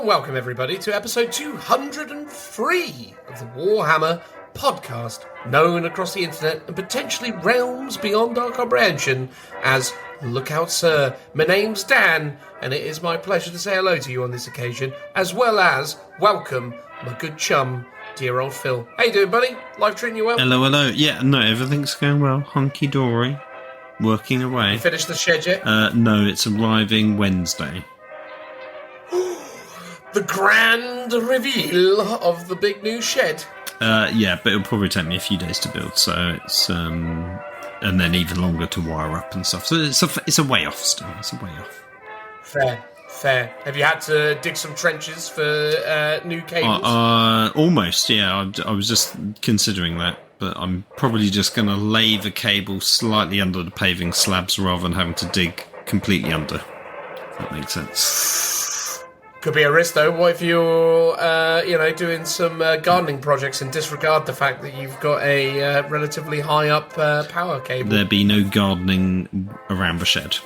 welcome everybody to episode 203 of the Warhammer podcast, known across the internet and potentially realms beyond our comprehension as Look Out Sir. My name's Dan, and it is my pleasure to say hello to you on this occasion, as well as welcome my good chum, dear old Phil. How you doing, buddy? Life treating you well? Hello. Yeah, no, everything's going well. Hunky-dory. Working away. You finished the shed yet? No, it's arriving Wednesday. The grand reveal of the big new shed. Yeah, but it'll probably take me a few days to build, so it's and then even longer to wire up and stuff. So it's a way off still. It's a way off. Fair. Have you had to dig some trenches for new cables? Almost, yeah. I was just considering that, but I'm probably just going to lay the cable slightly under the paving slabs rather than having to dig completely under. If that makes sense. Could be a risk, though. What if you're, doing some gardening projects and disregard the fact that you've got a relatively high up power cable? There'd be no gardening around the shed.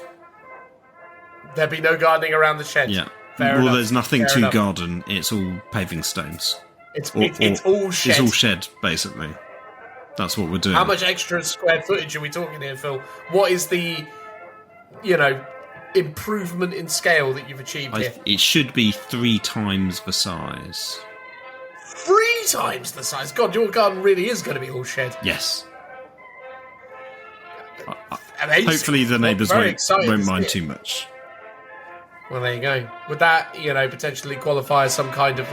There'd be no gardening around the shed. Yeah. Fair enough. There's nothing to garden. It's all paving stones. It's all shed. It's all shed, basically. That's what we're doing. How much extra square footage are we talking here, Phil? What is the, improvement in scale that you've achieved here? It should be 3 times the size. 3 times the size? God, your garden really is going to be all shed. Yes. Amazing. Hopefully the neighbours won't mind too much. Well, there you go. Would that, potentially qualify as some kind of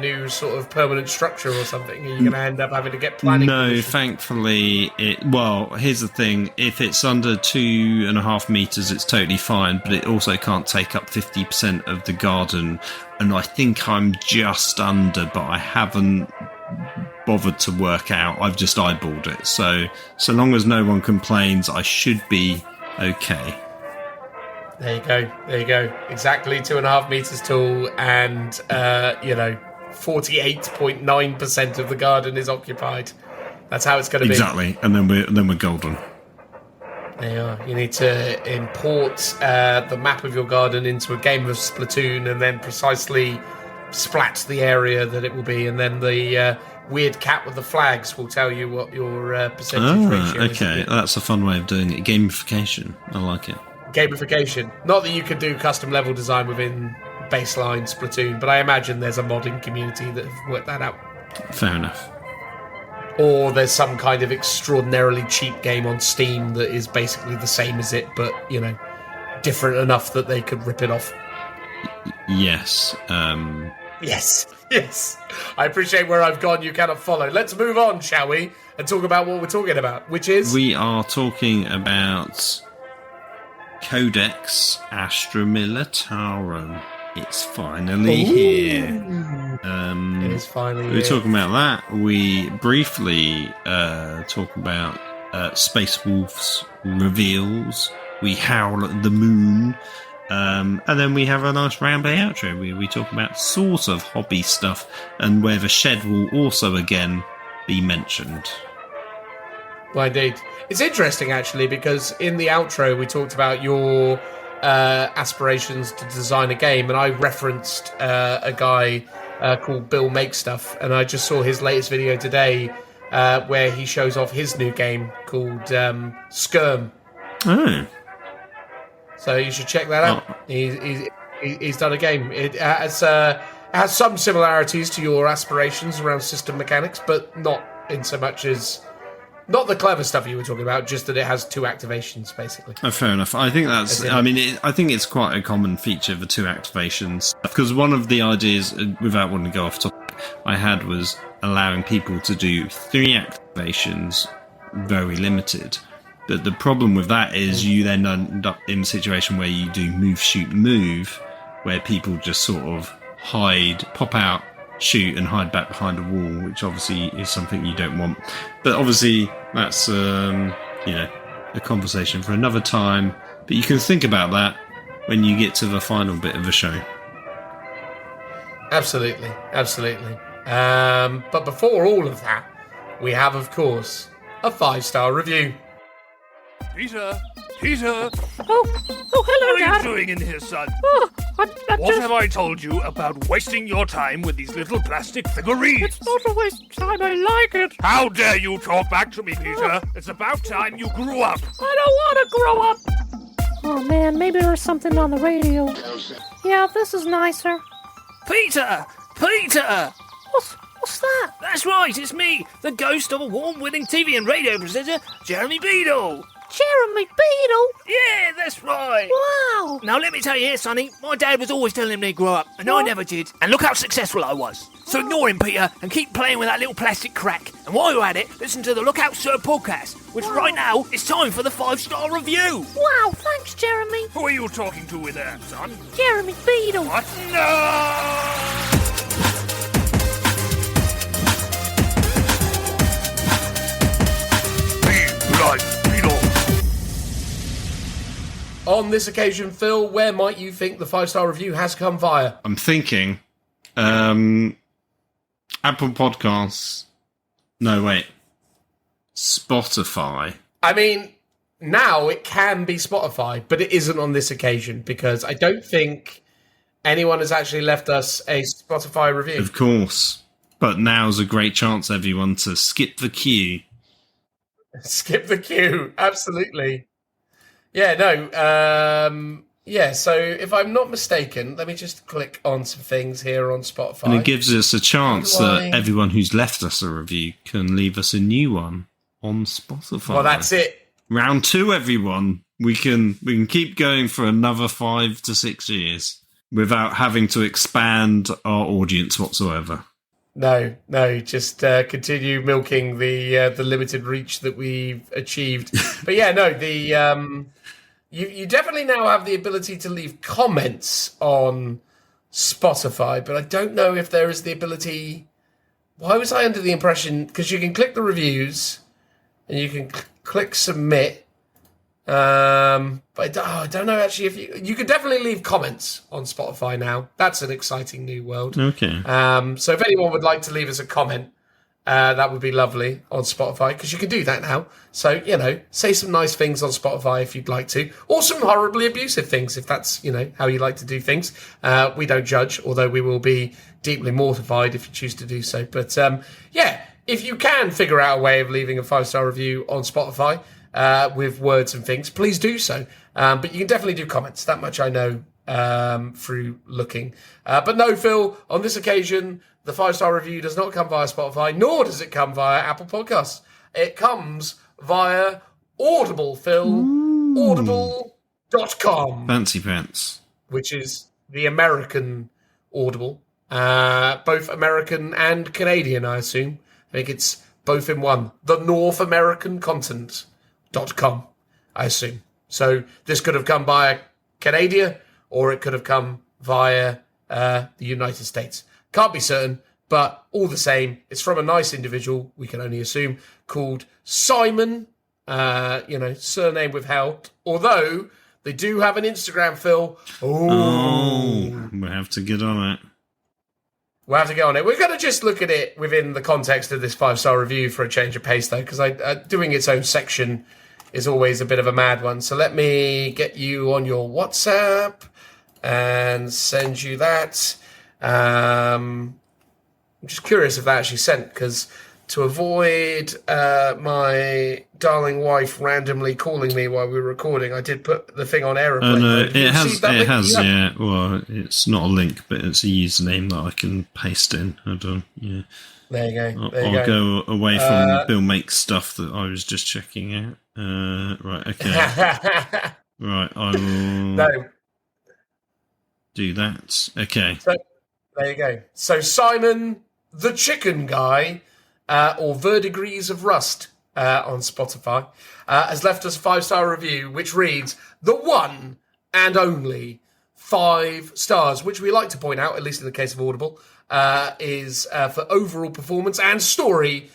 new sort of permanent structure or something? Are you going to end up having to get planning? No, permission? Thankfully, here's the thing. If it's under 2.5 metres, it's totally fine, but it also can't take up 50% of the garden. And I think I'm just under, but I haven't bothered to work out. I've just eyeballed it. So long as no one complains, I should be okay. There you go. Exactly 2.5 metres tall, and 48.9% of the garden is occupied. That's how it's going to be. Exactly, and then we're golden. There you are. You need to import the map of your garden into a game of Splatoon, and then precisely splat the area that it will be, and then the weird cat with the flags will tell you what your percentage ratio is. Okay, that's a fun way of doing it. Gamification. I like it. Gamification. Not that you could do custom level design within baseline Splatoon, but I imagine there's a modding community that have worked that out. Fair enough. Or there's some kind of extraordinarily cheap game on Steam that is basically the same as it, but, different enough that they could rip it off. Yes. Yes. I appreciate where I've gone. You cannot follow. Let's move on, shall we? And talk about what we're talking about, which is... We are talking about... Codex Astra Militarum. It's finally here. It is finally here. We're talking about that. We briefly talk about Space Wolves reveals. We howl at the moon. And then we have a nice roundbay outro. We talk about sort of hobby stuff and where the shed will also again be mentioned. Well, indeed. It's interesting, actually, because in the outro we talked about your aspirations to design a game, and I referenced a guy called Bill Make Stuff, and I just saw his latest video today where he shows off his new game called Skirm. Oh. So you should check that out. He's done a game. It has some similarities to your aspirations around system mechanics, but not in so much as... Not the clever stuff you were talking about, just that it has 2 activations, basically. Oh, fair enough. I think that's... I think it's quite a common feature, the 2 activations. Because one of the ideas, without wanting to go off topic, I had was allowing people to do 3 activations, very limited. But the problem with that is you then end up in a situation where you do move, shoot, move, where people just sort of hide, pop out, shoot and hide back behind a wall, which obviously is something you don't want. But obviously that's a conversation for another time, but you can think about that when you get to the final bit of the show. Absolutely. But before all of that, we have, of course, a 5-star review. Peter, Peter! Oh, hello, What are Dad. you doing in here, son? Oh, I'm What just... have I told you about wasting your time with these little plastic figurines? It's not a waste of time, I like it. How dare you talk back to me, Peter? It's about time you grew up. I don't want to grow up. Oh, man, maybe there's something on the radio. Yeah, this is nicer. Peter! Peter! What's that? That's right, it's me, the ghost of a award-winning TV and radio presenter, Jeremy Beadle. Jeremy Beadle? Yeah, that's right. Wow. Now let me tell you here, Sonny, my dad was always telling me to grow up, and I never did. And look how successful I was. So ignore him, Peter, and keep playing with that little plastic crack. And while you're at it, listen to the Look Out Sir podcast, which right now is time for the 5-star review. Wow, thanks, Jeremy. Who are you talking to with that, son? Jeremy Beadle. What? No! On this occasion, Phil, where might you think the 5-star review has come via? I'm thinking Apple Podcasts. No, wait. Spotify. I mean, now it can be Spotify, but it isn't on this occasion because I don't think anyone has actually left us a Spotify review. Of course. But now's a great chance, everyone, to skip the queue. Skip the queue, absolutely. Yeah, no, so if I'm not mistaken, let me just click on some things here on Spotify. And it gives us a chance that everyone who's left us a review can leave us a new one on Spotify. Well, that's it. Round 2, everyone. We can keep going for another 5 to 6 years without having to expand our audience whatsoever. No, just continue milking the limited reach that we've achieved. But yeah, no, you definitely now have the ability to leave comments on Spotify, but I don't know if there is the ability. Why was I under the impression? Because you can click the reviews and you can click submit. But I don't know actually if you could definitely leave comments on Spotify now. That's an exciting new world. Okay. So if anyone would like to leave us a comment, that would be lovely on Spotify because you can do that now. So, say some nice things on Spotify if you'd like to, or some horribly abusive things if that's, how you like to do things. We don't judge, although we will be deeply mortified if you choose to do so. But if you can figure out a way of leaving a 5-star review on Spotify, with words and things, please do so. But you can definitely do comments. That much I know through looking. But no, Phil, on this occasion, the 5-star review does not come via Spotify, nor does it come via Apple Podcasts. It comes via Audible, Phil. Ooh. Audible.com. Fancy pants. Which is the American Audible. Both American and Canadian, I assume. I think it's both in one. The North American Continent.com, I assume. So this could have come via Canada, or it could have come via the United States. Can't be certain, but all the same, it's from a nice individual, we can only assume, called Simon, surname withheld, although they do have an Instagram, Phil. Oh, we'll have to get on it. We'll have to go on it. We're going to just look at it within the context of this 5-star review for a change of pace, though, because doing its own section is always a bit of a mad one. So let me get you on your WhatsApp and send you that. I'm just curious if that actually sent, because to avoid my darling wife randomly calling me while we were recording, I did put the thing on aeroplane. It has. Yeah. Well, it's not a link, but it's a username that I can paste in. Hold on. Yeah. There you go. I'll go away from Bill Makes stuff that I was just checking out. Right. Okay. Right. I will do that. Okay. So, there you go. So Simon, the chicken guy, or Verdigrees of Rust on Spotify, has left us a 5-star review, which reads, the one and only 5 stars, which we like to point out, at least in the case of Audible, is for overall performance and story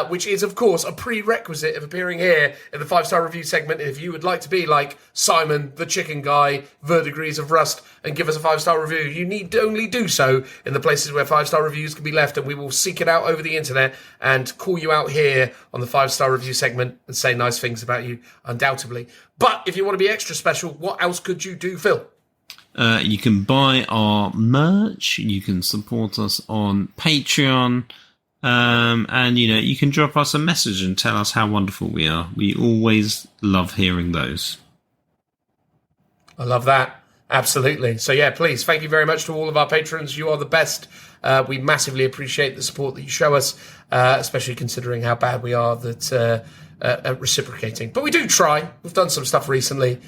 which is, of course, a prerequisite of appearing here in the 5-star review segment. If you would like to be like Simon, the chicken guy, Verdegrees of Rust, and give us a 5-star review, you need to only do so in the places where 5-star reviews can be left, and we will seek it out over the internet and call you out here on the 5-star review segment and say nice things about you, undoubtedly. But if you want to be extra special, what else could you do, Phil? You can buy our merch. You can support us on Patreon. And, you can drop us a message and tell us how wonderful we are. We always love hearing those. I love that. Absolutely. So, yeah, please, thank you very much to all of our patrons. You are the best. We massively appreciate the support that you show us, especially considering how bad we are at reciprocating. But we do try. We've done some stuff recently.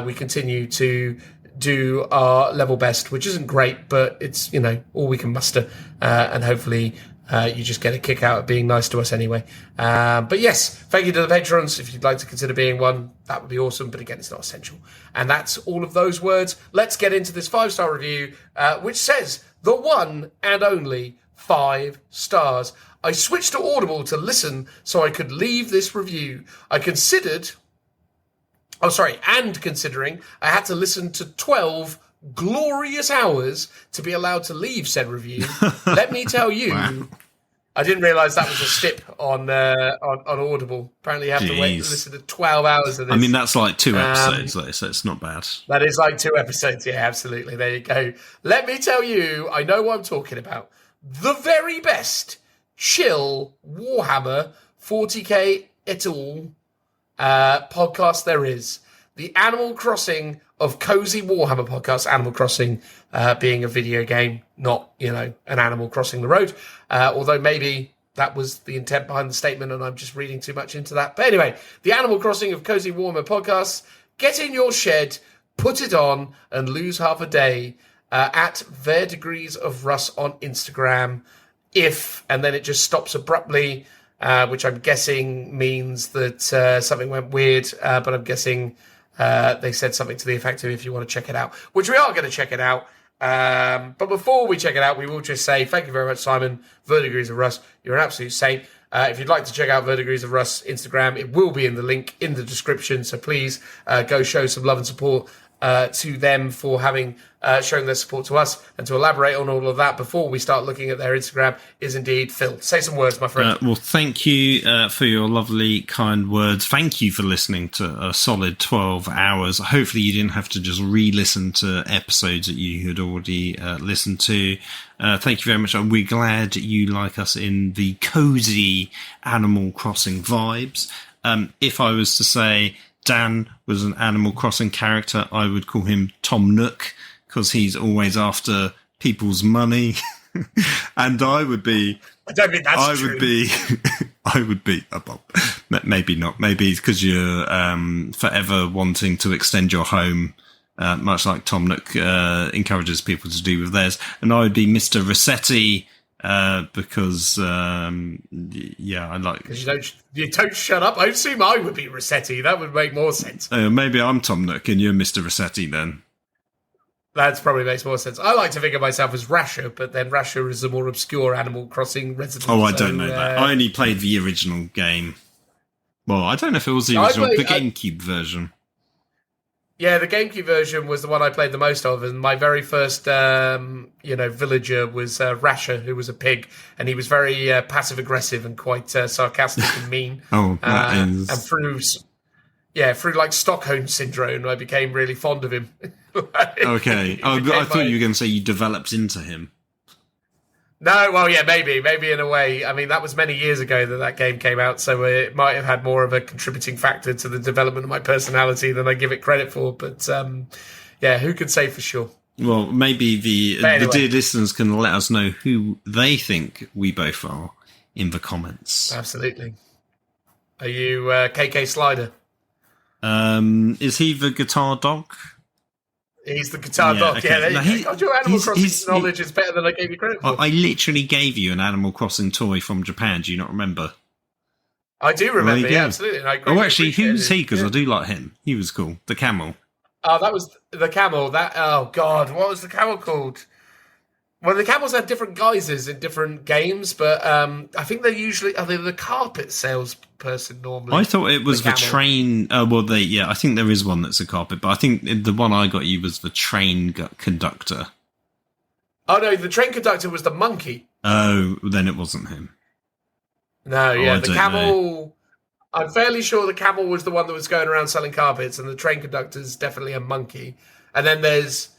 We continue to do our level best, which isn't great, but it's, all we can muster. And hopefully you just get a kick out of being nice to us anyway. But yes, thank you to the patrons. If you'd like to consider being one, that would be awesome. But again, it's not essential. And that's all of those words. Let's get into this 5-star review, which says the one and only 5 stars. I switched to Audible to listen so I could leave this review. Considering I had to listen to 12 glorious hours to be allowed to leave said review. Let me tell you, wow. I didn't realise that was a stip on Audible. Apparently, you have to wait to listen to 12 hours of this. I mean, that's like 2 episodes, though, so it's not bad. That is like 2 episodes. Yeah, absolutely. There you go. Let me tell you, I know what I'm talking about. The very best chill Warhammer 40k et al. Podcast there is. The Animal Crossing of Cozy Warhammer podcast. Animal Crossing being a video game, not, an animal crossing the road. Although maybe that was the intent behind the statement and I'm just reading too much into that. But anyway, the Animal Crossing of Cozy Warhammer podcast. Get in your shed, put it on, and lose half a day at Verdegrees of Rust on Instagram. And then it just stops abruptly, which I'm guessing means that something went weird, but I'm guessing they said something to the effect of if you want to check it out, which we are going to check it out. But before we check it out, we will just say thank you very much, Simon, Verdegrees of Rust. You're an absolute saint. If you'd like to check out Verdegrees of Rust's Instagram, it will be in the link in the description. So please go show some love and support to them for having shown their support to us. And to elaborate on all of that before we start looking at their Instagram is indeed Phil. Say some words, my friend. Well, thank you for your lovely, kind words. Thank you for listening to a solid 12 hours. Hopefully you didn't have to just re-listen to episodes that you had already listened to. Thank you very much. We're glad you like us in the cozy Animal Crossing vibes. If I was to say Dan was an Animal Crossing character, I would call him Tom Nook, because he's always after people's money. And I would be... I don't think that's true. I would be... maybe not. Maybe it's because you're forever wanting to extend your home, much like Tom Nook encourages people to do with theirs. And I would be Mr. Rossetti, because I like... Because you don't shut up. I assume I would be Rossetti. That would make more sense. Maybe I'm Tom Nook and you're Mr. Rossetti then. That probably makes more sense. I like to think of myself as Rasher, but then Rasher is a more obscure Animal Crossing resident. Oh, I don't know that. I only played the original game. Well, I don't know if it was the original, the GameCube version. Yeah, the GameCube version was the one I played the most of, and my very first, villager was Rasher, who was a pig, and he was very passive-aggressive and quite sarcastic and mean. Oh, that is... And through like Stockholm Syndrome, I became really fond of him. Okay. I thought you were going to say you developed into him. No, well, yeah, maybe in a way. I mean, that was many years ago that game came out, so it might have had more of a contributing factor to the development of my personality than I give it credit for. But, who could say for sure? Well, maybe the dear listeners can let us know who they think we both are in the comments. Absolutely. Are you KK Slider? Is he the guitar dog? He's the guitar dog. Okay. Yeah, your Animal Crossing knowledge is better than I gave you credit for. I literally gave you an Animal Crossing toy from Japan. Do you not remember? I do remember, yeah, absolutely. And actually, who's he? Because I do like him. He was cool. The camel. Oh, that was the camel. Oh, God, what was the camel called? Well, the camels have different guises in different games, but I think they're usually the carpet salesperson normally. I thought it was the train. I think there is one that's a carpet, but I think the one I got you was the train conductor. Oh no, the train conductor was the monkey. Oh, then it wasn't him. No, yeah, the camel. Know. I'm fairly sure the camel was the one that was going around selling carpets, and the train conductor's definitely a monkey. And then there's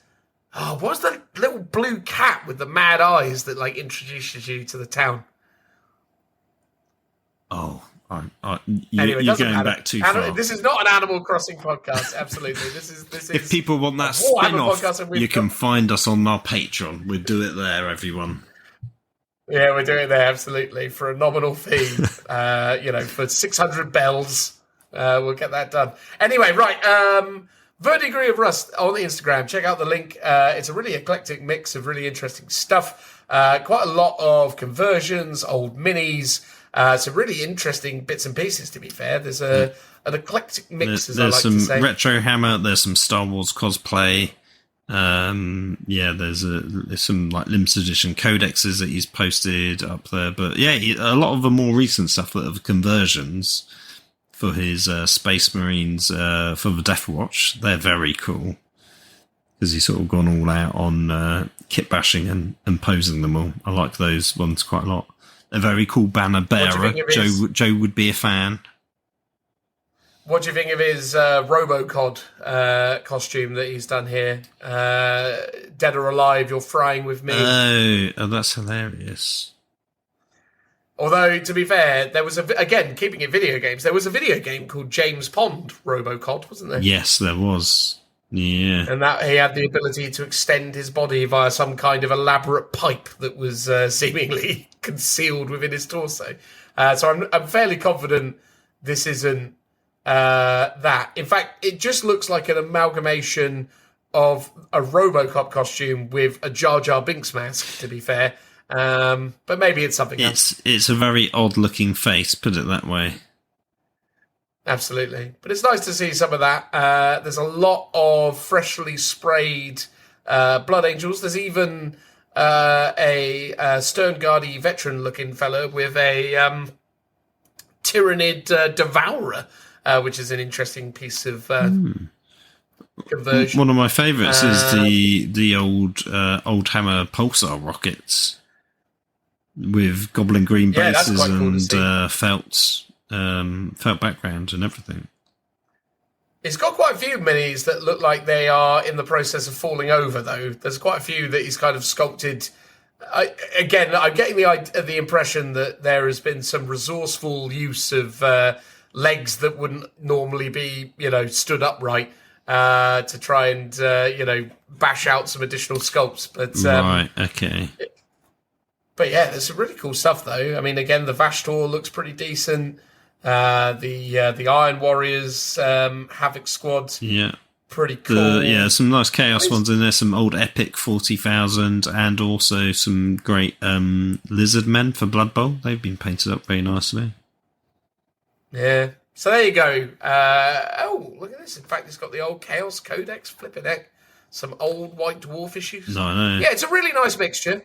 what's the little blue cat with the mad eyes that like introduces you to the town? Oh, anyway, you're going back too far. This is not an Animal Crossing podcast. Absolutely, this is. If people want that spin-off, you can find us on our Patreon. We'll do it there, everyone. Yeah, we're doing it there, absolutely, for a nominal fee. For 600 bells, we'll get that done. Anyway, right, Verdigris of Rust on the Instagram. Check out the link. It's a really eclectic mix of really interesting stuff. Quite a lot of conversions, old minis, some really interesting bits and pieces, to be fair. There's an eclectic mix, as I like to say. There's some retro Hammer, there's some Star Wars cosplay. There's some like limited edition codexes that he's posted up there, but a lot of the more recent stuff that are conversions for his Space Marines for the Death Watch. They're very cool because he's sort of gone all out on kit bashing and posing them all. I like those ones quite a lot. A very cool banner bearer. Joe would be a fan. What do you think of his Robocod costume that he's done here? Dead or Alive, You're Frying With Me. Oh, that's hilarious. Although, to be fair, there was again, keeping it video games, there was a video game called James Pond Robocod, wasn't there? Yes, there was. Yeah. And that he had the ability to extend his body via some kind of elaborate pipe that was seemingly concealed within his torso. So I'm fairly confident this isn't that. In fact, it just looks like an amalgamation of a RoboCop costume with a Jar Jar Binks mask, to be fair. But maybe it's something else. It's a very odd-looking face, put it that way. Absolutely. But it's nice to see some of that. There's a lot of freshly sprayed Blood Angels. There's even a Sternguardy veteran-looking fellow with a Tyrannid Devourer, which is an interesting piece of conversion. One of my favourites is the old Hammer Pulsar rockets with Goblin Green bases and felt background and everything. He's got quite a few minis that look like they are in the process of falling over, though. There's quite a few that he's kind of sculpted. I'm getting the impression that there has been some resourceful use of legs that wouldn't normally be, stood upright to try and, bash out some additional sculpts. But right, okay. But yeah, there's some really cool stuff, though. I mean, again, the Vashtor looks pretty decent. The Iron Warriors Havoc Squad, pretty cool. Some nice Chaos ones in there. Some old Epic 40,000, and also some great Lizard Men for Blood Bowl. They've been painted up very nicely. Yeah. So there you go. Look at this. In fact, it's got the old Chaos Codex. Flipping heck. Some old White Dwarf issues. No, I know. Yeah, it's a really nice mixture.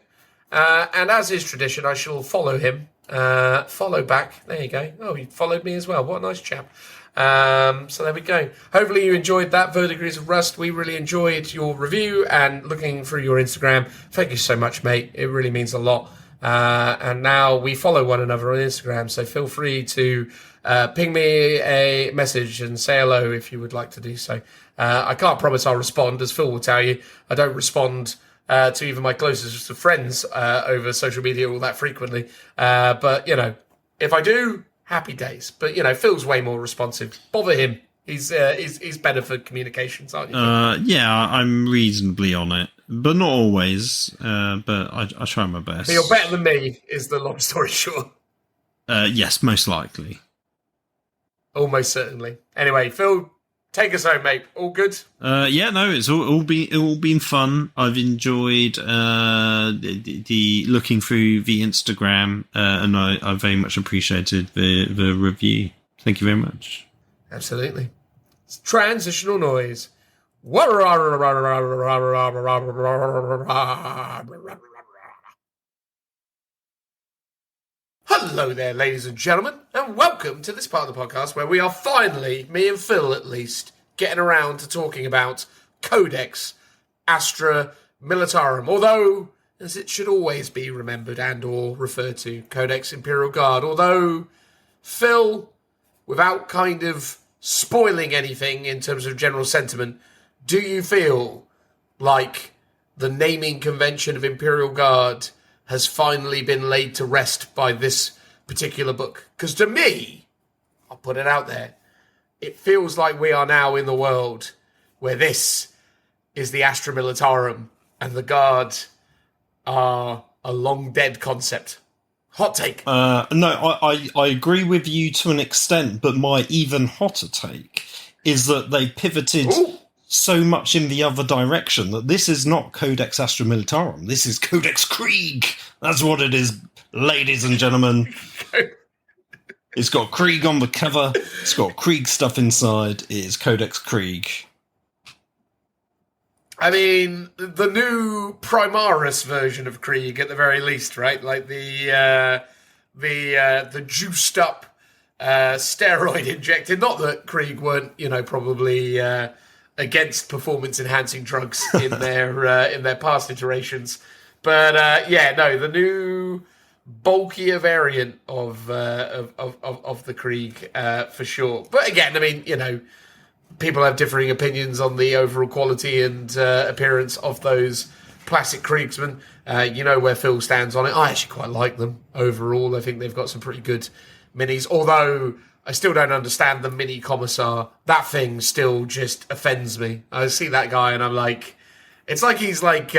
And as is tradition, I shall follow him. Follow back. There you go. Oh, he followed me as well. What a nice chap. So there we go. Hopefully you enjoyed that Verdigris of Rust. We really enjoyed your review and looking through your Instagram. Thank you so much, mate. It really means a lot. And now we follow one another on Instagram, so feel free to ping me a message and say hello if you would like to do so. I can't promise I'll respond, as Phil will tell you. I don't respond to even my closest of friends over social media all that frequently. But, if I do, happy days. But, Phil's way more responsive. Bother him. He's better for communications, aren't you? I'm reasonably on it. But not always. But I try my best. But you're better than me, is the long story short. Yes, most likely. Almost certainly. Anyway, Phil, take us home, mate. All good? It's all been fun. I've enjoyed the looking through the Instagram, and I very much appreciated the review. Thank you very much. Absolutely. It's transitional noise. Hello there, ladies and gentlemen, and welcome to this part of the podcast where we are finally, me and Phil at least, getting around to talking about Codex Astra Militarum. Although, as it should always be remembered and or referred to, Codex Imperial Guard. Although, Phil, without kind of spoiling anything in terms of general sentiment, do you feel like the naming convention of Imperial Guard has finally been laid to rest by this particular book? Because to me, I'll put it out there, it feels like we are now in the world where this is the Astra Militarum and the Guard are a long dead concept. Hot take. No, I agree with you to an extent, but my even hotter take is that they pivoted so much in the other direction that this is not Codex Astra Militarum. This is Codex Krieg. That's what it is, ladies and gentlemen. It's got Krieg on the cover. It's got Krieg stuff inside. It is Codex Krieg. I mean, the new Primaris version of Krieg, at the very least, right? Like the juiced up, steroid injected. Not that Krieg weren't, probably against performance enhancing drugs in their past iterations, but the new bulkier variant of the Krieg for sure. But again, I mean, people have differing opinions on the overall quality and appearance of those classic Kriegsmen. You know where Phil stands on it. I actually quite like them overall. I think they've got some pretty good minis, although I still don't understand the mini commissar. That thing still just offends me. I see that guy and I'm like, it's like he's like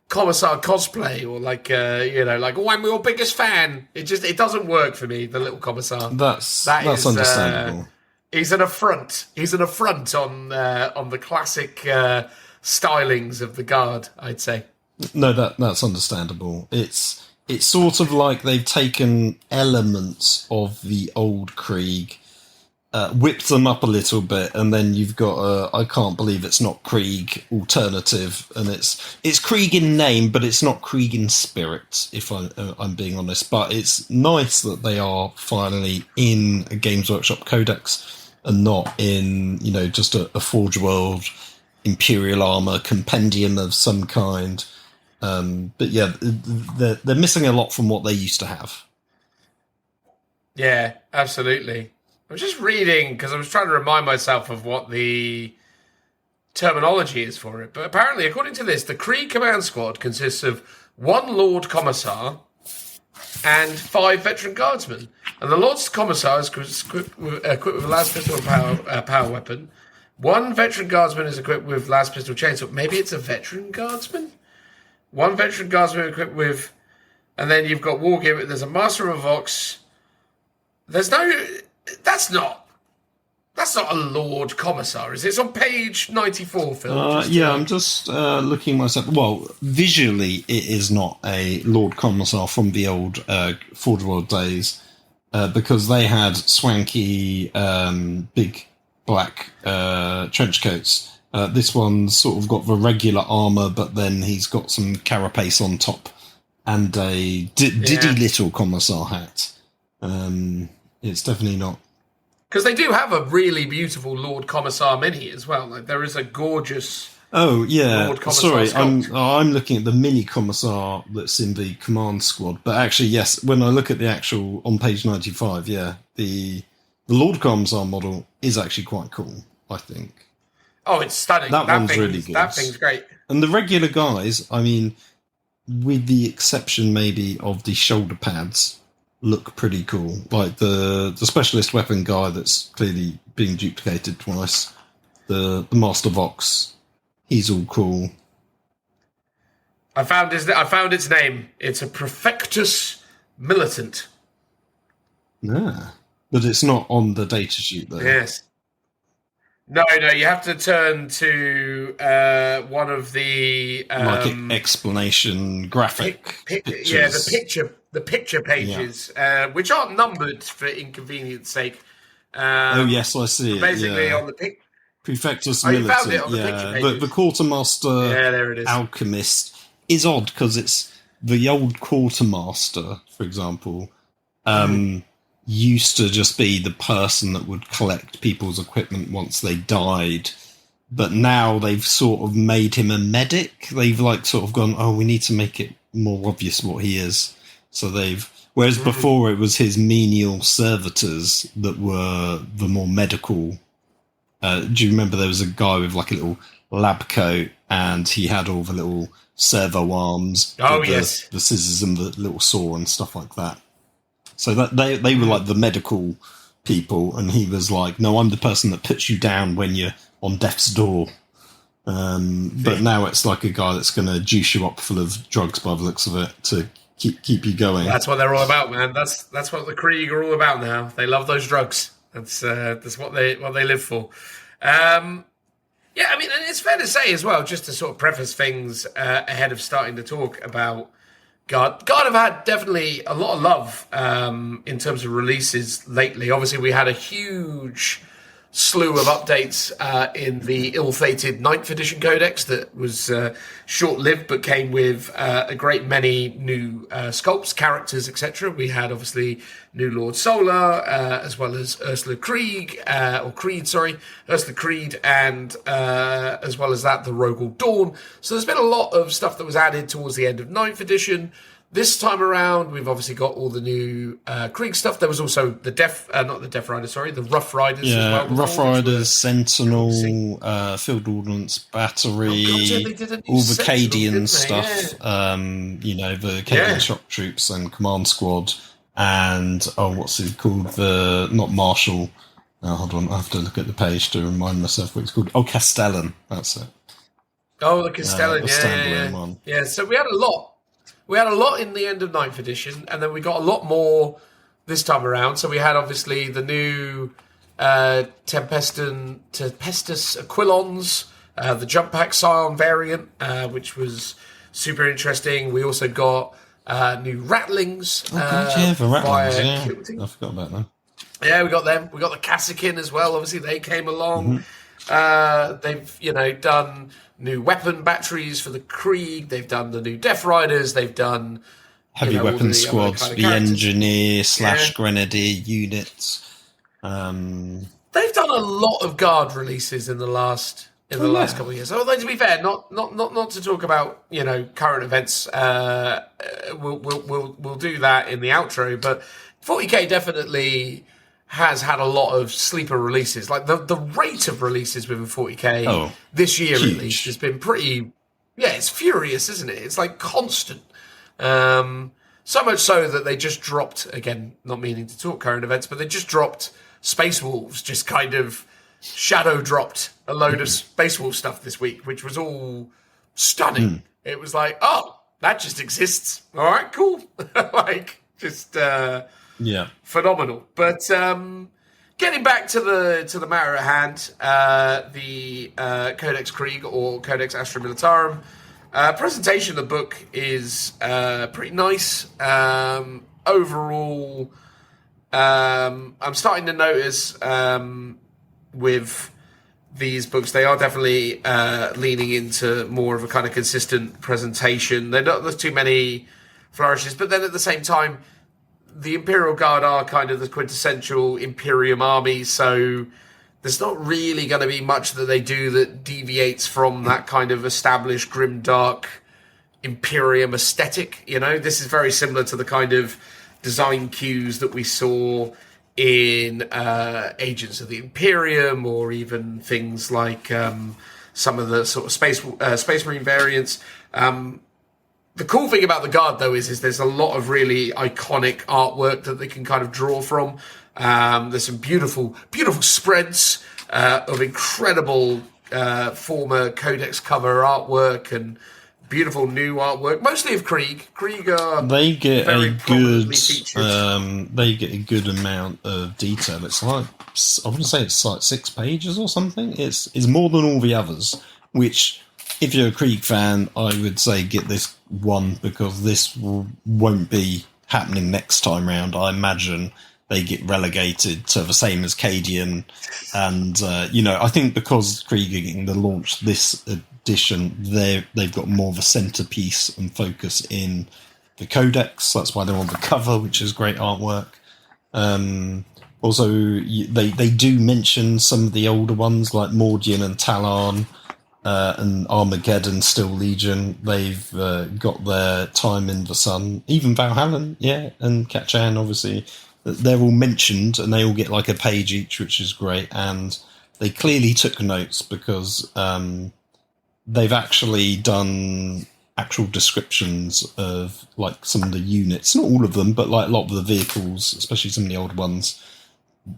commissar cosplay or like I'm your biggest fan. It doesn't work for me, the little commissar. That's understandable. He's an affront. He's an affront on the classic stylings of the Guard, I'd say. No, that's understandable. It's sort of like they've taken elements of the old Krieg, whipped them up a little bit, and then you've got I can't believe it's not Krieg alternative, and it's Krieg in name, but it's not Krieg in spirit, if I'm being honest. But it's nice that they are finally in a Games Workshop Codex and not in, just a Forge World Imperial Armour compendium of some kind. But yeah, they're missing a lot from what they used to have. Yeah, absolutely. I was just reading because I was trying to remind myself of what the terminology is for it. But apparently, according to this, the Krieg Command Squad consists of 1 Lord Commissar and 5 veteran guardsmen. And the Lord Commissar is equipped with a las pistol power weapon. 1 veteran guardsman is equipped with las pistol chainsaw. Maybe it's a veteran guardsman? 1 veteran guardsman equipped with... And then you've got war gear. There's a Master of Vox. There's no... That's not a Lord Commissar, is it? It's on page 94, Phil. I'm just looking myself. Well, visually, it is not a Lord Commissar from the old Forge World days, because they had swanky, big black trench coats. This one's sort of got the regular armour, but then he's got some carapace on top and a diddy little Commissar hat. It's definitely not. Because they do have a really beautiful Lord Commissar mini as well. Like, there is a gorgeous Lord Commissar sorry, sculpt. I'm looking at the mini Commissar that's in the command squad. But actually, yes, when I look at the actual, on page 95, the Lord Commissar model is actually quite cool, I think. Oh, it's stunning. That one's really good. That thing's great. And the regular guys, I mean, with the exception maybe of the shoulder pads, look pretty cool. Like the specialist weapon guy that's clearly being duplicated twice. The Master Vox, he's all cool. I found its name. It's a Prefectus Militant. Yeah. But it's not on the data sheet though. Yes. No, you have to turn to one of the explanation graphic pictures. Yeah, the picture pages, which aren't numbered for inconvenience sake. Yes, I see it. Basically, on the pic. Prefectus Militant. You found it on the picture pages. The Quartermaster there it is. Alchemist is odd because it's the old Quartermaster, for example, used to just be the person that would collect people's equipment once they died. But now they've sort of made him a medic. They've like sort of gone, oh, we need to make it more obvious what he is. So whereas before it was his menial servitors that were the more medical. Do you remember there was a guy with like a little lab coat and he had all the little servo arms? Oh, with yes. The scissors and the little saw and stuff like that. So that they were like the medical people, and he was like, no, I'm the person that puts you down when you're on death's door. But now it's like a guy that's going to juice you up full of drugs by the looks of it to keep you going. That's what they're all about, man. That's what the Krieg are all about now. They love those drugs. That's what they live for. Yeah, I mean, and it's fair to say as well, just to sort of preface things ahead of starting to talk about God have had definitely a lot of love in terms of releases lately. Obviously, we had a huge slew of updates in the ill-fated 9th edition codex that was short-lived but came with a great many new sculpts, characters, etc. We had obviously new Lord Solar as well as Ursula Creed, Ursula Creed, and as well as that the Rogel Dawn. So there's been a lot of stuff that was added towards the end of 9th edition. This time around, we've obviously got all the new Krieg stuff. There was also the the Rough Riders as well. Rough Riders, Sentinel, Field Ordnance Battery, all the Cadian stuff, yeah. The Cadian shock troops and command squad, and what's it called? Not Marshall. Hold on, I have to look at the page to remind myself what it's called. Oh, Castellan, that's it. Oh, the Castellan, standalone one. Yeah, so we had a lot. We had a lot in the end of 9th edition, and then we got a lot more this time around. So we had, obviously, the new Tempestus Aquilons, the Jump Pack Scion variant, which was super interesting. We also got new Rattlings. The Rattlings, I forgot about them. Yeah, we got them. We got the Kassakin as well. Obviously, they came along. They've, done new weapon batteries for the Krieg. They've done the new Death Riders. They've done heavy weapon squads, kind of the engineer / grenadier units. They've done a lot of guard releases in the last couple of years. Although to be fair, not to talk about current events. We'll do that in the outro. But 40k definitely has had a lot of sleeper releases. Like the rate of releases within 40k this year huge. At least has been pretty. Yeah, it's furious, isn't it? It's like constant. So much so that they just dropped, again, not meaning to talk current events, but they just dropped Space Wolves, just kind of shadow dropped a load of Space Wolf stuff this week, which was all stunning. It was like, oh, that just exists. All right, cool. Phenomenal. But getting back to the matter at hand, the Codex Krieg or Codex Astra Militarum presentation of the book is pretty nice. Overall, I'm starting to notice with these books, they are definitely leaning into more of a kind of consistent presentation. There's too many flourishes, but then at the same time, the Imperial Guard are kind of the quintessential Imperium army, so there's not really going to be much that they do that deviates from that kind of established grimdark Imperium aesthetic. This is very similar to the kind of design cues that we saw in Agents of the Imperium, or even things like some of the sort of Space Marine variants. The cool thing about the Guard, though, is there's a lot of really iconic artwork that they can kind of draw from. There's some beautiful, beautiful spreads of incredible former Codex cover artwork and beautiful new artwork, mostly of Krieg. They get a good amount of detail. It's like, I wouldn't say it's like 6 pages or something. It's more than all the others, which, if you're a Krieg fan, I would say get this one, because this won't be happening next time round. I imagine they get relegated to the same as Cadian. And, I think because Krieg are getting the launch this edition, they've got more of a centerpiece and focus in the Codex. That's why they're on the cover, which is great artwork. Also, they do mention some of the older ones like Mordian and Talon and Armageddon, still Legion. They've got their time in the sun. Even Valhallan, yeah, and Katchan, obviously. They're all mentioned, and they all get like a page each, which is great. And they clearly took notes because they've actually done actual descriptions of like some of the units, not all of them, but like a lot of the vehicles, especially some of the old ones.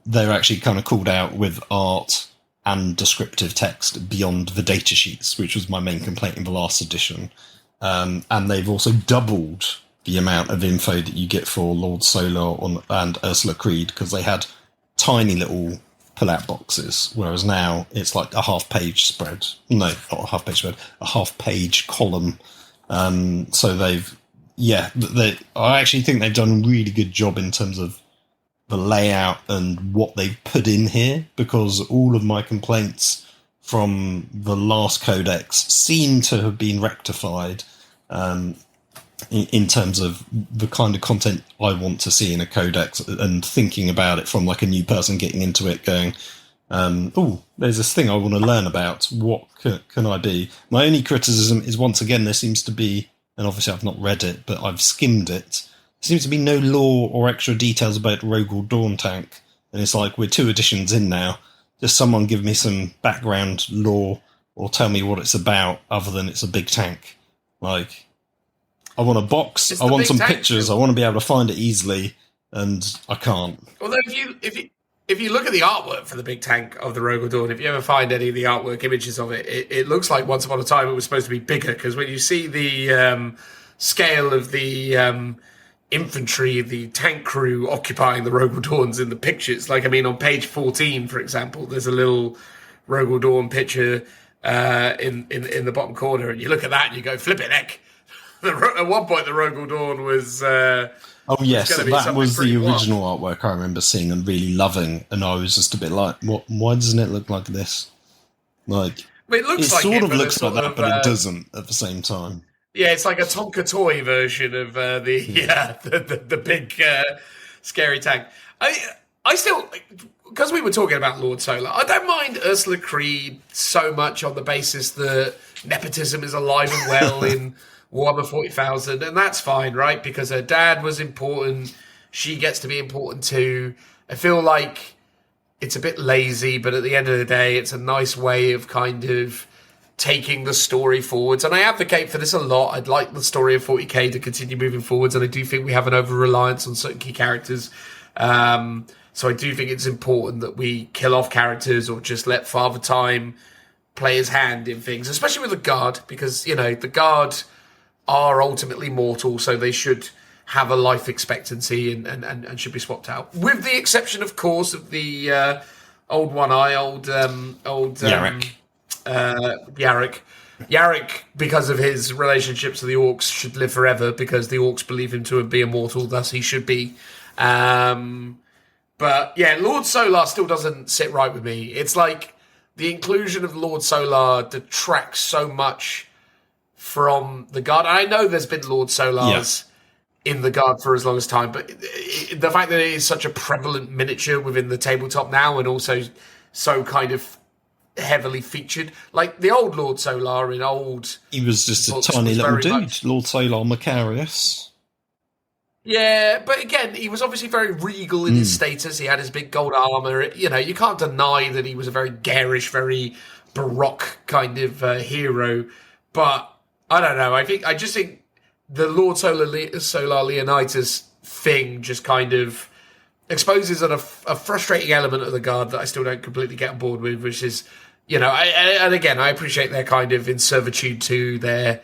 They're actually kind of called out with art and descriptive text beyond the data sheets, which was my main complaint in the last edition. And they've also doubled the amount of info that you get for Lord Solar and Ursula Creed, because they had tiny little pull-out boxes, whereas now it's like a half-page spread. No, not a half-page spread, a half-page column. So I actually think they've done a really good job in terms of the layout and what they've put in here, because all of my complaints from the last codex seem to have been rectified in terms of the kind of content I want to see in a codex, and thinking about it from like a new person getting into it going, there's this thing I want to learn about. What can I be? My only criticism is, once again, there seems to be, and obviously I've not read it, but I've skimmed it, there seems to be no lore or extra details about Rogue or Dawn tank. And it's like, we're 2 editions in now. Just someone give me some background lore or tell me what it's about, other than it's a big tank. Like, I want a box, I want some pictures, I want to be able to find it easily, and I can't. Although if you look at the artwork for the big tank of the Rogue or Dawn, if you ever find any of the artwork images of it, it looks like once upon a time it was supposed to be bigger, because when you see the scale of the infantry, the tank crew occupying the Rogue or Dawns in the pictures, like, I mean, on page 14, for example, there's a little Rogue or Dawn picture in the bottom corner, and you look at that and you go, flip it, heck. At one point, the Rogue or Dawn was... oh, yes, that was the original artwork I remember seeing and really loving, and I was just a bit like, "What? Why doesn't it look like this?" Like, it looks like sort of looks like that, but it doesn't at the same time. Yeah, it's like a Tonka toy version of the big scary tank. I still, because we were talking about Lord Solar, I don't mind Ursula Creed so much on the basis that nepotism is alive and well in Warhammer 40,000, and that's fine, right? Because her dad was important, she gets to be important too. I feel like it's a bit lazy, but at the end of the day, it's a nice way of kind of taking the story forwards, and I advocate for this a lot. I'd like the story of 40k to continue moving forwards, and I do think we have an over-reliance on certain key characters. So I do think it's important that we kill off characters or just let Father Time play his hand in things, especially with the Guard, because, you know, the Guard are ultimately mortal, so they should have a life expectancy and should be swapped out. With the exception, of course, of the old One-Eye, old Yarrick. Yarrick, because of his relationships to the Orcs, should live forever, because the Orcs believe him to be immortal, thus he should be. But yeah, Lord Solar still doesn't sit right with me. It's like the inclusion of Lord Solar detracts so much from the Guard. I know there's been Lord Solars in the Guard for as long as time, but the fact that it is such a prevalent miniature within the tabletop now, and also so kind of heavily featured, like the old Lord Solar in old... He was just a tiny little dude, Lord Solar Macarius. Yeah, but again, he was obviously very regal in his status. He had his big gold armor. You know, you can't deny that he was a very garish, very baroque kind of hero. But I don't know. I just think the Lord Solar Leonidas thing just kind of exposes a frustrating element of the Guard that I still don't completely get on board with, which is, you know, and again, I appreciate their kind of in servitude to their,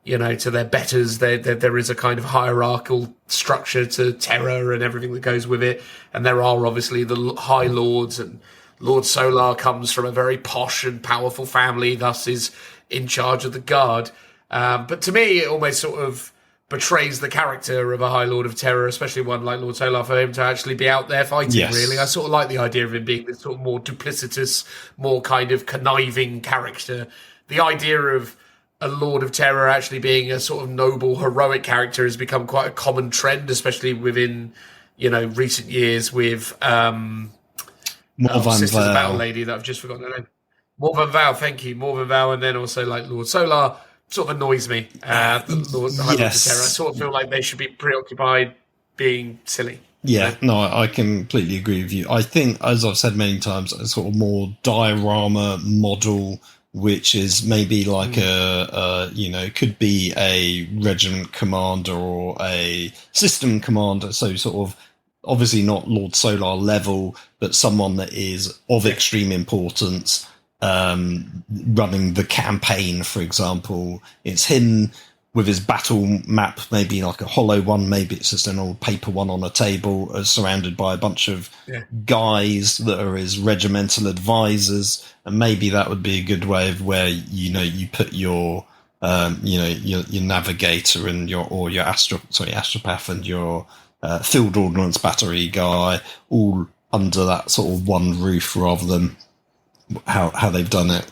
you know, to their betters. There is a kind of hierarchical structure to terror and everything that goes with it. And there are obviously the High Lords, and Lord Solar comes from a very posh and powerful family, thus is in charge of the Guard. But to me, it almost sort of betrays the character of a High Lord of Terror, especially one like Lord Solar, for him to actually be out there fighting, really. I sort of like the idea of him being this sort of more duplicitous, more kind of conniving character. The idea of a Lord of Terror actually being a sort of noble, heroic character has become quite a common trend, especially within, recent years with Morvan Sisters of Val. Battle Lady that I've just forgotten her name. Morvan Val, thank you. Morvan Val, and then also like Lord Solar sort of annoys me. The High Lords of Terror. I sort of feel like they should be preoccupied being silly. Yeah, no, I completely agree with you. I think, as I've said many times, a sort of more diorama model, which is maybe like could be a regiment commander or a system commander. So sort of obviously not Lord Solar level, but someone that is of extreme importance, running the campaign, for example. It's him with his battle map, maybe like a hollow one, maybe it's just an old paper one on a table, surrounded by a bunch of guys that are his regimental advisors, and maybe that would be a good way of where you put your your navigator and your astropath and your field ordnance battery guy all under that sort of one roof, rather than how they've done it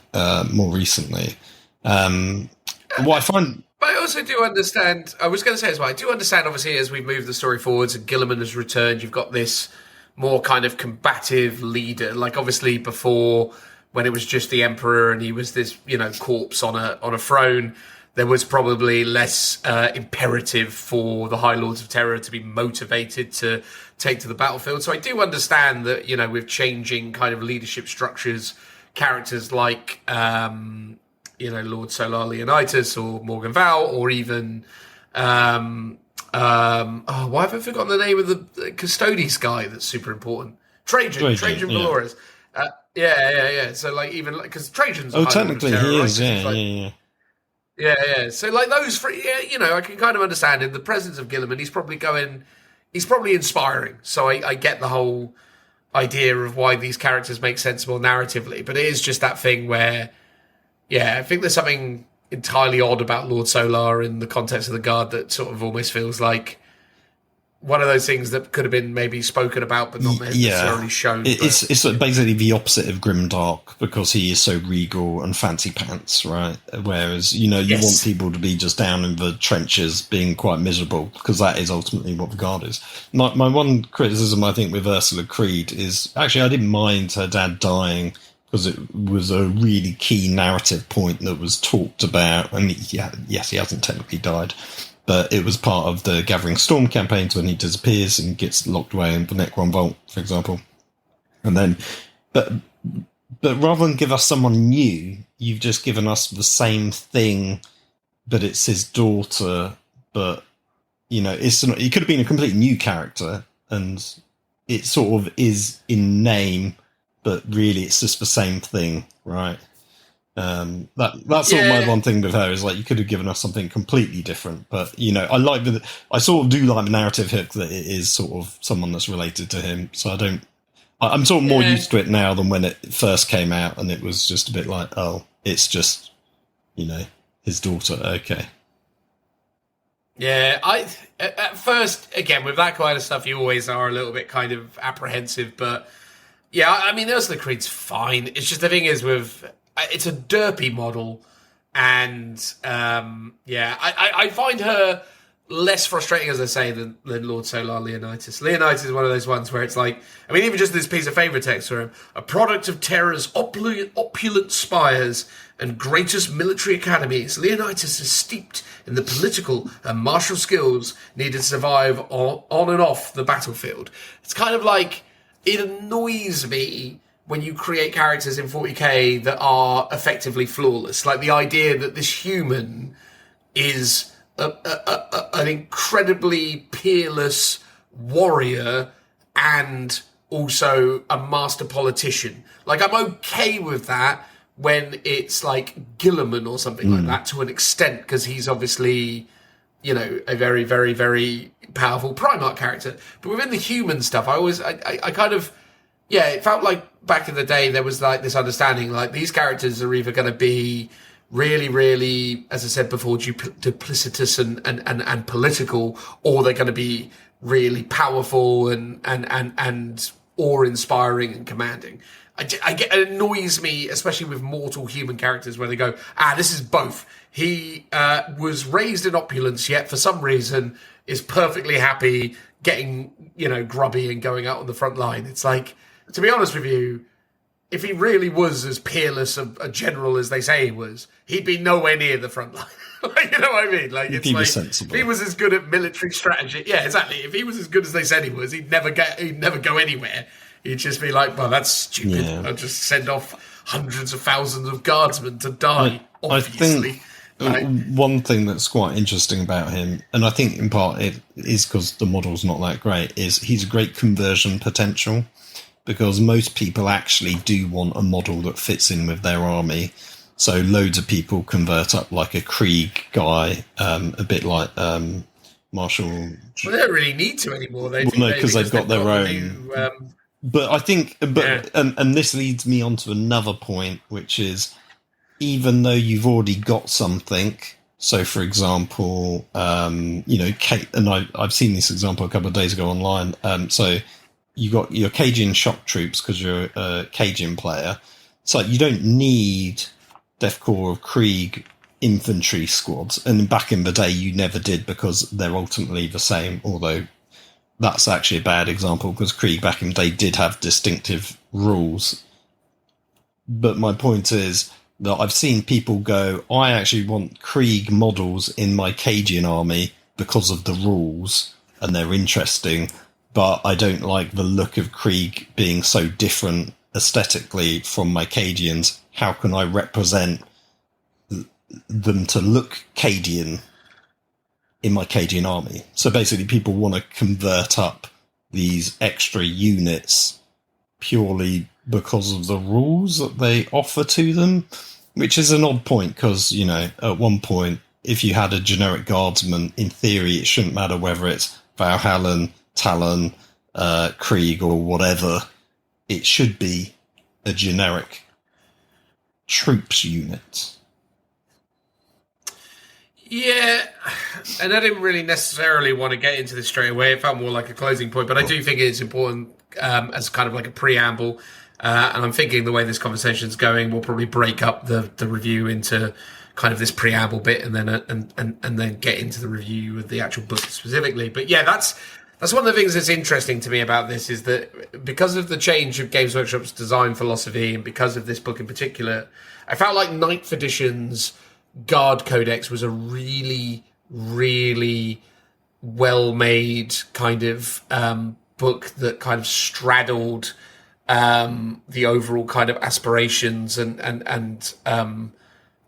more recently. What I find. But I also do understand, I was going to say as well, I do understand, obviously, as we move the story forwards and Guilliman has returned, you've got this more kind of combative leader. Like, obviously, before, when it was just the Emperor and he was this, corpse on a throne, there was probably less imperative for the High Lords of Terror to be motivated to take to the battlefield. So I do understand that, with changing kind of leadership structures, characters like... Lord Solar Leonidas or Morgan Val, or even why have I forgotten the name of the Custodes guy that's super important? Trajan Valores. Yeah. So like even because Trajan's technically he is, yeah. So like those three, I can kind of understand in the presence of Guilliman, he's probably inspiring. So I get the whole idea of why these characters make sense more narratively, but it is just that thing where. Yeah, I think there's something entirely odd about Lord Solar in the context of the Guard that sort of almost feels like one of those things that could have been maybe spoken about but not necessarily shown. It's basically the opposite of Grimdark, because he is so regal and fancy pants, right? Whereas, you want people to be just down in the trenches being quite miserable, because that is ultimately what the Guard is. My one criticism, I think, with Ursula Creed is, actually, I didn't mind her dad dying, because it was a really key narrative point that was talked about. I mean, yes, he hasn't technically died, but it was part of the Gathering Storm campaigns when he disappears and gets locked away in the Necron Vault, for example. And then, but rather than give us someone new, you've just given us the same thing, but it's his daughter. But it could have been a completely new character, and it sort of is in name. But really, it's just the same thing, right? That's sort of my one thing with her, is like, you could have given us something completely different. But I sort of do like the narrative hook that it is sort of someone that's related to him. So I'm sort of more used to it now than when it first came out, and it was just a bit like, oh, it's just his daughter. Okay. Yeah, at first, again, with that kind of stuff, you always are a little bit kind of apprehensive, but. Yeah, I mean, Ursula Creed's fine. It's just the thing is it's a derpy model, and I find her less frustrating, as I say, than Lord Solar Leonidas. Leonidas is one of those ones where it's like, I mean, even just this piece of favourite text for him, a product of Terra's opulent spires and greatest military academies, Leonidas is steeped in the political and martial skills needed to survive on and off the battlefield. It's kind of like, it annoys me when you create characters in 40k that are effectively flawless. Like the idea that this human is an incredibly peerless warrior and also a master politician. Like, I'm okay with that when it's like Guilliman or something like that, to an extent, because he's obviously, a very, very, very powerful Primarch character. But within the human stuff, I kind of, it felt like back in the day there was like this understanding, like these characters are either going to be really, really, as I said before, duplicitous and political, or they're going to be really powerful and awe-inspiring and commanding. It annoys me, especially with mortal human characters, where they go, this is both. He was raised in opulence, yet for some reason is perfectly happy getting, grubby and going out on the front line. It's like, to be honest with you, if he really was as peerless a general as they say he was, he'd be nowhere near the front line. You know what I mean? Like, if he was sensible. If he was as good at military strategy, yeah, exactly. If he was as good as they said he was, he'd never go anywhere. He'd just be like, well, that's stupid. Yeah. I'll just send off hundreds of thousands of guardsmen to die, obviously. I think one thing that's quite interesting about him, and I think in part it is because the model's not that great, is he's a great conversion potential, because most people actually do want a model that fits in with their army. So loads of people convert up like a Krieg guy, a bit like Marshall. Well, they don't really need to anymore. Because they've got their own. New, but I think, and this leads me on to another point, which is, even though you've already got something, so for example, Kate, and I've seen this example a couple of days ago online. So you got your Cajun shock troops because you're a Cajun player. So you don't need Death Korps of Krieg infantry squads. And back in the day, you never did, because they're ultimately the same, although that's actually a bad example, because Krieg back in the day did have distinctive rules. But my point is that I've seen people go, I actually want Krieg models in my Cajun army because of the rules, and they're interesting, but I don't like the look of Krieg being so different aesthetically from my Cajuns. How can I represent them to look Cajun in my Cajun army? So basically people want to convert up these extra units purely because of the rules that they offer to them, which is an odd point, because, at one point, if you had a generic guardsman, in theory, it shouldn't matter whether it's Valhallan, Talon, Krieg, or whatever. It should be a generic troops unit. Yeah, and I didn't really necessarily want to get into this straight away. It felt more like a closing point, but I do think it's important as kind of like a preamble. And I'm thinking the way this conversation's going, we'll probably break up the review into kind of this preamble bit, and then and then get into the review of the actual book specifically. But yeah, that's one of the things that's interesting to me about this, is that because of the change of Games Workshop's design philosophy, and because of this book in particular, I felt like 9th edition's Guard Codex was a really, really well-made kind of book that kind of straddled the overall kind of aspirations and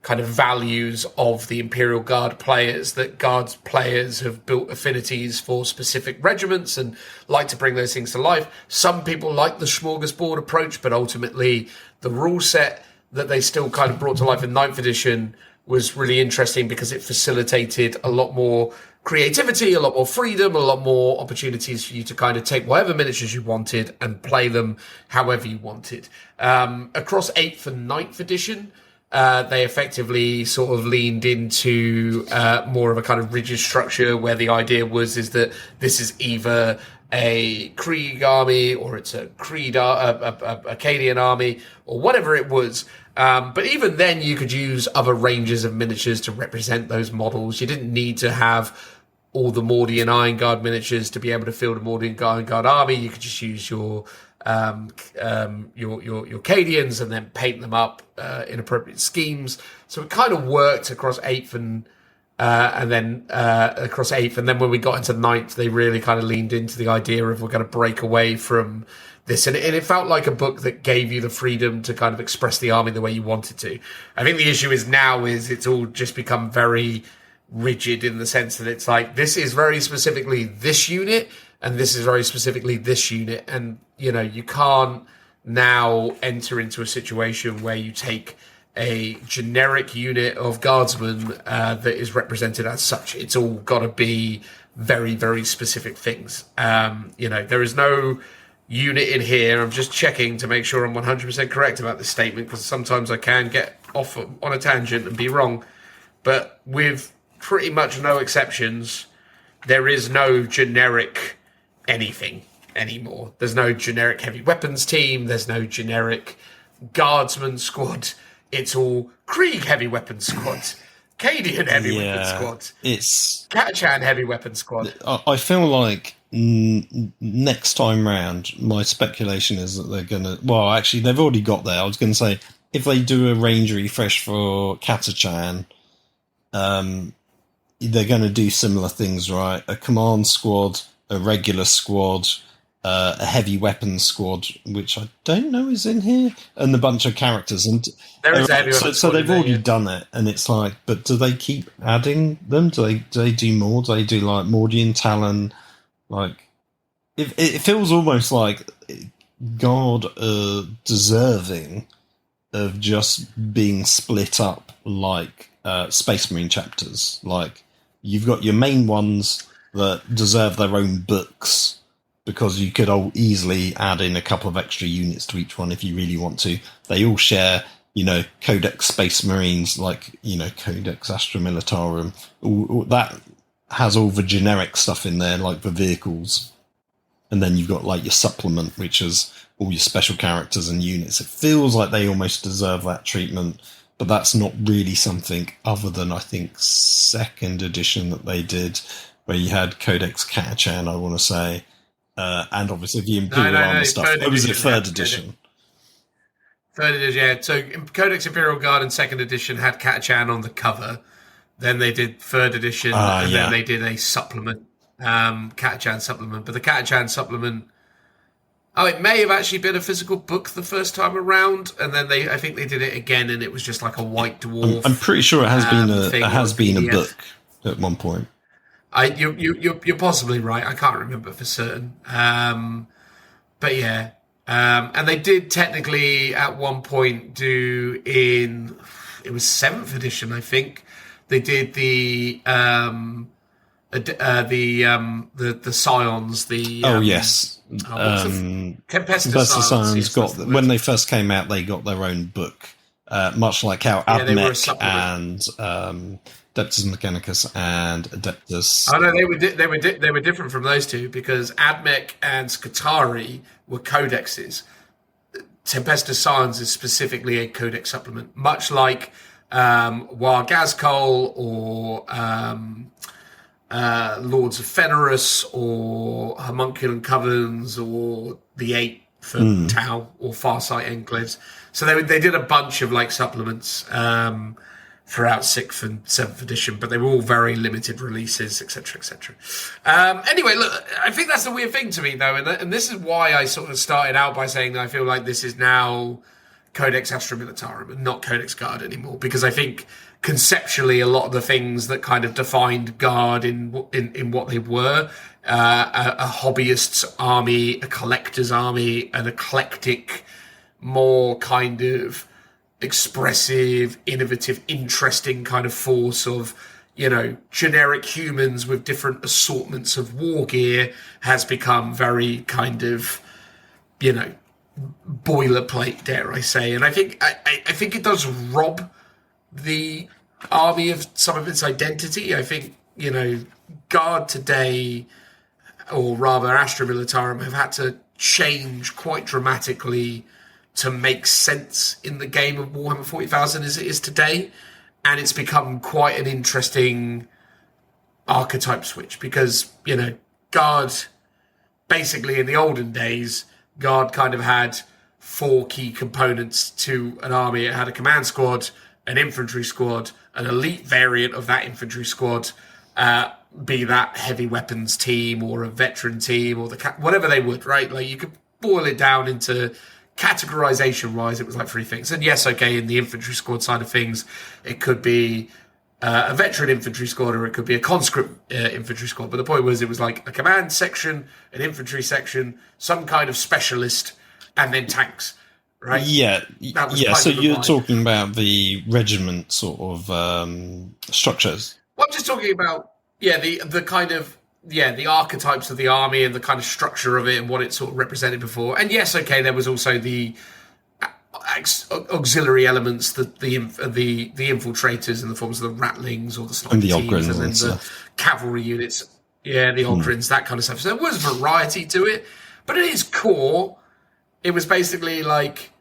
kind of values of the Imperial Guard players, that Guards players have built affinities for specific regiments and like to bring those things to life. Some people like the smorgasbord approach, but ultimately the rule set that they still kind of brought to life in 9th edition was really interesting, because it facilitated a lot more creativity, a lot more freedom, a lot more opportunities for you to kind of take whatever miniatures you wanted and play them however you wanted. Across 8th and 9th edition, they effectively sort of leaned into more of a kind of rigid structure, where the idea is that this is either a Krieg army or it's a Acadian army or whatever it was. But even then, you could use other ranges of miniatures to represent those models. You didn't need to have all the Mordian Iron Guard miniatures to be able to field a Mordian Iron Guard army. You could just use your Cadians and then paint them up in appropriate schemes. So it kind of worked across 8th and then across 8th. And then when we got into 9th, they really kind of leaned into the idea of, we're going to break away from this. And it felt like a book that gave you the freedom to kind of express the army the way you wanted to. I think the issue is now is it's all just become very rigid, in the sense that it's like, this is very specifically this unit and this is very specifically this unit. And, you can't now enter into a situation where you take a generic unit of guardsmen that is represented as such. It's all got to be very, very specific things. There is no unit in here. I'm just checking to make sure I'm 100% correct about this statement, because sometimes I can get off on a tangent and be wrong. But with pretty much no exceptions, there is no generic anything anymore. There's no generic heavy weapons team. There's no generic guardsman squad. It's all Krieg heavy weapons squad. Arcadian heavy weapon squad. It's Catachan heavy weapon squad. I feel like next time round, my speculation is that they're going to... Well, actually, they've already got there. I was going to say, if they do a range refresh for Catachan, they're going to do similar things, right? A command squad, a regular squad, a heavy weapons squad, which I don't know is in here, and a bunch of characters. And there is a heavy weapons so squad they've already done it, and it's like, but do they keep adding them? Do they do more? Do they do like Mordian Talon? Like, it feels almost like God deserving of just being split up like Space Marine chapters. Like, you've got your main ones that deserve their own books, because you could easily add in a couple of extra units to each one if you really want to. They all share, Codex Space Marines, like, Codex Astra Militarum. That has all the generic stuff in there, like the vehicles. And then you've got, like, your supplement, which is all your special characters and units. It feels like they almost deserve that treatment, but that's not really something other than, I think, 2nd edition that they did, where you had Codex Catachan, I want to say, and obviously the Imperial Armor stuff. It was the 3rd edition. 3rd edition, yeah. So Codex Imperial Guard in 2nd edition had Catachan on the cover. Then they did 3rd edition, and then they did a supplement, Catachan supplement. But the Catachan supplement, it may have actually been a physical book the first time around, and then I think they did it again, and it was just like a white dwarf. I'm pretty sure it has been a book at one point. You're possibly right. I can't remember for certain. But yeah. And they did technically at one point do it was 7th edition, I think. They did the Scions, yes. Tempestus Scions when they first came out, they got their own book, much like how Admech and Adeptus Mechanicus and Adeptus. Oh no, they were different from those two, because Admech and Scutari were codexes. Tempestus Scions is specifically a codex supplement, much like War Gazkol or Lords of Fenris or Homunculum Covens or the 8 for Tau or Farsight Enclaves. So they did a bunch of like supplements throughout 6th and 7th edition, but they were all very limited releases, etc., etc. Anyway, look, I think that's the weird thing to me, though, and this is why I sort of started out by saying that I feel like this is now Codex Astra Militarum and not Codex Guard anymore, because I think conceptually a lot of the things that kind of defined Guard in what they were, a hobbyist's army, a collector's army, an eclectic, more kind of expressive, innovative, interesting kind of force of, generic humans with different assortments of war gear, has become very kind of, boilerplate, dare I say. And I think it does rob the army of some of its identity. I think, Guard today, or rather Astra Militarum, have had to change quite dramatically to make sense in the game of Warhammer 40,000 as it is today. And it's become quite an interesting archetype switch, because, Guard, basically in the olden days, Guard kind of had 4 key components to an army. It had a command squad, an infantry squad, an elite variant of that infantry squad, be that heavy weapons team or a veteran team or whatever they would, right? Like, you could boil it down into categorization-wise, it was like 3 things. And yes, okay, in the infantry squad side of things, it could be a veteran infantry squad, or it could be a conscript infantry squad. But the point was, it was like a command section, an infantry section, some kind of specialist, and then tanks, right? Yeah. So you're talking about the regiment sort of structures. Well, I'm just talking about, the kind of, the archetypes of the army and the kind of structure of it and what it sort of represented before. And yes, okay, there was also the auxiliary elements, the infiltrators in the forms of the ratlings or the sniper and the teams, and then the cavalry units, the Ogrins, that kind of stuff. So there was variety to it, but at its core, it was basically like,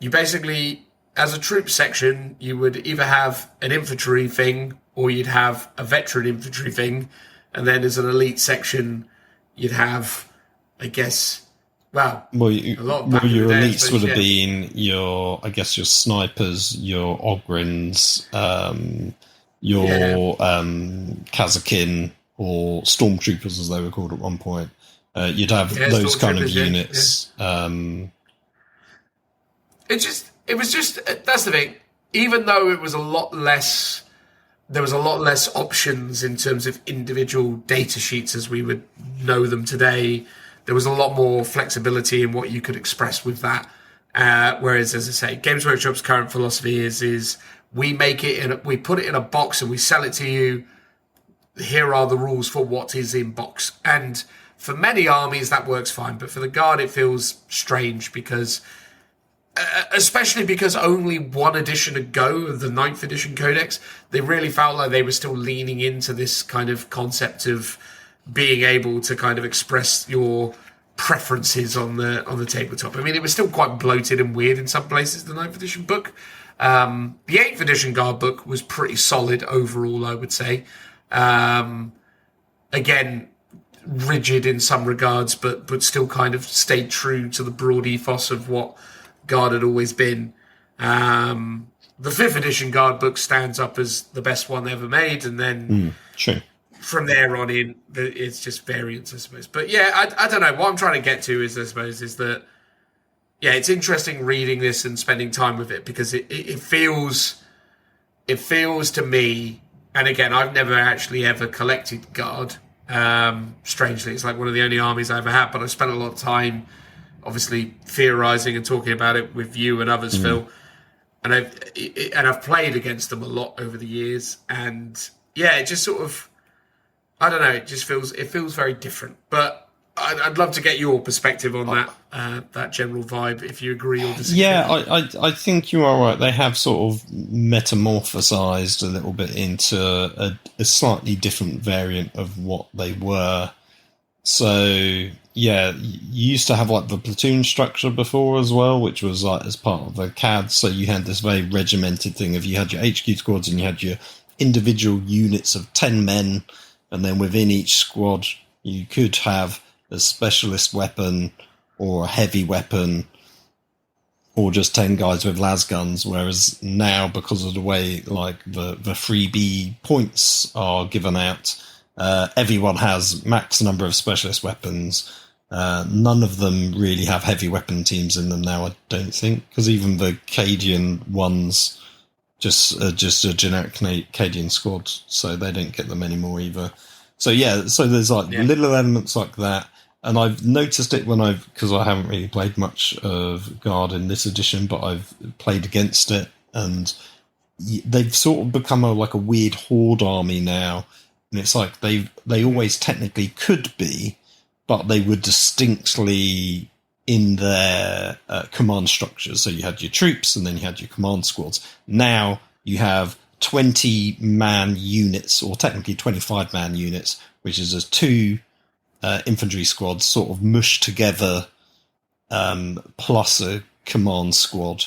as a troop section, you would either have an infantry thing or you'd have a veteran infantry thing, and then as an elite section, you'd have, I guess, a lot of your elites would have been your snipers, your Ogryns, your Kazakin, or stormtroopers, as they were called at one point. You'd have those kind of units. Yeah. It was just that's the thing. Even though it was there was a lot less options in terms of individual data sheets as we would know them today. There was a lot more flexibility in what you could express with that. Whereas, as I say, Games Workshop's current philosophy is we make it we put it in a box and we sell it to you. Here are the rules for what is in box. And for many armies, that works fine. But for the Guard, it feels strange because, especially because only one edition ago of the 9th edition Codex, they really felt like they were still leaning into this kind of concept of being able to kind of express your preferences on the tabletop. I mean, it was still quite bloated and weird in some places, the 9th edition book. The 8th edition Guard book was pretty solid overall, I would say. Again, rigid in some regards, but still kind of stayed true to the broad ethos of what Guard had always been. The 5th edition Guard book stands up as the best one ever made, and then from there on in, it's just variants, I suppose. But yeah, I don't know. What I'm trying to get to is that, yeah, it's interesting reading this and spending time with it because it feels to me, and again, I've never actually ever collected Guard. Strangely, it's like one of the only armies I ever had, but I've spent a lot of time obviously theorizing and talking about it with you and others, Phil. And I've played against them a lot over the years, and yeah, it just sort of, I don't know, it feels very different. But I'd love to get your perspective on that general vibe, if you agree or disagree. Yeah, I think you are right. They have sort of metamorphosized a little bit into a slightly different variant of what they were. So yeah, you used to have like the platoon structure before as well, which was like as part of the CAD. So you had this very regimented thing of you had your HQ squads and you had your individual units of 10 men, and then within each squad you could have a specialist weapon or a heavy weapon or just 10 guys with las guns, whereas now, because of the way like the freebie points are given out, everyone has max number of specialist weapons. None of them really have heavy weapon teams in them now, I don't think, because even the Cadian ones just a generic Cadian squad, so they don't get them anymore either. So yeah, so there's like little elements like that. And I've noticed it because I haven't really played much of Guard in this edition, but I've played against it, and they've sort of become like a weird horde army now. And it's like they always technically could be, but they were distinctly in their command structures. So you had your troops, and then you had your command squads. Now you have 20-man units, or technically 25-man units, which is as two infantry squads sort of mushed together, plus a command squad,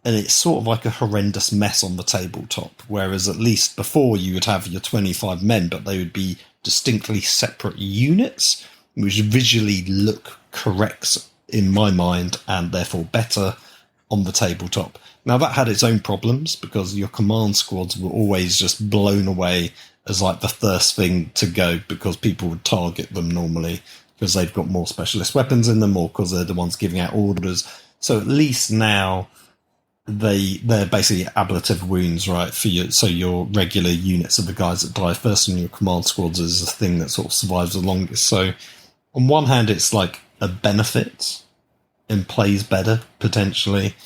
and it's sort of like a horrendous mess on the tabletop. Whereas at least before you would have your 25 men, but they would be distinctly separate units, which visually look correct in my mind, and therefore better on the tabletop. Now that had its own problems because your command squads were always just blown away as like the first thing to go, because people would target them normally because they've got more specialist weapons in them, or because they're the ones giving out orders. So at least now they're basically ablative wounds, right? So your regular units are the guys that die first, and your command squads is the thing that sort of survives the longest. So on one hand, it's like a benefit and plays better potentially.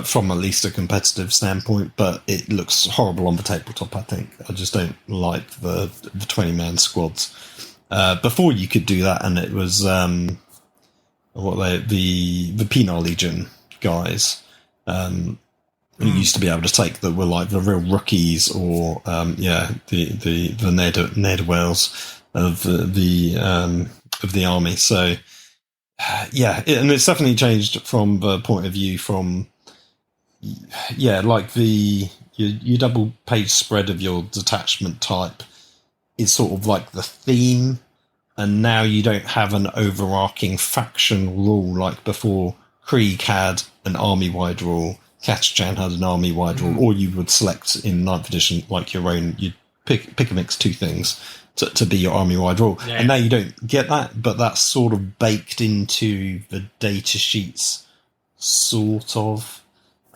From at least a competitive standpoint, but it looks horrible on the tabletop, I think. I just don't like the 20-man squads. Before you could do that, and it was the Penal Legion guys. You used to be able to take that were like the real rookies, or the ne'er-do-wells of the army. So yeah, and it's definitely changed from the point of view from. Yeah, like the your double page spread of your detachment type is sort of like the theme, and now you don't have an overarching faction rule like before. Krieg had an army-wide rule, Catachan had an army-wide rule, or you would select in 9th edition like your own, you'd pick and mix two things to be your army-wide rule. Yeah. And now you don't get that, but that's sort of baked into the data sheets, sort of.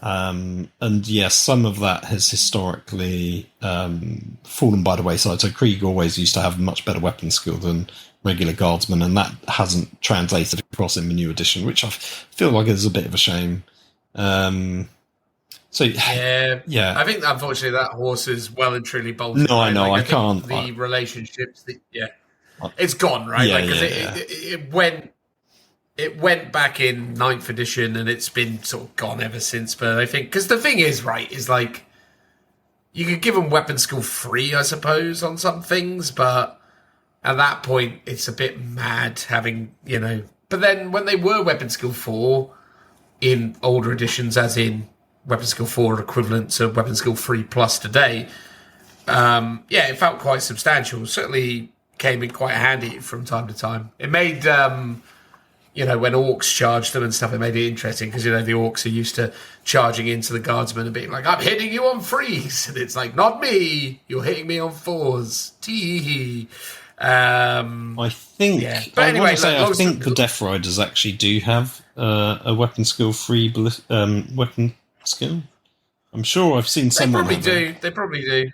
And yes, some of that has historically fallen by the wayside. So Krieg always used to have much better weapon skill than regular guardsmen, and that hasn't translated across in the new edition, which I feel like is a bit of a shame. So yeah, I think unfortunately that horse is well and truly bolted. No, I know, like, I can't. The relationships, it's gone, right? Yeah, it went back in 9th edition, and it's been sort of gone ever since. But I think because the thing is, right, is like you could give them weapon skill 3, I suppose, on some things, but at that point, it's a bit mad having, But then when they were weapon skill 4 in older editions, as in weapon skill 4 equivalent to weapon skill 3 plus today, it felt quite substantial. Certainly came in quite handy from time to time. It made, when orcs charged them and stuff, it made it interesting because, the orcs are used to charging into the guardsmen and being like, I'm hitting you on 3s. And it's like, not me. You're hitting me on 4s. Tee. I think. Yeah. But anyway, I think the Death Riders actually do have a weapon skill 3 weapon skill. I'm sure I've seen someone. They probably do.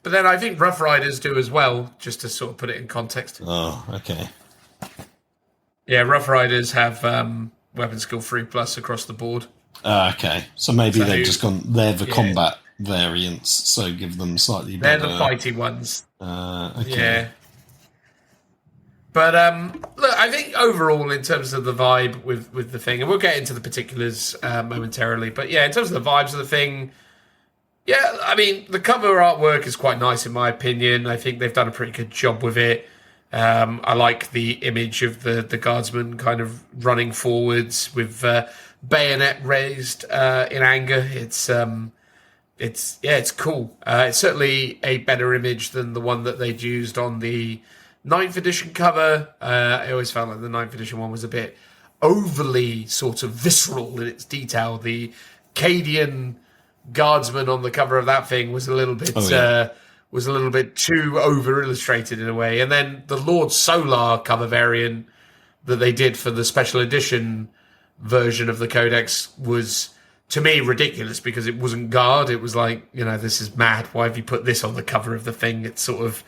But then I think Rough Riders do as well, just to sort of put it in context. Oh, okay. Yeah, Rough Riders have weapon skill 3 plus across the board. Okay, so maybe they've just gone. They're the combat variants, so give them slightly better. They're the fighty ones. Okay. Yeah. But look, I think overall, in terms of the vibe with the thing, and we'll get into the particulars momentarily, but yeah, in terms of the vibes of the thing, yeah, I mean, the cover artwork is quite nice in my opinion. I think they've done a pretty good job with it. I like the image of the guardsman kind of running forwards with bayonet raised in anger. It's cool. It's certainly a better image than the one that they'd used on the 9th edition cover. I always felt like the 9th edition one was a bit overly sort of visceral in its detail. The Cadian guardsman on the cover of that thing was a little bit too over illustrated in a way. And then the Lord Solar cover variant that they did for the special edition version of the Codex was, to me, ridiculous because it wasn't guard. It was like, this is mad. Why have you put this on the cover of the thing? It sort of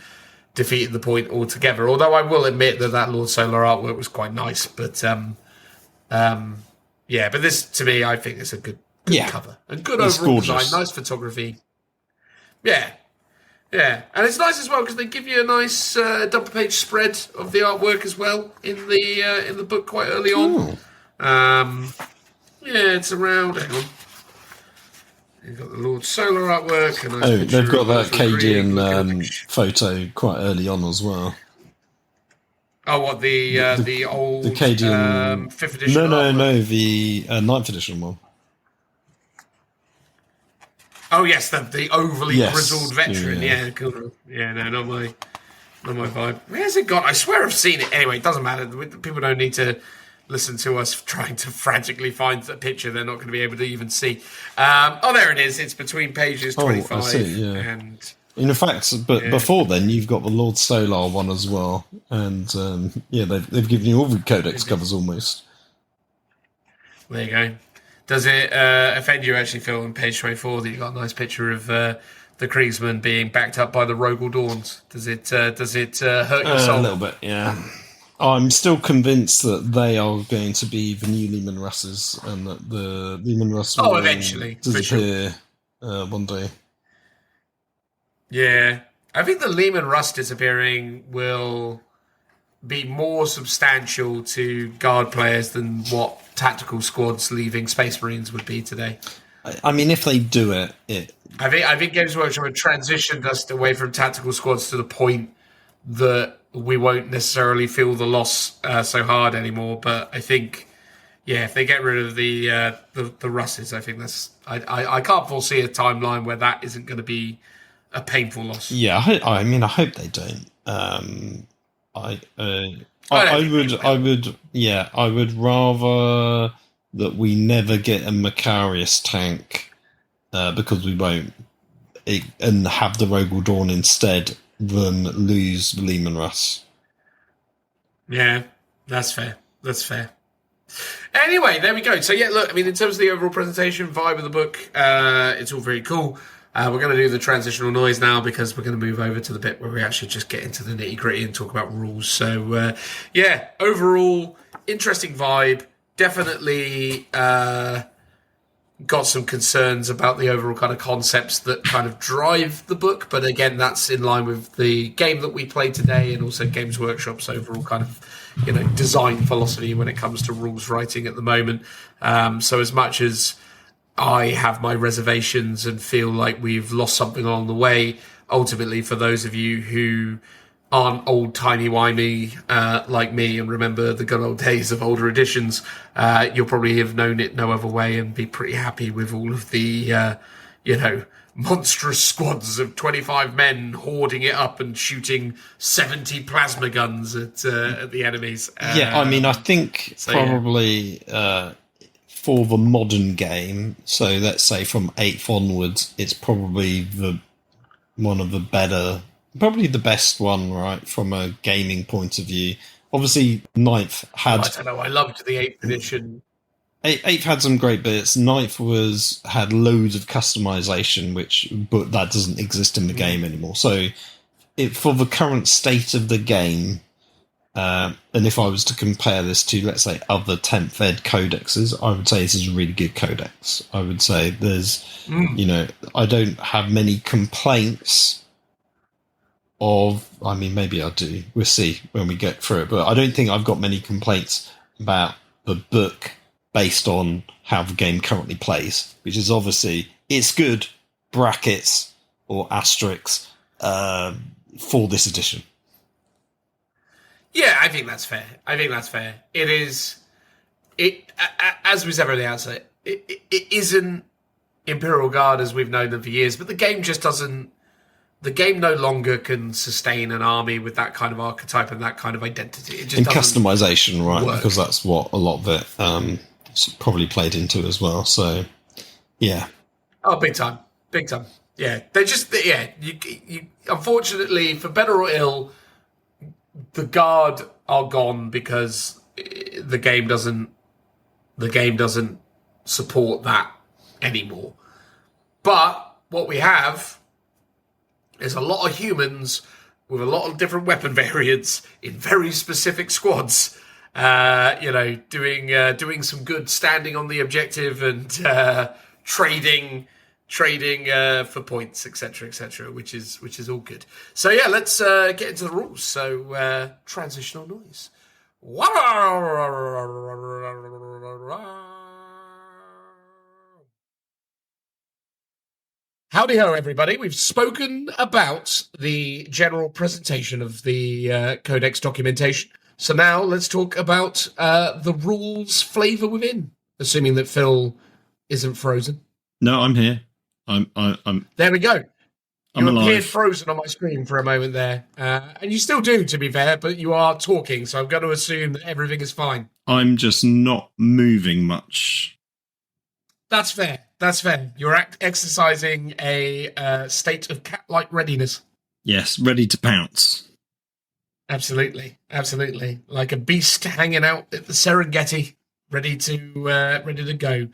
defeated the point altogether. Although I will admit that Lord Solar artwork was quite nice. But but this, to me, I think it's a good cover. And good overall design, nice photography. Yeah. Yeah, and it's nice as well because they give you a nice double-page spread of the artwork as well in the book quite early on. It's around. Hang on, you've got the Lord Solar artwork. A nice they've got that Cadian photo quite early on as well. Oh, what the old Cadian 5th edition? No, the 9th edition one. Oh yes, the overly grizzled veteran. Yeah, cool. Yeah, no, not my vibe. Where's it gone? I swear I've seen it. Anyway, it doesn't matter. People don't need to listen to us trying to frantically find the picture they're not going to be able to even see. There it is. It's between pages 25 I see, and... In fact, before then, you've got the Lord Solar one as well. And, they've given you all the Codex covers almost. There you go. Does it offend you actually, Phil, on page 24 that you got a nice picture of the Kriegsman being backed up by the Rogel Dawns? Does it hurt your soul? A little bit, yeah. I'm still convinced that they are going to be the new Lehman Russes and that the Lehman Russ will eventually disappear one day. Yeah. I think the Lehman Russ disappearing will be more substantial to guard players than what tactical squads leaving Space Marines would be today. I mean, if they do it... I think Games Workshop have transitioned us away from tactical squads to the point that we won't necessarily feel the loss so hard anymore. But I think Yeah, if they get rid of the Russes, I think I can't foresee a timeline where that isn't going to be a painful loss. Yeah, I mean, I hope they don't. I would rather that we never get a Macarius tank because we won't, and have the Rogel Dawn instead than lose Lehman Russ. Yeah, that's fair. That's fair. Anyway, there we go. So yeah, look, I mean, in terms of the overall presentation, vibe of the book, it's all very cool. We're going to do the transitional noise now because we're going to move over to the bit where we actually just get into the nitty gritty and talk about rules. So yeah, overall, interesting vibe. Definitely got some concerns about the overall kind of concepts that kind of drive the book. But again, that's in line with the game that we played today and also Games Workshop's overall kind of, design philosophy when it comes to rules writing at the moment. So as much as I have my reservations and feel like we've lost something along the way, ultimately for those of you who aren't old timey-wimey like me and remember the good old days of older editions, you'll probably have known it no other way and be pretty happy with all of the, monstrous squads of 25 men hoarding it up and shooting 70 plasma guns at the enemies. I mean, I think probably for the modern game, so let's say from 8th onwards, it's probably one of the better, probably the best one, right, from a gaming point of view. Obviously, 9th had... I don't know, I loved the 8th edition. 8th had some great bits. 9th had loads of customization, but that doesn't exist in the game anymore. So, for the current state of the game, and if I was to compare this to, let's say, other 10th ed codexes, I would say this is a really good codex. I would say there's, I don't have many complaints I mean, maybe I do. We'll see when we get through it. But I don't think I've got many complaints about the book based on how the game currently plays, which is obviously, it's good, brackets or asterisks, for this edition. Yeah, I think that's fair. It is, as we said at the outset, it isn't Imperial Guard as we've known them for years, but the game just doesn't, the game no longer can sustain an army with that kind of archetype and that kind of identity. It just and customization, right? Work. Because that's what a lot of it probably played into as well. So, yeah. Oh, big time. Yeah, they just, you unfortunately, for better or ill, the Guard are gone because the game doesn't support that anymore. But what we have is a lot of humans with a lot of different weapon variants in very specific squads. Doing some good standing on the objective and trading for points, etc., which is all good. So yeah, let's get into the rules. So transitional noise. Howdy ho, everybody. We've spoken about the general presentation of the Codex documentation. So now let's talk about the rules flavour within, assuming that Phil isn't frozen. No, I'm here. I'm There we go. I'm You appeared alive. frozen on my screen for a moment there. And you still do, to be fair, but you are talking, so I'm going to assume that everything is fine. I'm just not moving much. That's fair. You're exercising a state of cat-like readiness. Yes, ready to pounce. Absolutely. Like a beast hanging out at the Serengeti, ready to go.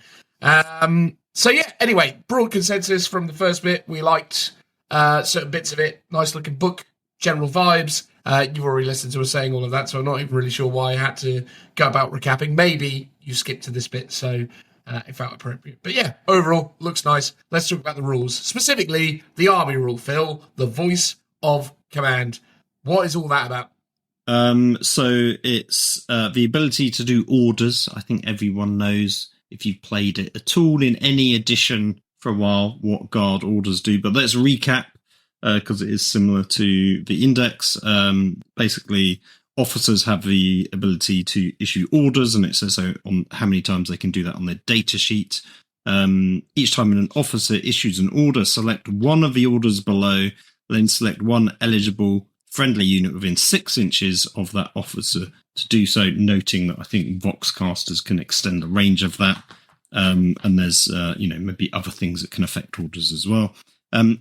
So yeah, anyway, broad consensus from the first bit. We liked certain bits of it. Nice looking book, general vibes. You've already listened to us saying all of that, so I'm not even really sure why I had to go about recapping. Maybe you skipped to this bit, so it felt appropriate. But yeah, overall, looks nice. Let's talk about the rules. Specifically, the army rule, Phil, the voice of command. What is all that about? So it's the ability to do orders. I think everyone knows, if you've played it at all in any edition for a while, what Guard orders do. But let's recap, because it is similar to the Index. Basically, officers have the ability to issue orders, and it says so on how many times they can do that on their data sheet. Each time an officer issues an order, select one of the orders below, then select one eligible friendly unit within 6 inches of that officer to do so, noting that I think Voxcasters can extend the range of that. And there's, maybe other things that can affect orders as well.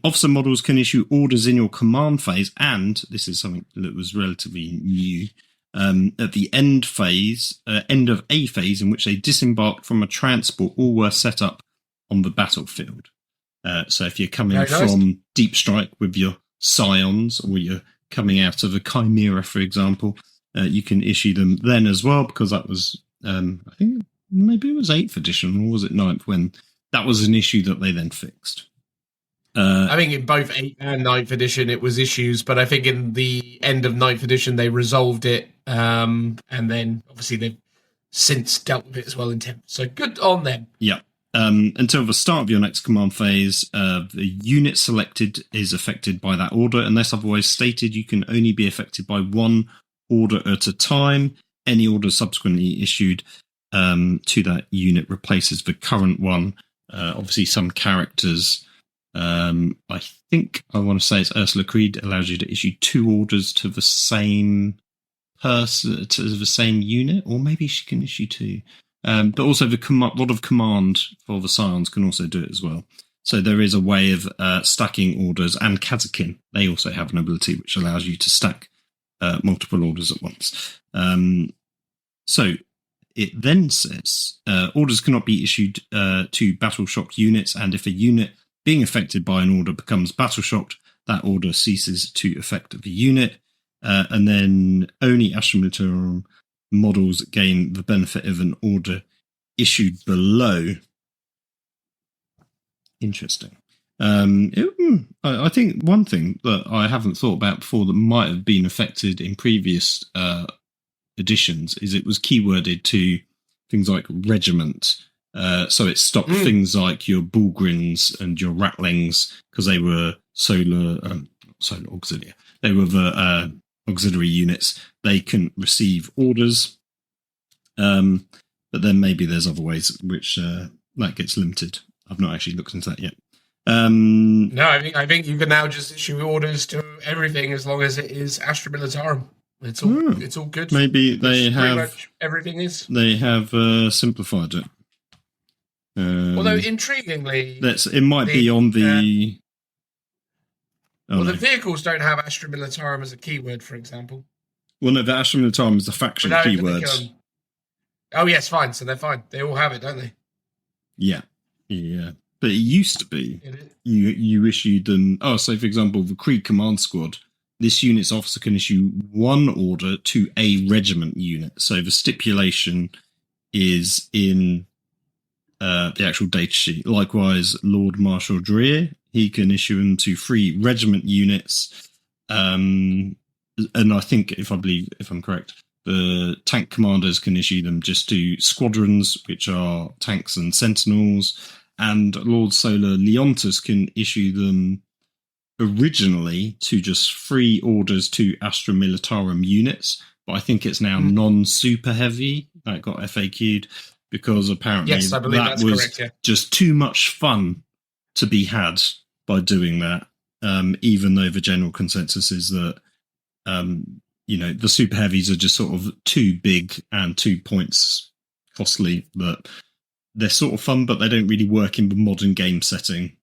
Officer models can issue orders in your command phase, and this is something that was relatively new, at the end of a phase in which they disembarked from a transport or were set up on the battlefield. So if you're coming from Deep Strike with your Scions, or you're coming out of a Chimera, for example, you can issue them then as well, because that was, I think maybe it was 8th edition, or was it 9th, when that was an issue that they then fixed. I think in both 8th and 9th edition it was issues, but I think in the end of 9th edition they resolved it, and then obviously they've since dealt with it as well in 10th. So good on them. Yeah. Until the start of your next command phase, the unit selected is affected by that order. Unless otherwise stated, you can only be affected by one order at a time. Any order subsequently issued to that unit replaces the current one. Obviously, some characters, I think I want to say it's Ursula Creed, allows you to issue 2 orders to the same person, to the same unit, or maybe she can issue 2. But also the lot of command for the Scions can also do it as well. So there is a way of stacking orders, and Kazakin, they also have an ability which allows you to stack multiple orders at once. So it then says orders cannot be issued to battle-shocked units, and if a unit being affected by an order becomes battle-shocked, that order ceases to affect the unit. And then only Astra Militarum models gain the benefit of an order issued below. Interesting. I think one thing that I haven't thought about before that might have been affected in previous editions is it was keyworded to things like regiment. So it stopped things like your Bullgrins and your Rattlings, because they were solar auxiliary. They were the auxiliary units. They couldn't receive orders. But then maybe there's other ways which that gets limited. I've not actually looked into that yet. No, I think you can now just issue orders to everything as long as it is Astra Militarum. It's all good. Maybe they have pretty much everything is. They have simplified it. Although intriguingly, it might be on the. The vehicles don't have Astra Militarum as a keyword, for example. Well, no, the Astra Militarum is the faction keyword. Oh, yes, fine. So they're fine. They all have it, don't they? Yeah. But it used to be you issued them. Oh, so for example, the Krieg Command Squad, this unit's officer can issue 1 order to a regiment unit. So the stipulation is in the actual data sheet. Likewise, Lord Marshal Dreer, he can issue them to 3 regiment units. And I think, if I'm correct, the tank commanders can issue them just to squadrons, which are tanks and sentinels. And Lord Solar Leontus can issue them originally to just 3 orders to Astra Militarum units. But I think it's now non-super heavy. That got FAQ'd because apparently that was correct, just too much fun to be had by doing that. Even though the general consensus is that, the super heavies are just sort of too big and 2 points costly, but they're sort of fun, but they don't really work in the modern game setting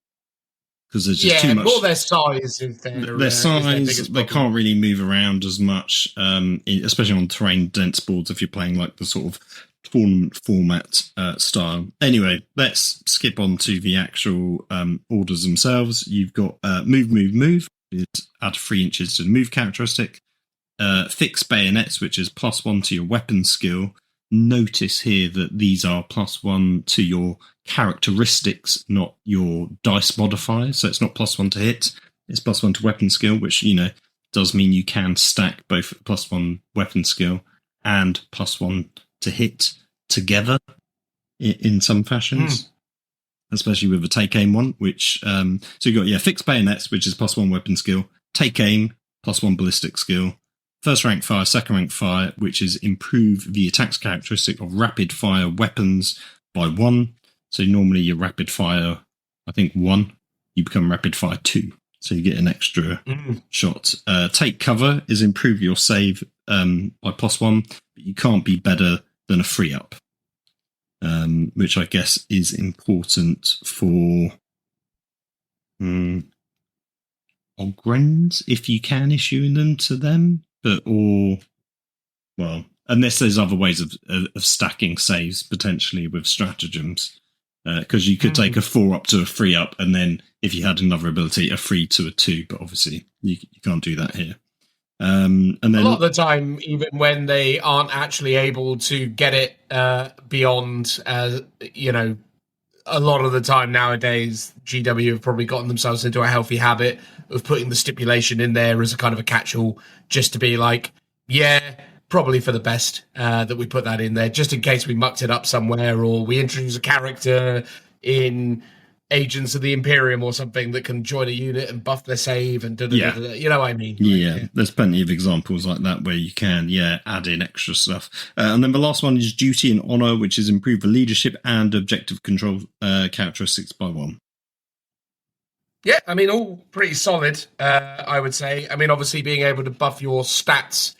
because there's just too much. More their size is their size. They can't really move around as much, especially on terrain dense boards if you're playing like the sort of tournament format style. Anyway, let's skip on to the actual orders themselves. You've got move. Is add 3 inches to the move characteristic. Fix bayonets, which is +1 to your weapon skill. Notice here that these are +1 to your characteristics, not your dice modifiers. So it's not +1 to hit, it's +1 to weapon skill, which, does mean you can stack both +1 weapon skill and +1 to hit together in some fashions, especially with the take aim one, which, so you've got, fixed bayonets, which is +1 weapon skill, take aim, +1 ballistic skill, first rank fire, second rank fire, which is improve the attack's characteristic of rapid fire weapons by 1. So normally your rapid fire, I think 1, you become rapid fire 2. So you get an extra shot. Take cover is improve your save by +1, but you can't be better than a free up, which I guess is important for Ogryns, if you can issue them to them, unless there's other ways of stacking saves potentially with stratagems. Because you could take a 4 up to a 3 up, and then if you had another ability, a 3 to a 2. But obviously, you can't do that here. And then a lot of the time, even when they aren't actually able to get it beyond, a lot of the time nowadays, GW have probably gotten themselves into a healthy habit of putting the stipulation in there as a kind of a catch-all, just to be like, yeah, probably for the best that we put that in there, just in case we mucked it up somewhere, or we introduce a character in Agents of the Imperium or something that can join a unit and buff their save and da-da-da-da-da. You know what I mean? Yeah, there's plenty of examples like that where you can, add in extra stuff. And then the last one is Duty and Honor, which is improve the leadership and objective control characteristics by 1. Yeah, I mean, all pretty solid, I would say. I mean, obviously being able to buff your stats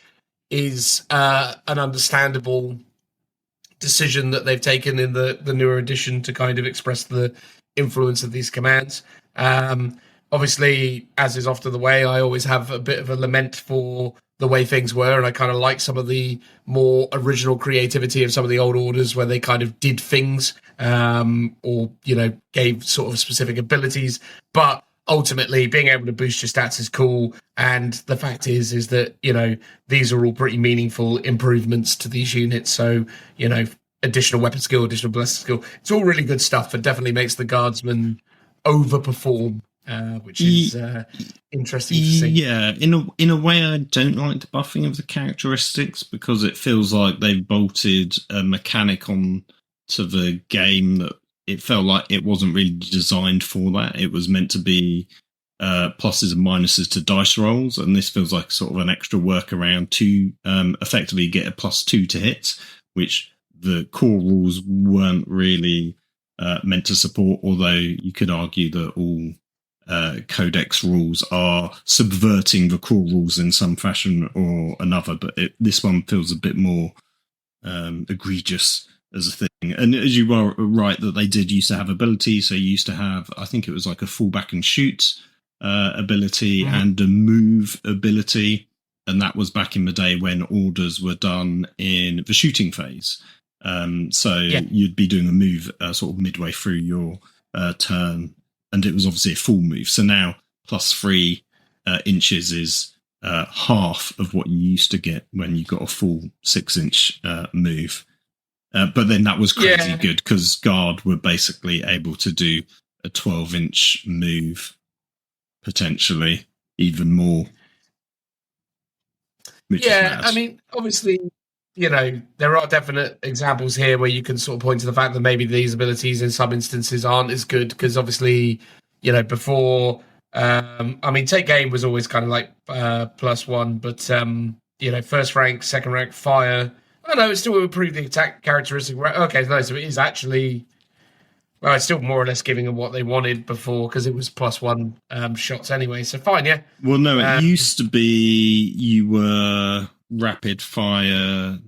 is an understandable decision that they've taken in the newer edition to kind of express the influence of these commands. Obviously, as is often the way, I always have a bit of a lament for the way things were, and I kind of like some of the more original creativity of some of the old orders where they kind of did things or, gave sort of specific abilities. But ultimately, being able to boost your stats is cool, and the fact is that, these are all pretty meaningful improvements to these units. So, additional weapon skill, additional ballistic skill, it's all really good stuff, and definitely makes the guardsmen overperform, which is interesting to see. Yeah, in a way, I don't like the buffing of the characteristics, because it feels like they've bolted a mechanic on to the game that it felt like it wasn't really designed for that. It was meant to be pluses and minuses to dice rolls, and this feels like sort of an extra workaround to effectively get a +2 to hit, which the core rules weren't really meant to support, although you could argue that all Codex rules are subverting the core rules in some fashion or another, but this one feels a bit more egregious as a thing. And as you were right, that they did used to have abilities. So you used to have, I think it was like a fall back and shoot ability and a move ability, and that was back in the day when orders were done in the shooting phase. You'd be doing a move sort of midway through your turn, and it was obviously a full move. So now +3 inches is half of what you used to get when you got a full 6-inch move. But then that was crazy good, because Guard were basically able to do a 12-inch move, potentially even more. I mean, obviously, there are definite examples here where you can sort of point to the fact that maybe these abilities in some instances aren't as good, because obviously, before, take game was always kind of like +1, but, first rank, second rank fire, oh no, it still improved the attack characteristic. Okay, no, so it is actually, well, it's still more or less giving them what they wanted before, because it was +1 shots anyway, so fine, yeah. Well, no, it used to be you were rapid fire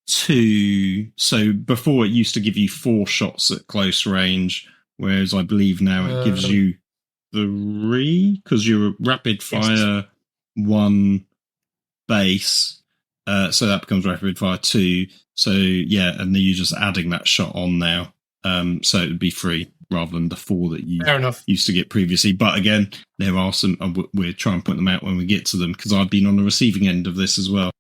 2, so before it used to give you 4 shots at close range, whereas I believe now it gives you 3, because you're rapid fire 1 base, so that becomes rapid fire 2. So yeah, and then you're just adding that shot on now. So it would be 3 rather than the 4 that you used to get previously. But again, there are some, we'll try and put them out when we get to them, because I've been on the receiving end of this as well.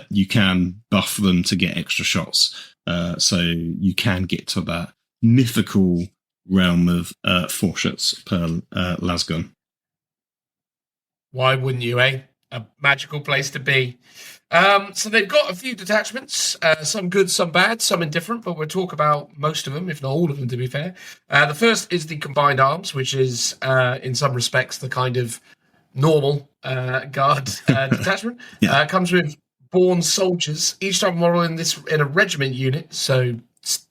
You can buff them to get extra shots. So you can get to that mythical realm of 4 shots per lasgun. Why wouldn't you, eh? A magical place to be. So they've got a few detachments, some good, some bad, some indifferent, but we'll talk about most of them, if not all of them, to be fair. The first is the Combined Arms, which is, in some respects, the kind of normal guard detachment. Yeah. Comes with born soldiers. Each type of model in a regiment unit, so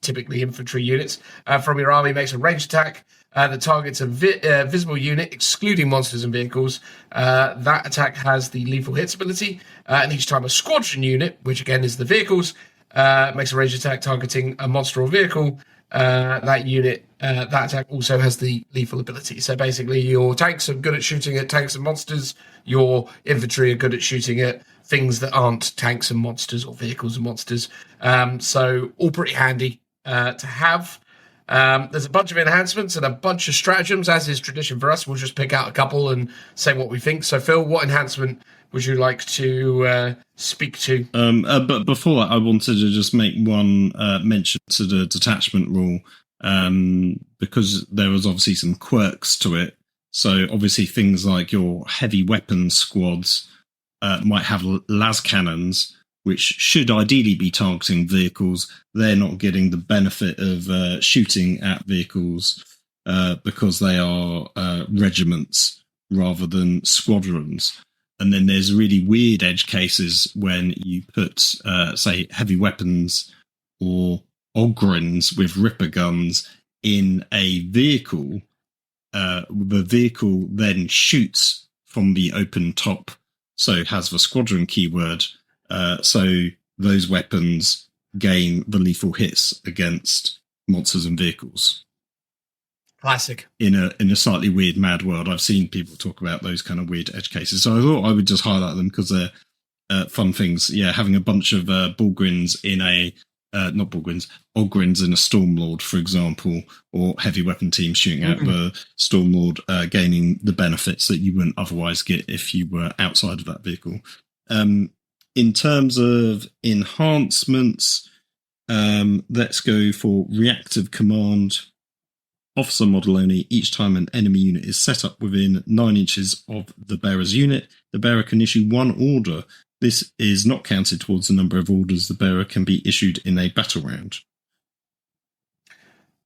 typically infantry units, from your army makes a ranged attack that targets a visible unit, excluding monsters and vehicles. That attack has the lethal hits ability, and each time a squadron unit, which again is the vehicles, makes a ranged attack targeting a monster or vehicle, that unit, that attack also has the lethal ability. So basically, your tanks are good at shooting at tanks and monsters. Your infantry are good at shooting at things that aren't tanks and monsters or vehicles and monsters. So all pretty handy to have. There's a bunch of enhancements and a bunch of stratagems, as is tradition for us. We'll just pick out a couple and say what we think. So, Phil, what enhancement would you like to speak to? But before that, I wanted to just make one mention to the detachment rule, because there was obviously some quirks to it. So obviously things like your heavy weapons squads might have las cannons, which should ideally be targeting vehicles. They're not getting the benefit of shooting at vehicles because they are regiments rather than squadrons. And then there's really weird edge cases when you put, say, heavy weapons or ogrins with ripper guns in a vehicle. The vehicle then shoots from the open top, so has the squadron keyword. So those weapons gain the lethal hits against monsters and vehicles. Classic. In a slightly weird mad world, I've seen people talk about those kind of weird edge cases. So I thought I would just highlight them because they're fun things. Yeah, having a bunch of Bullgrins in a not Bullgrins, Ogrins in a Stormlord, for example, or heavy weapon team shooting at the Stormlord, gaining the benefits that you wouldn't otherwise get if you were outside of that vehicle. In terms of enhancements, let's go for reactive command. Officer model only. Each time an enemy unit is set up within 9 inches of the bearer's unit, the bearer can issue one order. This is not counted towards the number of orders the bearer can be issued in a battle round.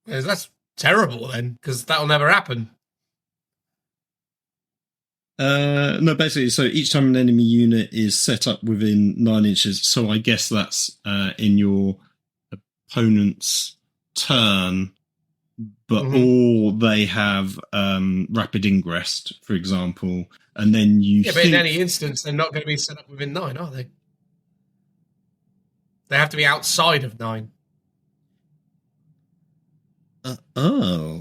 That's terrible then, because that'll never happen. No, basically, so each time an enemy unit is set up within 9 inches, so I guess that's in your opponent's turn, but or they have rapid ingress, for example, and then you but in any instance, they're not going to be set up within 9, are they? They have to be outside of 9.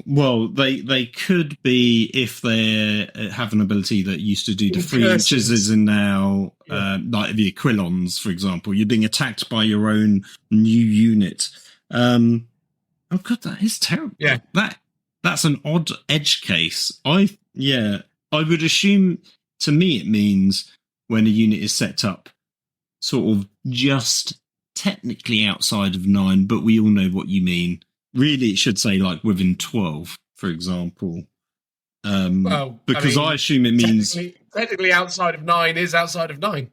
Well, they could be if they have an ability that used to do the 3 inches is in now, like the Aquilons, for example. You're being attacked by your own new unit. Oh god, that is terrible. Yeah, that's an odd edge case. I would assume, to me, it means when a unit is set up, sort of just technically outside of 9, but we all know what you mean. Really, it should say like within 12, for example. Well, because I assume it means technically outside of 9 is outside of 9.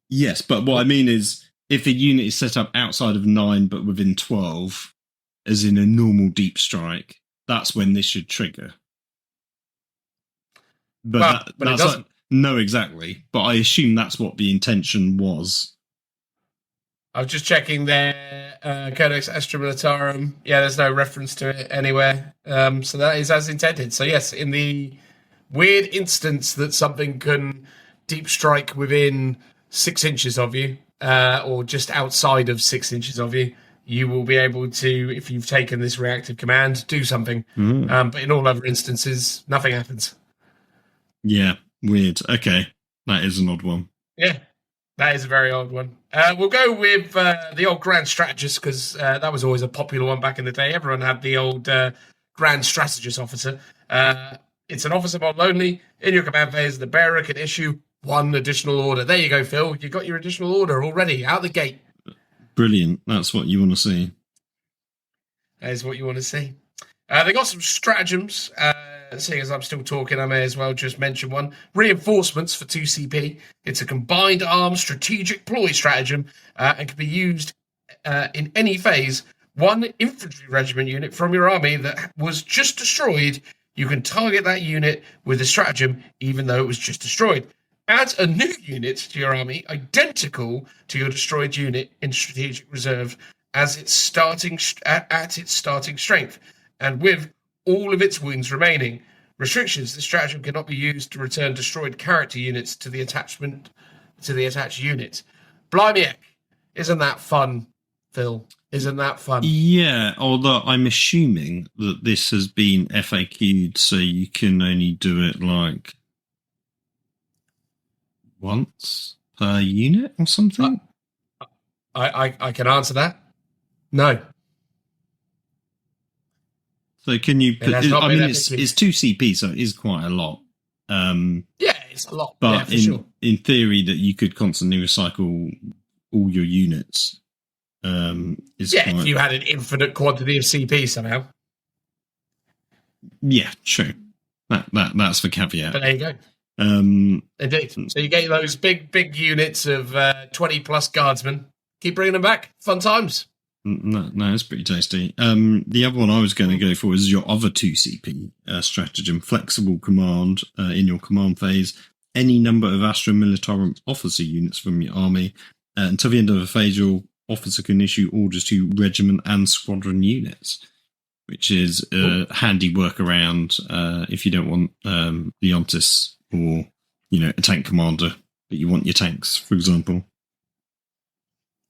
Yes, but what I mean is, if a unit is set up outside of 9 but within 12, as in a normal deep strike, that's when this should trigger. But it doesn't. No, exactly. But I assume that's what the intention was. I was just checking their Codex Astra Militarum. Yeah, there's no reference to it anywhere. So that is as intended. So yes, in the weird instance that something can deep strike within 6 inches of you, or just outside of 6 inches of you, you will be able to, if you've taken this reactive command, do something. But in all other instances, nothing happens. Yeah, weird. Okay, that is an odd one. Yeah, that is a very odd one. We'll go with the old Grand Strategist, because that was always a popular one back in the day. Everyone had the old Grand Strategist officer. It's an officer model only. In your command phase, the bearer can issue one additional order. There you go, Phil. You got your additional order already, out the gate. Brilliant. That's what you want to see. That is what you want to see. They got some stratagems. Seeing as I'm still talking, I may as well just mention one. Reinforcements for 2CP. It's a combined arms strategic ploy stratagem and can be used in any phase. One infantry regiment unit from your army that was just destroyed You can target that unit with a stratagem, even though it was just destroyed. Add a new unit to your army, identical to your destroyed unit in strategic reserve, as its starting at its starting strength, and with all of its wounds remaining. Restrictions: the stratagem cannot be used to return destroyed character units to the attached unit. Blimey heck, isn't that fun, Phil? Isn't that fun? Yeah, although I'm assuming that this has been FAQ'd, so you can only do it like once per unit or something. I can answer that. No. So can you put? I mean, it's 2 CP, so it is quite a lot. Yeah, it's a lot. But sure. in theory, that you could constantly recycle all your units. If you had an infinite quantity of CP somehow. Yeah, true. That's the caveat. But there you go. Indeed. So you get those big units of 20 plus guardsmen. Keep bringing them back. Fun times. No, it's pretty tasty. The other one I was going to go for is your other 2 CP stratagem, flexible command in your command phase. Any number of Astra Militarum officer units from your army. Until the end of the phase, your officer can issue orders to regiment and squadron units, which is a handy workaround if you don't want the Ontis or a tank commander, but you want your tanks, for example.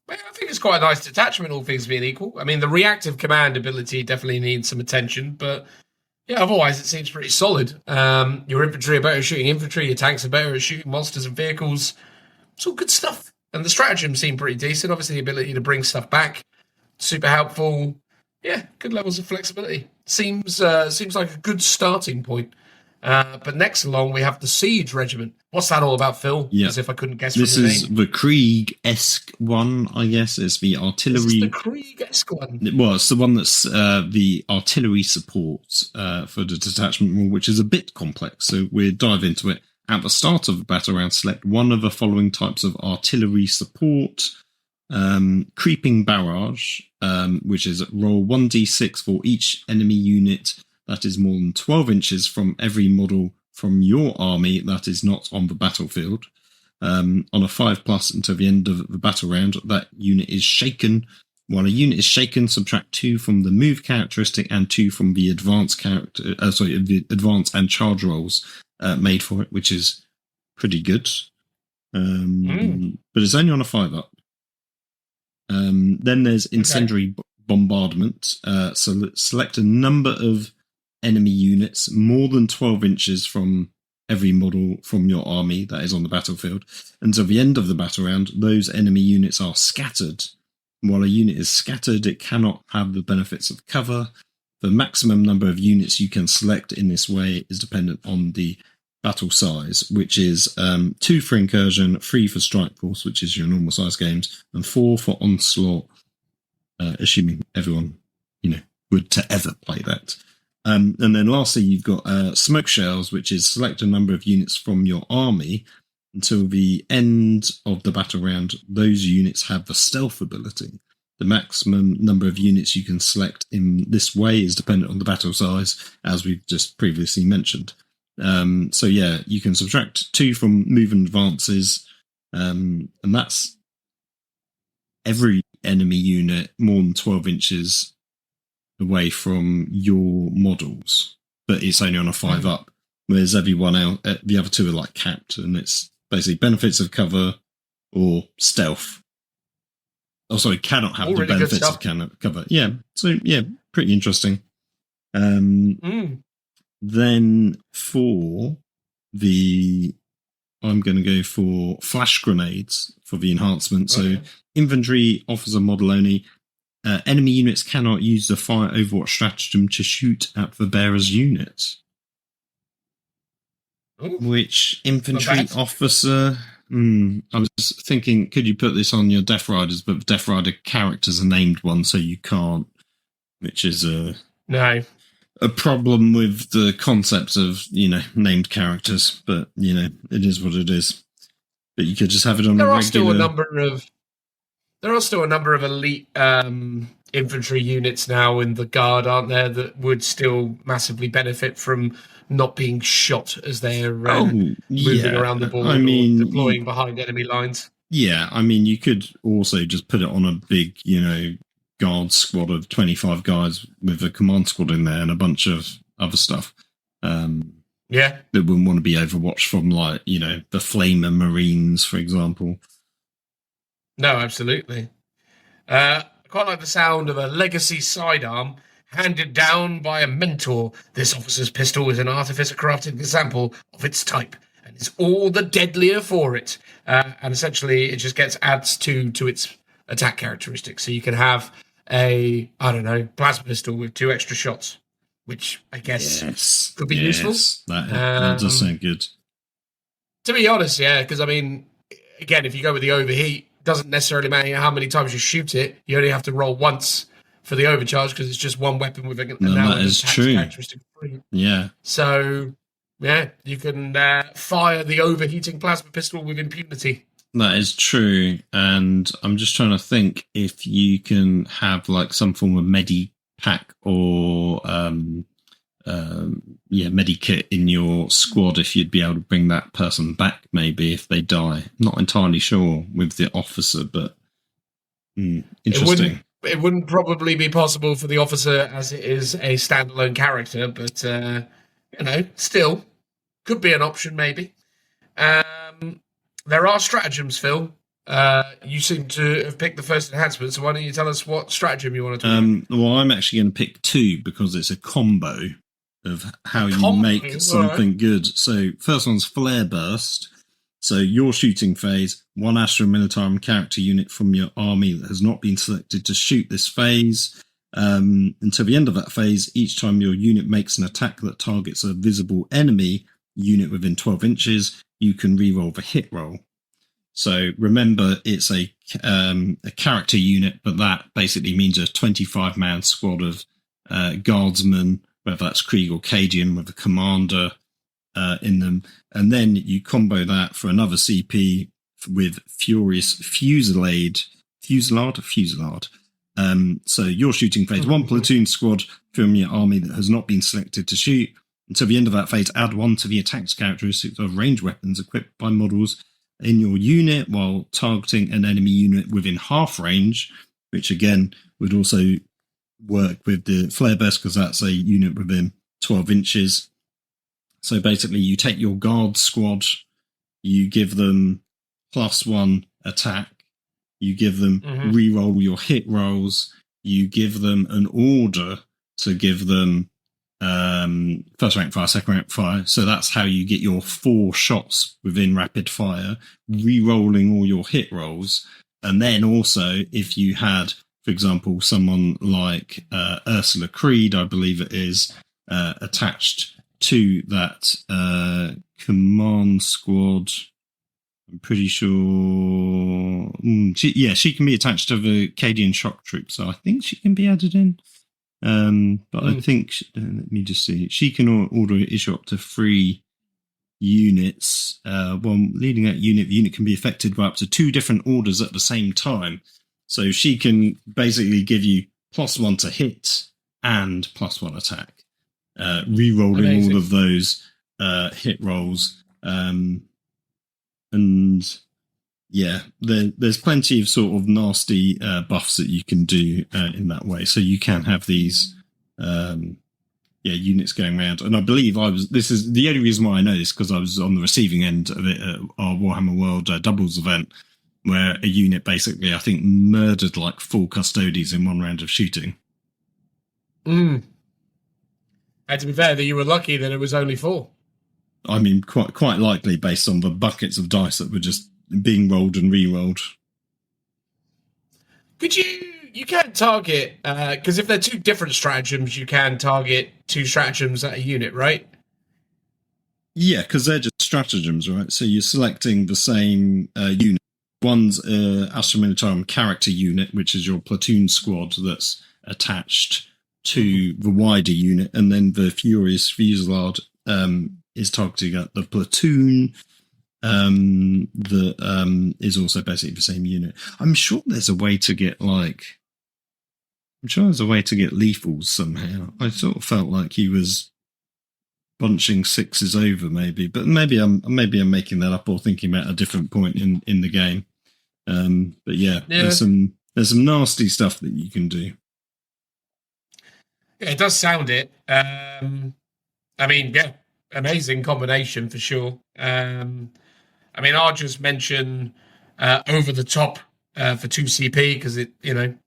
Well, I think it's quite a nice detachment, all things being equal. I mean, the reactive command ability definitely needs some attention, but yeah, otherwise it seems pretty solid. Your infantry are better at shooting infantry, your tanks are better at shooting monsters and vehicles. It's all good stuff. And the stratagem seemed pretty decent. Obviously, the ability to bring stuff back, super helpful. Yeah, good levels of flexibility. Seems like a good starting point. But next along, we have the Siege Regiment. What's that all about, Phil? Yeah. As if I couldn't guess this from the name. This is the Krieg-esque one, I guess. It's the artillery. This is the Krieg-esque one. Well, it's the one that's the artillery support for the detachment rule, which is a bit complex. So we'll dive into it. At the start of the battle round, select one of the following types of artillery support. Creeping barrage, which is roll 1d6 for each enemy unit that is more than 12 inches from every model from your army that is not on the battlefield. On a 5+ until the end of the battle round, that unit is shaken. While a unit is shaken, subtract 2 from the move characteristic and 2 from the advanced the advance and charge rolls made for it, which is pretty good. But it's only on a 5-up. Then there's incendiary bombardment. So select a number of enemy units more than 12 inches from every model from your army that is on the battlefield. Until the end of the battle round, those enemy units are scattered. While a unit is scattered, it cannot have the benefits of cover. The maximum number of units you can select in this way is dependent on the battle size, which is 2 for incursion, 3 for strike force, which is your normal size games, and 4 for onslaught, assuming everyone would to ever play that. And then lastly, you've got smoke shells, which is select a number of units from your army. Until the end of the battle round, those units have the stealth ability. The maximum number of units you can select in this way is dependent on the battle size, as we've just previously mentioned. So yeah, you can subtract 2 from move and advances, and that's every enemy unit more than 12 inches away from your models, but it's only on a 5-up, whereas everyone else, the other 2 are like capped, and it's basically benefits of cover or stealth. Oh, sorry, cannot have the benefits of cover. Yeah, so yeah, pretty interesting. Then for I'm going to go for flash grenades for the enhancement. So infantry officer model only. Enemy units cannot use the fire overwatch stratagem to shoot at the bearer's units. Which infantry officer? I was thinking, could you put this on your Death Riders? But Death Rider characters are named one, so you can't. Which is a problem with the concept of named characters. But it is what it is. But you could just have it on a regular. There are still a number of elite infantry units now in the guard, aren't there, that would still massively benefit from not being shot as they're moving around the board or deploying behind enemy lines. Yeah, I mean, you could also just put it on a big, guard squad of 25 guys with a command squad in there and a bunch of other stuff. That wouldn't want to be overwatched from, like, the Flamer Marines, for example. No, absolutely. I quite like the sound of a legacy sidearm handed down by a mentor. This officer's pistol is an artificer-crafted example of its type, and is all the deadlier for it. And essentially, it just adds to its attack characteristics. So you can have a, plasma pistol with 2 extra shots, which I guess could be useful. That does sound good. To be honest, yeah, because, I mean, again, if you go with the overheat, doesn't necessarily matter how many times you shoot it. You only have to roll once for the overcharge because it's just one weapon with that is true. Characteristic. Yeah. So, yeah, you can fire the overheating plasma pistol with impunity. That is true. And I'm just trying to think if you can have like some form of medi-pack or medikit in your squad if you'd be able to bring that person back maybe if they die. Not entirely sure with the officer, but interesting. It wouldn't probably be possible for the officer as it is a standalone character, but still could be an option maybe. There are stratagems, Phil. You seem to have picked the first enhancement, so why don't you tell us what stratagem you want to do? Well, I'm actually going to pick 2 because it's a combo of how you make something good. So first one's Flare Burst. So your shooting phase, 1 Astra Militarum character unit from your army that has not been selected to shoot this phase. Until the end of that phase, each time your unit makes an attack that targets a visible enemy unit within 12 inches, you can reroll the hit roll. So remember, it's a character unit, but that basically means a 25-man squad of guardsmen, whether that's Krieg or Cadian, with a commander in them. And then you combo that for another CP with Furious Fusillade. So your shooting phase, 1 platoon squad from your army that has not been selected to shoot. Until the end of that phase, add 1 to the attack's characteristics of ranged weapons equipped by models in your unit while targeting an enemy unit within half range, which again would also work with the Flare Burst because that's a unit within 12 inches. So basically you take your guard squad, you give them +1 attack, you give them reroll your hit rolls, you give them an order to give them first rank fire, second rank fire. So that's how you get your 4 shots within rapid fire, re-rolling all your hit rolls. And then also if you had, for example, someone like Ursula Creed, I believe it is, attached to that command squad, I'm pretty sure she can be attached to the Cadian shock troop, so I think she can be added in. But I think, let me just see, she can order issue up to 3 units. One leading that unit, the unit can be affected by up to 2 different orders at the same time. So she can basically give you +1 to hit and +1 attack, re-rolling all of those hit rolls. And yeah, there's plenty of sort of nasty buffs that you can do in that way. So you can have these units going around. And I believe this is the only reason why I know this, because I was on the receiving end of it at our Warhammer World doubles event, where a unit basically, I think, murdered like 4 custodies in 1 round of shooting. And to be fair, that you were lucky that it was only 4. I mean, quite likely based on the buckets of dice that were just being rolled and re-rolled. Could you can target, because if they're 2 different stratagems, you can target 2 stratagems at a unit, right? Yeah, because they're just stratagems, right? So you're selecting the same unit. One's Astra Militarum character unit, which is your platoon squad that's attached to the wider unit, and then the Furious Fusillade is targeting at the platoon that is also basically the same unit. I'm sure there's a way to get like I'm sure there's a way to get lethals somehow. I sort of felt like he was bunching sixes over, maybe, but maybe I'm making that up or thinking about a different point in the game. But yeah, there's some nasty stuff that you can do. Yeah, it does sound it. I mean, yeah, amazing combination for sure. I mean, I'll just mention over the top for 2CP because it,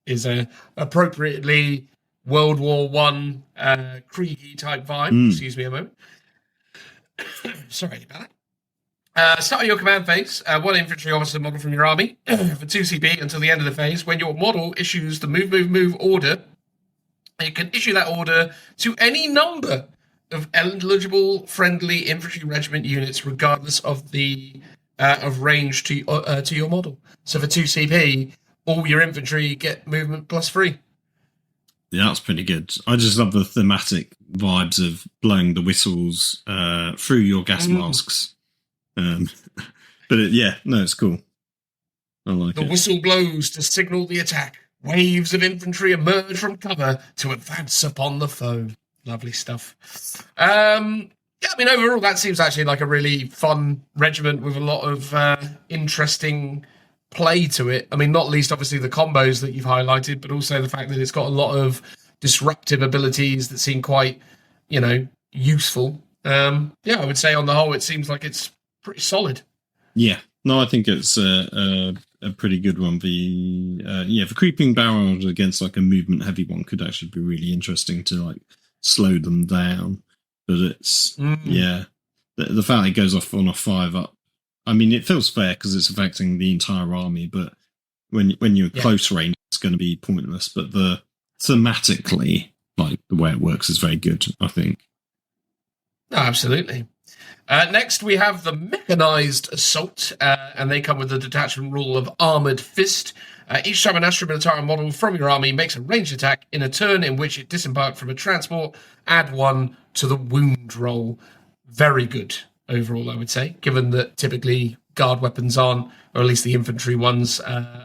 is a appropriately World War One Krieg type vibe. Excuse me a moment. Sorry about that. Start your command phase. One infantry officer model from your army for 2CP until the end of the phase. When your model issues the move order, it can issue that order to any number of eligible friendly infantry regiment units, regardless of the of range to your model. So for 2CP, all your infantry get movement +3. Yeah, that's pretty good. I just love the thematic vibes of blowing the whistles through your gas masks. But it's cool. I like it. The whistle blows to signal the attack. Waves of infantry emerge from cover to advance upon the foe. Lovely stuff. Yeah, I mean, overall, that seems actually like a really fun regiment with a lot of interesting play to it. I mean, not least, obviously, the combos that you've highlighted, but also the fact that it's got a lot of disruptive abilities that seem quite, useful. Yeah, I would say on the whole, it seems like it's pretty solid. Yeah. No, I think it's a pretty good one. For creeping barrels against like a movement heavy one could actually be really interesting to like slow them down. But it's the fact it goes off on a 5-up. I mean, it feels fair because it's affecting the entire army. But when you're close range, it's going to be pointless. But thematically, like the way it works is very good, I think. No, absolutely. Next, we have the Mechanized Assault, and they come with the detachment rule of Armored Fist. Each time an Astra Militarum model from your army makes a ranged attack in a turn in which it disembarked from a transport, add 1 to the wound roll. Very good overall, I would say, given that typically guard weapons aren't, or at least the infantry ones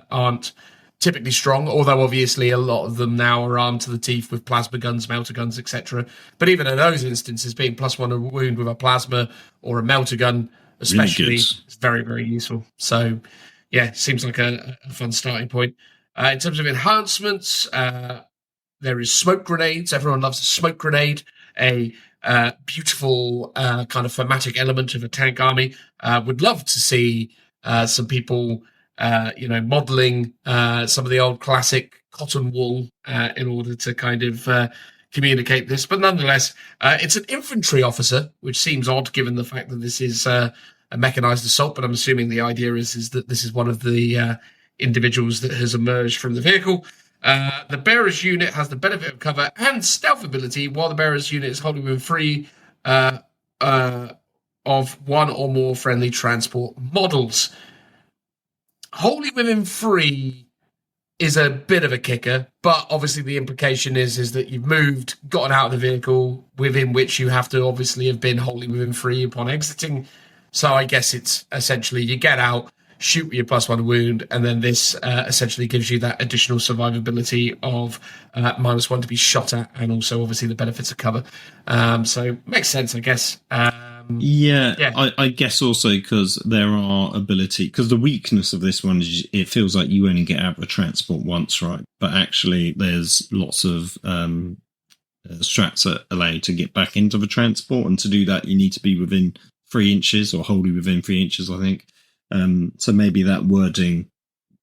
aren't typically strong, although obviously a lot of them now are armed to the teeth with plasma guns, melter guns, etc. But even in those instances, being +1 a wound with a plasma or a melter gun especially really is very, very useful. So yeah, seems like a fun starting point. In terms of enhancements, there is smoke grenades. Everyone loves a smoke grenade, a beautiful kind of thematic element of a tank army. Would love to see some people modeling some of the old classic cotton wool in order to kind of communicate this. But nonetheless, it's an infantry officer, which seems odd given the fact that this is a mechanized assault. But I'm assuming the idea is that this is one of the individuals that has emerged from the vehicle. The bearer's unit has the benefit of cover and stealth ability, while the bearer's unit is holding within free of 1 or more friendly transport models. Wholly within 3 is a bit of a kicker, but obviously the implication is that you've moved, gotten out of the vehicle within which you have to obviously have been wholly within 3 upon exiting. So I guess it's essentially you get out, shoot with your +1 wound, and then this essentially gives you that additional survivability of -1 to be shot at, and also obviously the benefits of cover. So makes sense, I guess. I guess also because there are because the weakness of this one is it feels like you only get out of a transport once, right? But actually there's lots of strats that allow you to get back into the transport, and to do that you need to be within 3 inches or wholly within 3 inches, I think. So maybe that wording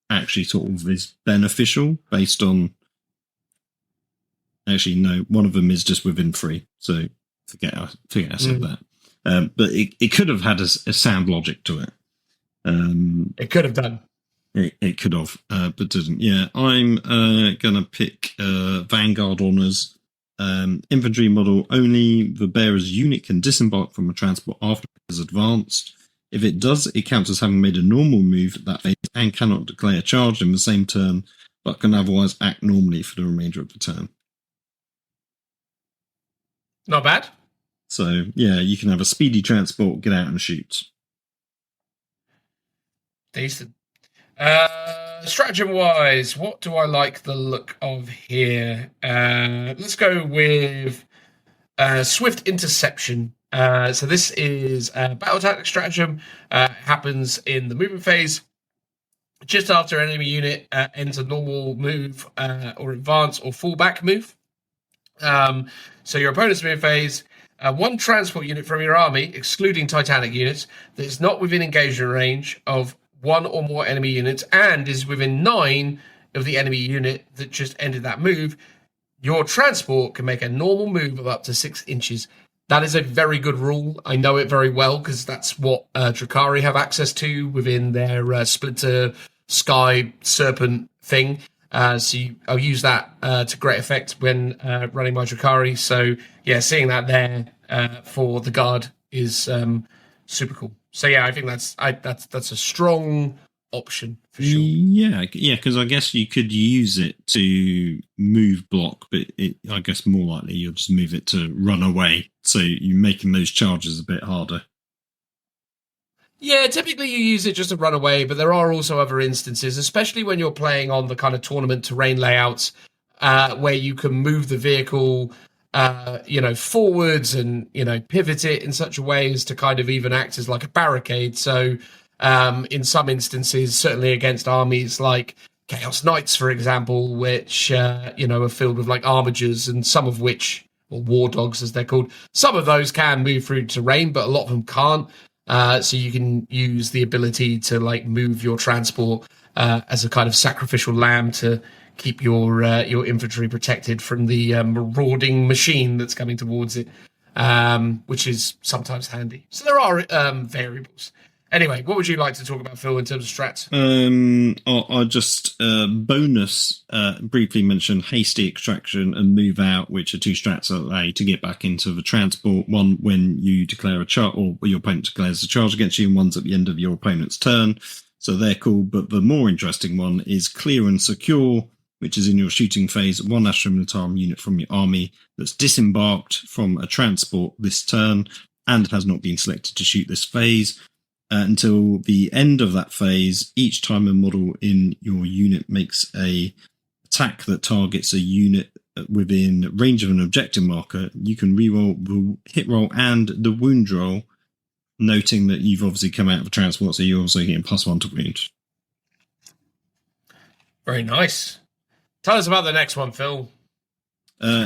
actually sort of is beneficial based on... Actually, no, one of them is just within 3, so forget I said that. But it could have had a sound logic to it. It could have done. It could have, but didn't. Yeah, I'm going to pick Vanguard Honours. Infantry model only. The bearer's unit can disembark from a transport after it has advanced. If it does, it counts as having made a normal move that phase and cannot declare a charge in the same turn, but can otherwise act normally for the remainder of the turn. Not bad. So, yeah, you can have a speedy transport, get out and shoot. Decent. Stratagem-wise, what do I like the look of here? Let's go with Swift Interception. So this is a battle tactic stratagem. Happens in the movement phase. Just after an enemy unit ends a normal move or advance or fallback move. So your opponent's move phase, one transport unit from your army, excluding Titanic units, that is not within engagement range of one or more enemy units and is within 9 of the enemy unit that just ended that move, your transport can make a normal move of up to 6 inches. That is a very good rule. I know it very well because that's what Drakari have access to within their Splinter Sky Serpent thing. So I'll use that to great effect when running my Drakari. So yeah, seeing that there for the guard is super cool. So yeah, I think that's a strong option for sure. Yeah, because I guess you could use it to move block, but I guess more likely you'll just move it to run away. So you're making those charges a bit harder. Yeah, typically you use it just to run away, but there are also other instances, especially when you're playing on the kind of tournament terrain layouts, where you can move the vehicle forwards and, pivot it in such a way as to kind of even act as like a barricade. So in some instances, certainly against armies like Chaos Knights, for example, which, are filled with like armigers and some of which, or war dogs as they're called, some of those can move through terrain, but a lot of them can't. So you can use the ability to like move your transport as a kind of sacrificial lamb to keep your infantry protected from the marauding machine that's coming towards it, which is sometimes handy. So there are variables. Anyway, what would you like to talk about, Phil, in terms of strats? I'll just bonus briefly mention hasty extraction and move out, which are 2 strats that allow you to get back into the transport. One when you declare a charge, or your opponent declares a charge against you, and one's at the end of your opponent's turn. So they're cool. But the more interesting one is clear and secure, which is in your shooting phase. 1 Astra Militarum unit from your army that's disembarked from a transport this turn and has not been selected to shoot this phase. Until the end of that phase, each time a model in your unit makes a attack that targets a unit within range of an objective marker, you can reroll the hit roll and the wound roll, noting that you've obviously come out of a transport, so you're also getting +1 to wound. Very nice. Tell us about the next one, Phil.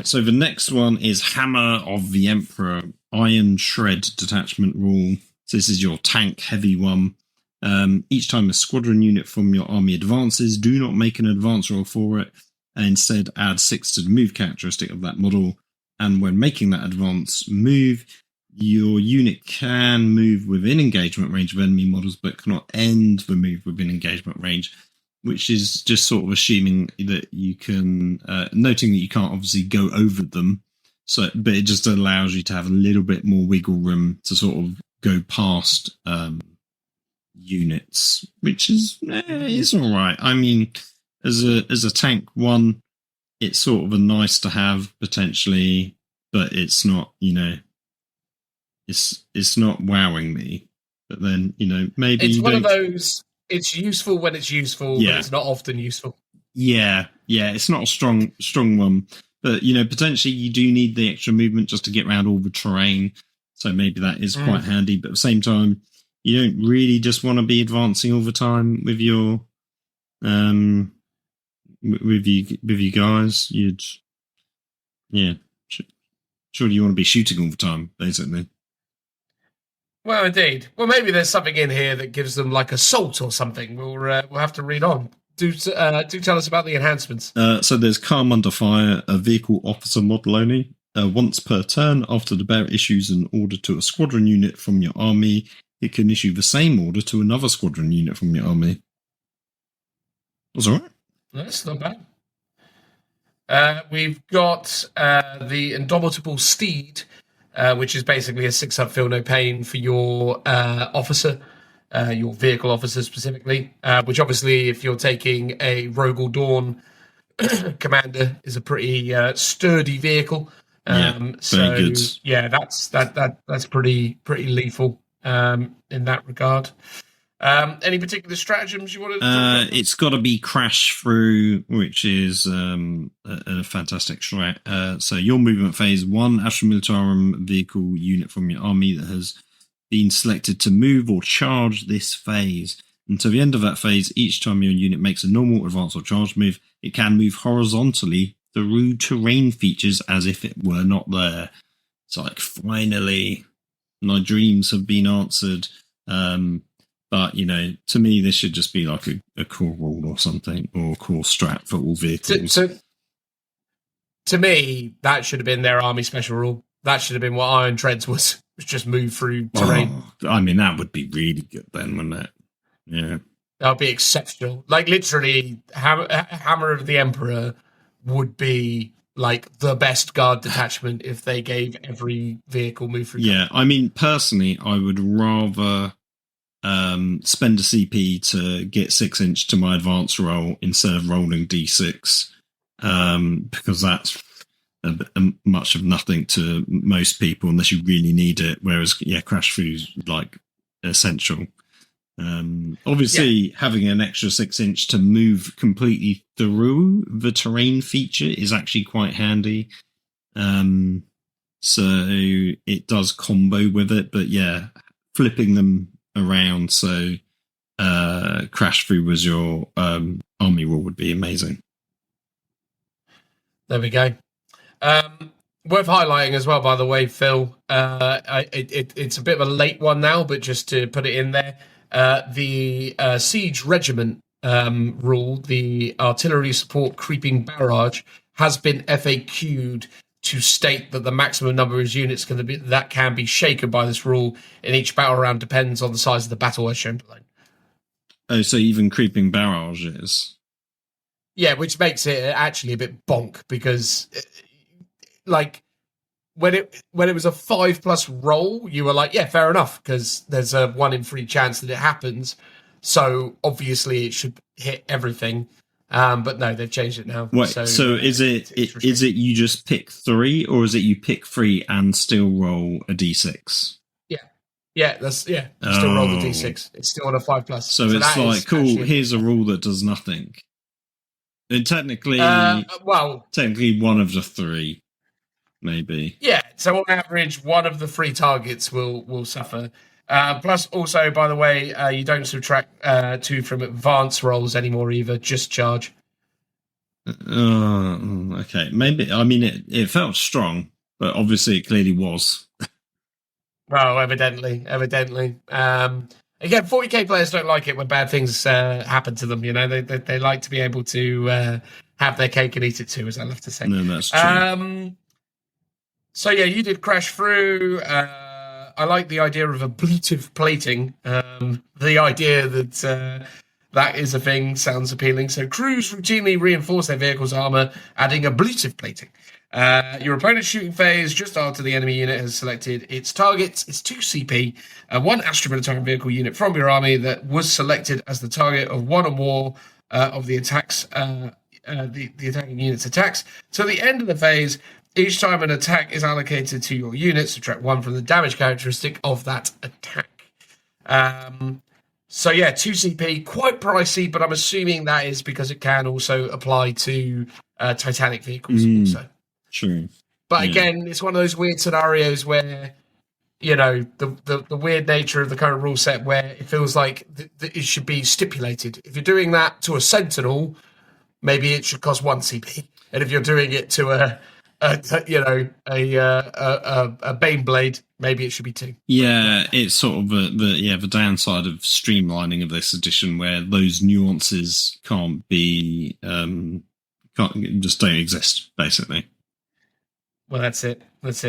So the next one is Hammer of the Emperor, Iron Shred detachment rule. So this is your tank heavy one. Each time a squadron unit from your army advances, do not make an advance roll for it, and instead add 6 to the move characteristic of that model. And when making that advance move, your unit can move within engagement range of enemy models, but cannot end the move within engagement range, which is just sort of assuming that you can, noting that you can't obviously go over them. So, but it just allows you to have a little bit more wiggle room to sort of go past units, which is it's all right. I mean, as a tank one, it's sort of a nice to have potentially, but it's not, it's not wowing me. But then, maybe it's one of those. It's useful when it's useful, yeah. But it's not often useful. Yeah, it's not a strong one. But potentially you do need the extra movement just to get around all the terrain. So maybe that is quite handy, but at the same time, you don't really just want to be advancing all the time with your with you guys. Surely you want to be shooting all the time, basically. Well, indeed. Well, maybe there's something in here that gives them like assault or something. We'll have to read on. Do tell us about the enhancements. So there's Calm Under Fire, a vehicle officer model only. Once per turn, after the bearer issues an order to a squadron unit from your army, it can issue the same order to another squadron unit from your army. That's all right. That's not bad. We've got the Indomitable Steed, which is basically a 6-up feel no pain for your officer, your vehicle officer specifically, which obviously if you're taking a Rogel Dawn commander is a pretty sturdy vehicle. Very good. Yeah, that's pretty lethal in that regard. Any particular stratagems you wanted to talk about? It's got to be crash through, which is a fantastic strat. So your movement phase, one Astra Militarum vehicle unit from your army that has been selected to move or charge this phase. Until the end of that phase, each time your unit makes a normal, advance, or charge move, it can move horizontally through terrain features as if it were not there. It's like, finally, my dreams have been answered. But, to me, this should just be like a core rule or something, or a core strat for all vehicles. So, to me, that should have been their army special rule. That should have been what Iron Treads was just move through terrain. That would be really good then, wouldn't it? Yeah. That would be exceptional. Like, literally, Hammer of the Emperor would be, like, the best guard detachment if they gave every vehicle move through terrain. Yeah, personally, I would rather spend a CP to get 6-inch to my advance roll instead of rolling D6, because that's much of nothing to most people unless you really need it, whereas crash through is like essential. Obviously having an extra 6-inch to move completely through the terrain feature is actually quite handy, so it does combo with it, but flipping them around so crash through was your army rule would be amazing. There we go. Worth highlighting as well, by the way, Phil, it's a bit of a late one now, but just to put it in there, the siege regiment rule, the artillery support creeping barrage, has been FAQ'd to state that the maximum number of units that can be shaken by this rule in each battle round depends on the size of the battle as shown below. Oh, so even creeping barrages. Yeah, which makes it actually a bit bonk, because like when it was a 5+ roll, you were like, yeah, fair enough, because there's a 1 in 3 chance that it happens. So obviously it should hit everything. But no, they've changed it now. Wait, so is it you just pick 3, or is it you pick 3 and still roll a d6? Still roll the d6. It's still on a 5+. So it's like, cool, here's a rule that does nothing. And technically one of the 3, maybe. Yeah, so on average, one of the 3 targets will suffer. Plus, also, by the way, you don't subtract 2 from advance rolls anymore either, just charge. Okay. Maybe, it felt strong, but obviously it clearly was. Well, evidently. Again, 40k players don't like it when bad things happen to them, They like to be able to have their cake and eat it too, as I love to say. No, that's true. So, you did crash through. I like the idea of ablative plating. The idea that that is a thing sounds appealing. So crews routinely reinforce their vehicle's armor, adding ablative plating. Your opponent's shooting phase, just after the enemy unit has selected its targets, is 2 CP, 1 Astra Militarum vehicle unit from your army that was selected as the target of 1 or more of the attacks, the attacking unit's attacks. So at the end of the phase, each time an attack is allocated to your unit, subtract 1 from the damage characteristic of that attack. 2 CP, quite pricey, but I'm assuming that is because it can also apply to Titanic vehicles also. True. But again, it's one of those weird scenarios where, the weird nature of the current rule set where it feels like it should be stipulated. If you're doing that to a Sentinel, maybe it should cost 1 CP. And if you're doing it to a Baneblade, maybe it should be 2. Yeah, it's sort of the downside of streamlining of this edition, where those nuances can't just don't exist, basically. Well, that's it. But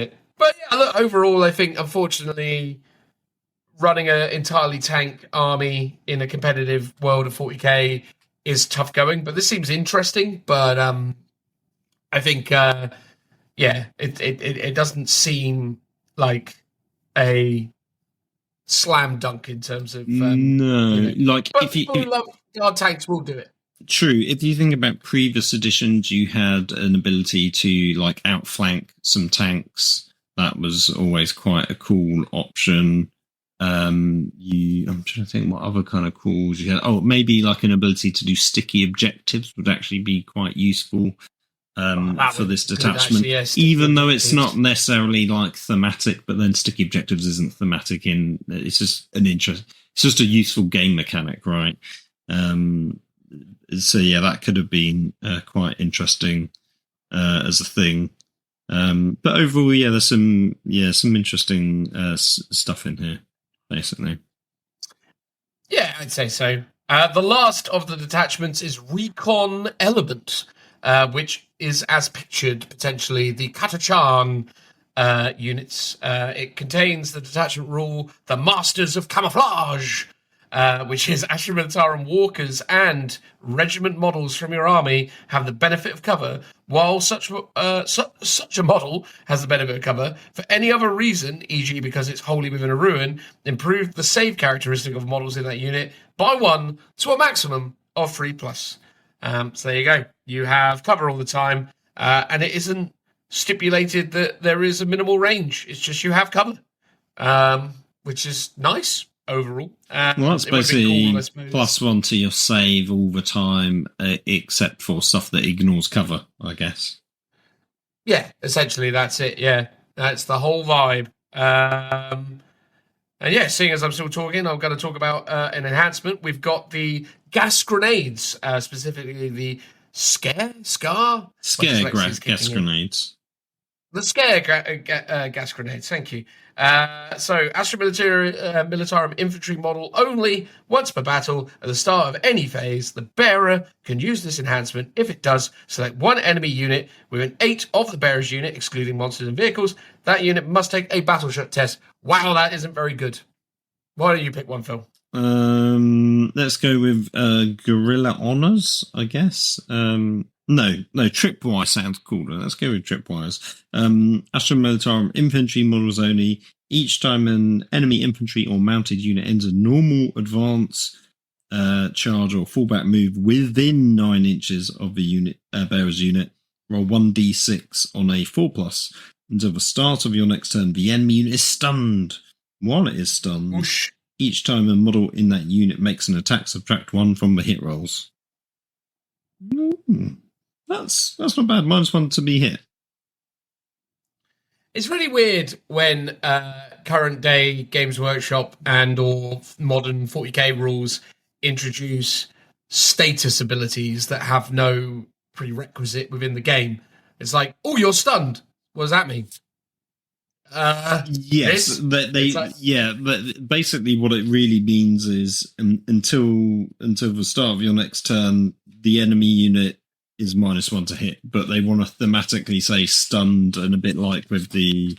look, overall, I think, unfortunately, running an entirely tank army in a competitive world of 40k is tough going. But this seems interesting. But I think, it doesn't seem like a slam dunk in terms of if you love guard tanks will do it. True. If you think about previous editions, you had an ability to outflank some tanks. That was always quite a cool option. I'm trying to think what other kind of calls you had. Oh, maybe like an ability to do sticky objectives would actually be quite useful for this detachment. Actually, yeah, even though it's not necessarily like thematic, but then sticky objectives isn't thematic in. It's just an interest. It's just a useful game mechanic, right? So yeah, that could have been quite interesting as a thing. But overall, yeah, there's some interesting stuff in here, basically. Yeah, I'd say so. The last of the detachments is Recon Element, which is, as pictured, potentially the Katachan units. It contains the detachment rule, the Masters of Camouflage, which is Astra Militarum walkers and regiment models from your army have the benefit of cover, while such a model has the benefit of cover for any other reason, e.g. because it's wholly within a ruin, improve the save characteristic of models in that unit by 1 to a maximum of 3+. So there you go. You have cover all the time, and it isn't stipulated that there is a minimal range. It's just you have cover, which is nice overall. Well, that's basically cool, +1 to your save all the time, except for stuff that ignores cover, I guess. Yeah, essentially that's it. Yeah, that's the whole vibe. And yeah, seeing as I'm still talking, I'm going to talk about an enhancement. We've got the gas grenades, specifically the Scare gas grenades. The Scare gas grenades, thank you. So, Astra Militarum infantry model only, once per battle, at the start of any phase, the bearer can use this enhancement. If it does, select one enemy unit within 8 of the bearer's unit, excluding monsters and vehicles. That unit must take a battle shot test. Wow, that isn't very good. Why don't you pick one, Phil? Let's go with Guerrilla Honors, I guess. No, Tripwire sounds cooler. Let's go with Tripwires. Astra Militarum infantry models only. Each time an enemy infantry or mounted unit ends a normal advance, charge, or fallback move within 9 inches of the unit bearer's unit, roll 1d6 on a 4+. Until the start of your next turn, the enemy unit is stunned. While it is stunned, whoosh. Each time a model in that unit makes an attack, subtract 1 from the hit rolls. That's not bad. -1 to be hit. It's really weird when current day Games Workshop and or modern 40k rules introduce status abilities that have no prerequisite within the game. It's like, oh, you're stunned. What does that mean? Yes, but basically what it really means is until the start of your next turn, the enemy unit is -1 to hit, but they want to thematically say stunned, and a bit like with the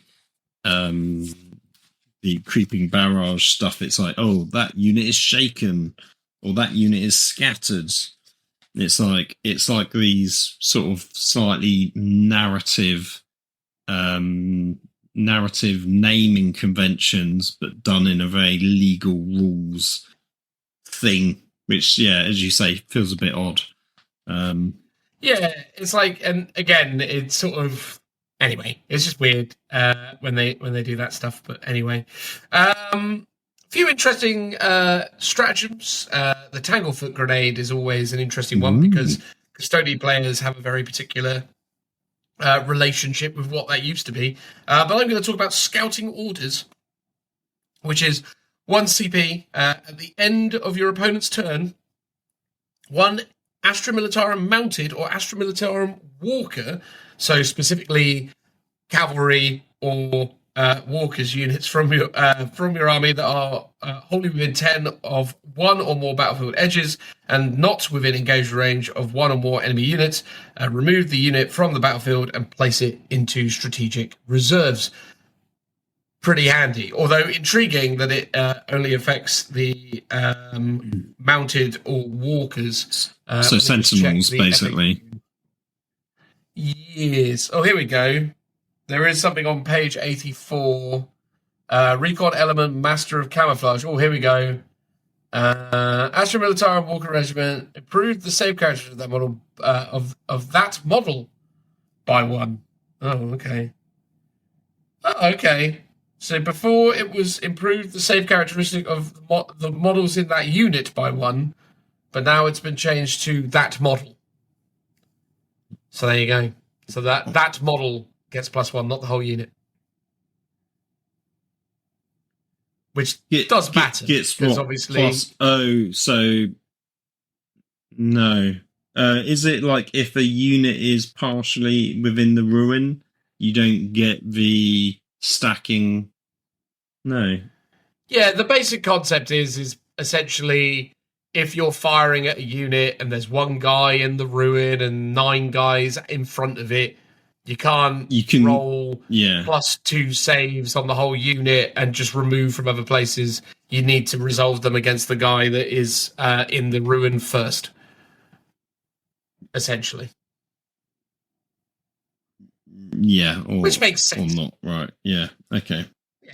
creeping barrage stuff, it's like, oh, that unit is shaken, or that unit is scattered. It's like these sort of slightly narrative naming conventions, but done in a very legal rules thing, which, yeah, as you say, feels a bit odd. Yeah, it's like, and again, it's sort of, anyway, it's just weird when they do that stuff. But anyway, few interesting stratagems. The Tanglefoot grenade is always an interesting one because custodian players have a very particular relationship with what that used to be. But I'm going to talk about scouting orders, which is 1 CP at the end of your opponent's turn. 1 Astra Militarum mounted or Astra Militarum walker, so specifically cavalry or walkers units from your army that are wholly within 10 of 1 or more battlefield edges and not within engaged range of 1 or more enemy units. Remove the unit from the battlefield and place it into strategic reserves. Pretty handy, although intriguing that it only affects the mounted or walkers. So sentinels, basically. Yes. Oh, here we go. There is something on page 84. Recon Element, Master of Camouflage. Oh, here we go. Astra Militarum Walker Regiment improved the save character of that model of that model by 1. Oh, okay. Oh, okay. So before it was improved the save characteristic of the models in that unit by 1, but now it's been changed to that model. So there you go. So that model gets +1, not the whole unit. Which does matter. Gets because what? obviously... So... No. Is it like if a unit is partially within the ruin, you don't get the stacking? No. Yeah, the basic concept is essentially if you're firing at a unit and there's one guy in the ruin and 9 guys in front of it, you can roll +2 saves on the whole unit and just remove from other places. You need to resolve them against the guy that is in the ruin first, essentially. Yeah. Which makes sense. Or not, right. Yeah, okay. Yeah.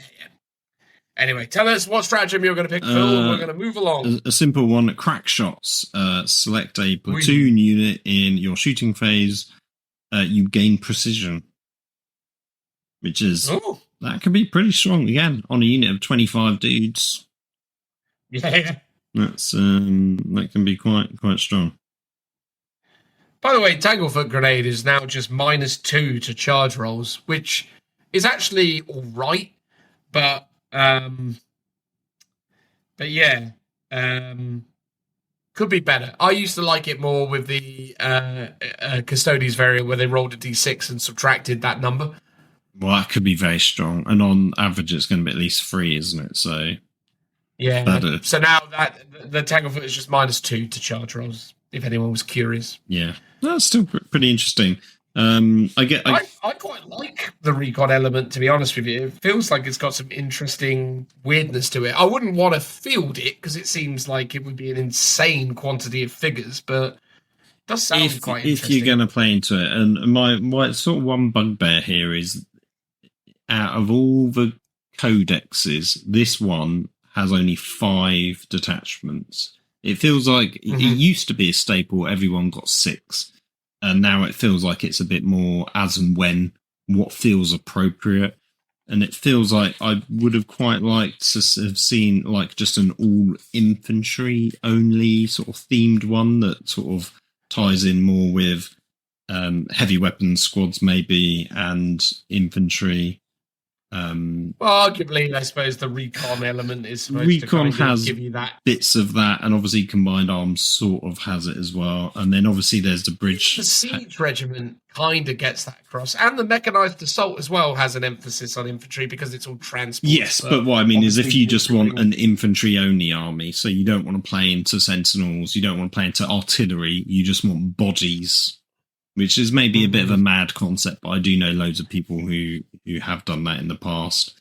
Anyway, tell us what stratagem you're going to pick, Phil, and we're going to move along. A simple one, crack shots. Select a platoon unit in your shooting phase. You gain precision, which is that can be pretty strong again on a unit of 25 dudes. Yeah, that's that can be quite strong. By the way, Tanglefoot Grenade is now just -2 to charge rolls, which is actually all right, but yeah. Could be better. I used to like it more with the Custodes variant where they rolled a d6 and subtracted that number. Well, that could be very strong. And on average, it's going to be at least 3, isn't it? So yeah. Better. So now that the Tanglefoot is just -2 to charge rolls, if anyone was curious. Yeah. That's still pretty interesting. I quite like the recon element, to be honest with you. It feels like it's got some interesting weirdness to it. I wouldn't want to field it because it seems like it would be an insane quantity of figures, but it does sound quite interesting. If you're going to play into it, and my sort of one bugbear here is, out of all the codexes, this one has only 5 detachments. It feels like it used to be a staple, everyone got 6. And now it feels like it's a bit more as and when, what feels appropriate. And it feels like I would have quite liked to have seen like just an all infantry only sort of themed one that sort of ties in more with heavy weapons squads maybe and infantry. Well, arguably, I suppose the recon element is supposed recon to has give you that. Bits of that, and obviously combined arms sort of has it as well. And then obviously there's the bridge. The siege regiment kind of gets that across, and the mechanized assault as well has an emphasis on infantry because it's all transport. Yes, but what I mean is if you just want an infantry only army, so you don't want to play into sentinels, you don't want to play into artillery, you just want bodies. Which is maybe a bit of a mad concept, but I do know loads of people who have done that in the past.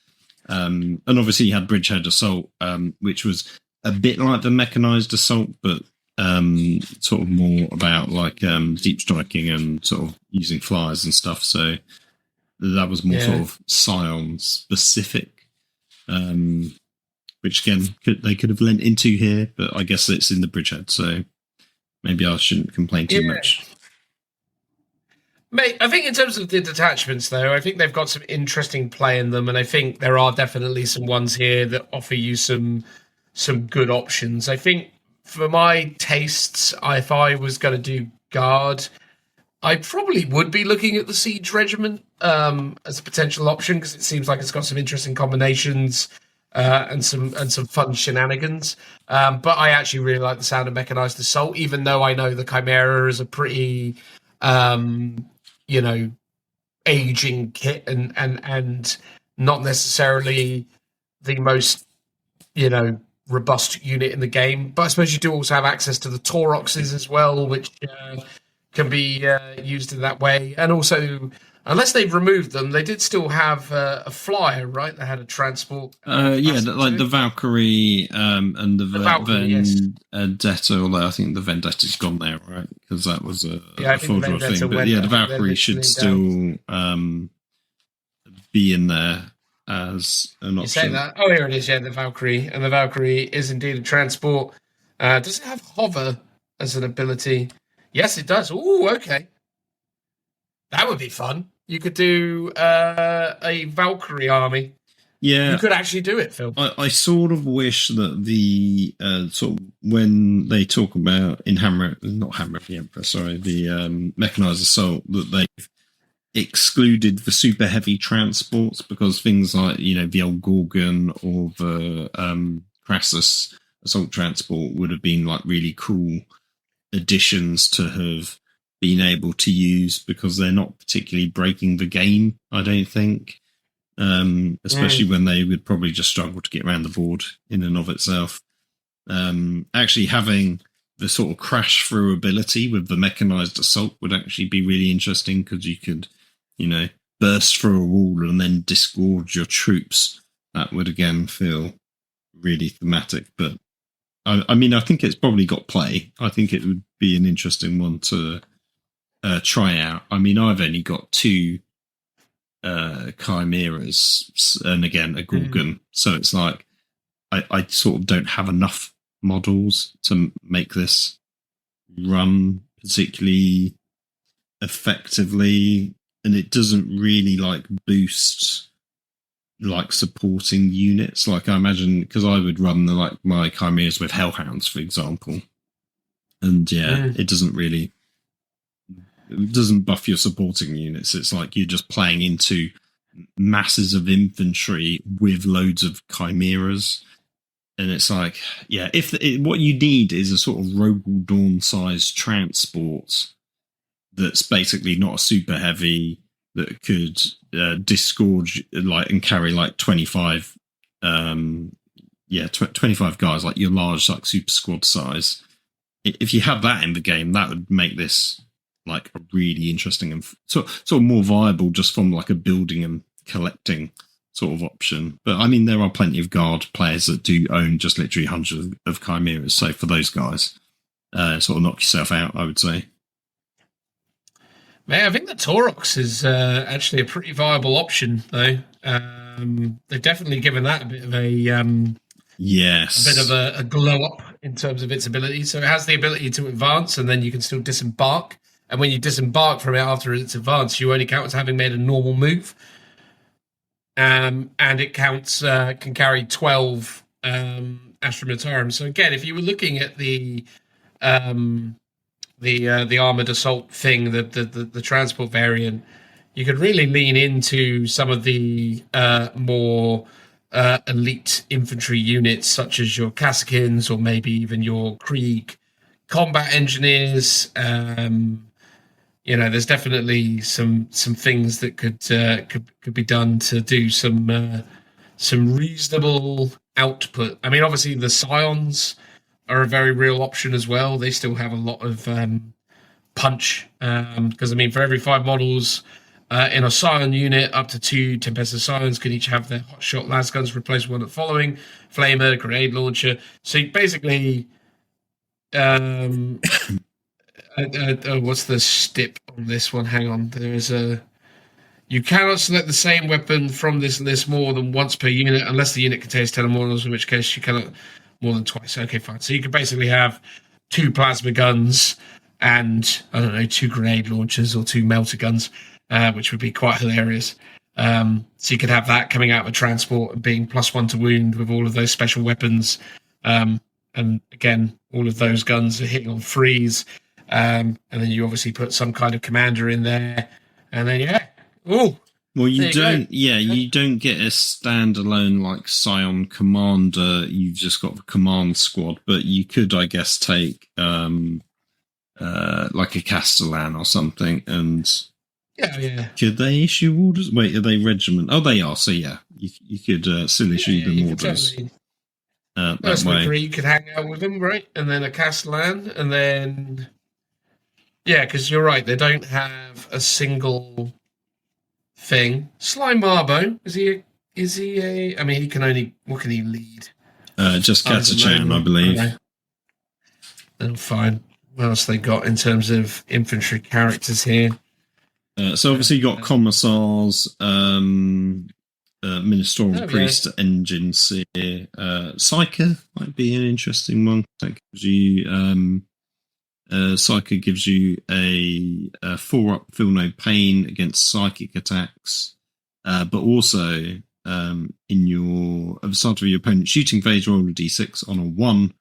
And obviously you had Bridgehead Assault, which was a bit like the mechanized assault, but sort of more about like deep striking and sort of using flyers and stuff. So that was more sort of Scion specific, which again they could have lent into here, but I guess it's in the Bridgehead, so maybe I shouldn't complain too much. Mate, I think in terms of the detachments, though, I think they've got some interesting play in them, and I think there are definitely some ones here that offer you some good options. I think for my tastes, if I was going to do Guard, I probably would be looking at the Siege Regiment as a potential option because it seems like it's got some interesting combinations and some fun shenanigans. But I actually really like the sound of Mechanized Assault, even though I know the Chimera is a pretty aging kit and not necessarily the most, robust unit in the game. But I suppose you do also have access to the Tauroxes as well, which can be used in that way. And also, unless they've removed them, they did still have a flyer, right? They had a transport. Like the Valkyrie and the Vendetta, although I think the Vendetta's gone there, right? Because that was a fraudulent thing. But the Valkyrie should still be in there as an option. You say that? Oh, here it is, the Valkyrie. And the Valkyrie is indeed a transport. Does it have hover as an ability? Yes, it does. Ooh, okay. That would be fun. You could do a Valkyrie army. Yeah, you could actually do it, Phil. I sort of wish that the sort of when they talk about in Hammer of the Emperor, the mechanized assault, that they've excluded the super heavy transports, because things like the old Gorgon or the Crassus assault transport would have been like really cool additions to have been able to use, because they're not particularly breaking the game, I don't think. Especially when they would probably just struggle to get around the board in and of itself. Actually having the sort of crash through ability with the mechanized assault would actually be really interesting, because you could, burst through a wall and then disgorge your troops. That would again feel really thematic. But I mean, I think it's probably got play. I think it would be an interesting one to try out. I mean, I've only got 2 chimeras and again a Gorgon, so it's like I sort of don't have enough models to make this run particularly effectively, and it doesn't really like boost like supporting units. Like I imagine, because I would run my chimeras with hellhounds, for example, and it doesn't buff your supporting units. It's like you're just playing into masses of infantry with loads of chimeras. And it's like, what you need is a sort of Rogel Dawn sized transport that's basically not a super heavy, that could disgorge and carry 25 25 guys, like your large like super squad size. If you have that in the game, that would make this like a really interesting and sort of more viable, just from like a building and collecting sort of option. But I mean, there are plenty of guard players that do own just literally hundreds of chimeras. So for those guys, sort of knock yourself out, I would say. Man, I think the Taurox is actually a pretty viable option, though. They've definitely given that a bit of a glow up in terms of its ability. So it has the ability to advance, and then you can still disembark. And when you disembark from it after it's advanced, you only count as having made a normal move. And it counts can carry 12 Astra Militarum. So again, if you were looking at the armored assault thing, the transport variant, you could really lean into some of the more elite infantry units, such as your Kasakins or maybe even your Krieg combat engineers. There's definitely some things that could be done to do some reasonable output. I mean, obviously the Scions are a very real option as well. They still have a lot of punch, because I mean, for every 5 models in a Scion unit, up to 2 Tempesta Scions could each have their hot shot las guns replace one of the following: flamer, grenade launcher. So basically, what's the stip on this one? Hang on, you cannot select the same weapon from this list more than once per unit, unless the unit contains 10 models, in which case you cannot more than twice. Okay, fine. So you could basically have 2 plasma guns and, 2 grenade launchers or 2 melter guns, which would be quite hilarious. So you could have that coming out of a transport and being +1 to wound with all of those special weapons. And again, all of those guns are hitting on freeze. And then you obviously put some kind of commander in there. And then, ooh. Well, you don't get a standalone like Scion commander. You've just got the command squad, but you could, I guess, take like a Castellan or something. And could they issue orders? Wait, are they regiment? Oh, they are. So you could still issue them orders. That way, you could hang out with them, right? And then a Castellan, and then because you're right, they don't have a single thing. Sly Marbo, is he a I mean, he can only, what can he lead? Just Catachan, I believe. Okay. Then fine. What else they got in terms of infantry characters here? So obviously you got Commissars, Ministerial Priest, Engine Seer, Psyker might be an interesting one. That gives you Psyker gives you a 4-up feel no pain against psychic attacks, but also in your at the start of your opponent's shooting phase, roll a d6. On a 1,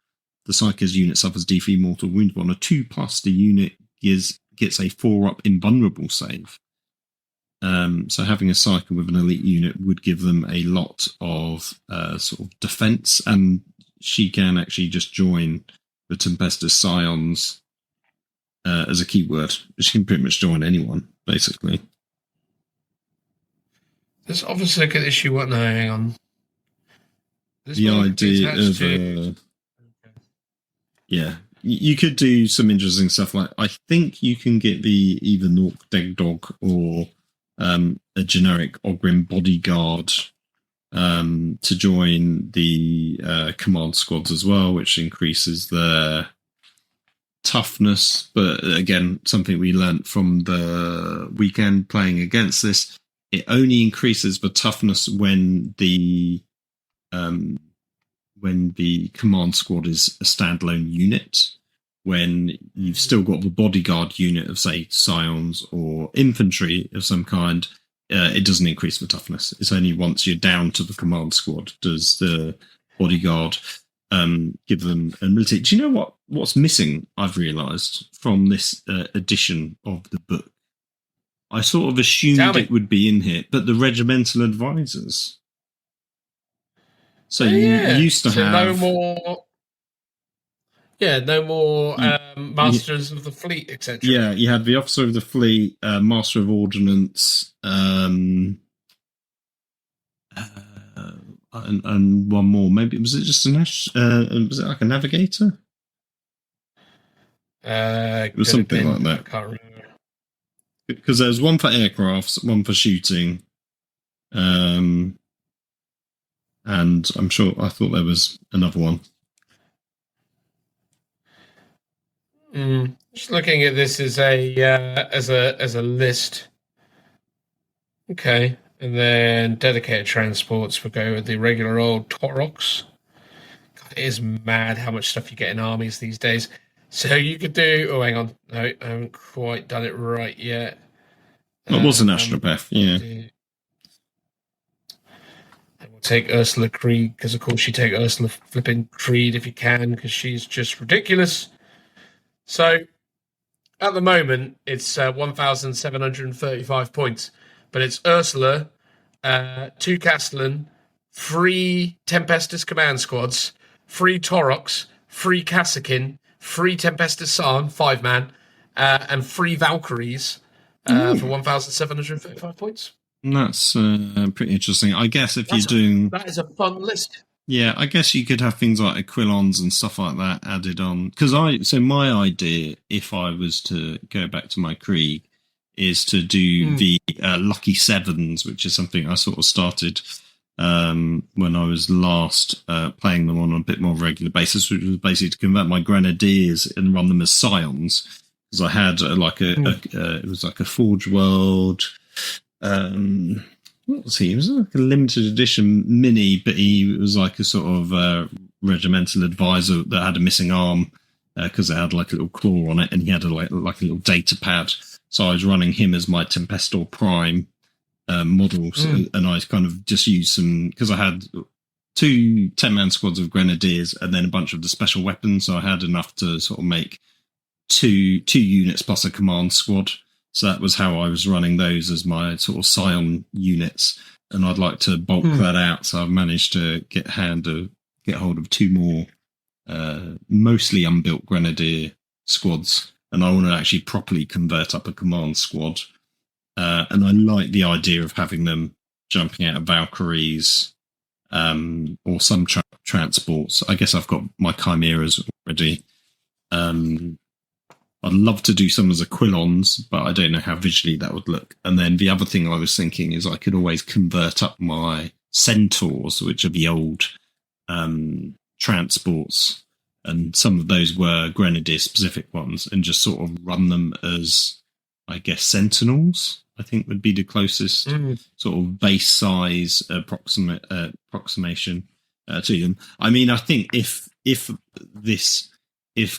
the Psycho's unit suffers d3 mortal wound. On a 2+, the unit gets a 4-up invulnerable save. So having a Psycho with an elite unit would give them a lot of sort of defense, and she can actually just join the Tempestus Scions as a keyword. She can pretty much join anyone, basically. There's obviously a good issue. What? No, hang on. The idea of yeah, you could do some interesting stuff. Like, I think you can get the either Nork Deg Dog or a generic Ogrim bodyguard to join the command squads as well, which increases their toughness. But again, something we learnt from the weekend playing against this, it only increases the toughness when the command squad is a standalone unit. When you've still got the bodyguard unit of, say, scions or infantry of some kind, it doesn't increase the toughness. It's only once you're down to the command squad does the bodyguard give them ability. Do you know what's missing, I've realised, from this edition of the book? I sort of assumed it would be in here, but the regimental advisors. So you used to have... No more... Yeah, no more masters of the fleet, etc. Yeah, you had the officer of the fleet, master of ordnance, and one more. Maybe was it just was it like a navigator? It was something like that. I can't remember. Because there was one for aircrafts, one for shooting, and I'm sure I thought there was another one. Just looking at this as a list. Okay, and then dedicated transports will go with the regular old Torox. God, it is mad how much stuff you get in armies these days. So you could do... Oh, hang on. No, I haven't quite done it right yet. That was an astropath, yeah. And we'll take Ursula Krieg, because of course you take Ursula flipping Creed if you can, because she's just ridiculous. So, at the moment, it's 1,735 points. But it's Ursula, 2 Castellan, 3 Tempestus command squads, 3 Torox, 3 Kassakin, 3 Tempestus Sarn, 5-man, and 3 Valkyries for 1,735 points. That's pretty interesting. I guess if you're doing... That is a fun list. Yeah, I guess you could have things like Aquilons and stuff like that added on. So my idea, if I was to go back to my Krieg, is to do the Lucky Sevens, which is something I sort of started when I was last playing them on a bit more regular basis, which was basically to convert my Grenadiers and run them as Scions. Because I had it was like a Forge World... what was he? It was like a limited edition mini, but he was like a sort of regimental advisor that had a missing arm because it had like a little claw on it, and he had like a little data pad. So I was running him as my Tempestor Prime models, and I kind of just used some, because I had 2 10-man squads of Grenadiers and then a bunch of the special weapons, so I had enough to sort of make two units plus a command squad. So that was how I was running those as my sort of Scion units. And I'd like to bulk that out. So I've managed to get hold of 2 more mostly unbuilt Grenadier squads. And I want to actually properly convert up a command squad. And I like the idea of having them jumping out of Valkyries or some transports. I guess I've got my Chimeras already. I'd love to do some as Aquilons, but I don't know how visually that would look. And then the other thing I was thinking is I could always convert up my Centaurs, which are the old transports, and some of those were Grenadier-specific ones, and just sort of run them as, I guess, Sentinels, I think would be the closest sort of base size approximation to them. I mean, I think if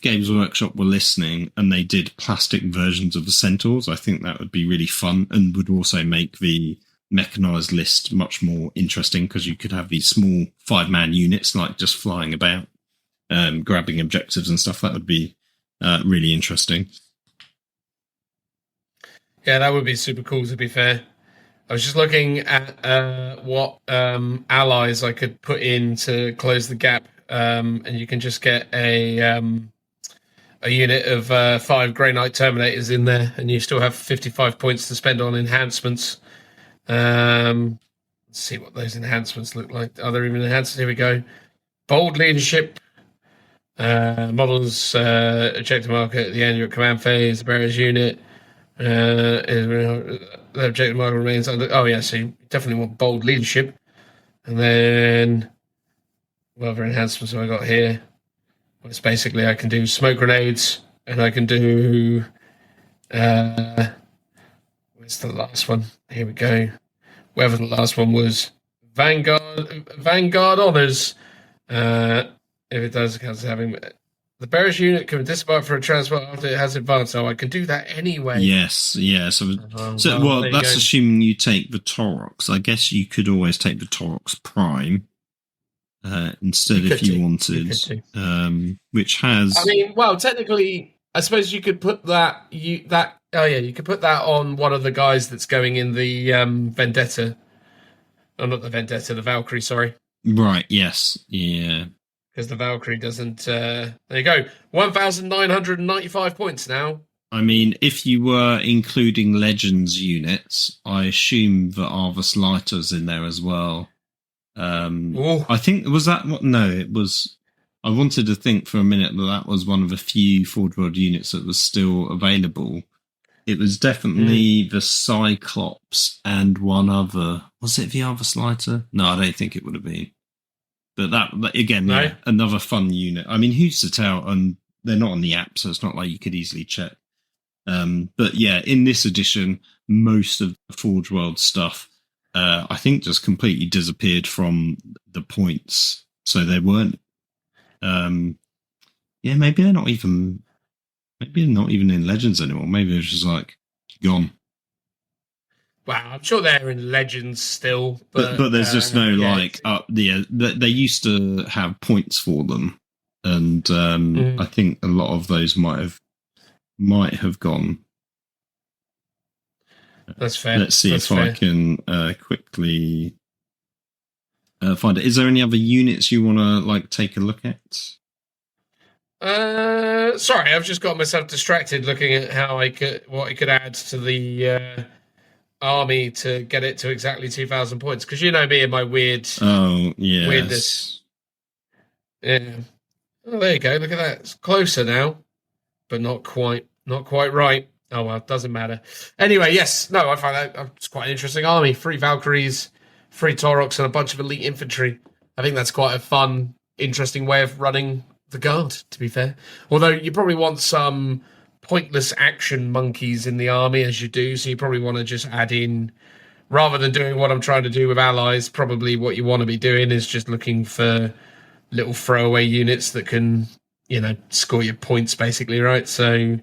Games Workshop were listening and they did plastic versions of the Centaurs, I think that would be really fun and would also make the mechanized list much more interesting, because you could have these small 5-man units like just flying about, grabbing objectives and stuff. That would be really interesting. Yeah, that would be super cool, to be fair. I was just looking at what allies I could put in to close the gap, and you can just get a unit of 5 Grey Knight Terminators in there, and you still have 55 points to spend on enhancements. Let's see what those enhancements look like. Are there even enhancements? Here we go. Bold leadership. Models objective marker at the end of your command phase. The bearer's unit. The objective marker remains under. Oh, yeah, so you definitely want bold leadership. And then what other enhancements have I got here? Well, it's basically I can do smoke grenades, and I can do. Where's the last one? Here we go. Wherever the last one was, Vanguard honors. If it does, it counts as having the bearish unit can disembark for a transport after it has advanced. So I can do that anyway. Yes, yeah. So that's assuming you take the Taurox. I guess you could always take the Taurox Prime instead if you wanted, which has. I mean, well, technically, I suppose you could put that. You could put that on one of the guys that's going in the Vendetta. Oh, not the Vendetta, the Valkyrie. Sorry. Right. Yes. Yeah. Because the Valkyrie doesn't. There you go. 1,995 points now. I mean, if you were including Legends units, I assume that Arvus Lighter's in there as well. I think was that what? No, it was. I wanted to think for a minute that was one of the few Forge World units that was still available. It was definitely the Cyclops and one other. Was it the Arvus Lighter? No, I don't think it would have been. But that again, no. Yeah, another fun unit. I mean, who's to tell? And they're not on the app, so it's not like you could easily check. But yeah, in this edition, most of the Forge World stuff, I think, just completely disappeared from the points. So they weren't. Maybe they're not even in Legends anymore. Maybe they're just like gone. Wow, I'm sure they're in Legends still, but there's just no they used to have points for them, and I think a lot of those might have gone. That's fair. Let's see I can quickly find it. Is there any other units you want to take a look at? Sorry, I've just got myself distracted looking at what I could add to the army to get it to exactly 2,000 points, because you know me and my weirdness. Yeah. Oh, there you go. Look at that. It's closer now, but not quite right. Oh well, doesn't matter. Anyway, yes, no, I find that it's quite an interesting army. 3 Valkyries, 3 Taurox, and a bunch of elite infantry. I think that's quite a fun, interesting way of running the guard, to be fair. Although you probably want some pointless action monkeys in the army as you do, so you probably want to just add in, rather than doing what I'm trying to do with allies, probably what you want to be doing is just looking for little throwaway units that can, score your points, basically, right? So you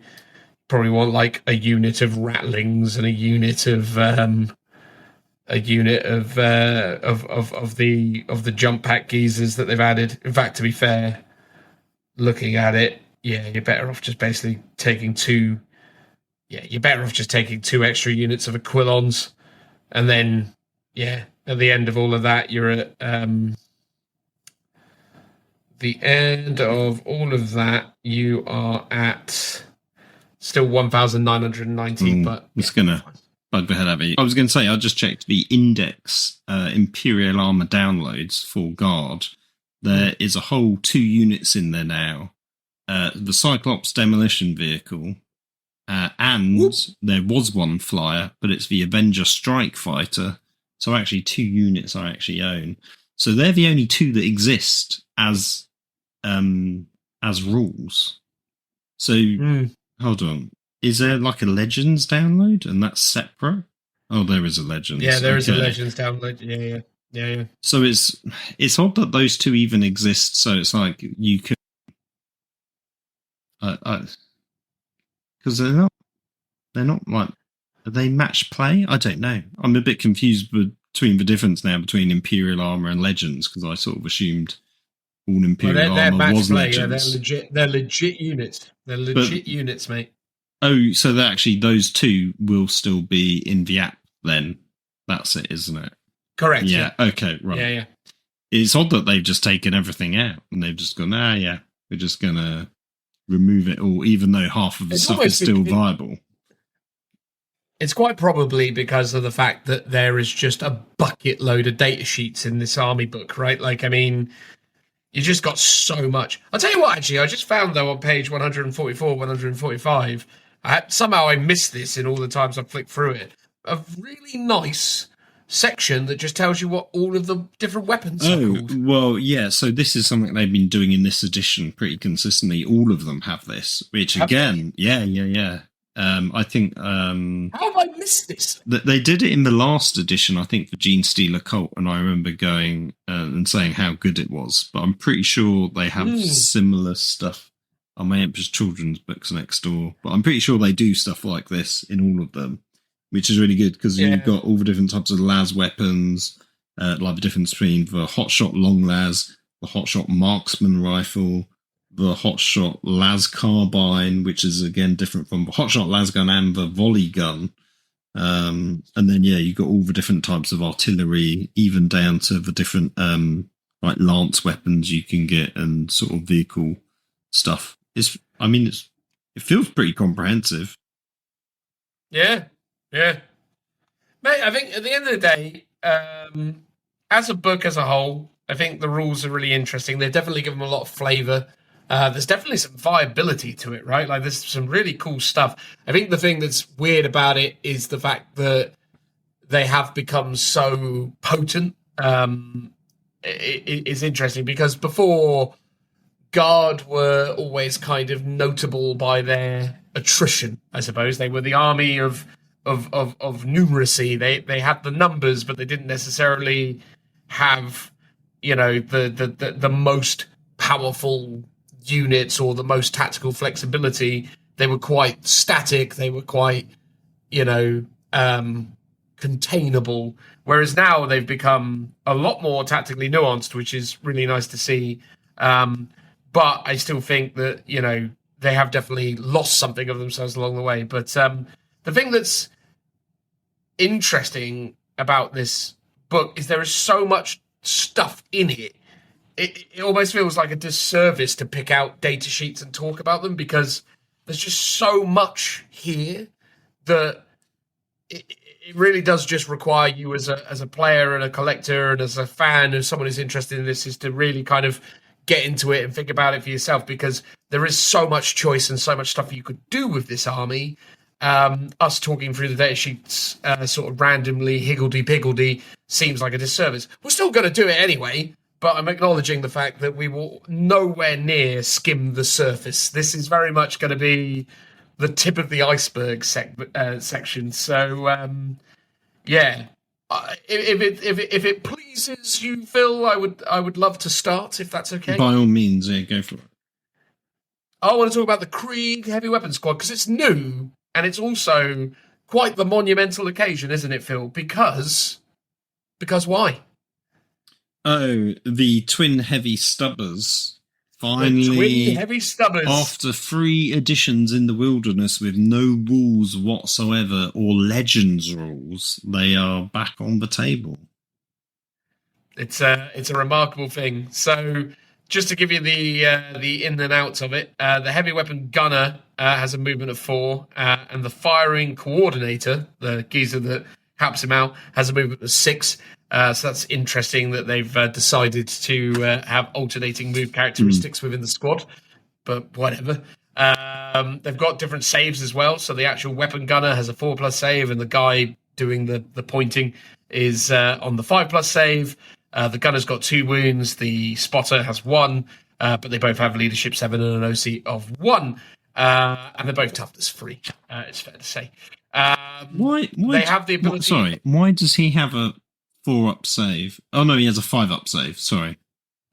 probably want a unit of Rattlings and a unit of the jump pack geezers that they've added. In fact, to be fair, looking at it, yeah, you're better off just basically taking 2. Yeah, you're better off just taking 2 extra units of Aquilons, and then at the end of all of that, you're at the end of all of that, you are at still 1,990. But it's gonna bug the head out of you. I was going to say, I just checked the index Imperial armor downloads for Guard. There is a whole 2 units in there now. The Cyclops demolition vehicle, and there was 1 flyer, but it's the Avenger Strike Fighter. So actually 2 units I actually own. So they're the only 2 that exist as rules. So hold on, is there a Legends download, and that's separate? Oh, there is a Legends. Yeah, there is a Legends download. Yeah. So it's odd that those 2 even exist. So it's you can. Because they're not Are they match play? I don't know. I'm a bit confused between the difference now between Imperial armor and Legends, because I sort of assumed all Imperial they're armor match was play, Legends. Yeah, they're legit units. They're legit units, mate. Oh, so that actually those two will still be in the app then. That's it, isn't it? Correct. Yeah. Okay. Right. Yeah. It's odd that they've just taken everything out and they've just gone, we're just gonna remove it all, even though half of the stuff is still viable. It's quite probably because of the fact that there is just a bucket load of data sheets in this army book, right? Like, I mean, you just got so much. I'll tell you what, actually, I just found, though, on page 144, 145, somehow I missed this in all the times I've flicked through it, a really nice section that just tells you what all of the different weapons are called. Well, yeah, so this is something they've been doing in this edition pretty consistently. All of them have this, which again, yeah. I think... how have I missed this? They did it in the last edition, I think, for Gene Stealer Cult, and I remember going and saying how good it was, but I'm pretty sure they have similar stuff on my Emperor's Children's books next door, but I'm pretty sure they do stuff like this in all of them, which is really good, because you've got all the different types of las weapons, like the difference between the hotshot long las, the hotshot marksman rifle, the hotshot las carbine, which is again different from the hotshot las gun and the volley gun. And then you've got all the different types of artillery, even down to the different like lance weapons you can get and sort of vehicle stuff. It feels pretty comprehensive. Yeah. Mate, I think at the end of the day, as a book as a whole, I think the rules are really interesting. They definitely give them a lot of flavour. There's definitely some viability to it, right? Like, there's some really cool stuff. I think the thing that's weird about it is the fact that they have become so potent. It's interesting because before, Guard were always kind of notable by their attrition, I suppose. They were the army of numeracy. They had the numbers, but they didn't necessarily have, the most powerful units or the most tactical flexibility. They were quite static. They were quite, containable. Whereas now they've become a lot more tactically nuanced, which is really nice to see. But I still think that, they have definitely lost something of themselves along the way. But the thing that's interesting about this book is there is so much stuff in it. It almost feels like a disservice to pick out data sheets and talk about them, because there's just so much here that it really does just require you as a player and a collector and as a fan and someone who's interested in this is to really kind of get into it and think about it for yourself, because there is so much choice and so much stuff you could do with this army. Us talking through the data sheets sort of randomly, higgledy-piggledy, seems like a disservice. We're still going to do it anyway, but I'm acknowledging the fact that we will nowhere near skim the surface. This is very much going to be the tip of the iceberg section. So, if it pleases you, Phil, I would love to start, if that's okay. By all means, go for it. I want to talk about the Krieg Heavy Weapons Squad, because it's new, and it's also quite the monumental occasion, isn't it, Phil? Because why? Oh, the Twin Heavy Stubbers. Finally, the Twin Heavy Stubbers. After 3 editions in the wilderness with no rules whatsoever or Legends rules, they are back on the table. It's a remarkable thing. So, just to give you the in and outs of it, the heavy weapon gunner has a movement of 4, and the firing coordinator, the geezer that helps him out, has a movement of 6. So that's interesting that they've decided to have alternating move characteristics within the squad, but whatever. They've got different saves as well. So the actual weapon gunner has a 4+ save, and the guy doing the pointing is on the 5+ save. The gunner's got 2 wounds. The spotter has 1, but they both have leadership 7 and an OC of 1. And they're both toughness 3, it's fair to say. Why they have the ability... why does he have a 4-up save? Oh no, he has a 5-up save. Sorry,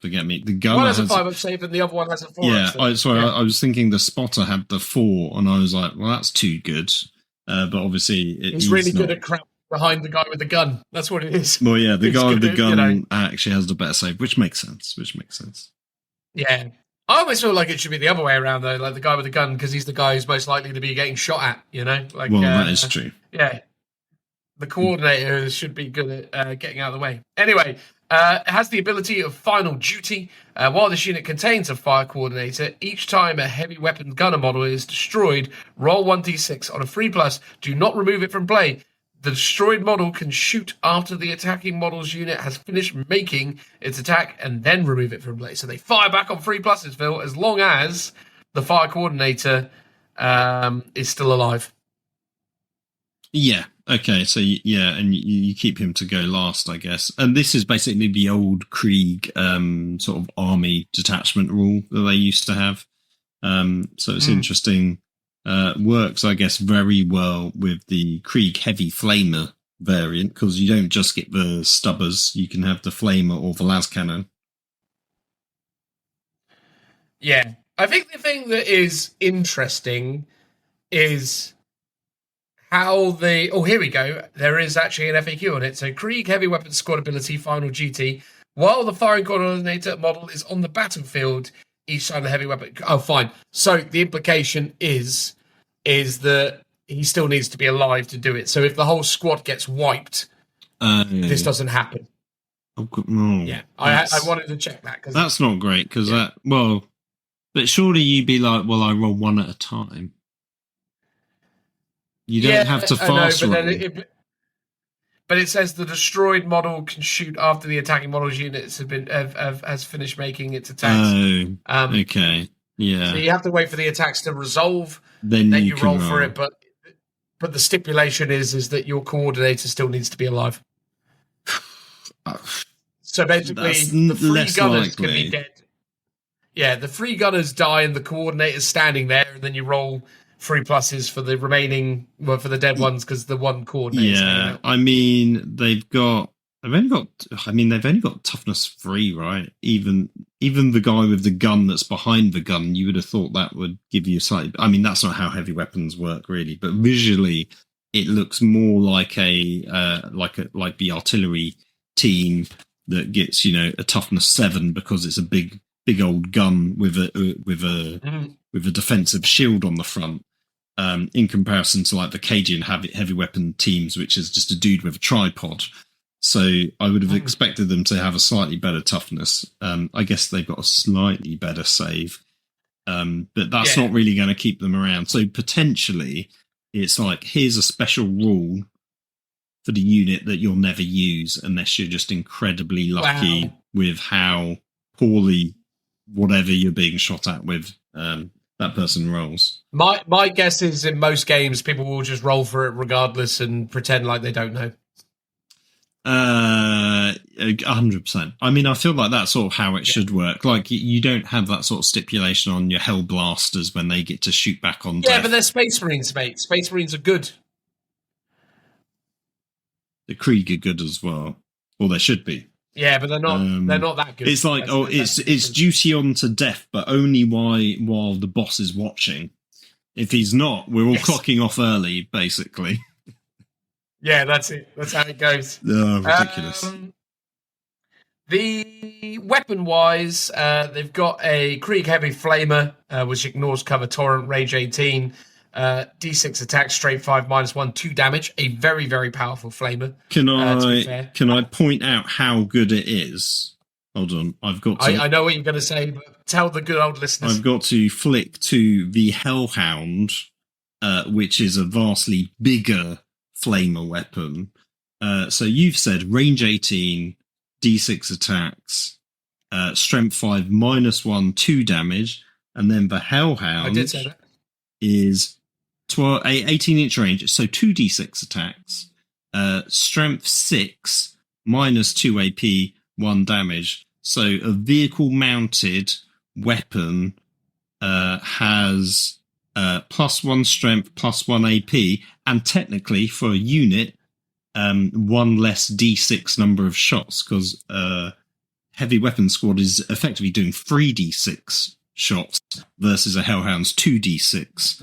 forget me. The gunner one has a 5-up save, and the other one has a 4-up save. I was thinking the spotter had the 4, and I was like, well, that's too good. But obviously, he's really good at crap behind the guy with the gun. That's what it is. Well, yeah, the guy with the gun, you know, actually has the better save, which makes sense. Yeah. I always feel like it should be the other way around, though, like the guy with the gun, because he's the guy who's most likely to be getting shot at, you know? Like, well, that is true. Yeah. The coordinator should be good at getting out of the way. Anyway, it has the ability of Final Duty. While this unit contains a fire coordinator, each time a heavy weapon gunner model is destroyed, roll 1d6 on a 3+. Do not remove it from play. The destroyed model can shoot after the attacking model's unit has finished making its attack and then remove it from play. So they fire back on 3+, Phil, as long as the fire coordinator is still alive. Yeah. Okay. So yeah, and you keep him to go last, I guess. And this is basically the old Krieg sort of army detachment rule that they used to have. So it's interesting. Works, I guess, very well with the Krieg Heavy Flamer variant, because you don't just get the stubbers, you can have the Flamer or the las cannon. Yeah. I think the thing that is interesting is how they... Oh, here we go. There is actually an FAQ on it. So Krieg Heavy Weapons Squad ability, Final Duty. While the firing coordinator model is on the battlefield, each time the heavy weapon... Oh, fine. So the implication is that he still needs to be alive to do it. So if the whole squad gets wiped, this doesn't happen. Oh, no. Yeah, I wanted to check that. Cause that's not great, because but surely you'd be like, well, I roll one at a time. You don't have to fast roll. But it says the destroyed model can shoot after the attacking model's units has finished making its attacks. Oh, okay, yeah. So you have to wait for the attacks to resolve. Then you roll for it. But the stipulation is that your coordinator still needs to be alive. So basically, the free gunners can be dead. Yeah, the free gunners die and the coordinator's standing there, and then you roll 3+ for the remaining, well, for the dead ones, because the one coordinator. Yeah, I mean, they've only got toughness 3, right? Even the guy with the gun that's behind the gun, you would have thought that would give you slightly. I mean, that's not how heavy weapons work, really. But visually, it looks more like like the artillery team that gets, you know, a toughness 7 because it's a big old gun with a defensive shield on the front. In comparison to like the Cajun heavy weapon teams, which is just a dude with a tripod. So I would have expected them to have a slightly better toughness. I guess they've got a slightly better save. But that's not really going to keep them around. So potentially it's like, here's a special rule for the unit that you'll never use unless you're just incredibly lucky with how poorly whatever you're being shot at with that person rolls. My guess is in most games people will just roll for it regardless and pretend like they don't know. 100%. I mean, I feel like that's sort of how it should work. Like, you don't have that sort of stipulation on your Hell Blasters when they get to shoot back on death. But they're Space Marines, mate. Space Marines are good. The Krieg are good as well. Well, they should be. Yeah, but they're not that good. It's like, it's duty on to death, but only while the boss is watching. If he's not, we're all clocking off early, basically. Yeah, that's it. That's how it goes. Oh, ridiculous. The weapon-wise, they've got a Krieg Heavy Flamer, which ignores cover, torrent, range 18, D6 attack, straight 5, -1, 2 damage. A very, very powerful Flamer. Can I point out how good it is? Hold on, I've got to... I know what you're going to say, but tell the good old listeners. I've got to flick to the Hellhound, which is a vastly bigger Flamer weapon. So you've said range 18, D6 attacks, strength 5, -1, 2 damage, and then the Hellhound I did say that. Is 18-inch range, so 2 D6 attacks, strength 6, -2 AP, 1 damage. So a vehicle-mounted weapon has +1 strength, +1 AP, and technically for a unit, 1 less D6 number of shots, because heavy weapon squad is effectively doing 3 D6 shots versus a Hellhound's 2 D6.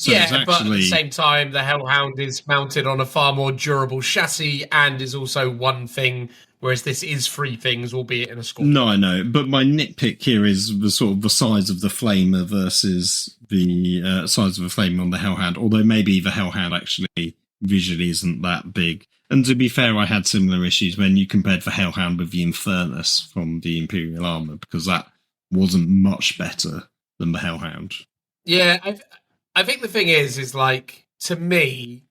So it's actually... but at the same time, the Hellhound is mounted on a far more durable chassis and is also one thing, whereas this is three things, albeit in a scorpion. No, I know, but my nitpick here is the sort of the size of the flamer versus the size of the flamer on the Hellhound, although maybe the Hellhound actually visually isn't that big. And to be fair, I had similar issues when you compared the Hellhound with the Infernus from the Imperial Armour, because that wasn't much better than the Hellhound. Yeah, I think the thing is like, to me,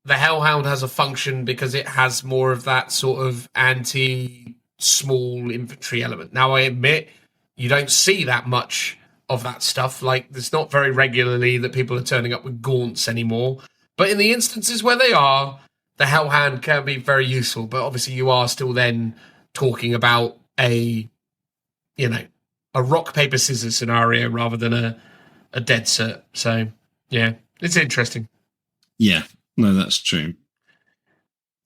the Hellhound has a function because it has more of that sort of anti-small infantry element. Now, I admit, you don't see that much of that stuff. Like, it's not very regularly that people are turning up with gaunts anymore. But in the instances where they are, the Hellhound can be very useful. But obviously, you are still then talking about a rock, paper, scissors scenario rather than a dead cert. So, yeah, it's interesting. Yeah, no, that's true.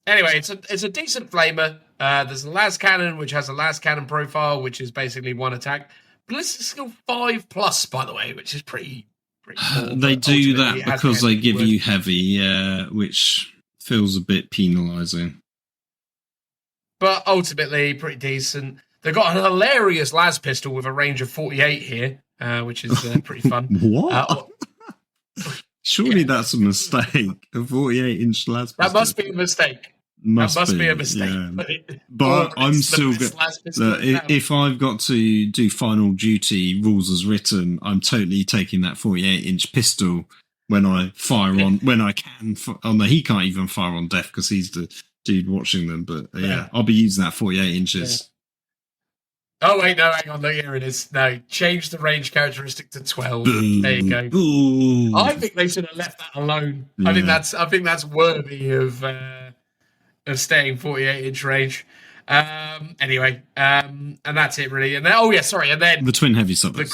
Anyway, it's a decent flamer. There's a las cannon, which has a las cannon profile, which is basically one attack. Ballistic skill 5+, by the way, which is pretty cool. They do that because they give you heavy, which feels a bit penalising. But ultimately, pretty decent. They've got an hilarious las pistol with a range of 48 here, which is pretty fun. What? Surely that's a mistake. A 48-inch las pistol. That must be a mistake. Must be a mistake. Yeah. But I'm still good. If I've got to do final duty rules as written, I'm totally taking that 48-inch pistol when I fire on, when I can. He can't even fire on Death because he's the dude watching them. But yeah, I'll be using that 48 inches. Yeah. Oh, wait, no, hang on. No, here it is. No, change the range characteristic to 12. Boom. There you go. Boom. I think they should have left that alone. Yeah. I think that's worthy of staying 48-inch range. Anyway, and that's it, really. And then, and then the twin heavy stubbers.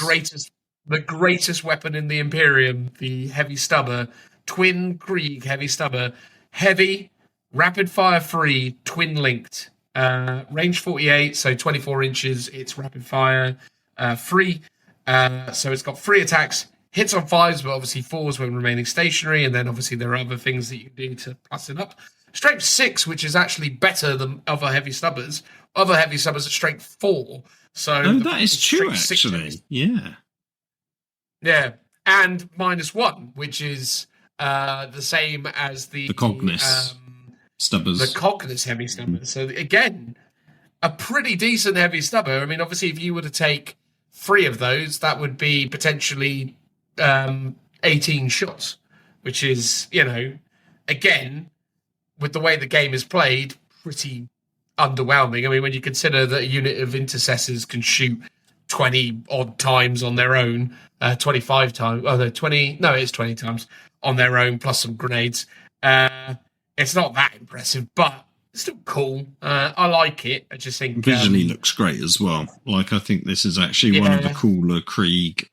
The greatest weapon in the Imperium, the heavy stubber, twin Krieg heavy stubber, heavy, rapid fire free, twin linked. Range 48, so 24 inches. It's rapid fire, free. So it's got 3 attacks, hits on 5s, but obviously 4s when remaining stationary. And then obviously there are other things that you can do to plus it up. Strength 6, which is actually better than other heavy stubbers. Other heavy stubbers are strength 4. So that is true, actually. Yeah. Yeah. And -1, which is the same as the Cognis. Stubbers. The Cognis heavy stubber. So again, a pretty decent heavy stubber. I mean, obviously, if you were to take 3 of those, that would be potentially 18 shots, which is, again, with the way the game is played, pretty underwhelming. I mean, when you consider that a unit of intercessors can shoot 20 odd times on their own, 25 times, it's 20 times on their own, plus some grenades. It's not that impressive, but it's still cool. I like it. I just think visually looks great as well. Like, I think this is actually one of the cooler Krieg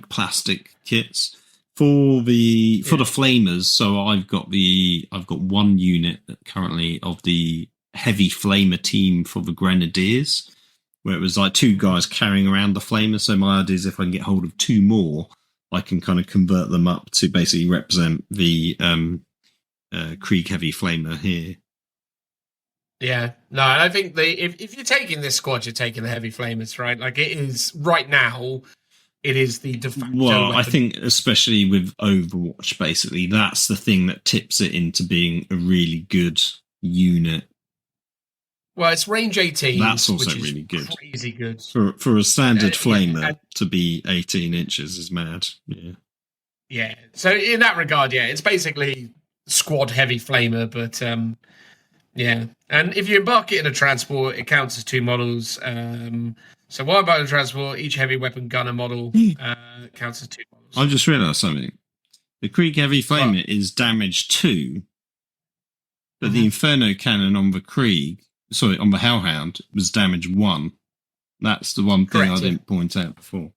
plastic kits for the flamers. So I've got one unit currently of the heavy flamer team for the Grenadiers, where it was like 2 guys carrying around the flamer. So my idea is if I can get hold of 2 more, I can kind of convert them up to basically represent the Krieg heavy flamer here. Yeah, no, and I think if you're taking this squad, you're taking the heavy flamers, right? Like, it is right now, it is the de facto weapon. I think especially with Overwatch, basically, that's the thing that tips it into being a really good unit. Well, it's range 18. That's also really good. Crazy good. For a standard flamer to be 18 inches is mad. Yeah. Yeah. So in that regard, it's basically squad heavy flamer, but yeah. And if you embark it in a transport, it counts as 2 models. So while embarking in a transport, each heavy weapon gunner model counts as 2 models. I just realised something. The Krieg heavy flamer is damage 2, but the Inferno cannon on on the Hellhound was damage 1. That's the one thing I didn't point out before.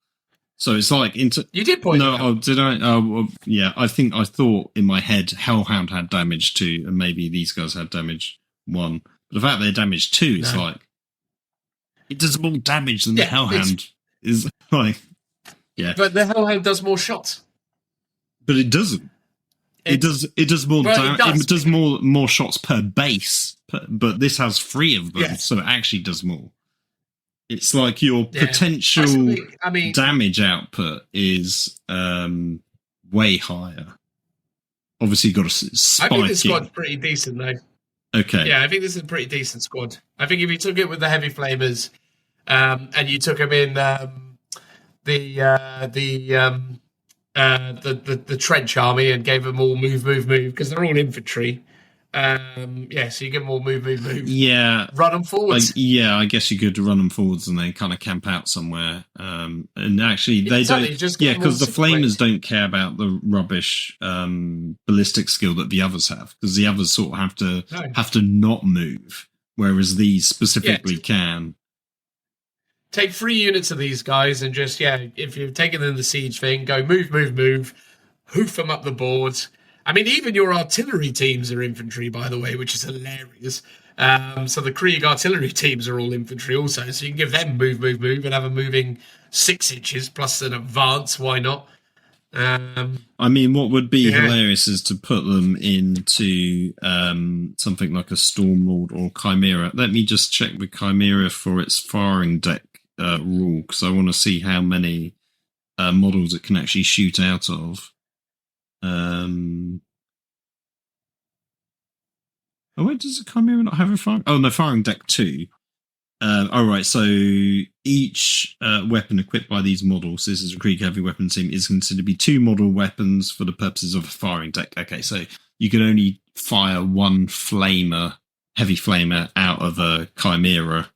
So it's like you did point it out. No, did I? Well, yeah, I thought in my head Hellhound had damage 2, and maybe these guys had damage 1. But the fact they're damage 2 is like it does more damage than the Hellhound is like. Yeah, but the Hellhound does more shots. But it doesn't. It does more it does more shots per base, but this has 3 of them, so it actually does more. It's like your potential damage output is way higher. Obviously, you've got to spike. I think this squad's pretty decent, though. Okay. Yeah, I think this is a pretty decent squad. I think if you took it with the heavy flamers, and you took them in the trench army and gave them all move because they're all infantry. So you give them all move. Yeah, run them forwards. I guess you could run them forwards and then kind of camp out somewhere. And actually, they don't. Yeah, because the flamers don't care about the rubbish ballistic skill that the others have, because the others sort of have to not move, whereas these specifically can. Take 3 units of these guys and just, if you're taking them the siege thing, go move, hoof them up the boards. I mean, even your artillery teams are infantry, by the way, which is hilarious. So the Krieg artillery teams are all infantry also, so you can give them move, and have them moving 6 inches plus an advance. Why not? I mean, what would be hilarious is to put them into something like a Stormlord or Chimera. Let me just check the Chimera for its firing deck rule, because I want to see how many models it can actually shoot out of. Wait, does the Chimera not have a firing? Oh, no, firing deck 2. Alright, so each weapon equipped by these models, this is a Krieg heavy weapon team, is considered to be 2 model weapons for the purposes of a firing deck. Okay, so you can only fire 1 flamer, heavy flamer, out of a Chimera.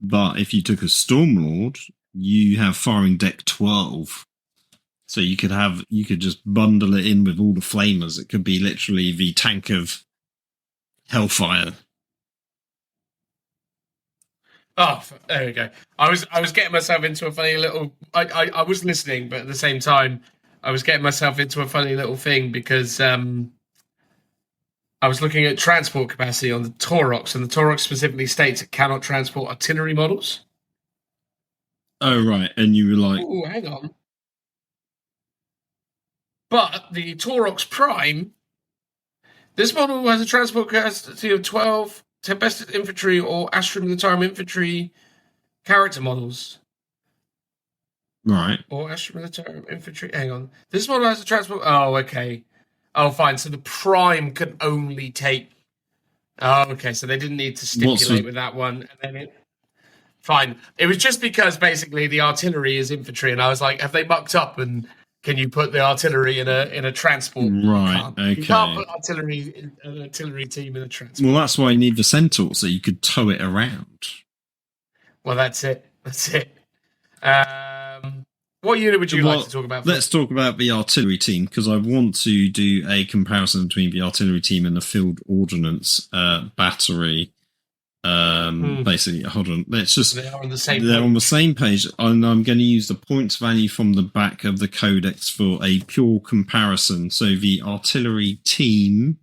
But if you took a Stormlord, you have firing deck 12. So you could just bundle it in with all the flamers. It could be literally the tank of Hellfire. Oh, there we go. I was getting myself into a funny little. I was listening, but at the same time, I was getting myself into a funny little thing because I was looking at transport capacity on the Taurox, and the Taurox specifically states it cannot transport artillery models. Oh, right. And you were like... Oh, hang on. But the Taurox Prime, this model has a transport capacity of 12 Tempested Infantry or Astra Militarum Infantry character models. Right. Or Astra Militarum Infantry. Hang on. This model has a transport... Oh, okay. Oh, fine. So the Prime can only take... Oh, okay. So they didn't need to stipulate with that one. And then Fine. It was just because basically the artillery is infantry, and I was like, have they mucked up, and can you put the artillery in a transport? Right, okay. You can't put an artillery team in a transport. Well, that's why you need the Centaur, so you could tow it around. Well, that's it. What unit would you like to talk about? Let's talk about the artillery team, because I want to do a comparison between the artillery team and the field ordnance battery. Basically, hold on. Let's just. They're on the same page, and I'm going to use the points value from the back of the codex for a pure comparison. So the artillery team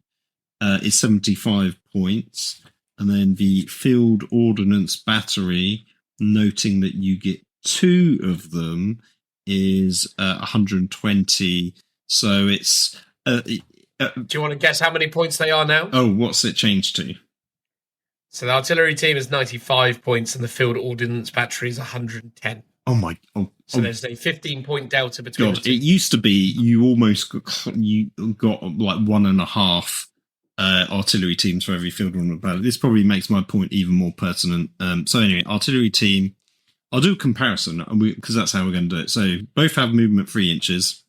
is 75 points, and then the field ordnance battery, noting that you get 2 of them, is 120. So it's. Do you want to guess how many points they are now? Oh, what's it changed to? So the artillery team is 95 points, and the field ordnance battery is 110. Oh my! So there's a 15-point delta between. God, it used to be you got like 1.5 artillery teams for every field ordnance battery. This probably makes my point even more pertinent. So anyway, artillery team. I'll do a comparison because that's how we're going to do it. So both have movement 3 inches.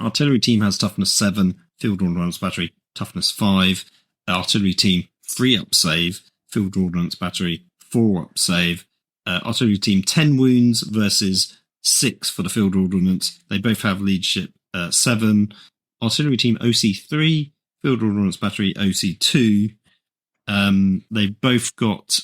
Artillery team has toughness 7. Field ordnance battery toughness 5. Artillery team 3 up save. Field ordnance battery 4 up save. Artillery team 10 wounds versus 6 for the field ordnance. They both have leadership 7. Artillery team OC 3. Field ordnance battery OC 2. They've both got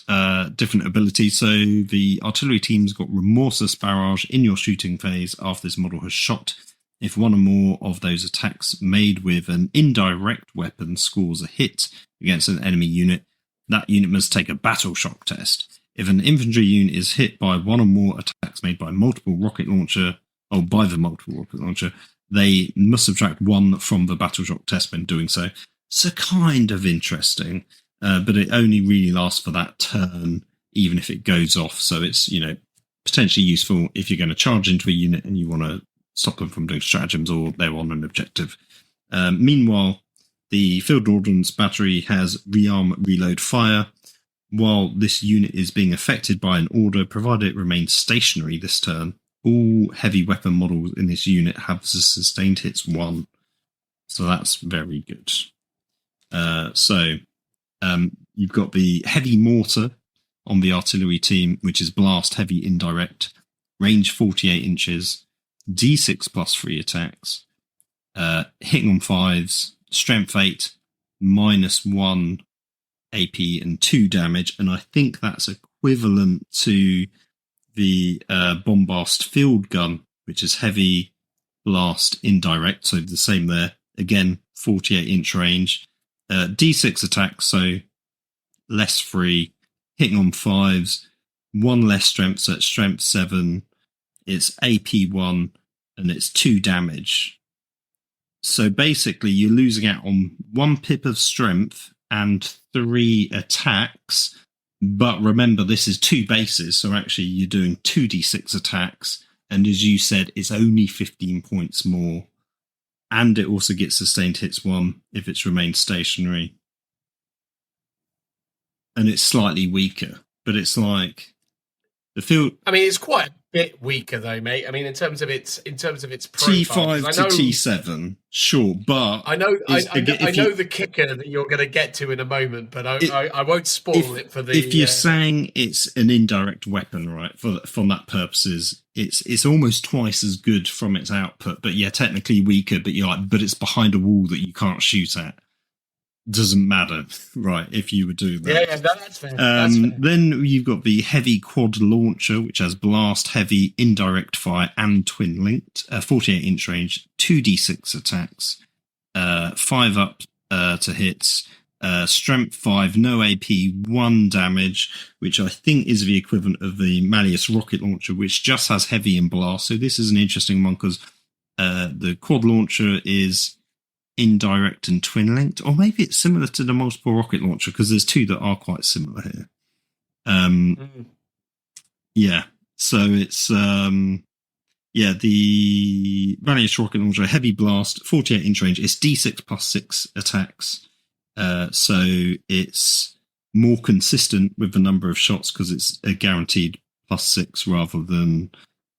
different abilities. So the artillery team's got remorseless barrage in your shooting phase after this model has shot. If one or more of those attacks made with an indirect weapon scores a hit against an enemy unit, that unit must take a battle shock test. If an infantry unit is hit by one or more attacks made by multiple rocket launcher by the multiple rocket launcher, they must subtract 1 from the battle shock test when doing so. So kind of interesting, but it only really lasts for that turn, even if it goes off. So it's, potentially useful if you're going to charge into a unit and you want to stop them from doing stratagems or they're on an objective. Meanwhile, the field ordnance battery has rearm, reload, fire. While this unit is being affected by an order, provided it remains stationary this turn, all heavy weapon models in this unit have sustained hits 1. So that's very good. You've got the heavy mortar on the artillery team, which is blast, heavy, indirect, range 48 inches, D6 plus 3 attacks, hitting on 5s, strength 8, -1 AP and 2 damage. And I think that's equivalent to the bombast field gun, which is heavy, blast, indirect. So the same there. Again, 48-inch range. D6 attacks, so less 3. Hitting on 5s, 1 less strength, so it's strength 7. It's AP 1, and it's 2 damage. So basically, you're losing out on 1 pip of strength and 3 attacks. But remember, this is 2 bases, so actually you're doing 2d6 attacks. And as you said, it's only 15 points more. And it also gets sustained hits 1 if it's remained stationary. And it's slightly weaker, but it's like the field. I mean, it's quite a bit weaker though, mate. I mean, in terms of its profile. T5 to T7, sure, but I know the kicker that you're going to get to in a moment, but I won't spoil it for the. If you're saying it's an indirect weapon, right? From that purposes, it's almost twice as good from its output, but yeah, technically weaker. But but it's behind a wall that you can't shoot at. Doesn't matter, right, if you would do that. Yeah, that's fair. That's fair. Then you've got the heavy quad launcher, which has blast, heavy, indirect fire, and twin linked. 48-inch range, 2d6 attacks, 5 up to hits, strength 5, no AP, 1 damage, which I think is the equivalent of the Malleus rocket launcher, which just has heavy and blast. So this is an interesting one because the quad launcher is indirect and twin linked, or maybe it's similar to the multiple rocket launcher because there's 2 that are quite similar here. Yeah, so it's the Malleus rocket launcher, heavy blast, 48-inch range. It's D6 plus 6 attacks, so it's more consistent with the number of shots because it's a guaranteed plus 6 rather than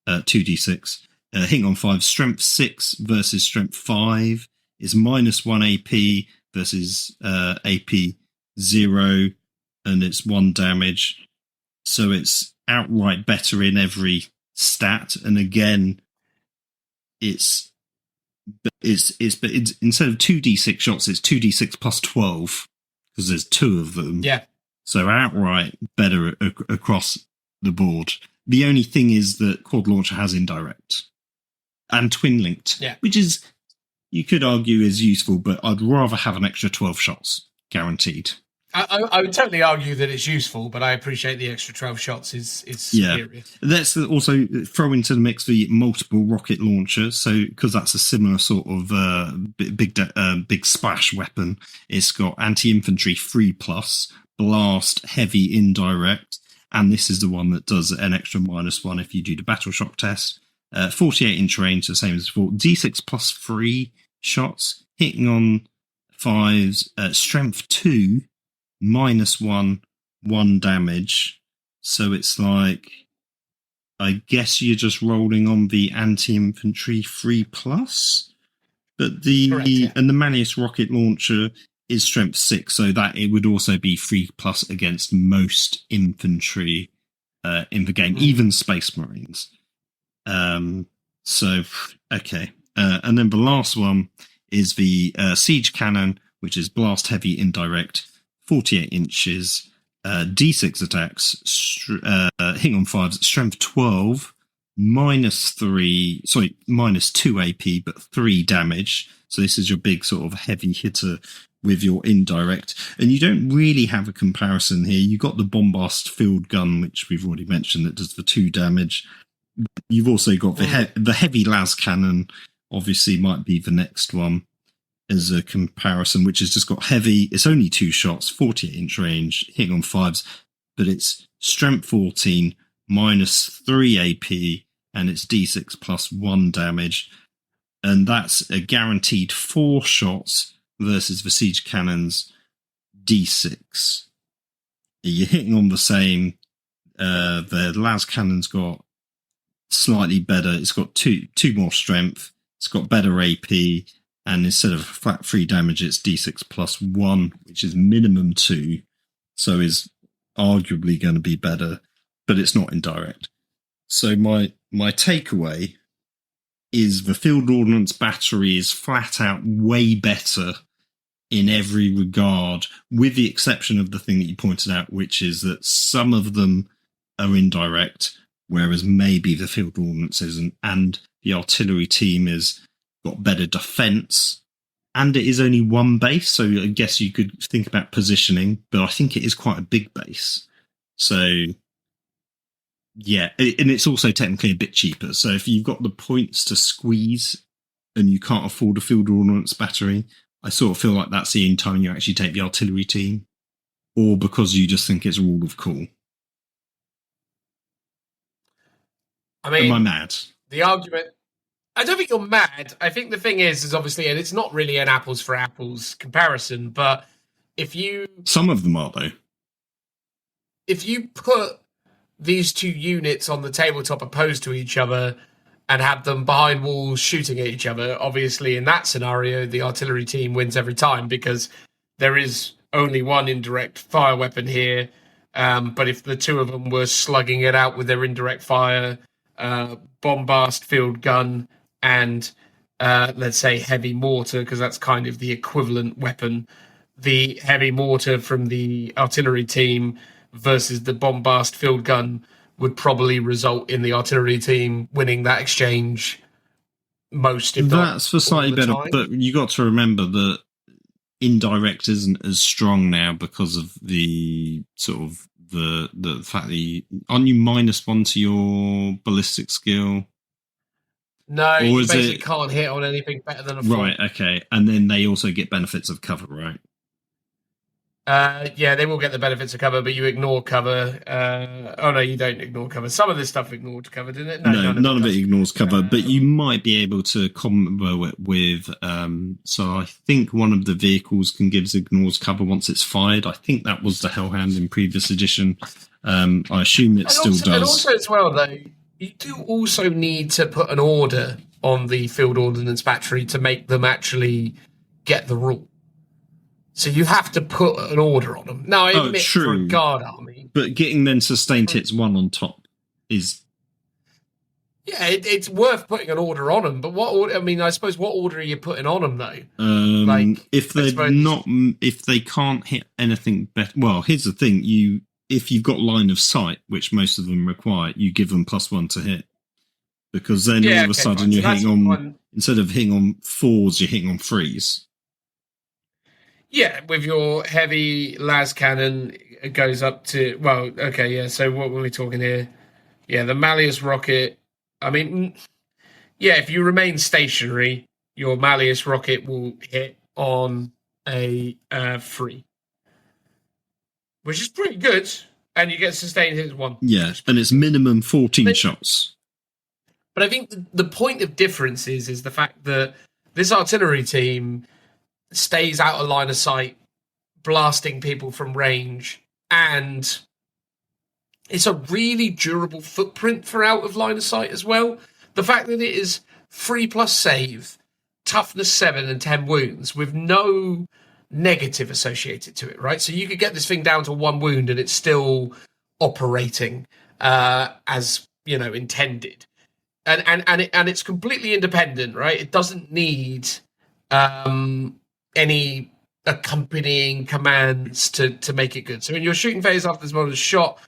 2d6. Hitting on 5, strength 6 versus strength 5. Is -1 AP versus AP 0, and it's 1 damage. So it's outright better in every stat. And again, it's instead of 2d6 shots, it's 2d6 plus 12 because there's 2 of them. Yeah. So outright better across the board. The only thing is that quad launcher has indirect and twin linked, which is, you could argue, is useful, but I'd rather have an extra 12 shots guaranteed. I would totally argue that it's useful, but I appreciate the extra 12 shots is superior. Yeah. Let's also throw into the mix the multiple rocket launcher, so because that's a similar sort of big splash weapon. It's got anti-infantry 3+, blast, heavy, indirect, and this is the one that does an extra -1 if you do the battle shock test. 48-inch range, the same as before. D6 plus 3 shots, hitting on 5s, strength 2, -1, 1 damage. So it's like, I guess you're just rolling on the anti-infantry 3+, but Correct, yeah. and the Malleus rocket launcher is strength 6, so that it would also be 3+ against most infantry in the game, even Space Marines. Okay. And then the last one is the siege cannon, which is blast, heavy, indirect, 48 inches, D6 attacks, hitting on 5s, strength 12, -2 AP, but 3 damage. So this is your big sort of heavy hitter with your indirect. And you don't really have a comparison here. You got the bombast field gun, which we've already mentioned, that does the 2 damage. You've also got the heavy las cannon. Obviously, might be the next one as a comparison, which has just got heavy. It's only 2 shots, 48-inch range, hitting on 5s, but it's strength 14, -3 AP, and it's D6 +1 damage. And that's a guaranteed 4 shots versus the siege cannon's D6. You're hitting on the same. The las cannon's got slightly better. It's got two more strength. It's got better AP, and instead of flat 3 damage, it's D6 +1, which is minimum 2. So is arguably going to be better, but it's not indirect. So my takeaway is the field ordnance battery is flat out way better in every regard, with the exception of the thing that you pointed out, which is that some of them are indirect, whereas maybe the field ordnance isn't, and the artillery team has got better defense, and it is only 1 base, so I guess you could think about positioning, but I think it is quite a big base. So yeah, and it's also technically a bit cheaper. So if you've got the points to squeeze and you can't afford a field ordnance battery, I sort of feel like that's the only time you actually take the artillery team, or because you just think it's a rule of cool. I mean, am I mad? The argument, I don't think you're mad. I think the thing is obviously, and it's not really an apples for apples comparison, but some of them are though. If you put these 2 units on the tabletop opposed to each other and have them behind walls shooting at each other, obviously in that scenario, the artillery team wins every time because there is only 1 indirect fire weapon here. But if the 2 of them were slugging it out with their indirect fire, bombast field gun, and let's say heavy mortar, because that's kind of the equivalent weapon, the heavy mortar from the artillery team versus the bombast field gun would probably result in the artillery team winning that exchange most, if not that's for slightly better time. But you got to remember that indirect isn't as strong now because of the sort of the fact that aren't you -1 to your ballistic skill? No, you basically can't hit on anything better than a 4. Right, okay. And then they also get benefits of cover, right? Yeah, they will get the benefits of cover, but you ignore cover. Oh no, you don't ignore cover. Some of this stuff ignored cover, didn't it? No, none of it ignores cover, but you might be able to combo it with. So I think one of the vehicles ignores cover once it's fired. I think that was the Hellhound in previous edition. I assume it still does. And also as well, though, you do also need to put an order on the field ordnance battery to make them actually get the rule. So you have to put an order on them. Now, I admit for a guard army. But getting then sustained hits 1 on top is... Yeah, it's worth putting an order on them. But what order? I mean, I suppose what order are you putting on them, though? If they can't hit anything better... Well, here's the thing. If you've got line of sight, which most of them require, you give them +1 to hit. Because then all of a sudden you're hitting on... Instead of hitting on 4s, you're hitting on 3s. Yeah, with your heavy las cannon, it goes up to... Well, okay, yeah, so what were we talking here? Yeah, the Malleus rocket. I mean, yeah, if you remain stationary, your Malleus rocket will hit on a 3. Which is pretty good, and you get sustained hits 1. Yeah, and it's minimum 14 shots. But I think the point of difference is the fact that this artillery team stays out of line of sight, blasting people from range, and it's a really durable footprint for out of line of sight as well. The fact that it is 3+ save, toughness 7 and 10 wounds with no negative associated to it, right? So you could get this thing down to 1 wound and it's still operating as intended, and it's completely independent, right? It doesn't need any accompanying commands to make it good. So in your shooting phase after this model is shot,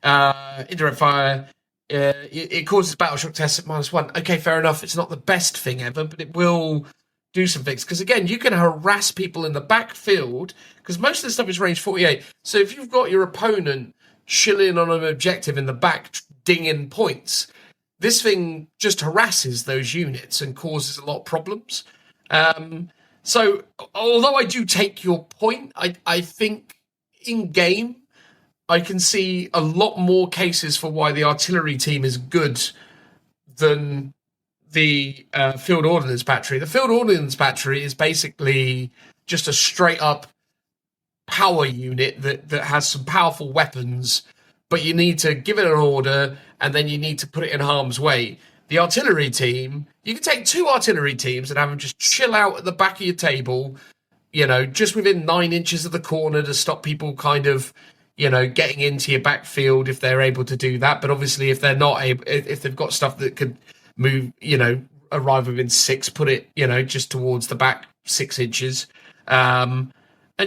indirect fire, it causes battle shock tests at -1. Okay, fair enough. It's not the best thing ever, but it will do some things. Because again, you can harass people in the backfield, because most of the stuff is range 48. So if you've got your opponent chilling on an objective in the back, dinging points, this thing just harasses those units and causes a lot of problems. So, although I do take your point, I think in game, I can see a lot more cases for why the artillery team is good than the field ordnance battery. The field ordnance battery is basically just a straight up power unit that has some powerful weapons, but you need to give it an order and then you need to put it in harm's way. The artillery team, you can take 2 artillery teams and have them just chill out at the back of your table, just within 9 inches of the corner to stop people kind of, getting into your backfield if they're able to do that. But obviously, if they're not able, if they've got stuff that could move, arrive within 6, put it, just towards the back 6 inches, and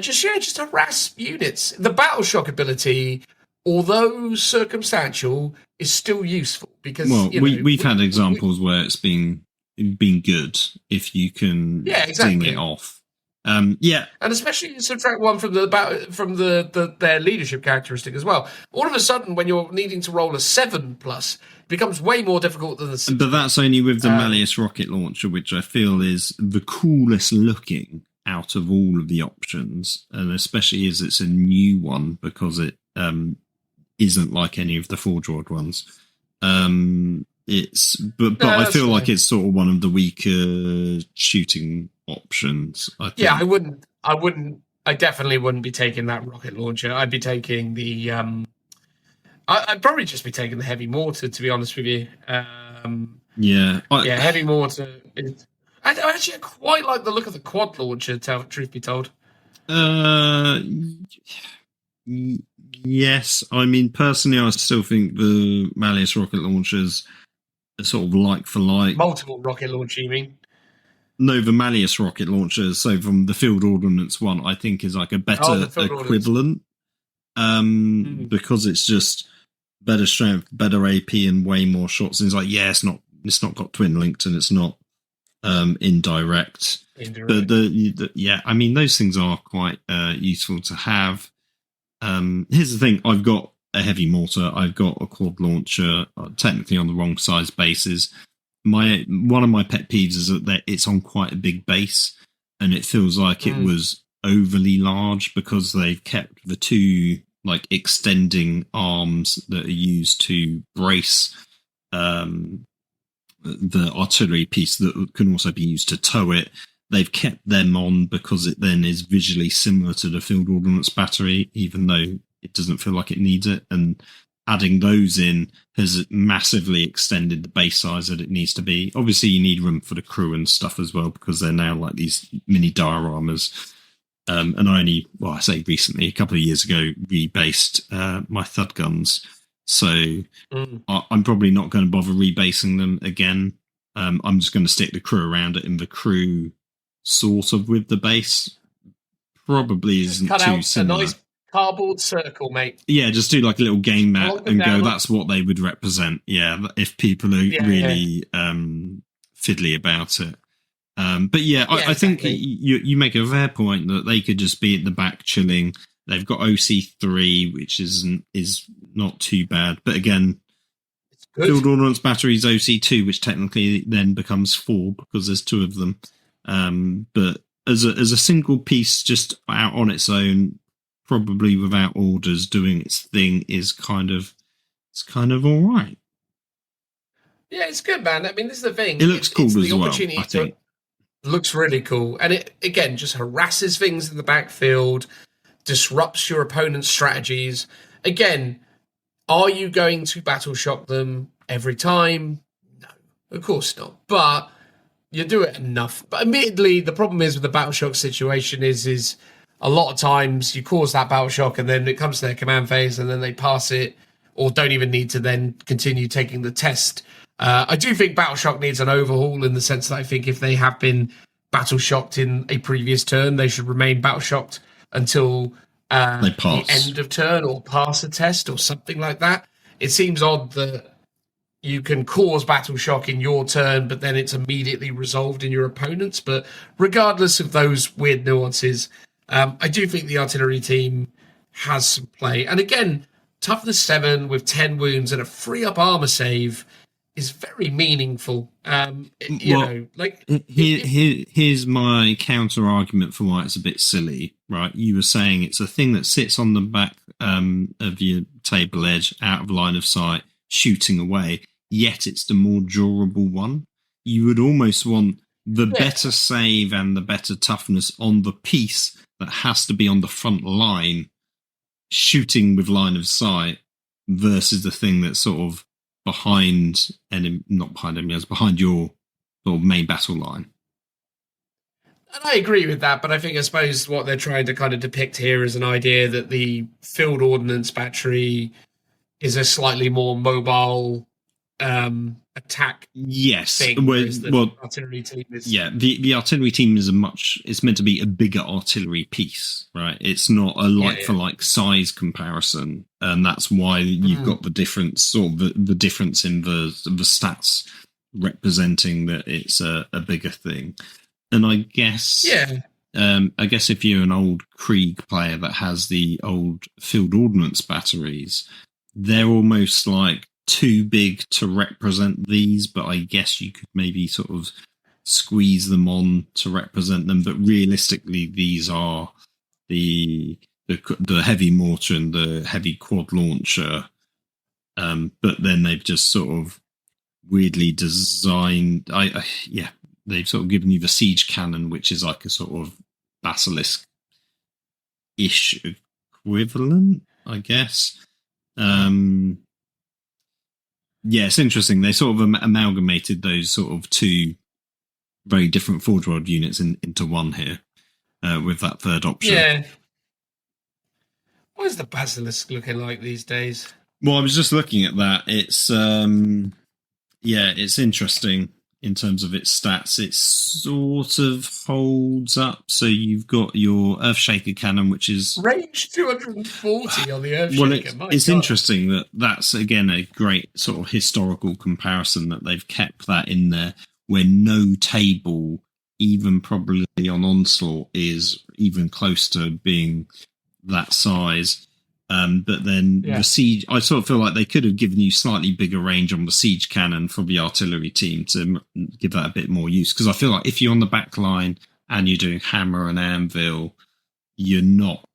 just harass units. The battle shock ability, although circumstantial, is still useful because we've had examples where it's been good if you can sing it off. And especially you subtract 1 from their leadership characteristic as well. All of a sudden, when you're needing to roll a 7+, it becomes way more difficult than the 6. But that's only with the Malleus rocket launcher, which I feel is the coolest looking out of all of the options, and especially as it's a new one because it isn't like any of the Forge World ones. I feel like it's sort of one of the weaker shooting options. I think. Yeah, I definitely wouldn't be taking that rocket launcher. I'd be taking the I'd probably just be taking the heavy mortar, to be honest with you. Heavy mortar is, I quite like the look of the quad launcher, truth be told. Yes, I mean, personally, I still think the Malleus rocket launchers are sort of like for like. Multiple rocket launcher, you mean? No, the Malleus rocket launchers. So from the field ordnance one, I think is like a better equivalent, because it's just better strength, better AP, and way more shots. And it's like, it's not got twin linked, and it's not indirect. But I mean, those things are quite useful to have. Here's the thing: I've got a heavy mortar, I've got a quad launcher, technically on the wrong size bases. One of my pet peeves is that it's on quite a big base, and it feels like it was overly large because they've kept the 2 like extending arms that are used to brace the artillery piece that can also be used to tow it. They've kept them on because it then is visually similar to the field ordnance battery, even though it doesn't feel like it needs it. And adding those in has massively extended the base size that it needs to be. Obviously, you need room for the crew and stuff as well, because they're now like these mini dioramas. And I say recently, a couple of years ago, rebased my thud guns. So I'm probably not going to bother rebasing them again. I'm just going to stick the crew around it, and the crew sort of with the base probably isn't cut too out similar. A nice cardboard circle, mate. Yeah, just do like a little game map and go, that's what they would represent. Yeah, if people are really fiddly about it. I think you make a fair point that they could just be at the back chilling. They've got OC3, which is not too bad. But again, field ordnance batteries OC2, which technically then becomes 4 because there's 2 of them. But as a single piece, just out on its own, probably without orders, doing its thing is kind of all right. Yeah, it's good, man. I mean, this is the thing. It looks cool as well, I think. Looks really cool. And it, again, just harasses things in the backfield, disrupts your opponent's strategies. Again, are you going to battle shock them every time? No, of course not. But you do it enough. But admittedly, the problem is with the battle shock situation is a lot of times you cause that battle shock and then it comes to their command phase and then they pass it or don't even need to then continue taking the test. I do think battle shock needs an overhaul in the sense that I think if they have been battle shocked in a previous turn, they should remain battle shocked until the end of turn or pass a test or something like that. It seems odd that you can cause battle shock in your turn, but then it's immediately resolved in your opponent's. But regardless of those weird nuances, I do think the artillery team has some play. And again, toughness 7 with 10 wounds and a free up armor save is very meaningful. Here's my counter argument for why it's a bit silly. Right, you were saying it's a thing that sits on the back of your table edge, out of line of sight, shooting away. Yet it's the more durable one. You would almost want the better save and the better toughness on the piece that has to be on the front line, shooting with line of sight, versus the thing that's sort of behind behind your sort of main battle line. And I agree with that, but I suppose what they're trying to kind of depict here is an idea that the field ordnance battery is a slightly more mobile attack. Yes, thing, the artillery team is. Yeah, the artillery team is it's meant to be a bigger artillery piece, right? It's not a for like size comparison, and that's why you've got the difference, sort of the difference in the stats representing that it's a bigger thing. And I guess, if you're an old Krieg player that has the old field ordnance batteries, they're almost like too big to represent these, but I guess you could maybe sort of squeeze them on to represent them. But realistically, these are the heavy mortar and the heavy quad launcher. But then they've just sort of weirdly designed. They've sort of given you the siege cannon, which is like a sort of basilisk-ish equivalent, I guess. It's interesting. They sort of amalgamated those sort of two very different Forge World units into one here with that third option. Yeah. What is the basilisk looking like these days? Well, I was just looking at that. It's it's interesting in terms of its stats. It sort of holds up. So you've got your Earthshaker cannon, which is range 240 on the Earthshaker. Well, it's interesting that's again a great sort of historical comparison that they've kept that in there, where no table, even probably on Onslaught, is even close to being that size. But then the siege, I sort of feel like they could have given you slightly bigger range on the siege cannon for the artillery team to give that a bit more use. Because I feel like if you're on the back line and you're doing hammer and anvil, you're not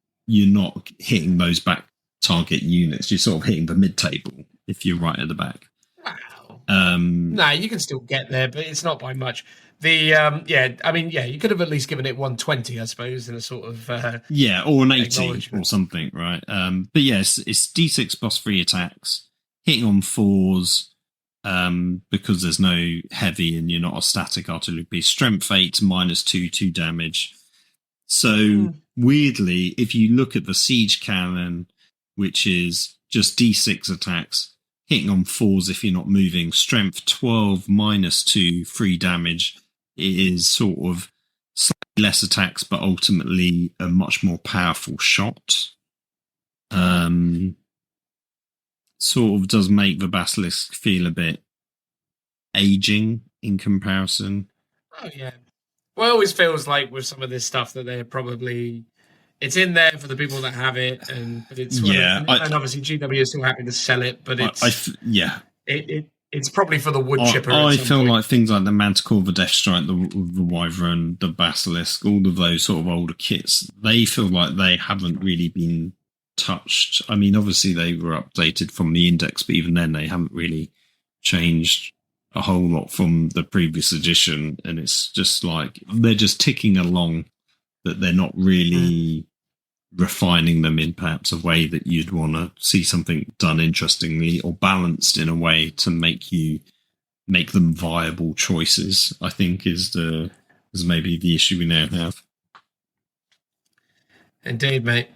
hitting those back target units. You're sort of hitting the mid table if you're right at the back. Wow. No, you can still get there, but it's not by much. You could have at least given it 120, I suppose, in a sort of or an 80 or something, right? But yes, it's D6 plus 3 attacks, hitting on 4s, because there's no heavy and you're not a static artillery piece. Strength 8 -2 damage. So weirdly, if you look at the siege cannon, which is just D6 attacks, hitting on 4s if you're not moving, strength 12 -2, 3 damage. It is sort of slightly less attacks, but ultimately a much more powerful shot. Sort of does make the Basilisk feel a bit aging in comparison. Oh, yeah. Well, it always feels like with some of this stuff that they're probably... It's in there for the people that have it, and obviously GW is still happy to sell it, but it's... It's probably for the wood chipper. I feel like things like the Manticore, the Death Strike, the Wyvern, the Basilisk, all of those sort of older kits, they feel like they haven't really been touched. I mean, obviously they were updated from the index, but even then they haven't really changed a whole lot from the previous edition. And it's just like they're just ticking along, but they're not really refining them in perhaps a way that you'd want to see something done interestingly or balanced in a way to make them viable choices, I think is maybe the issue we now have. Indeed, mate.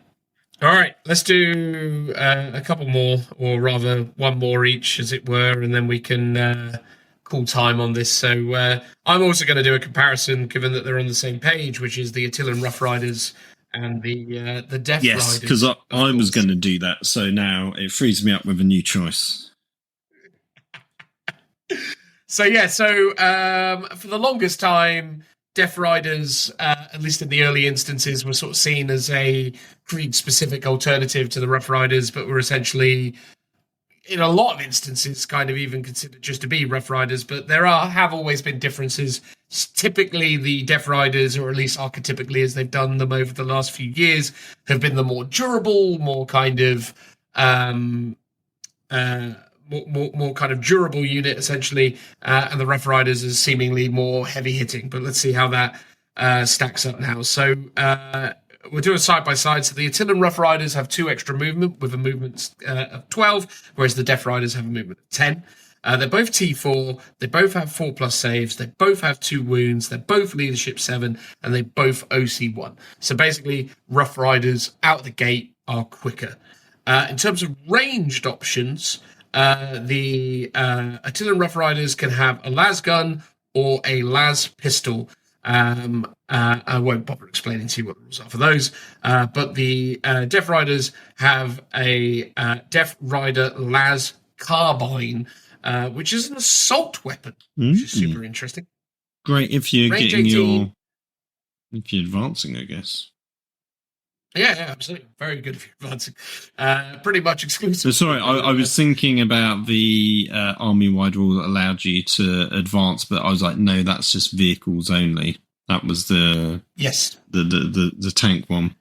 All right, let's do a couple more, or rather one more each, as it were, and then we can call time on this. So I'm also going to do a comparison, given that they're on the same page, which is the Attilan Rough Riders and the Death Riders. Yes, because I was going to do that, so now it frees me up with a new choice. So for the longest time, Death Riders, at least in the early instances, were sort of seen as a Krieg-specific alternative to the Rough Riders, but were essentially in a lot of instances, kind of even considered just to be Rough Riders, but there have always been differences. Typically, the Death Riders, or at least archetypically as they've done them over the last few years, have been the more durable, more kind of more kind of durable unit, essentially, and the Rough Riders is seemingly more heavy hitting. But let's see how that stacks up now. So we'll do a side-by-side. So the Attilan Rough Riders have 2 extra movement with a movement of 12, whereas the Death Riders have a movement of 10. They're both T4. They both have 4+ saves. They both have 2 wounds. They're both leadership 7, and they both OC1. So basically, Rough Riders out of the gate are quicker. In terms of ranged options, the Attilan Rough Riders can have a las gun or a las pistol. I won't bother explaining to you what the rules are for those, but the Death Riders have a Death Rider las carbine, which is an assault weapon, which is super interesting. Great if you're Range getting 18. if you're advancing, I guess. Yeah, absolutely. Very good if you're advancing. Pretty much exclusive. So sorry, I was thinking about the army-wide rule that allowed you to advance, but I was like, no, that's just vehicles only. That was the tank one.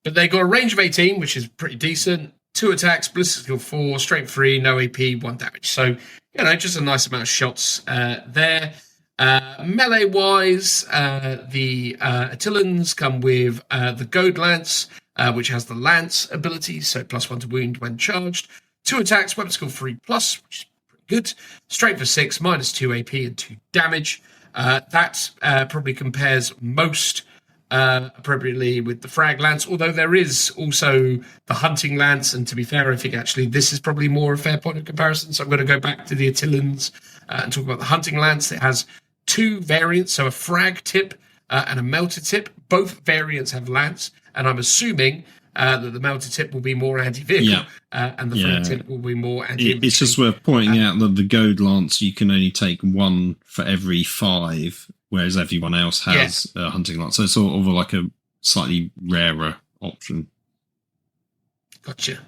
But they got a range of 18, which is pretty decent. 2 attacks, ballistic skill 4, strength 3, no AP, 1 damage. So, just a nice amount of shots there. Melee-wise, the Attilans come with the Goad Lance, which has the Lance ability, so +1 to wound when charged. 2 attacks, weapon skill 3+, which is pretty good. Strength for 6, -2 AP and 2 damage. That probably compares most appropriately with the Frag Lance, although there is also the Hunting Lance, and to be fair, I think actually this is probably more a fair point of comparison, so I'm going to go back to the Attilans and talk about the Hunting Lance. It has 2 variants, so a frag tip and a melter tip. Both variants have lance, and I'm assuming that the melter tip will be more anti-vehicle, and the frag tip will be more anti-infantry. It's just worth pointing out that the Goad Lance, you can only take 1 for every 5, whereas everyone else has a Hunting Lance. So it's sort of like a slightly rarer option. Gotcha.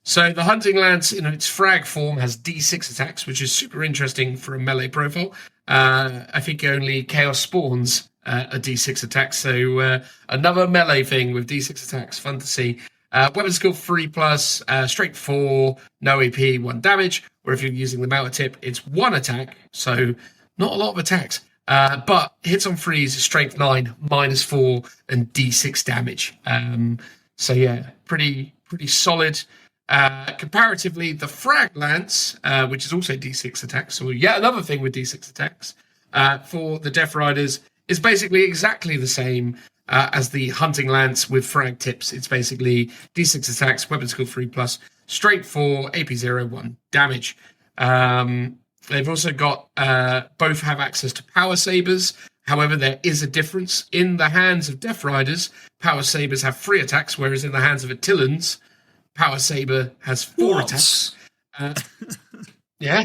So the Hunting Lance, in its frag form, has D6 attacks, which is super interesting for a melee profile. I think only Chaos Spawns a D6 attack, so another melee thing with D6 attacks. Fun to see. Weapon skill 3+, strength 4, no AP, 1 damage. Or if you're using the melter tip, it's 1 attack, so not a lot of attacks. But hits on freeze, strength 9, -4, and D6 damage. So yeah, pretty solid. Comparatively, the Frag Lance, which is also D6 attacks, so yet another thing with D6 attacks, for the Death Riders is basically exactly the same as the Hunting Lance with frag tips. It's basically D6 attacks, weapon skill 3+, strength 4, AP 0, 1 damage. They've also got, both have access to power sabers. However, there is a difference. In the hands of Death Riders, power sabers have 3 attacks, whereas in the hands of Attillans, Power Saber has 4 attacks. Yeah,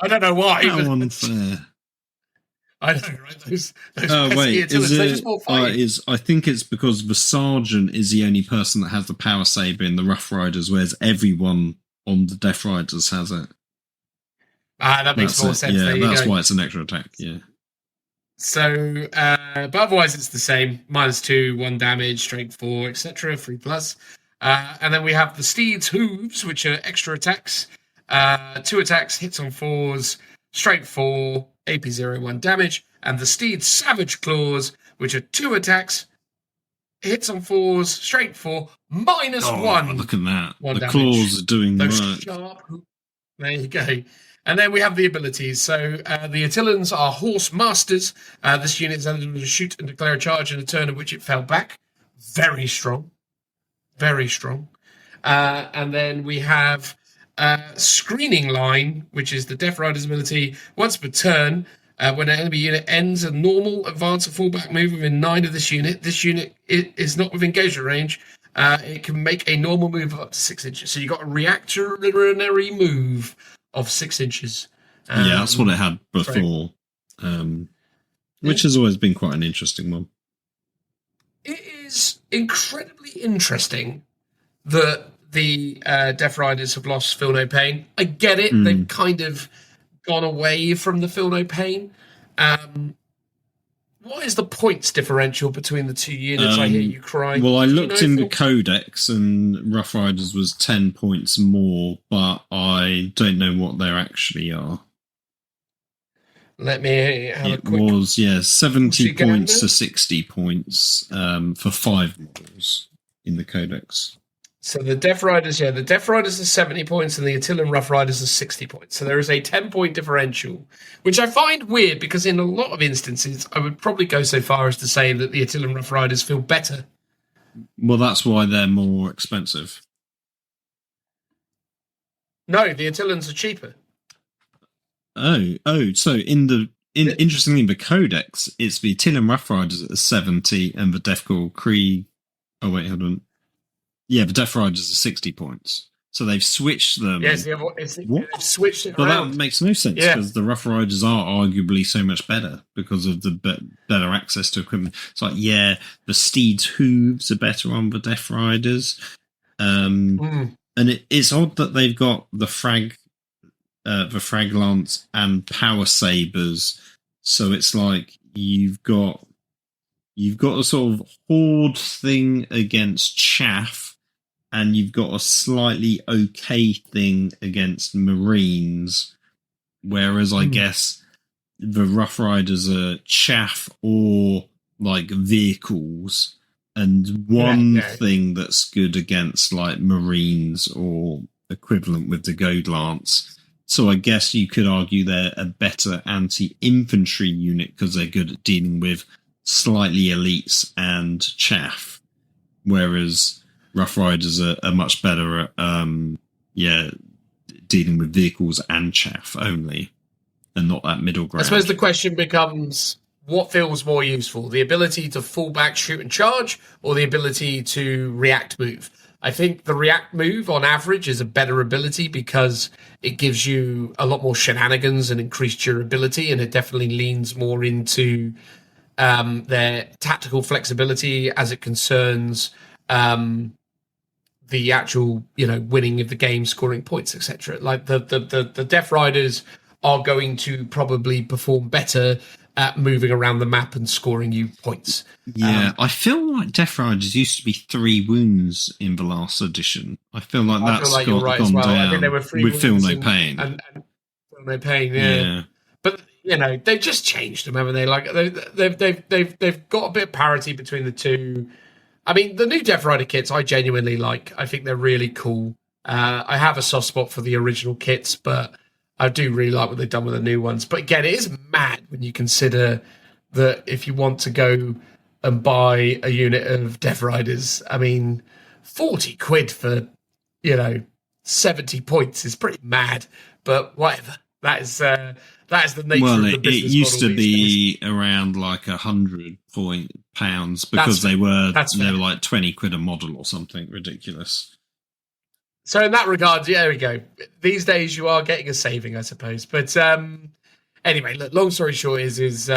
I don't know why. How unfair. I know, right? Those wait, Attillans, is they it? just won't fight. I think it's because the Sergeant is the only person that has the Power Saber in the Rough Riders, whereas everyone on the Death Riders has it. That makes more sense. Yeah, there you that's go. why it's an extra attack. Yeah. So, but otherwise it's the same. -2, 1 damage, strength 4, etc. 3+. And then we have the Steed's Hooves, which are extra attacks. 2 attacks, hits on 4s, strength 4, AP 0, 1 damage. And the Steed's Savage Claws, which are 2 attacks, hits on 4s, strength 4, -1. Look at that. The damage. claws are doing Those work. sharp hooves. There you go. And then we have the abilities. So the Attillans are Horse Masters. This unit is eligible to shoot and declare a charge in a turn in which it fell back. Very strong. Very strong. And then we have Screening Line, which is the Death Rider's ability. Once per turn, when an enemy unit ends a normal advance or fallback move within 9 of this unit is not within engagement range. It can make a normal move of up to 6 inches. So you've got a reactionary move of 6 inches. Yeah, that's what it had before, which has always been quite an interesting one. It is incredibly interesting that the Death Riders have lost Feel No Pain. I get it. They've kind of gone away from the Feel No Pain. What is the points differential between the two units? I hear you crying. Well, I looked in the Codex, and Rough Riders was 10 points more, but I don't know what they actually are. Let me have a quick... It was, 70 points to 60 points for 5 models in the Codex. So the Death Riders, the Death Riders are 70 points and the Attilan Rough Riders are 60 points. So there is a 10-point differential, which I find weird because in a lot of instances, I would probably go so far as to say that the Attilan Rough Riders feel better. Well, that's why they're more expensive. No, the Attilans are cheaper. Oh, so interestingly, the Codex, it's the Attilan Rough Riders at 70 and the Death Korps of Krieg. Oh, wait, hold on. Yeah, the Death Riders are 60 points. So they've switched them. Yes, they've switched it around. around. That makes no sense because the Rough Riders are arguably so much better because of the better access to equipment. It's like, the Steed's hooves are better on the Death Riders. And it's odd that they've got the frag lance and power sabers. So it's like you've got a sort of horde thing against chaff, and you've got a slightly okay thing against Marines, whereas I guess the Rough Riders are chaff or like vehicles, and one thing that's good against like Marines or equivalent with the Goad Lance. So I guess you could argue they're a better anti-infantry unit because they're good at dealing with slightly elites and chaff, whereas Rough Riders are much better at dealing with vehicles and chaff only, and not that middle ground. I suppose the question becomes, what feels more useful, the ability to fall back, shoot and charge, or the ability to react move? I think the react move on average is a better ability because it gives you a lot more shenanigans and increased durability, and it definitely leans more into their tactical flexibility as it concerns the actual, winning of the game, scoring points, etc. Like the Death Riders are going to probably perform better at moving around the map and scoring you points. I feel like Death Riders used to be 3 wounds in the last edition. I feel like that's gone down. I think they were 3 with Feel No Pain. And Feel No Pain, yeah. But they've just changed them, haven't they? Like they've got a bit of parity between the two. I mean, the new Death Rider kits I genuinely like. I think they're really cool. I have a soft spot for the original kits, but I do really like what they've done with the new ones. But again, it is mad when you consider that if you want to go and buy a unit of Death Riders, I mean, 40 quid for, 70 points is pretty mad. But whatever. That is the nature of the business model. It used to be days. around like £100 because they were like 20 quid a model or something ridiculous. So in that regard, there we go. These days you are getting a saving, I suppose. But anyway, look, long story short is it's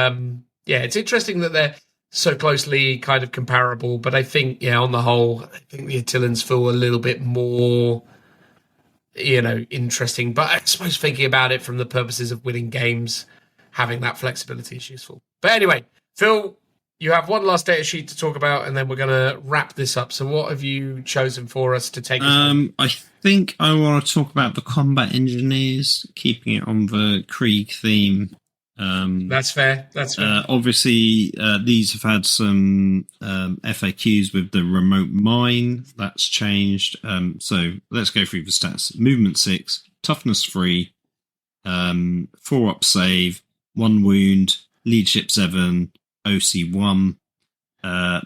interesting that they're so closely kind of comparable. But I think, on the whole, I think the Attillans feel a little bit more, interesting. But I suppose thinking about it from the purposes of winning games, having that flexibility is useful. But anyway, Phil, you have one last data sheet to talk about, and then we're going to wrap this up. So what have you chosen for us to take us home? I think I want to talk about the combat engineers, keeping it on the Krieg theme. That's fair. Obviously, these have had some FAQs with the remote mine. That's changed. So let's go through the stats. Movement 6, toughness 3, 4 up save, 1 wound, leadership 7, OC 1.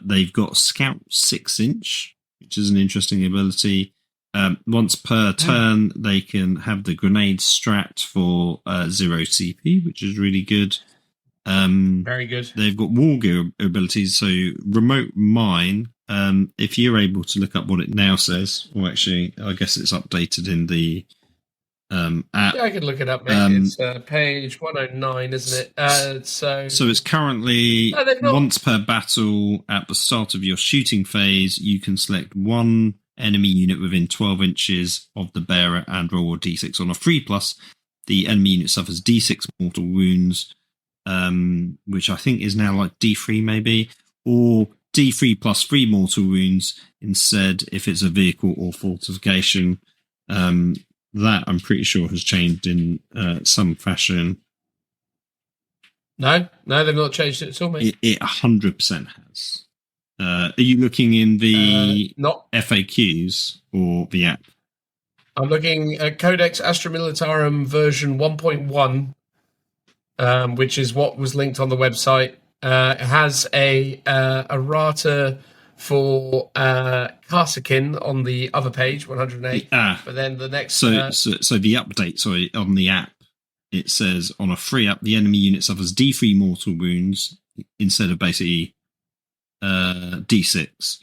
They've got Scout 6-inch, which is an interesting ability. Once per turn, they can have the grenade strat for 0 CP, which is really good. Very good. They've got war gear abilities, so remote mine. If you're able to look up what it now says, or actually, I guess it's updated in the app. Yeah, I can look it up, mate. It's page 109, isn't it? So it's currently once per battle at the start of your shooting phase, you can select one enemy unit within 12 inches of the bearer and roll a d6 on a 3+. The enemy unit suffers d6 mortal wounds, which I think is now like d3 maybe, or d3 plus 3 mortal wounds instead if it's a vehicle or fortification. That I'm pretty sure has changed in some fashion. No, they've not changed it at all, mate. It 100% has. Are you looking in the not FAQs or the app? I'm looking at Codex Astra Militarum version 1.1, which is what was linked on the website. It has a errata for Karsakin on the other page, 108. But then the next... So the update, on the app, it says on a free up, the enemy unit suffers D3 mortal wounds instead of basically D6.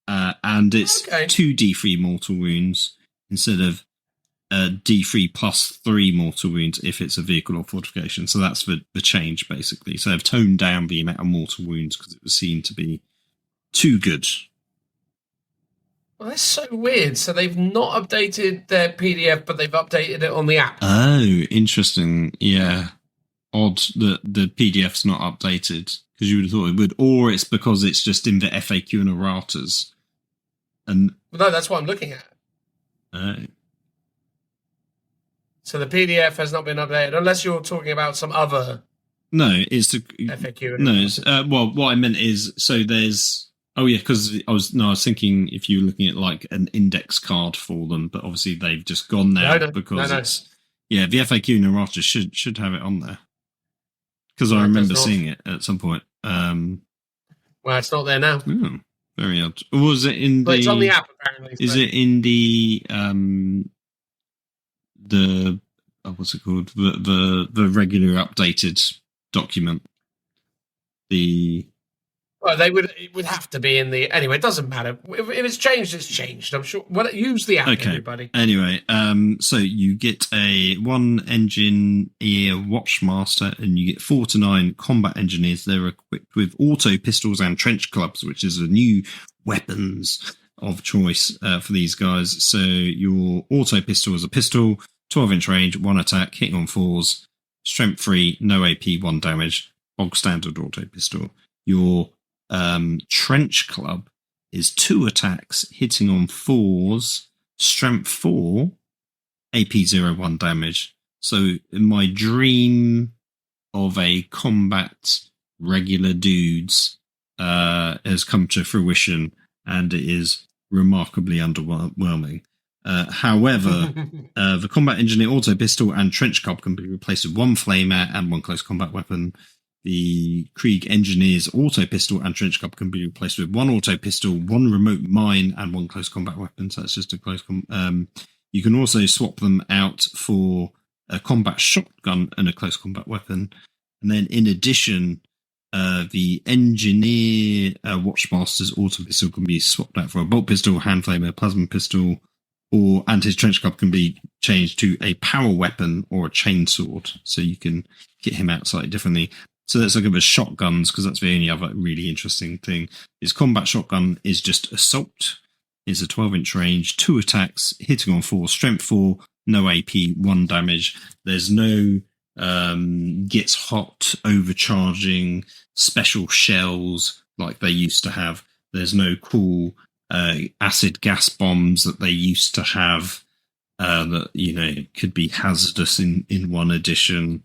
And it's 2 D3 mortal wounds instead of D3 plus 3 mortal wounds if it's a vehicle or fortification. So that's the change, basically. So they've toned down the amount of mortal wounds because it was seen to be too good. Well, that's so weird. So they've not updated their PDF, but they've updated it on the app. Oh, interesting. Yeah. Odd that the PDF's not updated, because you would have thought it would. Or it's because it's just in the FAQ and erratas. And no, that's what I'm looking at. Oh. So the PDF has not been updated, unless you're talking about some other... No, it's the FAQ. Well, what I meant is, so there's... Oh yeah, because I was thinking if you were looking at like an index card for them, but obviously they've just gone now because it's the FAQ and errata should have it on there, because I remember seeing it at some point. Well, it's not there now. Oh, very odd. Was it in it's on the app apparently? Is it in the what's it called? The regular updated document? Well, it would have to be in the... Anyway, it doesn't matter. If it's changed, it's changed. I'm sure. Well, use the app, everybody. Anyway, so you get a 1 engineer watchmaster, and you get 4 to 9 combat engineers. They're equipped with auto pistols and trench clubs, which is a new weapons of choice for these guys. So your auto pistol is a pistol, 12-inch range, 1 attack, hitting on 4s, strength 3, no AP, 1 damage, bog standard auto pistol. Your trench club is 2 attacks, hitting on 4s, strength 4, AP 0, 1 damage. So my dream of a combat regular dudes has come to fruition, and it is remarkably underwhelming. However, the combat engineer auto pistol and trench club can be replaced with 1 flamer and 1 close combat weapon. The Krieg Engineer's auto pistol and trench club can be replaced with 1 auto pistol, 1 remote mine, and 1 close combat weapon. So that's just a close you can also swap them out for a combat shotgun and a close combat weapon. And then in addition, the Engineer Watchmaster's auto pistol can be swapped out for a bolt pistol, hand flamer, plasma pistol, and his trench club can be changed to a power weapon or a chainsword. So you can get him out slightly differently. So let's look at the shotguns, because that's the only other really interesting thing. His combat shotgun is just assault. It's a 12-inch range, 2 attacks, hitting on 4, strength 4, no AP, 1 damage. There's no gets hot, overcharging, special shells like they used to have. There's no cool acid gas bombs that they used to have that could be hazardous in one edition.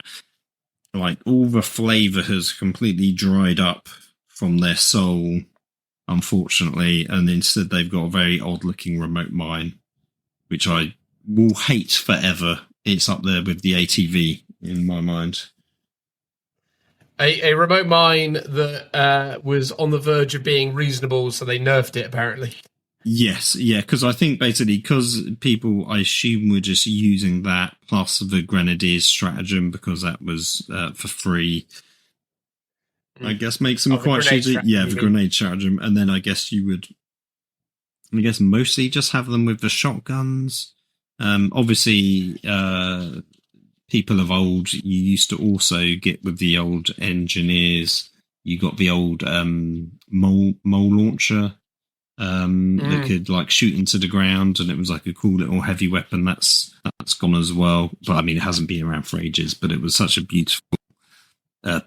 Like, all the flavour has completely dried up from their soul, unfortunately, and instead they've got a very odd-looking remote mine, which I will hate forever. It's up there with the ATV in my mind. A remote mine that was on the verge of being reasonable, so they nerfed it, apparently. Yes, yeah, because I think basically, because people, I assume, were just using that plus the Grenadiers stratagem because that was for free. I guess makes them quite easy. Yeah, the grenade stratagem. And then I guess you would, mostly just have them with the shotguns. Obviously, people of old, you used to also get with the old engineers, you got the old mole launcher. that could like shoot into the ground, and it was like a cool little heavy weapon. That's gone as well. But I mean, it hasn't been around for ages. But it was such a beautiful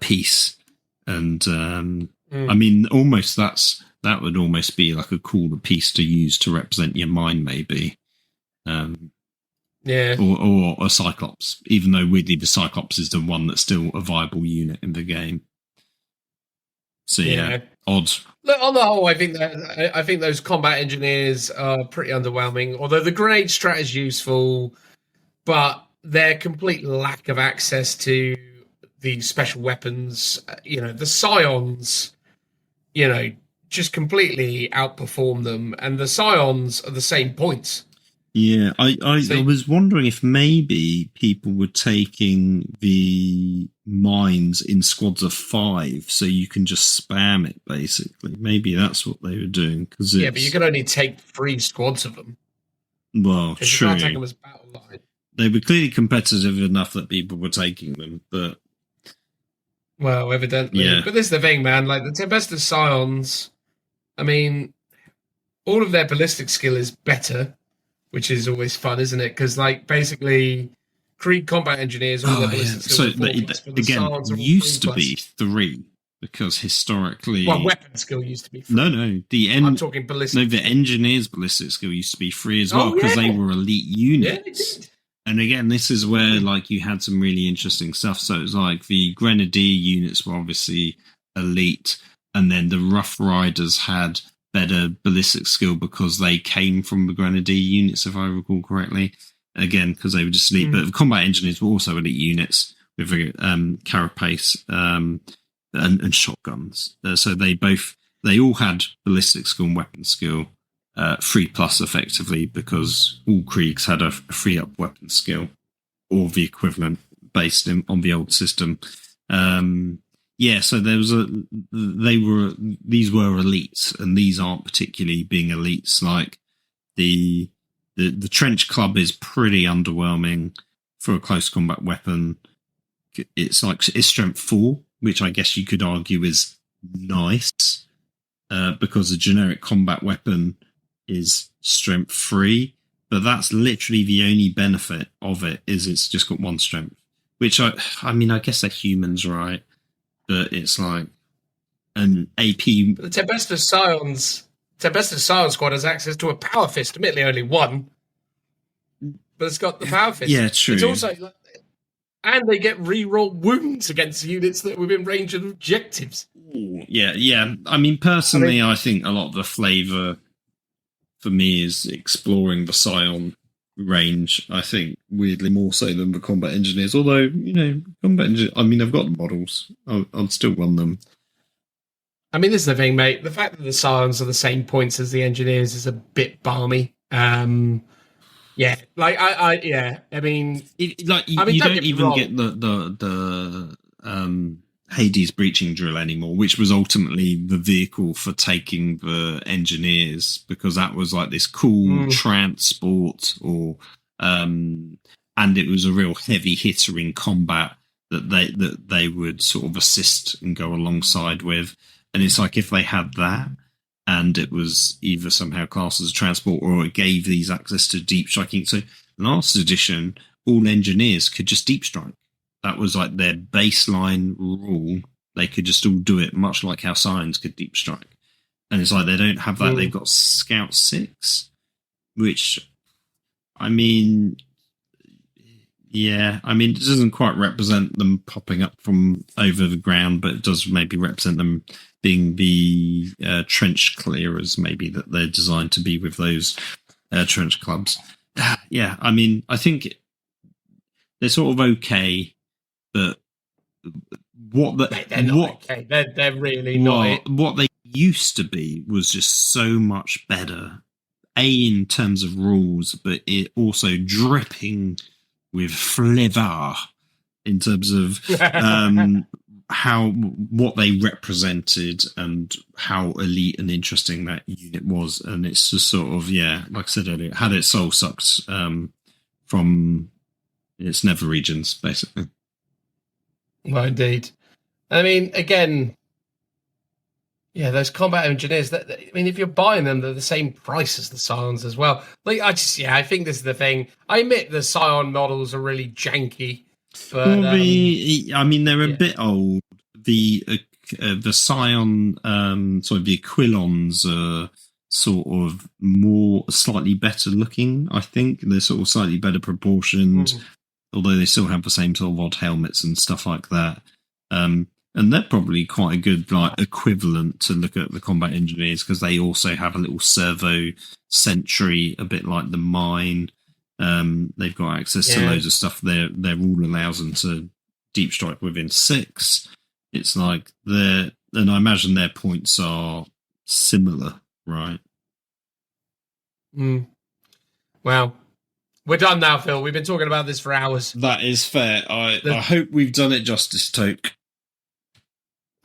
piece, and I mean, almost that would almost be like a cooler piece to use to represent your mind, maybe. Yeah. Or a Cyclops, even though weirdly the Cyclops is the one that's still a viable unit in the game. So yeah, odd. Look, on the whole, I think those combat engineers are pretty underwhelming. Although the grenade strat is useful, but their complete lack of access to the special weapons, the Scions, just completely outperform them, and the Scions are the same points. Yeah, I was wondering if maybe people were taking the mines in squads of 5, so you can just spam it, basically. Maybe that's what they were doing. But you can only take 3 squads of them. Well, true. You can't take them as battle line. They were clearly competitive enough that people were taking them, but... Well, evidently. Yeah. But this is the thing, man. Like, the Tempestus Scions, I mean, all of their ballistic skill is better, which is always fun, isn't it? Because, like, basically, Krieg combat engineers, all their ballistic skill So, again, used to be 3, because historically... Well, weapon skill used to be 3. No, I'm talking ballistic. No, the engineers' ballistic skill used to be 3 as well, because they were elite units. Yeah, and again, this is where, like, you had some really interesting stuff. So it's like the Grenadier units were obviously elite, and then the Rough Riders had better ballistic skill because they came from the Grenadier units, if I recall correctly. Again, because they were just elite. But the combat engineers were also elite units with carapace and shotguns. So they all had ballistic skill and weapon skill 3+ effectively, because all Kriegs had a 3-up weapon skill or the equivalent based on the old system. So there was these were elites, and these aren't particularly being elites. Like the trench club is pretty underwhelming for a close combat weapon. It's strength 4, which I guess you could argue is nice, because a generic combat weapon is strength 3, but that's literally the only benefit of it, is it's just got 1 strength, which I mean, I guess they're humans, right? But it's like an AP. The Tempestus Scion squad has access to a power fist, admittedly only 1, but it's got the power fist. Yeah, true. It's also, and they get reroll wounds against units that are within range of objectives. Yeah. I mean, personally, I think a lot of the flavour for me is exploring the Scion range. I think weirdly more so than the combat engineers. Although, combat engineers, I mean, I've got the models. I'll still run them. I mean, this is the thing, mate. The fact that the Scions are the same points as the engineers is a bit balmy. I mean, you don't even get the Hades breaching drill anymore, which was ultimately the vehicle for taking the engineers, because that was like this cool transport, and it was a real heavy hitter in combat that they would sort of assist and go alongside with. And it's like, if they had that, and it was either somehow classed as a transport, or it gave these access to deep striking. So last edition, all engineers could just deep strike. That was like their baseline rule. They could just all do it, much like how Scions could deep strike. And it's like, they don't have that. They've got Scout 6, which, I mean, it doesn't quite represent them popping up from over the ground, but it does maybe represent them being the trench clearers, maybe, that they're designed to be with those trench clubs. Yeah, I mean, I think they're sort of okay, but they're really not. What they used to be was just so much better. In terms of rules, but it also dripping with flavour in terms of what they represented and how elite and interesting that unit was. And it's just sort of, like I said earlier, it had its soul sucked from its nether regions, basically. Well, indeed. I mean, again, Yeah, those combat engineers. I mean, if you're buying them, they're the same price as the Scions as well. Like, I think this is the thing. I admit the Scion models are really janky, but Well, they're a bit old. The Scion, the Aquilons are sort of slightly better looking. I think they're sort of slightly better proportioned, although they still have the same sort of odd helmets and stuff like that. And they're probably quite a good equivalent to look at the combat engineers, because they also have a little servo sentry, a bit like the mine. They've got access to loads of stuff. Their rule allows them to deep strike within 6. It's like and I imagine their points are similar, right? Wow. We're done now, Phil. We've been talking about this for hours. That is fair. I hope we've done it justice, Toke.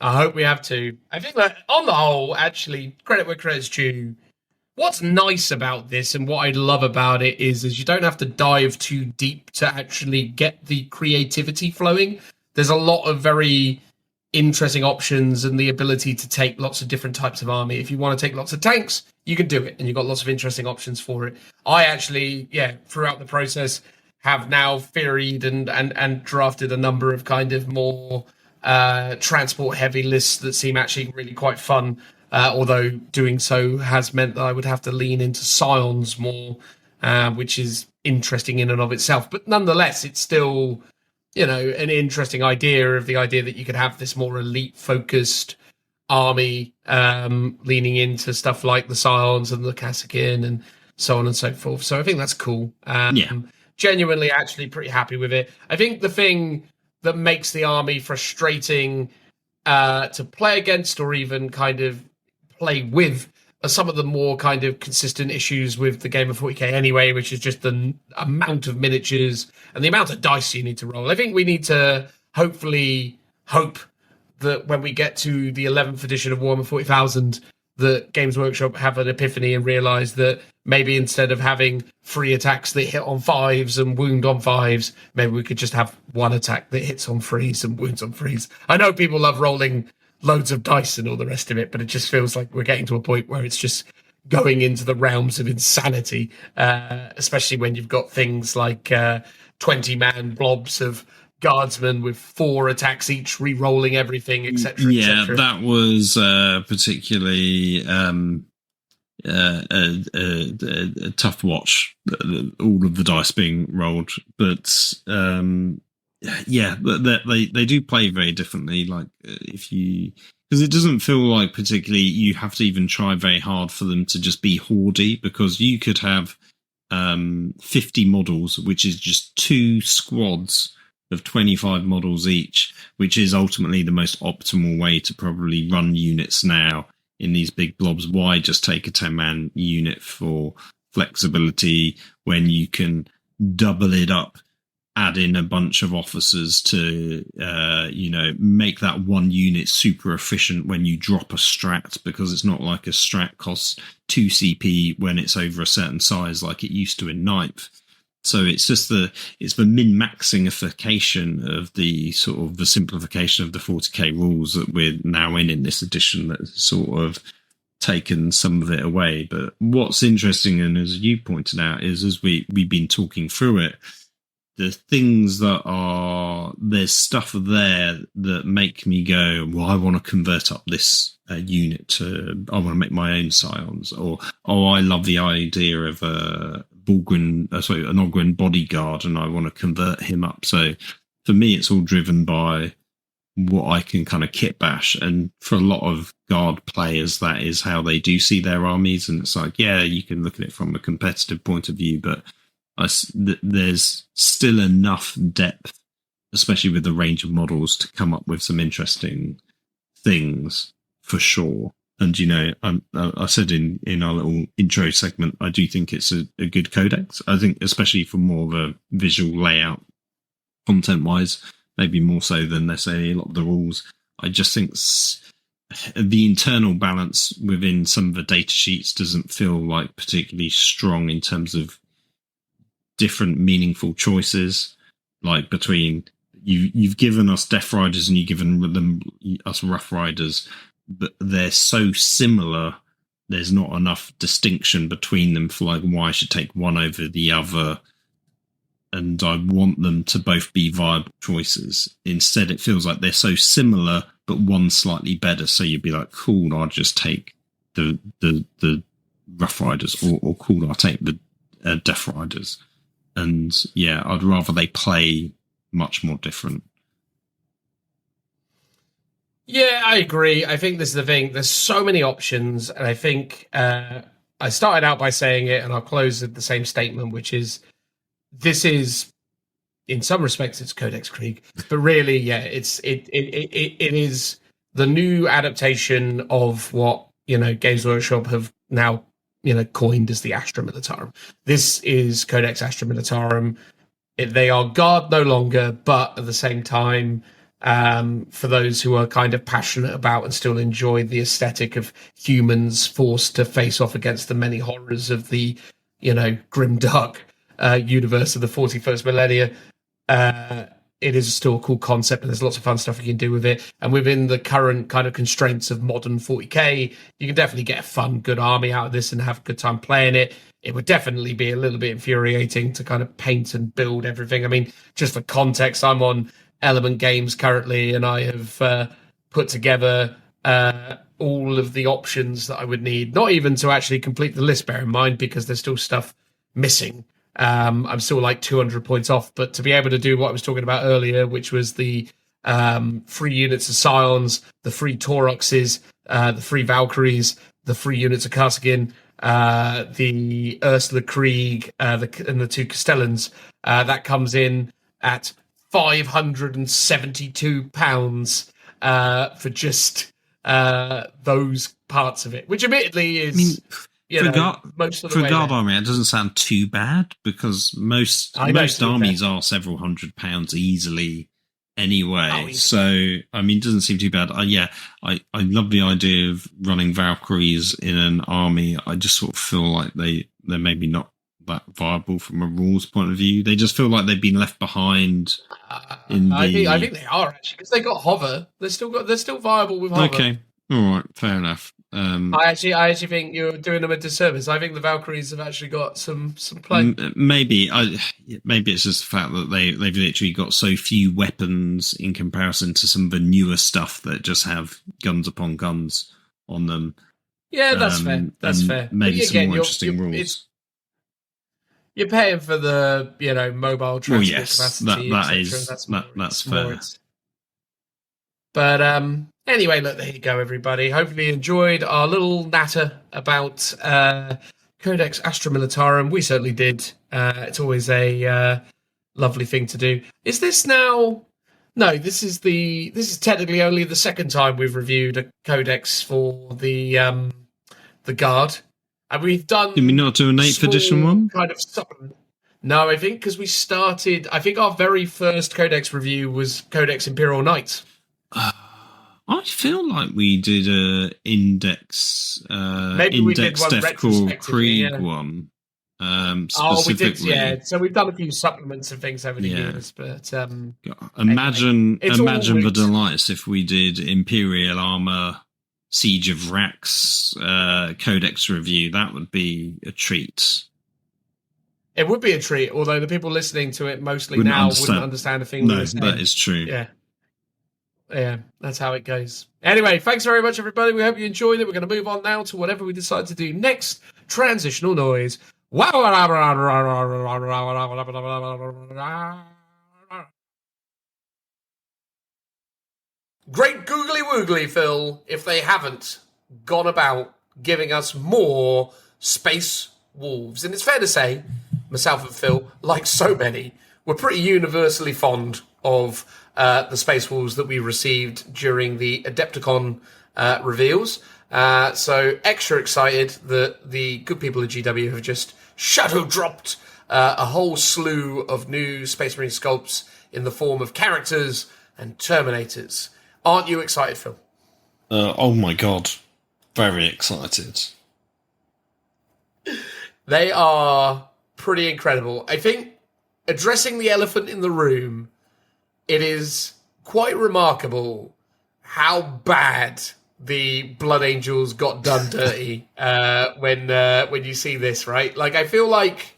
I hope we have too. I think that on the whole, actually, credit where credit's due. What's nice about this and what I love about it is you don't have to dive too deep to actually get the creativity flowing. There's a lot of very interesting options and the ability to take lots of different types of army. If you want to take lots of tanks, you can do it, and you've got lots of interesting options for it. I actually, throughout the process, have now theoried and drafted a number of kind of more transport heavy lists that seem actually really quite fun, although doing so has meant that I would have to lean into Scions more, which is interesting in and of itself, but nonetheless it's still an interesting idea that you could have this more elite focused army, leaning into stuff like the Scions and the Kassakin and so on and so forth. So I think that's cool. Genuinely actually pretty happy with it. I think the thing that makes the army frustrating to play against or even kind of play with are some of the more kind of consistent issues with the game of 40k anyway, which is just the amount of miniatures and the amount of dice you need to roll. I think we need to hopefully hope that when we get to the 11th edition of Warhammer 40,000, that Games Workshop have an epiphany and realise that maybe instead of having 3 attacks that hit on 5s and wound on 5s, maybe we could just have 1 attack that hits on 3s and wounds on 3s. I know people love rolling loads of dice and all the rest of it, but it just feels like we're getting to a point where it's just going into the realms of insanity, especially when you've got things like 20-man blobs of guardsmen with 4 attacks each, re-rolling everything, etc. Yeah, that was particularly a tough watch, all of the dice being rolled. But they do play very differently. Like because it doesn't feel like particularly you have to even try very hard for them to just be hoardy, because you could have 50 models, which is just 2 squads of 25 models each, which is ultimately the most optimal way to probably run units now in these big blobs. Why just take a 10-man unit for flexibility when you can double it up, add in a bunch of officers to make that one unit super efficient when you drop a strat, because it's not like a strat costs 2 CP when it's over a certain size like it used to in 9th. So it's just the min-maxification of the sort of the simplification of the 40k rules that we're now in this edition that's sort of taken some of it away. But what's interesting, and as you pointed out, is as we've been talking through it, the things there's stuff there that make me go, well, I want to convert up this unit I want to make my own Scions, or I love the idea of an Ogren bodyguard and I want to convert him up. So for me, it's all driven by what I can kind of kit bash. And for a lot of guard players, that is how they do see their armies. And it's like, yeah, you can look at it from a competitive point of view, but there's still enough depth, especially with the range of models, to come up with some interesting things for sure. And, I said in our little intro segment, I do think it's a good codex. I think especially for more of a visual layout, content-wise, maybe more so than necessarily a lot of the rules. I just think the internal balance within some of the data sheets doesn't feel like particularly strong in terms of different meaningful choices, like between you've given us Death Riders and you've given us Rough Riders, but they're so similar. There's not enough distinction between them for like why I should take one over the other. And I want them to both be viable choices. Instead, it feels like they're so similar, but one slightly better. So you'd be like, cool, I'll just take the Rough Riders, or cool, I'll take the Death Riders. And yeah, I'd rather they play much more different. Yeah, I agree. I think this is the thing. There's so many options, and I think I started out by saying it, and I'll close with the same statement, which is this is, in some respects, it's Codex Krieg, but really, yeah, it is the new adaptation of what Games Workshop have now coined as the Astra Militarum. This is Codex Astra Militarum. They are Guard no longer, but at the same time, for those who are kind of passionate about and still enjoy the aesthetic of humans forced to face off against the many horrors of the, grim dark universe of the 41st millennia, it is still a cool concept, and there's lots of fun stuff you can do with it. And within the current kind of constraints of modern 40k, you can definitely get a fun, good army out of this and have a good time playing it. It would definitely be a little bit infuriating to kind of paint and build everything. I mean, just for context, I'm on Element Games currently, and I have put together all of the options that I would need, not even to actually complete the list, bear in mind, because there's still stuff missing. I'm still like 200 points off, but to be able to do what I was talking about earlier, which was the 3 units of Scions, the 3 Tauroxes, the 3 Valkyries, the 3 units of Karsigin, the Ursula Krieg, and the 2 Castellans, that comes in at £572 for just those parts of it, which admittedly is... most of the way Guard army, it doesn't sound too bad, because most armies are several £100 easily anyway. So, I mean, it doesn't seem too bad. I love the idea of running Valkyries in an army. I just sort of feel like they're maybe not that viable from a rules point of view. They just feel like they've been left behind. I think they are, actually, because they got hover. They're still viable with hover. Okay, all right, fair enough. I actually think you're doing them a disservice. I think the Valkyries have actually got some play. Maybe it's just the fact that they've literally got so few weapons in comparison to some of the newer stuff that just have guns upon guns on them. Yeah, that's fair. That's fair. Maybe some more interesting rules. You're paying for the mobile transport capacity. That's fair. But anyway, look, there you go, everybody. Hopefully you enjoyed our little natter about Codex Astra Militarum. We certainly did. It's always a lovely thing to do. Is this now... No, this is technically only the second time we've reviewed a codex for the Guard. And we've done... Did we not do an 8th edition one? Kind of supplement. No, I think because we started... I think our very first codex review was Codex Imperial Knights. I feel like we did a index Death Korps of Krieg one. We did, yeah. So we've done a few supplements and things over the years, but imagine the delights if we did Imperial Armor, Siege of Rax Codex review. That would be a treat. It would be a treat, although the people listening to it mostly wouldn't understand a thing. No, that is true. Yeah, that's how it goes. Anyway, thanks very much, everybody. We hope you enjoyed it. We're going to move on now to whatever we decide to do next. Transitional noise. Great googly woogly, Phil, if they haven't gone about giving us more Space Wolves. And it's fair to say, myself and Phil, like so many, we're pretty universally fond of the Space Wolves that we received during the Adepticon reveals. So extra excited that the good people of GW have just shadow dropped a whole slew of new Space Marine sculpts in the form of characters and Terminators. Aren't you excited, Phil? Oh my god. Very excited. They are pretty incredible. I think, addressing the elephant in the room, it is quite remarkable how bad the Blood Angels got done dirty when you see this, right? Like I feel like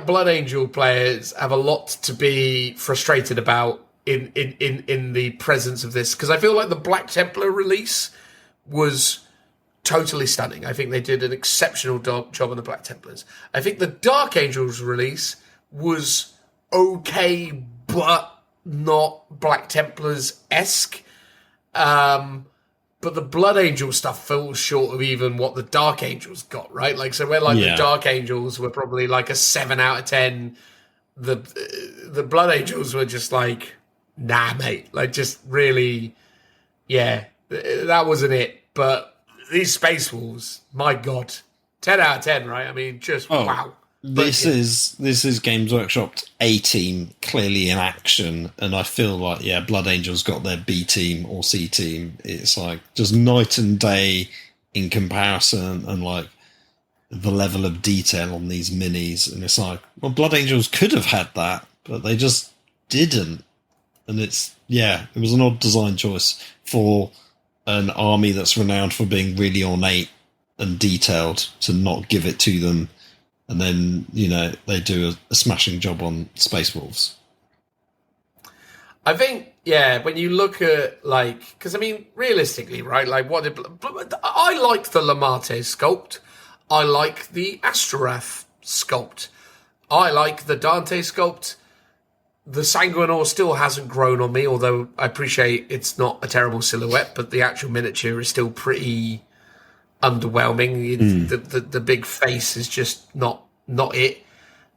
Blood Angel players have a lot to be frustrated about in the presence of this, because I feel like the Black Templar release was totally stunning. I think they did an exceptional job on the Black Templars. I think the Dark Angels release was okay, but not Black Templars-esque. But the Blood Angel stuff falls short of even what the Dark Angels got, right? Like, so where the Dark Angels were probably like a 7 out of 10, the Blood Angels were just like, nah, mate. Like, just really, that wasn't it. But these Space Wolves, my God, 10 out of 10, right? I mean, just wow. This is Games Workshop's A team clearly in action, and I feel like Blood Angels got their B team or C team. It's like just night and day in comparison, and like the level of detail on these minis. And it's like, well, Blood Angels could have had that, but they just didn't. And it was an odd design choice for an army that's renowned for being really ornate and detailed to not give it to them. And then, they do a smashing job on Space Wolves. I think, when you look at, because, I mean, realistically, right, like, I like the Lamate sculpt. I like the Astrath sculpt. I like the Dante sculpt. The Sanguinor still hasn't grown on me, although I appreciate it's not a terrible silhouette, but the actual miniature is still pretty underwhelming. The big face is just not it.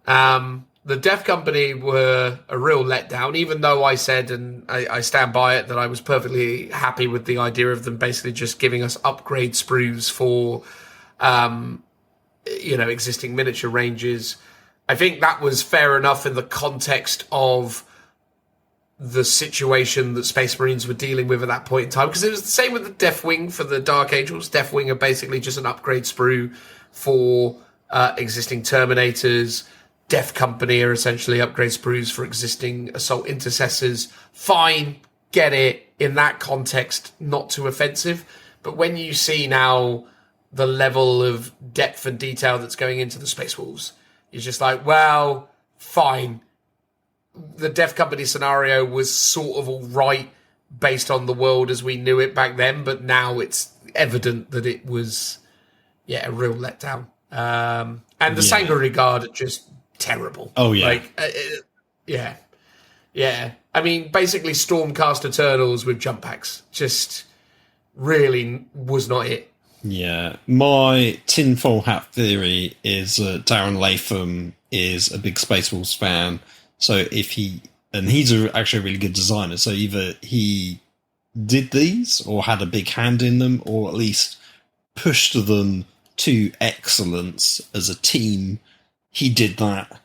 The Death Company were a real letdown, even though I said, and I stand by it, that I was perfectly happy with the idea of them basically just giving us upgrade sprues for existing miniature ranges. I think that was fair enough in the context of the situation that Space Marines were dealing with at that point in time, because it was the same with the Deathwing for the Dark Angels. Deathwing are basically just an upgrade sprue for existing Terminators. Death Company are essentially upgrade sprues for existing Assault Intercessors. Fine, get it. In that context, not too offensive. But when you see now the level of depth and detail that's going into the Space Wolves, you're just like, well, fine. The Death Company scenario was sort of all right based on the world as we knew it back then, but now it's evident that it was, a real letdown. And the Sanguinary Guard are just terrible. Oh, yeah. I mean, basically Stormcast Eternals with jump packs. Just really was not it. Yeah, my tinfoil hat theory is Darren Latham is a big Space Wolves fan. So he's actually a really good designer. So either he did these or had a big hand in them, or at least pushed them to excellence as a team. He did that,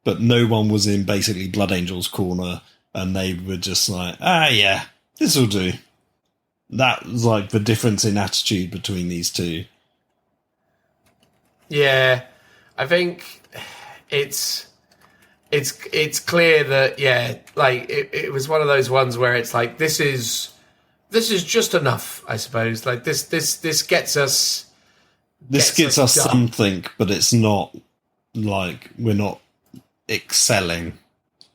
but no one was in basically Blood Angels' corner, and they were just like, this will do. That was like the difference in attitude between these two. Yeah, I think it's clear that it was one of those ones where it's like this is just enough, I suppose. Like this gets us. This gets us something, but it's not like we're not excelling,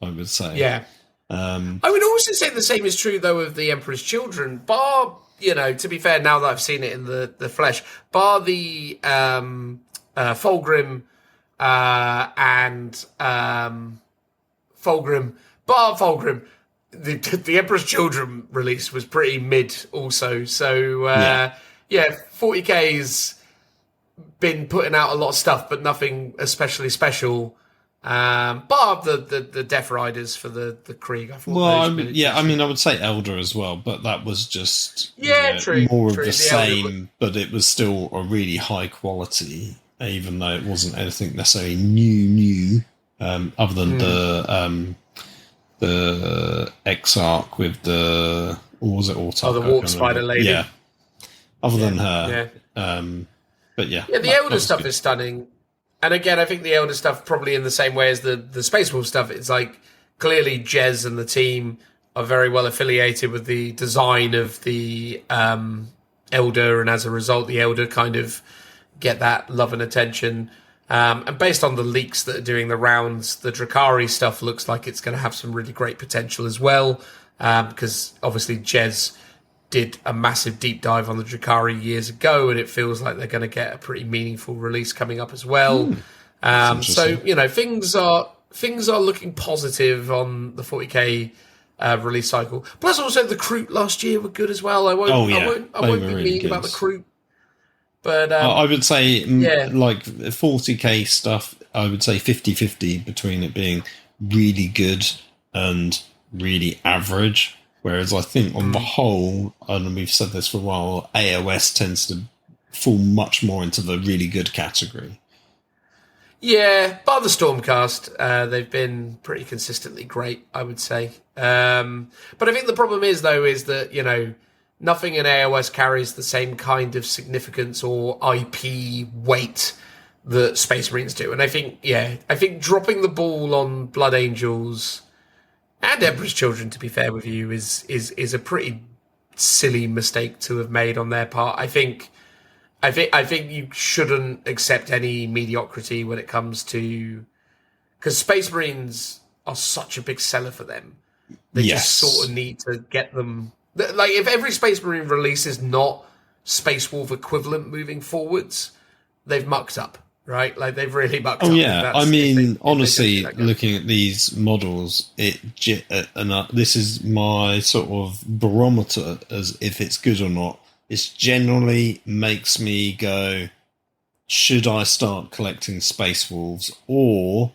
I would say. Yeah. I would also say the same is true, though, of the Emperor's Children. Bar, to be fair, now that I've seen it in the flesh, bar the Fulgrim and Fulgrim, the Emperor's Children release was pretty mid also. So, 40K's been putting out a lot of stuff, but nothing especially special. Bar the Death Riders for the Krieg. I thought. Well, I would say Elder as well, but that was just true, more of true. the same. But it was still a really high quality, even though it wasn't anything necessarily new. Other than the Exarch with the the Warp Spider Lady. Yeah. Other than her, but the Elder stuff good. Is stunning. And again, I think the Elder stuff probably in the same way as the Space Wolf stuff. It's like clearly Jez and the team are very well affiliated with the design of the Elder, and as a result, the Elder kind of get that love and attention. And based on the leaks that are doing the rounds, the Drakari stuff looks like it's going to have some really great potential as well, because obviously Jez did a massive deep dive on the Drakari years ago, and it feels like they're going to get a pretty meaningful release coming up as well. So, things are looking positive on the 40k release cycle. Plus, also the Kroot last year were good as well. I won't be mean about the Kroot. But I would say, like 40k stuff, I would say 50-50 between it being really good and really average. Whereas I think on the whole, and we've said this for a while, AOS tends to fall much more into the really good category. Yeah, bar the Stormcast, they've been pretty consistently great, I would say. But I think the problem is, though, is that, nothing in AOS carries the same kind of significance or IP weight that Space Marines do. And I think dropping the ball on Blood Angels and Emperor's Children, to be fair with you, is a pretty silly mistake to have made on their part. I think you shouldn't accept any mediocrity when it comes to, because Space Marines are such a big seller for them. They just sort of need to get them. Like, if every Space Marine release is not Space Wolf equivalent moving forwards, they've mucked up, right? Like, they've really mucked up. Oh, yeah. I mean, honestly, looking at these models, this is my sort of barometer as if it's good or not. It generally makes me go, should I start collecting Space Wolves? Or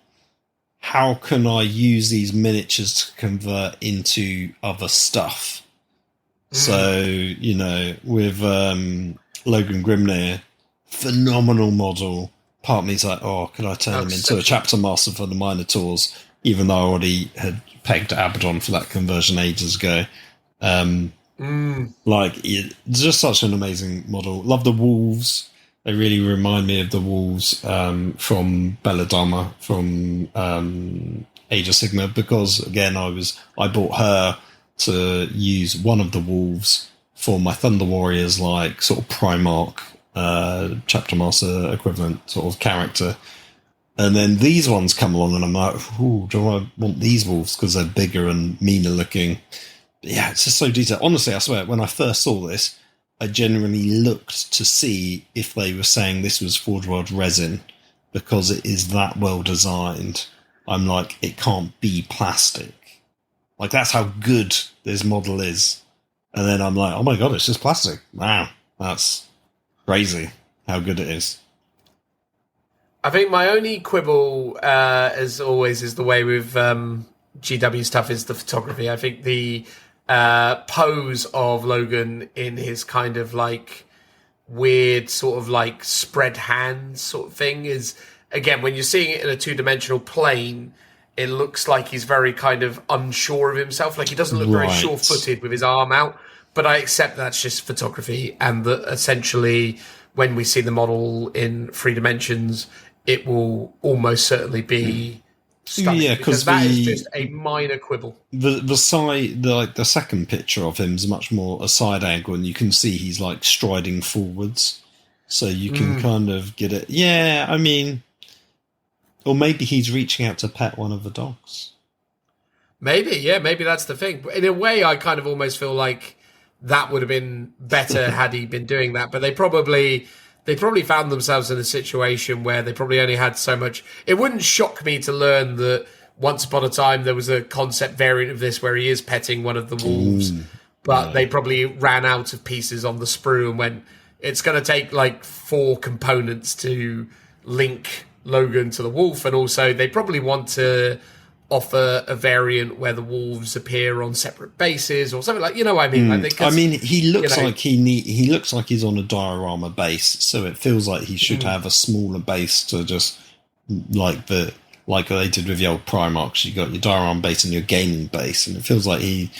how can I use these miniatures to convert into other stuff? So, with Logan Grimnir, phenomenal model. Part of me's like, could I turn him into a chapter master for the Minotaurs, even though I already had pegged Abaddon for that conversion ages ago. It's just such an amazing model. Love the wolves. They really remind me of the wolves from Belladonna, from Age of Sigmar, because, again, I bought her to use one of the wolves for my Thunder Warriors, like sort of Primarch, Chapter Master equivalent sort of character. And then these ones come along and I'm like, do I want these wolves because they're bigger and meaner looking? But yeah, it's just so detailed. Honestly, I swear, when I first saw this, I genuinely looked to see if they were saying this was Forge World resin, because it is that well designed. I'm like, it can't be plastic. Like, that's how good this model is. And then I'm like, oh my god, it's just plastic. Wow, that's crazy how good it is. I think my only quibble, as always, is the way with GW stuff is the photography. I think the pose of Logan in his kind of like weird sort of like spread hands sort of thing is, again, when you're seeing it in a two-dimensional plane, it looks like he's very kind of unsure of himself. Like, he doesn't look very sure-footed with his arm out. But I accept that's just photography, and that essentially when we see the model in 3 dimensions, it will almost certainly be stunning. Yeah, because that is just a minor quibble. The side, the second picture of him is much more a side angle, and you can see he's like striding forwards, so you can kind of get it. Yeah, I mean, or maybe he's reaching out to pet one of the dogs. Maybe that's the thing. But in a way, I kind of almost feel like that would have been better had he been doing that. But they probably found themselves in a situation where they probably only had so much. It wouldn't shock me to learn that once upon a time there was a concept variant of this where he is petting one of the wolves, but they probably ran out of pieces on the sprue and went, it's going to take like 4 components to link Logan to the wolf, and also they probably want to offer a variant where the wolves appear on separate bases or something like, you know what I mean? He looks like he looks like he's on a diorama base, so it feels like he should have a smaller base to just like they did with the old Primarchs. You got your diorama base and your gaming base, and it feels like he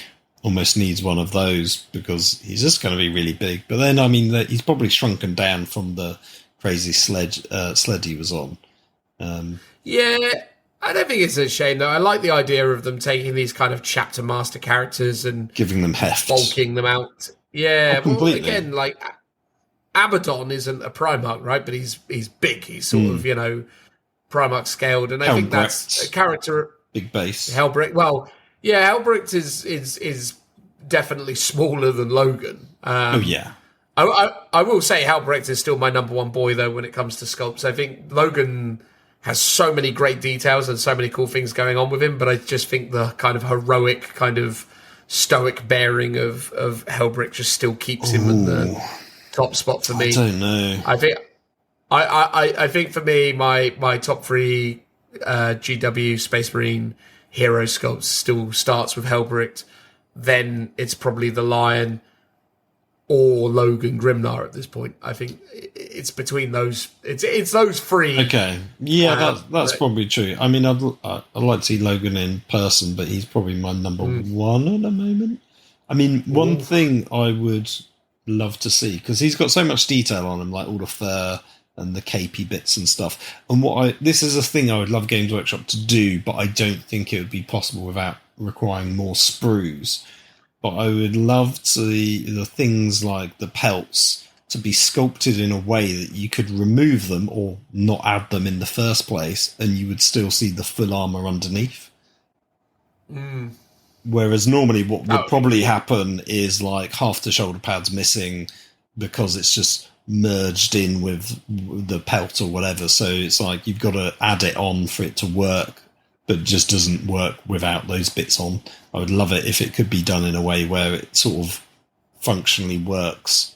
almost needs one of those because he's just going to be really big. But then, I mean, he's probably shrunken down from the crazy sled he was on. I don't think it's a shame, though. I like the idea of them taking these kind of chapter master characters and giving them heft, bulking them out. Yeah, completely. Well, again, like Abaddon isn't a Primarch, right? But he's big. He's sort of, Primarch scaled, and I think that's a character. Big base. Helbricht. Well, yeah, Helbricht is definitely smaller than Logan. Yeah. I will say Helbricht is still my number one boy, though, when it comes to sculpts. I think Logan has so many great details and so many cool things going on with him, but I just think the kind of heroic, kind of stoic bearing of Helbricht just still keeps him in the top spot for me. I don't know. I think for me, my top three GW Space Marine hero sculpts still starts with Helbricht. Then it's probably the Lion or Logan Grimnar at this point. I think it's between those. It's those three. Okay, yeah, that's probably true. I mean, I'd like to see Logan in person, but he's probably my number one at the moment. I mean, one thing I would love to see, because he's got so much detail on him, like all the fur and the capey bits and stuff. And this is a thing I would love Games Workshop to do, but I don't think it would be possible without requiring more sprues. But I would love to see the things like the pelts to be sculpted in a way that you could remove them or not add them in the first place, and you would still see the full armor underneath. Whereas normally what would probably happen is like half the shoulder pads missing because it's just merged in with the pelt or whatever. So it's like you've got to add it on for it to work, but it just doesn't work without those bits on. I would love it if it could be done in a way where it sort of functionally works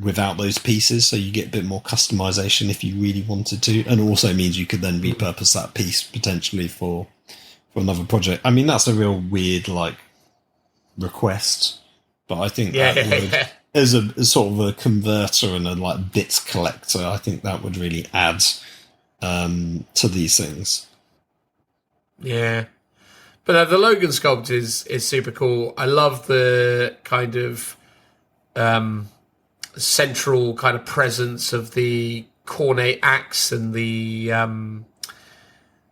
without those pieces, so you get a bit more customization if you really wanted to, and also means you could then repurpose that piece potentially for another project. I mean, that's a real weird request, but I think that would, as a sort of a converter and a bits collector, I think that would really add to these things. Yeah. But the Logan sculpt is super cool. I love the kind of central kind of presence of the cornate axe and the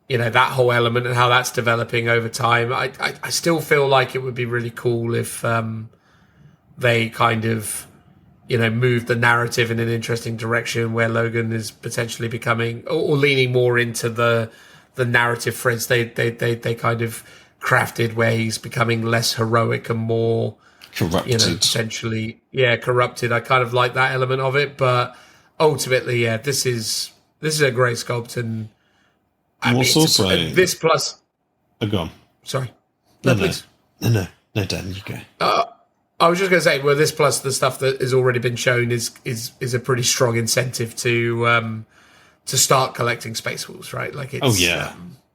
that whole element and how that's developing over time. I still feel like it would be really cool if they kind of move the narrative in an interesting direction where Logan is potentially becoming or leaning more into the narrative threads they kind of crafted, where he's becoming less heroic and more corrupted, potentially corrupted. I kind of like that element of it, but ultimately, this is a great sculpt, and this plus. Oh, go on. Sorry, please. No, Dan, you go. I was just going to say, well, this plus the stuff that has already been shown is a pretty strong incentive to start collecting Space Wolves, right? Like, it's,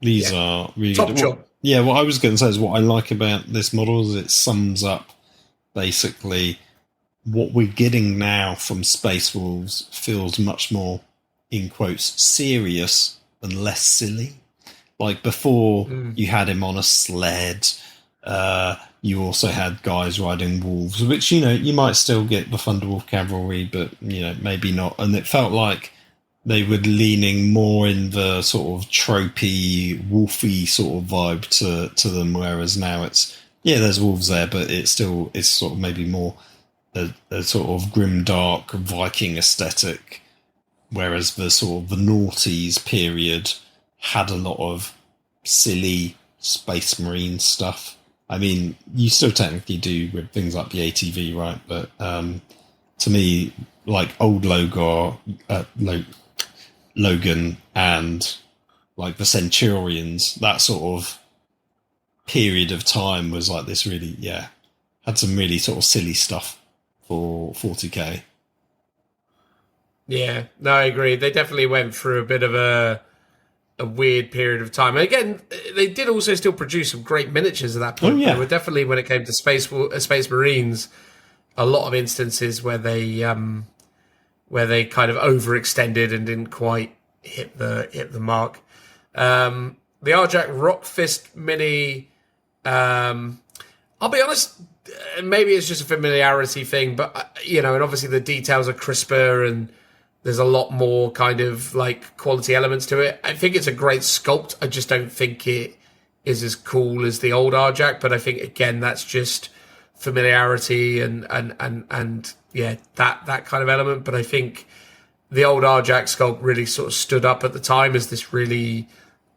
these are really top good. job. Yeah, what I was going to say is what I like about this model is it sums up basically what we're getting now from Space Wolves feels much more, in quotes, serious and less silly. Like before, you had him on a sled. You also had guys riding wolves, which, you might still get the Thunderwolf cavalry, but, maybe not. And it felt like they were leaning more in the sort of tropey, wolfy sort of vibe to them, whereas now it's, there's wolves there, but it's sort of maybe more a sort of grim, dark Viking aesthetic, whereas the sort of the noughties period had a lot of silly Space Marine stuff. I mean, you still technically do with things like the ATV, right? But to me, like old Logan and like the Centurions, that sort of period of time was like this really, had some really sort of silly stuff for 40k. Yeah, no, I agree. They definitely went through a bit of a weird period of time. And again, they did also still produce some great miniatures at that point. There were definitely, when it came to Space Marines, a lot of instances where they kind of overextended and didn't quite hit the mark. The Arjak Rockfist mini, I'll be honest, maybe it's just a familiarity thing, but and obviously the details are crisper and there's a lot more kind of like quality elements to it. I think it's a great sculpt. I just don't think it is as cool as the old Arjak. But I think again that's just familiarity and yeah, that kind of element. But I think the old Arjak sculpt really sort of stood up at the time as this really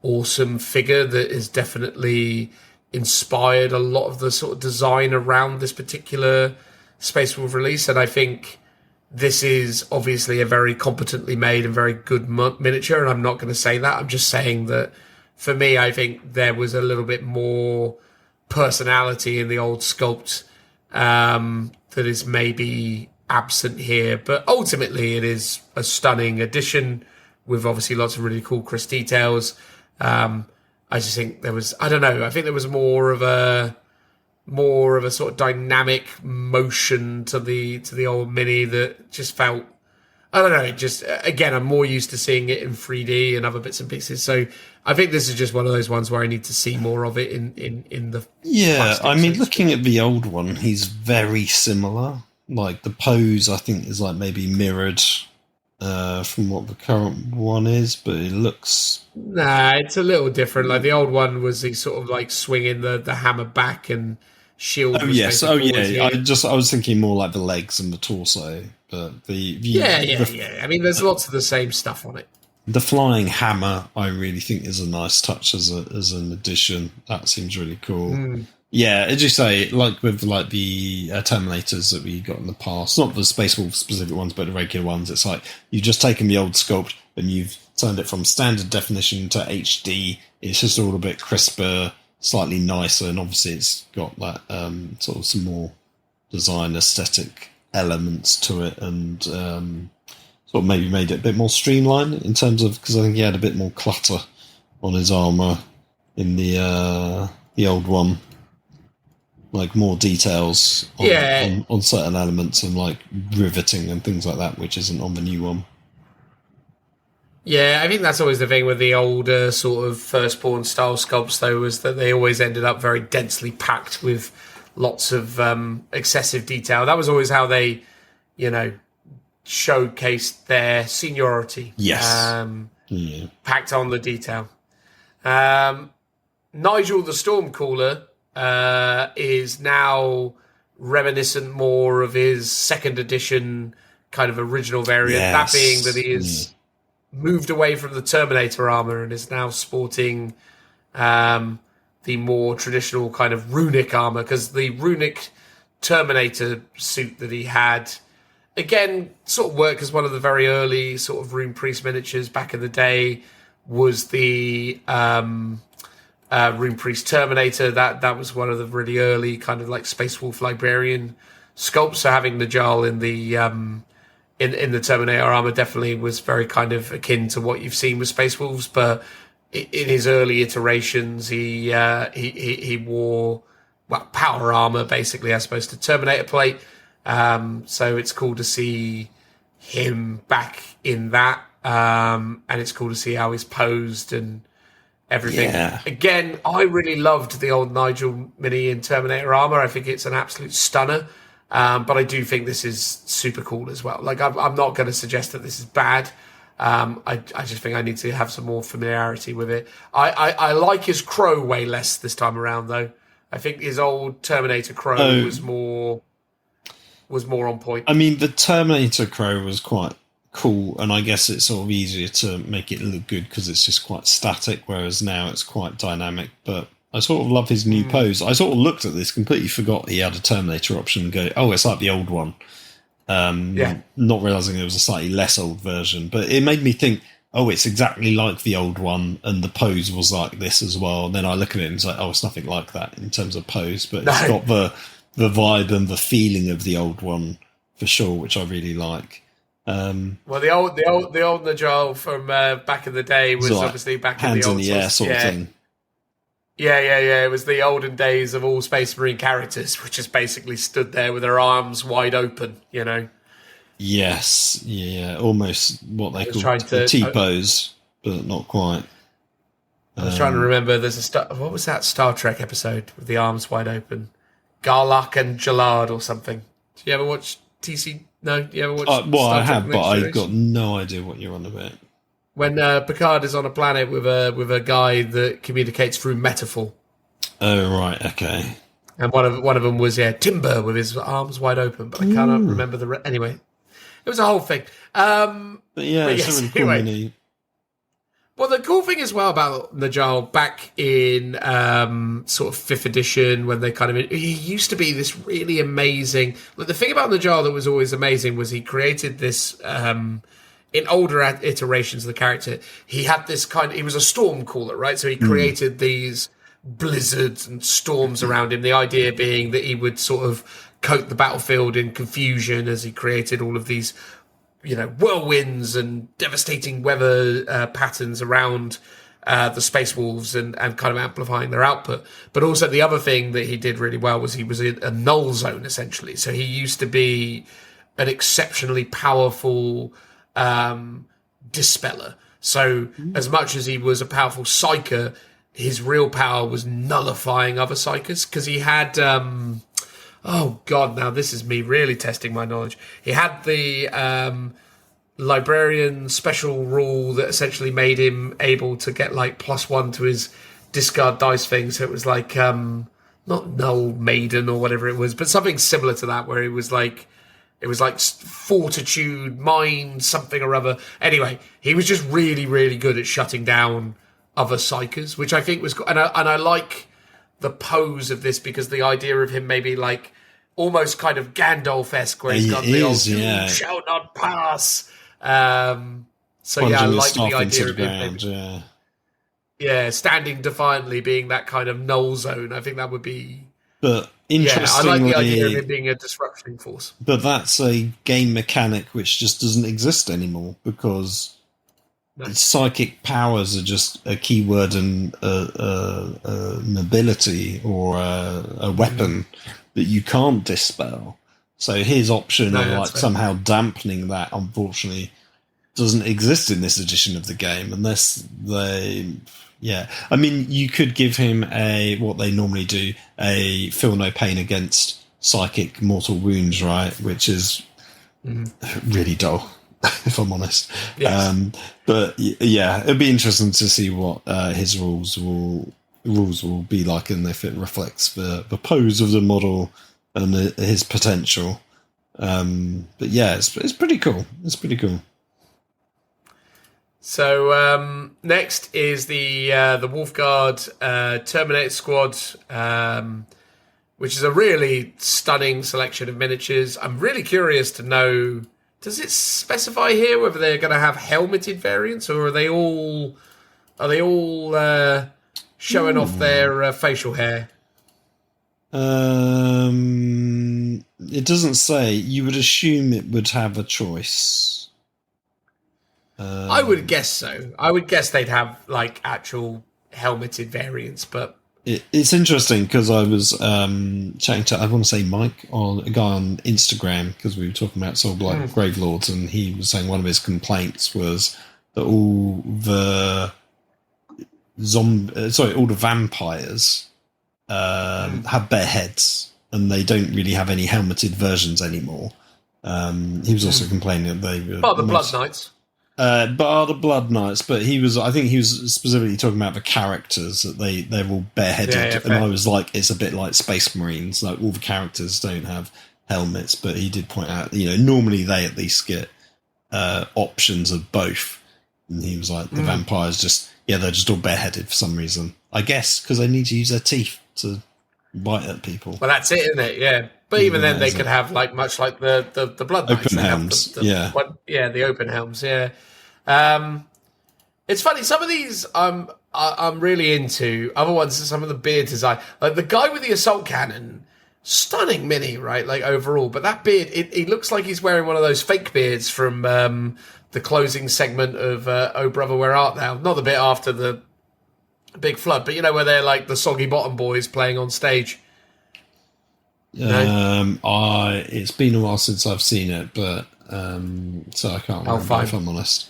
awesome figure that has definitely inspired a lot of the sort of design around this particular Space Wolf release. And I think this is obviously a very competently made and very good miniature. And I'm not going to say that. I'm just saying that for me, I think there was a little bit more personality in the old sculpt that is maybe absent here. But ultimately, it is a stunning addition with obviously lots of really cool Chris details. I just think there was, I don't know, I think there was more of a sort of dynamic motion to the old mini that just felt, I don't know, it just, again, I'm more used to seeing it in 3D and other bits and pieces. So I think this is just one of those ones where I need to see more of it in the yeah. I mean, looking at the old one, he's very similar. Like the pose, I think, is like maybe mirrored from what the current one is, but it looks... Nah, it's a little different. Like the old one was he sort of like swinging the hammer back and shield. Oh yes, oh yeah. I was thinking more like the legs and the torso, but yeah. I mean, there's lots of the same stuff on it. The flying hammer, I really think, is a nice touch as an addition. That seems really cool. Yeah, as you say, like with like the Terminators that we got in the past, not the Space Wolf specific ones, but the regular ones, it's like you've just taken the old sculpt and you've turned it from standard definition to HD. It's just all a bit crisper, slightly nicer, and obviously it's got that sort of some more design aesthetic elements to it, and sort of maybe made it a bit more streamlined in terms of, because I think he had a bit more clutter on his armour in the old one. Like more details on certain elements and like riveting and things like that, which isn't on the new one. Yeah, I think that's always the thing with the older sort of Firstborn style sculpts, though, was that they always ended up very densely packed with lots of excessive detail. That was always how they, showcased their seniority. Yes. Packed on the detail. Nigel the Stormcaller is now reminiscent more of his second edition kind of original variant. Yes. That being that he is moved away from the Terminator armor and is now sporting the more traditional kind of runic armor, because the runic Terminator suit that he had, again, sort of worked as one of the very early sort of Rune Priest miniatures back in the day, was the Rune Priest Terminator. That was one of the really early kind of like Space Wolf Librarian sculpts. So having Najal in the in the Terminator armor definitely was very kind of akin to what you've seen with Space Wolves. But in his early iterations, he wore power armor basically as opposed to Terminator plate. So it's cool to see him back in that, and it's cool to see how he's posed and everything. Yeah. Again, I really loved the old Nigel mini in Terminator armor. I think it's an absolute stunner. But I do think this is super cool as well. Like, I'm not going to suggest that this is bad. I just think I need to have some more familiarity with it. I like his crow way less this time around, though. I think his old Terminator crow was more on point. I mean, the Terminator crow was quite cool, and I guess it's sort of easier to make it look good because it's just quite static, whereas now it's quite dynamic. But I sort of love his new pose. I sort of looked at this, completely forgot he had a Terminator option, and go, oh, it's like the old one. Not realising it was a slightly less old version. But it made me think, oh, it's exactly like the old one, and the pose was like this as well. And then I look at it and it's like, oh, it's nothing like that in terms of pose, but it's got the vibe and the feeling of the old one for sure, which I really like. Well, the old Najal from back in the day was like obviously back in the old sort of thing. Yeah. It was the olden days of all Space Marine characters, which just basically stood there with their arms wide open, Yes, yeah, almost what they call the T-pose, but not quite. I was trying to remember. What was that Star Trek episode with the arms wide open? Garlock and Jalad or something. Did you ever watch No, you ever watched? Well, Star I Trek have, The but Next I've Generation? got no idea what you're on about. When Picard is on a planet with a guy that communicates through metaphor. Oh, right, okay. And one of them was Timber with his arms wide open, but I cannot remember the anyway. It was a whole thing. But yeah, it's yes, a really cool anyway. mini. Well, the cool thing as well about Najal back in sort of 5th edition, when they he used to be this really amazing. But the thing about Najal that was always amazing was he created this. In older iterations of the character, he had this he was a storm caller, right? So he created these blizzards and storms around him. The idea being that he would sort of coat the battlefield in confusion as he created all of these, whirlwinds and devastating weather patterns around the Space Wolves and kind of amplifying their output. But also the other thing that he did really well was he was in a null zone, essentially. So he used to be an exceptionally powerful dispeller. So as much as he was a powerful psyker, his real power was nullifying other psykers, because he had oh god, now this is me really testing my knowledge. He had the librarian special rule that essentially made him able to get like +1 to his discard dice thing. So it was like not null maiden or whatever it was, but something similar to that, where it was like fortitude, mind, something or other. Anyway, he was just really, really good at shutting down other psykers, which I think was... And I like the pose of this, because the idea of him maybe like almost kind of Gandalf-esque, where he's got the old, you shall not pass. So yeah, I like the idea of him. Yeah, standing defiantly, being that kind of null zone. I think that would be... But interestingly, I like the idea of him being a disrupting force. But that's a game mechanic which just doesn't exist anymore, because psychic powers are just a keyword and an ability or a weapon that you can't dispel. So his option of somehow dampening that, unfortunately, doesn't exist in this edition of the game, unless they... Yeah, I mean, you could give him what they normally do, a feel no pain against psychic mortal wounds, right? Which is really dull, if I'm honest. Yes. But yeah, it'd be interesting to see what his rules will be like, and if it reflects the pose of the model and his potential. But yeah, it's pretty cool. It's pretty cool. So next is the Wolfguard Terminator Squad, which is a really stunning selection of miniatures. I'm really curious to know, does it specify here whether they're going to have helmeted variants, or are they all showing off their facial hair? It doesn't say. You would assume it would have a choice. I would guess so. I would guess they'd have like actual helmeted variants, but it's interesting, because I was chatting to, I want to say Mike, or a guy on Instagram, because we were talking about sort of like Grave Lords, and he was saying one of his complaints was that all the vampires have bare heads, and they don't really have any helmeted versions anymore. He was also complaining that they were the Blood Knights. But are the Blood Knights? But I think he was specifically talking about the characters, that they're all bareheaded, and I was like, it's a bit like Space Marines. Like, all the characters don't have helmets, but he did point out, normally they at least get options of both. And he was like, the vampires they're just all bareheaded for some reason. I guess because they need to use their teeth to bite at people. Well, that's it, isn't it? Yeah. But even then, they could have like much like the Blood Knights. Open helms. The open helms. Yeah. It's funny. Some of these I'm really into. Other ones are some of the beard design. Like the guy with the assault cannon, stunning mini, right? Like overall, but that beard, it looks like he's wearing one of those fake beards from the closing segment of Oh Brother, Where Art Thou? Not the bit after the big flood, but where they're like the Soggy Bottom Boys playing on stage. It's been a while since I've seen it, but so I can't remember if I'm honest.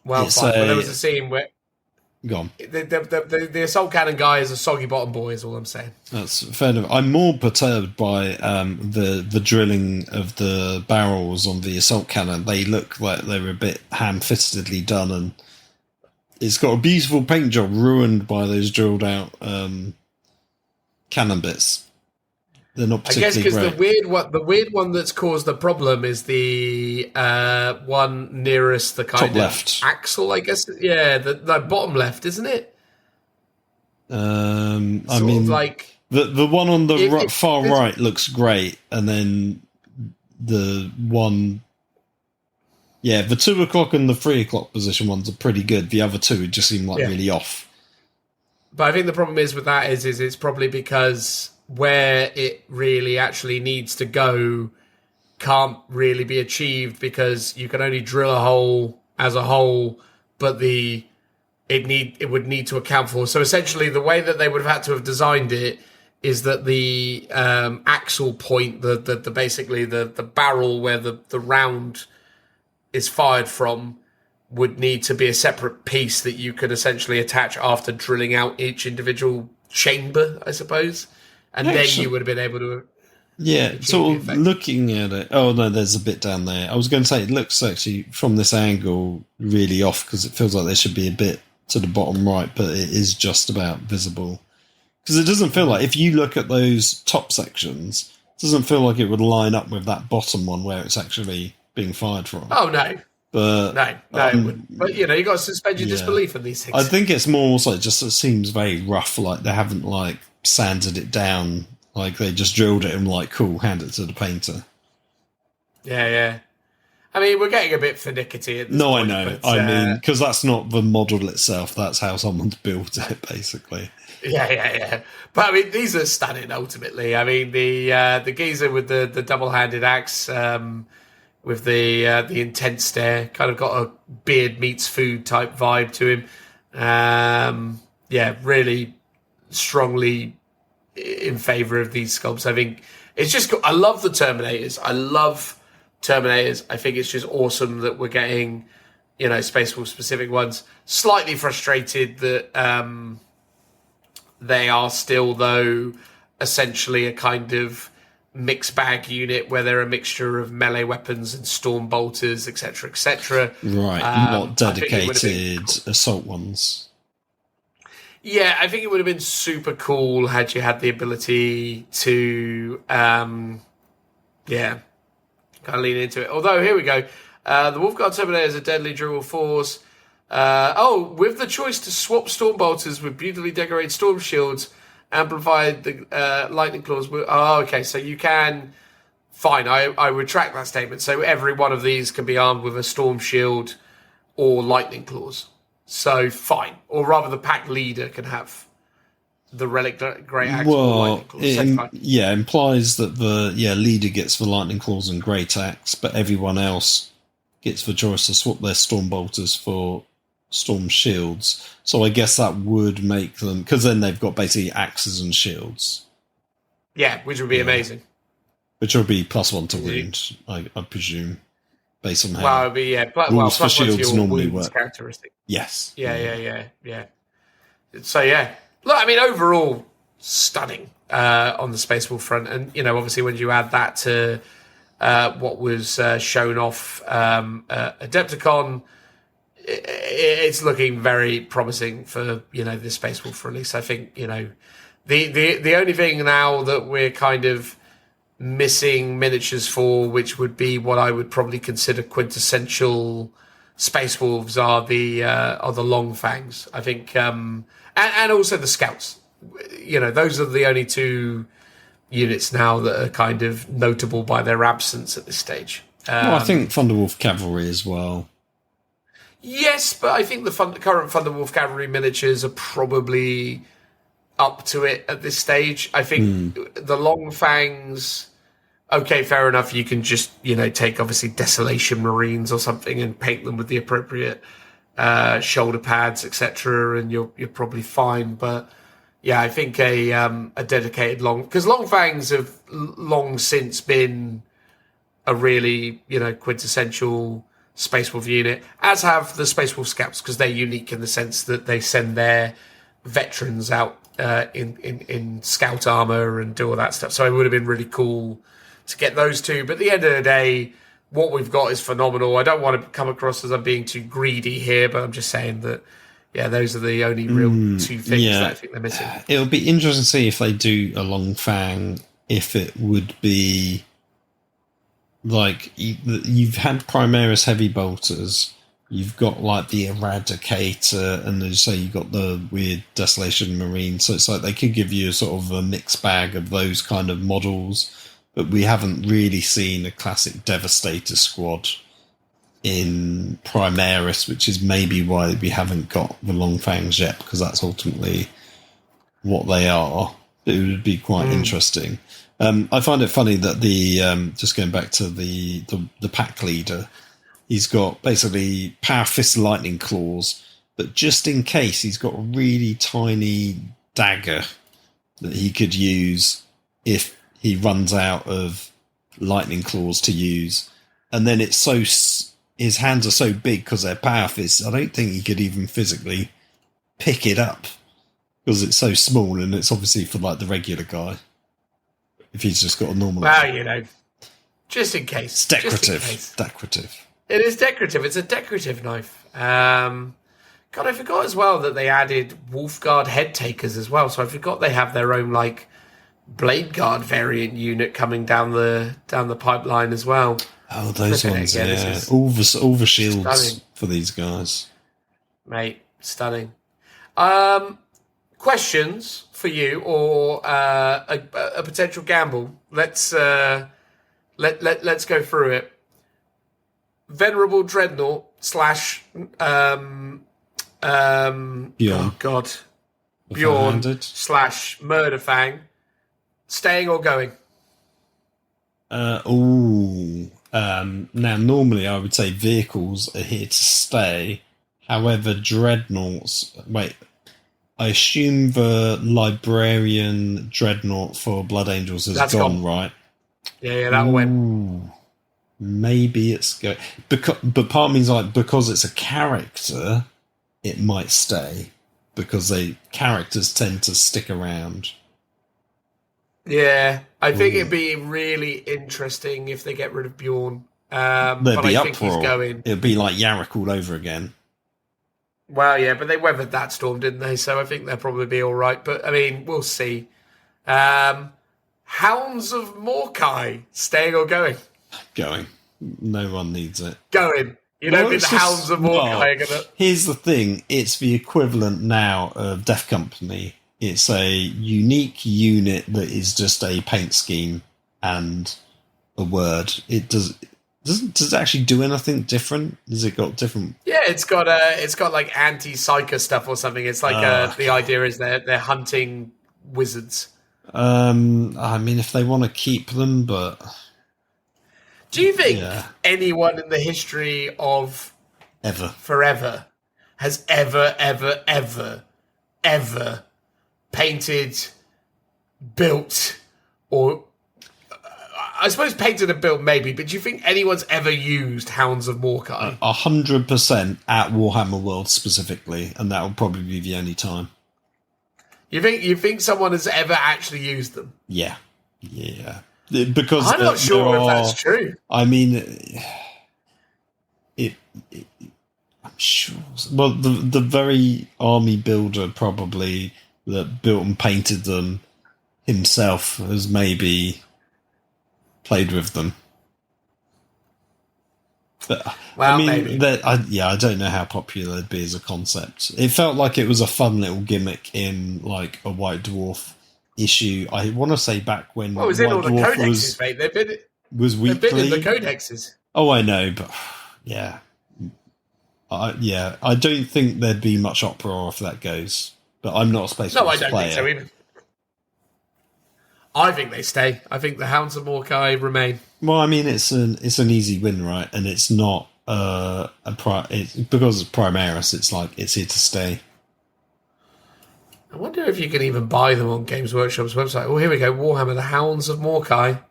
Well, fine. There was a scene where Go on. The assault cannon guy is a soggy bottom boy, is all I'm saying. That's fair enough. I'm more perturbed by the drilling of the barrels on the assault cannon. They look like they were a bit ham-fistedly done, and it's got a beautiful paint job ruined by those drilled out cannon bits. They're not particularly I guess great. because the weird one that's caused the problem is the one nearest the kind Top of left axle, I guess. Yeah, the bottom left, isn't it? I Sort mean, of like the one on the far right looks great, and then the one, the 2 o'clock and the 3 o'clock position ones are pretty good. The other two just seem like really off. But I think the problem is with that is it's probably because where it really actually needs to go can't really be achieved because you can only drill a hole as a whole, but it would need to account for. So essentially, the way that they would have had to have designed it is that the axle point, the basically the barrel where the round is fired from, would need to be a separate piece that you could essentially attach after drilling out each individual chamber, I suppose. And then you would have been able to... Yeah, sort of looking at it... Oh, no, there's a bit down there. I was going to say, it looks actually, from this angle, really off, because it feels like there should be a bit to the bottom right, but it is just about visible. Because it doesn't feel like, if you look at those top sections, it doesn't feel like it would line up with that bottom one where it's actually being fired from. Oh, no. But, no, it wouldn't. But, you got to suspend your disbelief in these things. I think it's more also just it seems very rough, like they haven't, sanded it down, like they just drilled it and cool, hand it to the painter. Yeah. I mean, we're getting a bit finicky at this point. I know. But, I mean, because that's not the model itself, that's how someone's built it, basically. Yeah. But I mean, these are stunning. Ultimately, I mean, the geezer with the double-handed axe, with the intense stare, kind of got a beard meets food type vibe to him. Really strongly in favor of these sculpts. I think it's just I love the Terminators. I think it's just awesome that we're getting Space Wolf specific ones. Slightly frustrated that they are still, though, essentially a kind of mixed bag unit where they're a mixture of melee weapons and storm bolters, etc. Right, not dedicated assault ones. Yeah, I think it would have been super cool had you had the ability to, kind of lean into it. Although, here we go. The Wolfguard Terminator is a deadly durable force. With the choice to swap storm bolters with beautifully decorated storm shields, amplified the lightning claws. Okay, so you can... Fine, I retract that statement. So every one of these can be armed with a storm shield or lightning claws. So fine, or rather, the pack leader can have the relic great axe. Well, it implies that the leader gets the lightning claws and great axe, but everyone else gets the choice to swap their storm bolters for storm shields. So I guess that would make them, because then they've got basically axes and shields. Yeah, which would be amazing. Which will be +1 to wound, I presume. Based on how well, it'd be, rules for shields normally work. Characteristic. Yes. Yeah. So, look, I mean, overall, stunning on the Space Wolf front. And, obviously when you add that to what was shown off Adepticon, it's looking very promising for, the Space Wolf release. I think, the only thing now that we're kind of missing miniatures for, which would be what I would probably consider quintessential Space Wolves, are the Long Fangs. I think, and also the Scouts. Those are the only two units now that are kind of notable by their absence at this stage. I think Thunderwolf Cavalry as well. Yes, but I think the current Thunderwolf Cavalry miniatures are probably up to it at this stage. I think the Long Fangs, okay, fair enough. You can just, take obviously Desolation Marines or something and paint them with the appropriate shoulder pads, etc., and you're probably fine. But yeah, I think a dedicated because Long Fangs have long since been a really quintessential Space Wolf unit, as have the Space Wolf Scouts, because they're unique in the sense that they send their veterans out in scout armor and do all that stuff. So it would have been really cool to get those two. But at the end of the day, what we've got is phenomenal. I don't want to come across as I'm being too greedy here, but I'm just saying that, yeah, those are the only real two things that I think they're missing. It'll be interesting to see if they do a Long Fang, if it would be like you've had Primaris Heavy Bolters, you've got like the Eradicator, and as you say, you've got the weird Desolation Marine. So it's like they could give you a sort of a mixed bag of those kind of models, but we haven't really seen a classic Devastator squad in Primaris, which is maybe why we haven't got the Long Fangs yet, because that's ultimately what they are. It would be quite interesting. I find it funny that the just going back to the pack leader, he's got basically Power Fist Lightning Claws, but just in case, he's got a really tiny dagger that he could use if he runs out of Lightning Claws to use. And then it's so his hands are so big because they're Power Fists, I don't think he could even physically pick it up because it's so small, and it's obviously for like the regular guy. If he's just got a normal... Well, you know, just in case. It's decorative. Decorative. It is decorative. It's a decorative knife. God, I forgot as well that they added Wolfguard head takers as well. So I forgot they have their own, like, Blade Guard variant unit coming down the pipeline as well. Oh, those ones, yeah. All the shields stunning for these guys. Mate, stunning. Questions for you, or a potential gamble? Let's go through it. Venerable Dreadnought / Bjorn. Oh God, Bjorn / Murderfang. Staying or going? Now, normally I would say vehicles are here to stay. However, dreadnoughts... Wait, I assume the Librarian Dreadnought for Blood Angels has gone, right? Yeah, that went. Maybe it's going... But part of me is like, because it's a character, it might stay. Because characters tend to stick around. Yeah, I think it'd be really interesting if they get rid of Bjorn. There'd but be I think he's going. It'd be like Yarrick all over again. Well, yeah, but they weathered that storm, didn't they? So I think they'll probably be all right. But, I mean, we'll see. Hounds of Morkai, staying or going? Going. No one needs it. Going. You don't think the Hounds of Morkai are going to... Here's the thing. It's the equivalent now of Death Company. It's a unique unit that is just a paint scheme and a word. Does it actually do anything different? Has it got different? Yeah, it's got like anti-psyker stuff or something. It's like the idea is they're hunting wizards. I mean, if they want to keep them, but do you think anyone in the history of forever has ever painted, built, or I suppose painted and built maybe, but do you think anyone's ever used Hounds of Morkai? 100% at Warhammer World specifically, and that will probably be the only time. You think someone has ever actually used them? Yeah. Because I'm not sure if that's true. I mean, I'm sure. Well, the very army builder probably that built and painted them himself has maybe played with them. But, well, I mean, maybe. I don't know how popular it'd be as a concept. It felt like it was a fun little gimmick in like a White Dwarf issue. I want to say back when it was in all the codexes, mate. They've been in the codexes. Oh, I know, but yeah. I don't think there'd be much uproar if that goes. But I'm not a Space Wolves player. No, I don't think so either. I think they stay. I think the Hounds of Morkai remain. Well, I mean, it's an easy win, right? And it's not because of Primaris. It's like it's here to stay. I wonder if you can even buy them on Games Workshop's website. Oh, here we go. Warhammer: The Hounds of Morkai.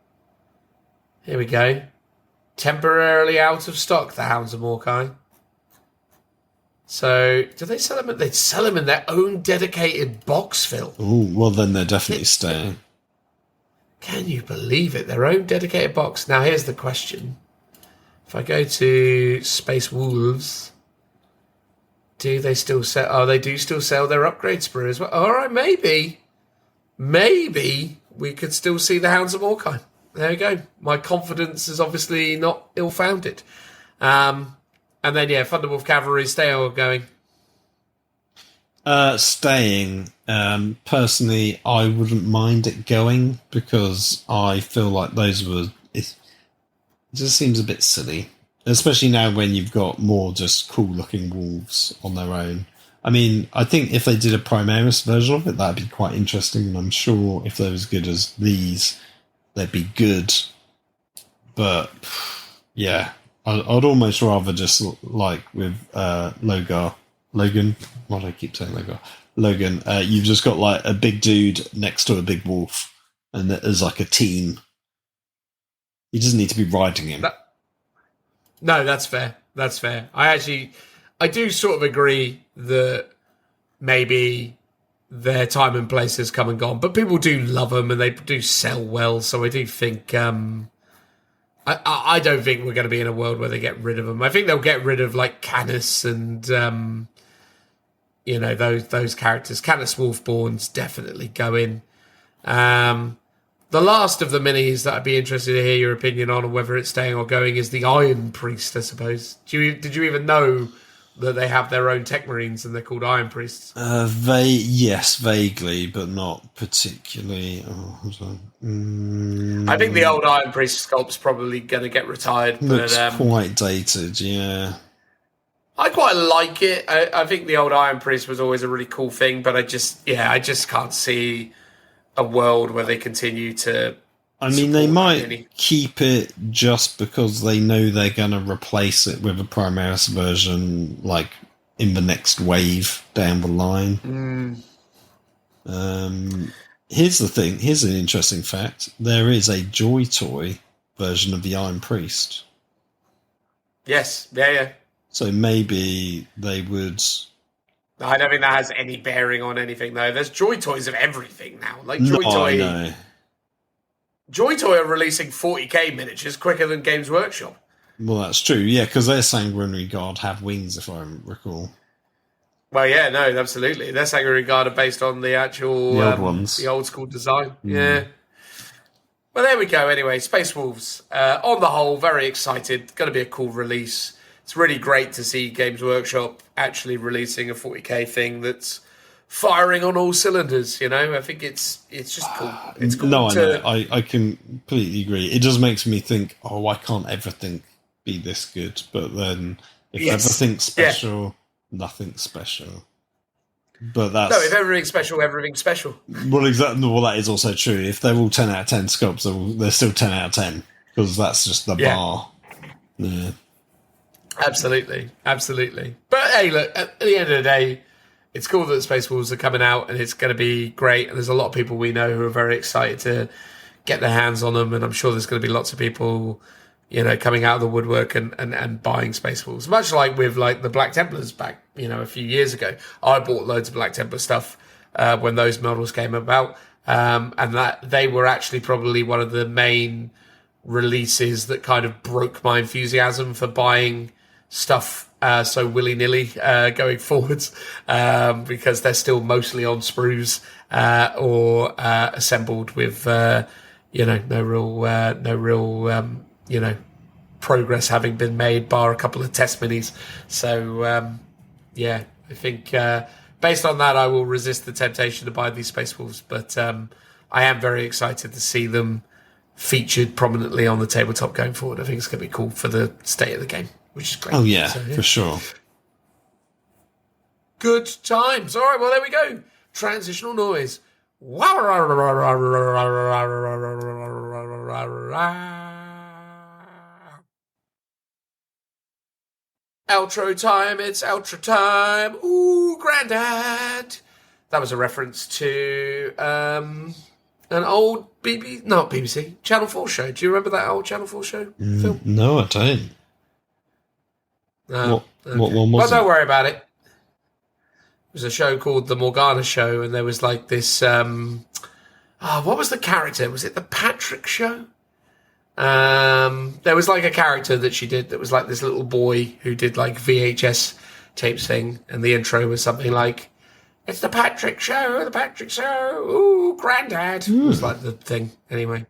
Here we go. temporarily out of stock, the Hounds of Mordkai. So, do they sell them? They sell them in their own dedicated box, Phil. Oh, well, then they're definitely staying. Can you believe it? Their own dedicated box. Now, here's the question. If I go to Space Wolves, do they still sell? Oh, they do still sell their upgrade sprue as well. All right, maybe we could still see the Hounds of Mordkai. There you go. My confidence is obviously not ill-founded. And then, Thunderwolf Cavalry, stay or going? Staying. Personally, I wouldn't mind it going because I feel like those were... It just seems a bit silly. Especially now when you've got more just cool-looking wolves on their own. I mean, I think if they did a Primaris version of it, that'd be quite interesting. And I'm sure if they're as good as these, they'd be good. But, yeah... I'd almost rather just, like with Logan, why do I keep saying Logan, you've just got like a big dude next to a big wolf, and there's like a team. You just need to be riding him. No, that's fair. I do sort of agree that maybe their time and place has come and gone, but people do love them and they do sell well, so I do think... I don't think we're going to be in a world where they get rid of them. I think they'll get rid of like Canis and those characters. Canis Wolfborn's definitely going. The last of the minis that I'd be interested to hear your opinion on, and whether it's staying or going, is the Iron Priest, I suppose. Did you even know that they have their own Tech Marines and they're called Iron Priests? Yes, vaguely, but not particularly. I think the old Iron Priest sculpt's probably going to get retired. Looks quite dated, yeah. I quite like it. I think the old Iron Priest was always a really cool thing, but I just can't see a world where they continue to... I mean, they might keep it just because they know they're going to replace it with a Primaris version, like, in the next wave down the line. Here's the thing. Here's an interesting fact. There is a Joy Toy version of the Iron Priest. Yes. Yeah. So maybe they would... I don't think that has any bearing on anything, though. There's Joy Toys of everything now. Like, I know. Joy Toy are releasing 40k miniatures quicker than Games Workshop. Well, that's true, yeah, because their Sanguinary Guard have wings, if I recall. Well, yeah, no, absolutely. Their Sanguinary Guard are based on the actual... The old ones. The old school design, yeah. Well, there we go, anyway. Space Wolves. On the whole, very excited. Going to be a cool release. It's really great to see Games Workshop actually releasing a 40k thing that's firing on all cylinders, you know? I think it's just cool. It's cool. No, I know. I completely agree. It just makes me think, why can't everything be this good? But then, if everything's special, nothing's special. But that's... No, if everything's special, everything's special. Well, exactly. Well, that is also true. If they're all 10 out of 10 sculpts, they're still 10 out of 10. Because that's just the bar. Yeah. Absolutely. But hey, look, at the end of the day, it's cool that Space Wolves are coming out and it's going to be great. And there's a lot of people we know who are very excited to get their hands on them. And I'm sure there's going to be lots of people, you know, coming out of the woodwork and buying Space Wolves. Much like with like the Black Templars back, you know, a few years ago. I bought loads of Black Templar stuff when those models came about. And that they were actually probably one of the main releases that kind of broke my enthusiasm for buying stuff so willy-nilly going forwards, because they're still mostly on sprues or assembled with no real progress having been made bar a couple of test minis. So I think based on that I will resist the temptation to buy these Space Wolves, but I am very excited to see them featured prominently on the tabletop going forward. I think it's going to be cool for the state of the game, which is great. Oh, yeah, for sure. Good times. All right, well, there we go. Transitional noise. Outro time. It's outro time. Ooh, Grandad. That was a reference to an old BBC, Channel 4 show. Do you remember that old Channel 4 show, Phil? No, I don't. No. What one was Well, don't it? worry about it. It was a show called The Morgana Show, and there was like this... what was the character? Was it the Patrick Show? There was like a character that she did that was like this little boy who did like VHS tapes thing, and the intro was something like, "It's the Patrick Show, the Patrick Show, ooh, Grandad." It was like the thing. Anyway.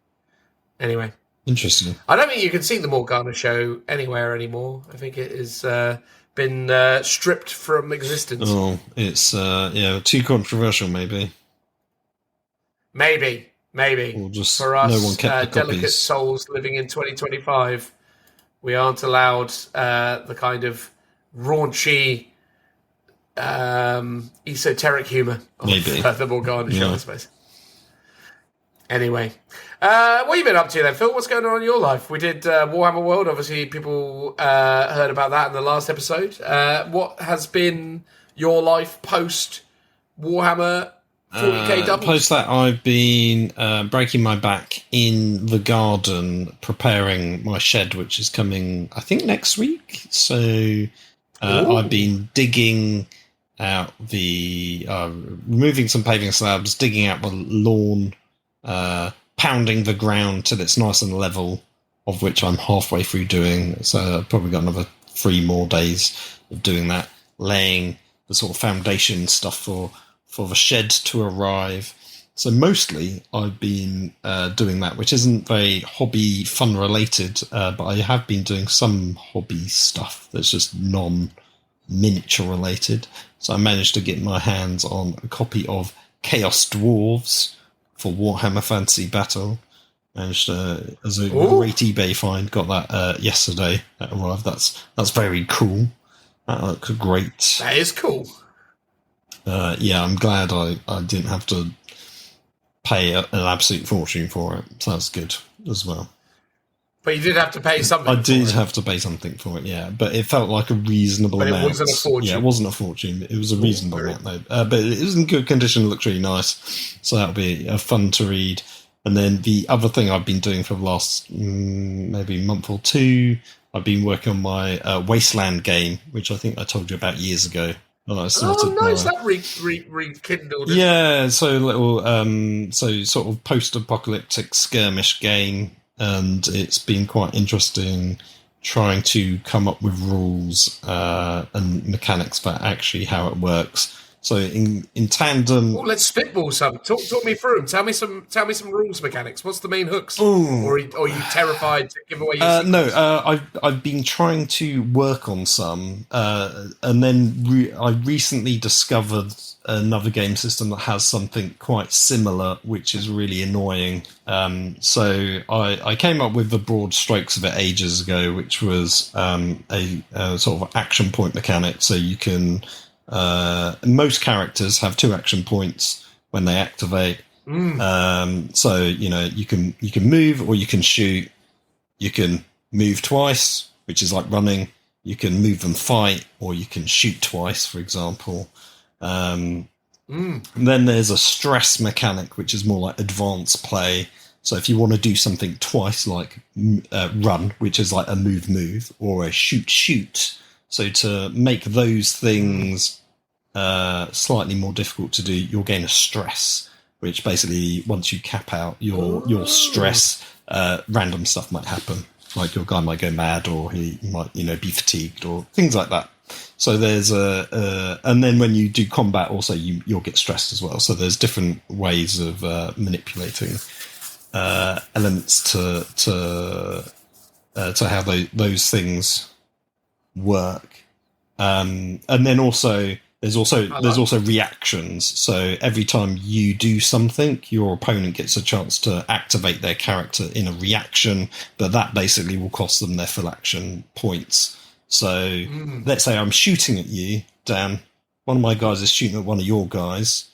Interesting. I don't think you can see the Morgana Show anywhere anymore. I think it has been stripped from existence. Oh, it's too controversial, maybe. Maybe. Or just For us, no one kept the delicate copies. souls living in 2025, we aren't allowed the kind of raunchy, esoteric humour of the Morgana Show, I suppose. Anyway, what have you been up to then, Phil? What's going on in your life? We did Warhammer World. Obviously, people heard about that in the last episode. What has been your life post Warhammer 40k doubles? Post that, I've been breaking my back in the garden, preparing my shed, which is coming, I think, next week. So I've been digging out removing some paving slabs, digging out the lawn, pounding the ground till it's nice and level, of which I'm halfway through doing. So I've probably got another 3 more days of doing that, laying the sort of foundation stuff for the shed to arrive. So mostly I've been doing that, which isn't very hobby fun related, but I have been doing some hobby stuff that's just non-miniature related. So I managed to get my hands on a copy of Chaos Dwarves for Warhammer Fantasy Battle. Managed as a great eBay find, got that yesterday. That arrived. That's very cool. That looks great. That is cool. I'm glad I didn't have to pay an absolute fortune for it. So that's good as well. But you did have to pay something. I did have to pay something for it, yeah. But it felt like a reasonable amount. But it wasn't a fortune. Yeah, it wasn't a fortune. It was a reasonable amount, though. But it was in good condition. It looks really nice. So that'll be fun to read. And then the other thing I've been doing for the last maybe month or two, I've been working on my Wasteland game, which I think I told you about years ago. Nice! That rekindled. Yeah, so little, so sort of post-apocalyptic skirmish game, and it's been quite interesting trying to come up with rules and mechanics for actually how it works. So in tandem, let's spitball some. Talk me through them. Tell me some rules mechanics. What's the main hooks? Ooh. Or are you terrified to give away your secrets? No, I've been trying to work on some, and then I recently discovered another game system that has something quite similar, which is really annoying. So I came up with the broad strokes of it ages ago, which was a sort of action point mechanic. So you can. Most characters have 2 action points when they activate. So you can move or you can shoot. You can move twice, which is like running. You can move and fight, or you can shoot twice, for example. And then there's a stress mechanic, which is more like advanced play. So if you want to do something twice, like run, which is like a move, or a shoot. So to make those things slightly more difficult to do, you'll gain a stress, which basically once you cap out your stress, random stuff might happen. Like your guy might go mad, or he might be fatigued, or things like that. So there's and then when you do combat, also you'll get stressed as well. So there's different ways of manipulating elements to how those things work. And then also there's also reactions. So every time you do something, your opponent gets a chance to activate their character in a reaction, but that basically will cost them their full action points. So let's say I'm shooting at you, Dan. One of my guys is shooting at one of your guys.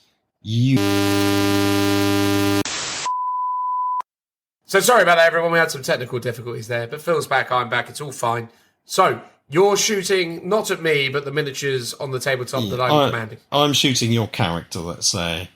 So sorry about that, everyone. We had some technical difficulties there, but Phil's back, I'm back. It's all fine. So you're shooting not at me, but the miniatures on the tabletop that I'm commanding. I'm shooting your character, let's say.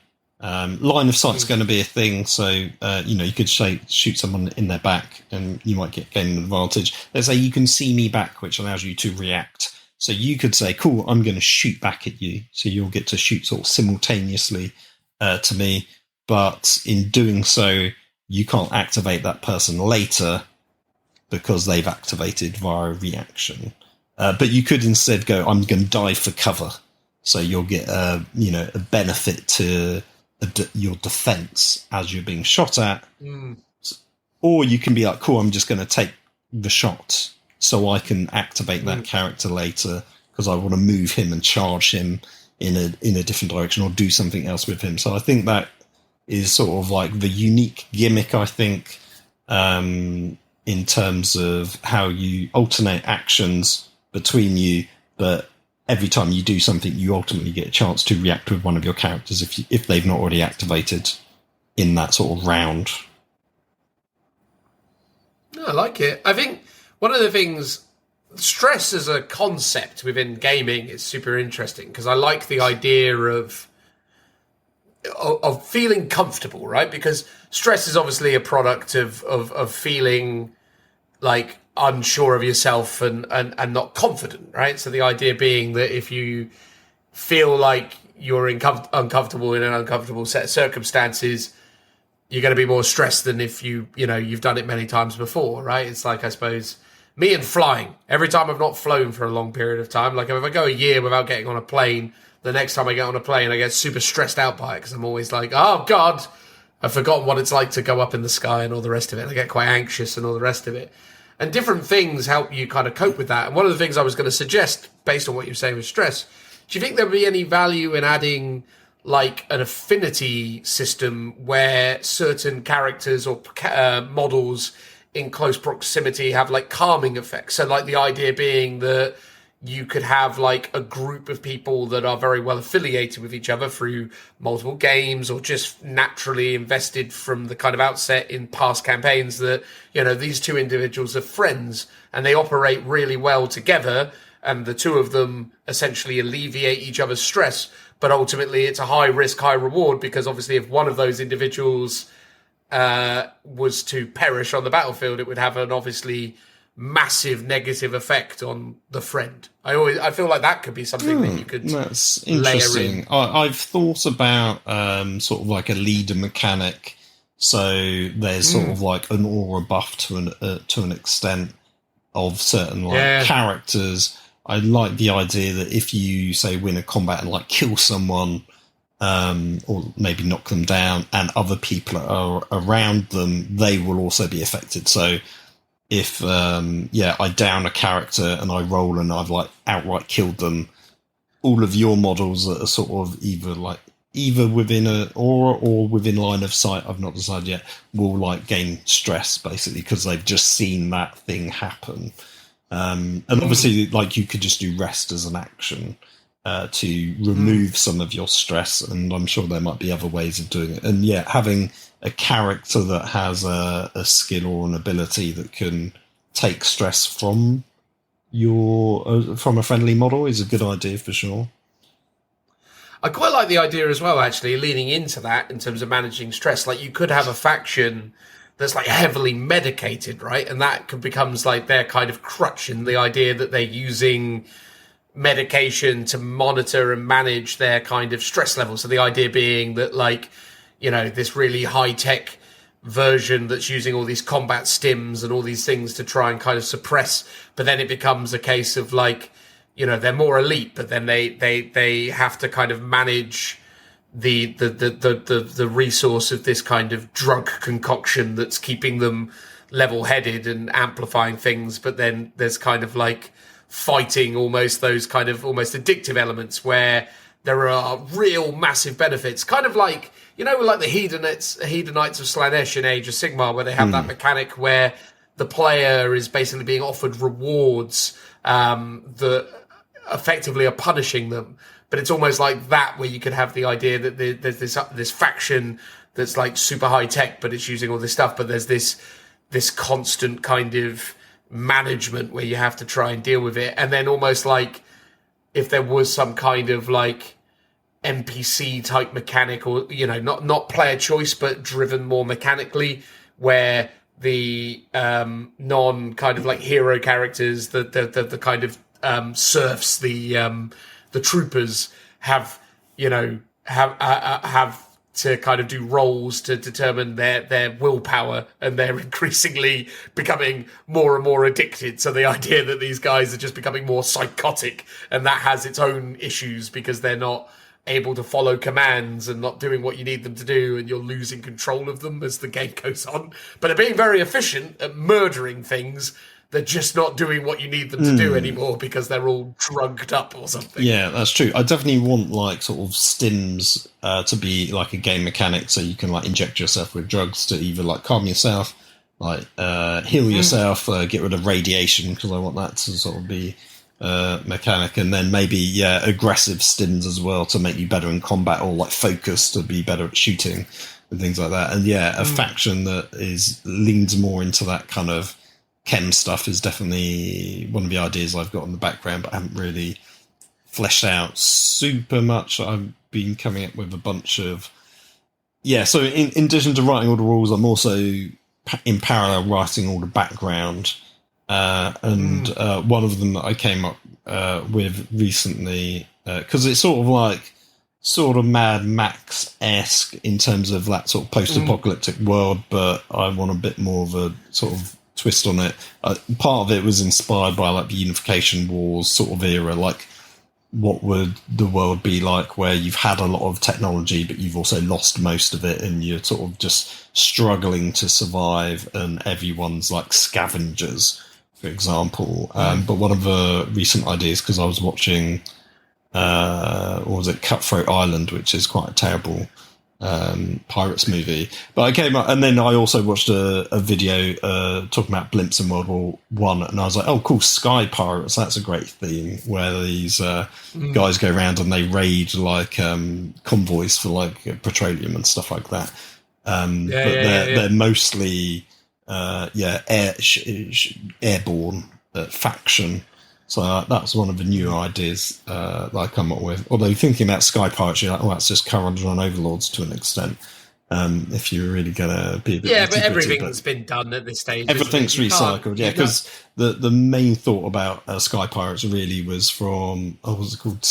Line of sight's going to be a thing, so you could shoot someone in their back, and you might gain an advantage. Let's say you can see me back, which allows you to react. So you could say, "Cool, I'm going to shoot back at you." So you'll get to shoot sort of simultaneously to me, but in doing so, you can't activate that person later because they've activated via a reaction. But you could instead go, "I'm going to dive for cover," so you'll get a benefit to your defense as you're being shot at. Or you can be like, "Cool, I'm just going to take the shot so I can activate that character later because I want to move him and charge him in a different direction or do something else with him." So I think that is sort of like the unique gimmick, I think, in terms of how you alternate actions between you, but every time you do something, you ultimately get a chance to react with one of your characters if they've not already activated in that sort of round. I like it. I think one of the things, stress as a concept within gaming is super interesting because I like the idea of feeling comfortable, right? Because stress is obviously a product of feeling like unsure of yourself and not confident, right? So the idea being that if you feel like you're uncomfortable in an uncomfortable set of circumstances, you're going to be more stressed than if you've done it many times before, right? It's like, I suppose, me and flying. Every time I've not flown for a long period of time, like if I go a year without getting on a plane, the next time I get on a plane, I get super stressed out by it because I'm always like, oh God, I've forgotten what it's like to go up in the sky and all the rest of it. I get quite anxious and all the rest of it. And different things help you kind of cope with that. And one of the things I was going to suggest, based on what you're saying with stress, do you think there would be any value in adding like an affinity system where certain characters or models in close proximity have like calming effects? So like the idea being that you could have like a group of people that are very well affiliated with each other through multiple games or just naturally invested from the kind of outset in past campaigns, that, these two individuals are friends and they operate really well together and the two of them essentially alleviate each other's stress. But ultimately it's a high risk, high reward, because obviously if one of those individuals was to perish on the battlefield, it would have an obviously massive negative effect on the friend. I feel like that could be something that you could that's interesting. layer in. I've thought about sort of like a leader mechanic. So there's sort of like an aura buff to an extent of certain characters. I like the idea that if you say win a combat and like kill someone, or maybe knock them down, and other people are around them, they will also be affected. So if I down a character and I roll and I've like outright killed them, all of your models that are sort of either within an aura or within line of sight, I've not decided yet, will like gain stress basically because they've just seen that thing happen. And obviously, like, you could just do rest as an action to remove some of your stress, and I'm sure there might be other ways of doing it. And having a character that has a skill or an ability that can take stress from from a friendly model is a good idea for sure. I quite like the idea as well, actually, leaning into that in terms of managing stress. Like, you could have a faction that's like heavily medicated, right? And that becomes like their kind of crutch, in the idea that they're using medication to monitor and manage their kind of stress levels. So the idea being that, like, this really high-tech version that's using all these combat stims and all these things to try and kind of suppress, but then it becomes a case of like, they're more elite, but then they have to kind of manage the resource of this kind of drug concoction that's keeping them level-headed and amplifying things. But then there's kind of like fighting almost those kind of almost addictive elements where there are real massive benefits, kind of like, like the Hedonites of Slaanesh in Age of Sigmar, where they have that mechanic where the player is basically being offered rewards that effectively are punishing them. But it's almost like that, where you could have the idea that there's this faction that's like super high tech, but it's using all this stuff. But there's this constant kind of management where you have to try and deal with it. And then almost like if there was some kind of like NPC type mechanic, or not player choice, but driven more mechanically, where the non kind of like hero characters, the kind of serfs, the troopers have to kind of do roles to determine their willpower, and they're increasingly becoming more and more addicted. So the idea that these guys are just becoming more psychotic, and that has its own issues because they're not able to follow commands and not doing what you need them to do, and you're losing control of them as the game goes on. But they're being very efficient at murdering things. They're just not doing what you need them to do anymore because they're all drugged up or something. Yeah, that's true. I definitely want like sort of stims to be like a game mechanic, so you can like inject yourself with drugs to either like calm yourself, like heal yourself, get rid of radiation, because I want that to sort of be mechanic, and then maybe aggressive stims as well to make you better in combat, or like focus to be better at shooting and things like that. And a faction that leans more into that kind of chem stuff is definitely one of the ideas I've got in the background, but I haven't really fleshed out super much. I've been coming up with a bunch of so in addition to writing all the rules, I'm also in parallel writing all the background. And one of them that I came up with recently, because it's sort of Mad Max-esque in terms of that sort of post-apocalyptic world, but I want a bit more of a sort of twist on it. Part of it was inspired by like the Unification Wars sort of era, like what would the world be like where you've had a lot of technology but you've also lost most of it, and you're sort of just struggling to survive, and everyone's like scavengers, for example. But one of the recent ideas, because I was watching what was it, Cutthroat Island, which is quite a terrible pirates movie, but I came up, and then I also watched a video talking about blimps in World War One, and I was like, oh cool, sky pirates, that's a great theme, where these guys go around and they raid like convoys for like petroleum and stuff like that. They're mostly airborne faction. So that's one of the new ideas that I come up with. Although thinking about sky pirates, you're like, that's just Kharadron on overlords to an extent. If you're really going to be a bit but everything's been done at this stage. Everything's recycled, because the main thought about sky pirates really was from, what was it called?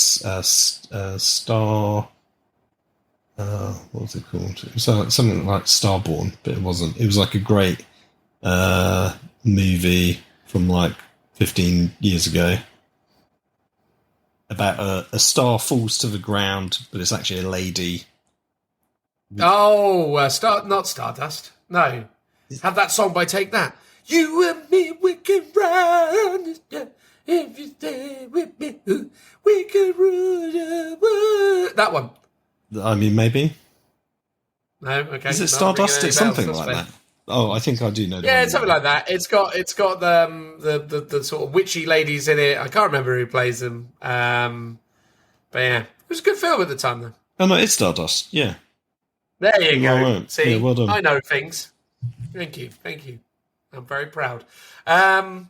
What was it called? It was something like Starborn, but it wasn't. It was like a great movie from like 15 years ago about a star falls to the ground, but it's actually a lady. Oh, not Stardust. No. Have that song by Take That. You and me, we can run. If you stay with me, we can rule the world. That one. I mean, maybe. No, okay. Is it Stardust? It's something like that. Oh, I think I do know. Yeah, it's something like that. It's got the sort of witchy ladies in it. I can't remember who plays them. But yeah, it was a good film at the time, though. Oh no, it's Stardust. Yeah. There you go. Right. See, well done. I know things. Thank you. I'm very proud. So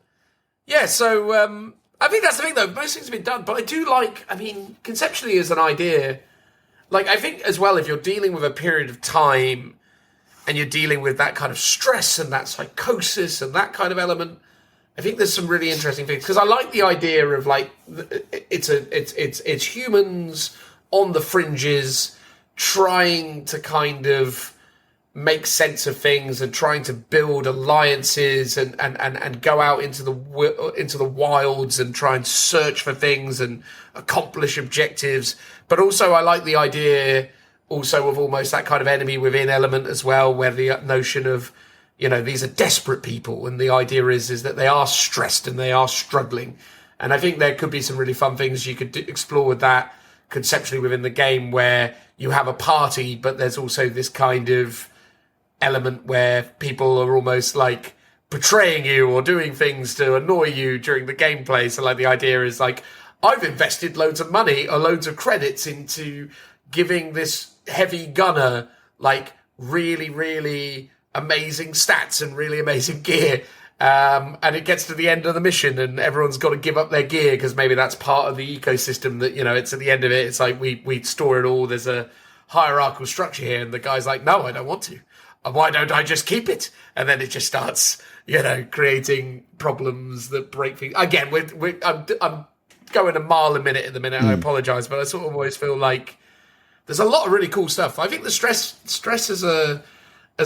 I think that's the thing, though. Most things have been done, but I do like. I mean, conceptually as an idea, like I think as well, if you're dealing with a period of time, and you're dealing with that kind of stress and that psychosis and that kind of element, I think there's some really interesting things, because I like the idea of like it's humans on the fringes trying to kind of make sense of things and trying to build alliances and go out into the wilds and try and search for things and accomplish objectives. But also I like the idea also of almost that kind of enemy within element as well, where the notion of, these are desperate people, and the idea is that they are stressed and they are struggling. And I think there could be some really fun things you could explore with that conceptually within the game, where you have a party, but there's also this kind of element where people are almost like betraying you or doing things to annoy you during the gameplay. So like the idea is like, I've invested loads of money or loads of credits into giving this heavy gunner like really, really amazing stats and really amazing gear, And it gets to the end of the mission and everyone's got to give up their gear because maybe that's part of the ecosystem that, it's at the end of it. It's like we store it all. There's a hierarchical structure here. And the guy's like, no, I don't want to. Why don't I just keep it? And then it just starts, creating problems that break things. Again, I'm going a mile a minute at the minute. I apologize, but I sort of always feel like there's a lot of really cool stuff. I think the stress as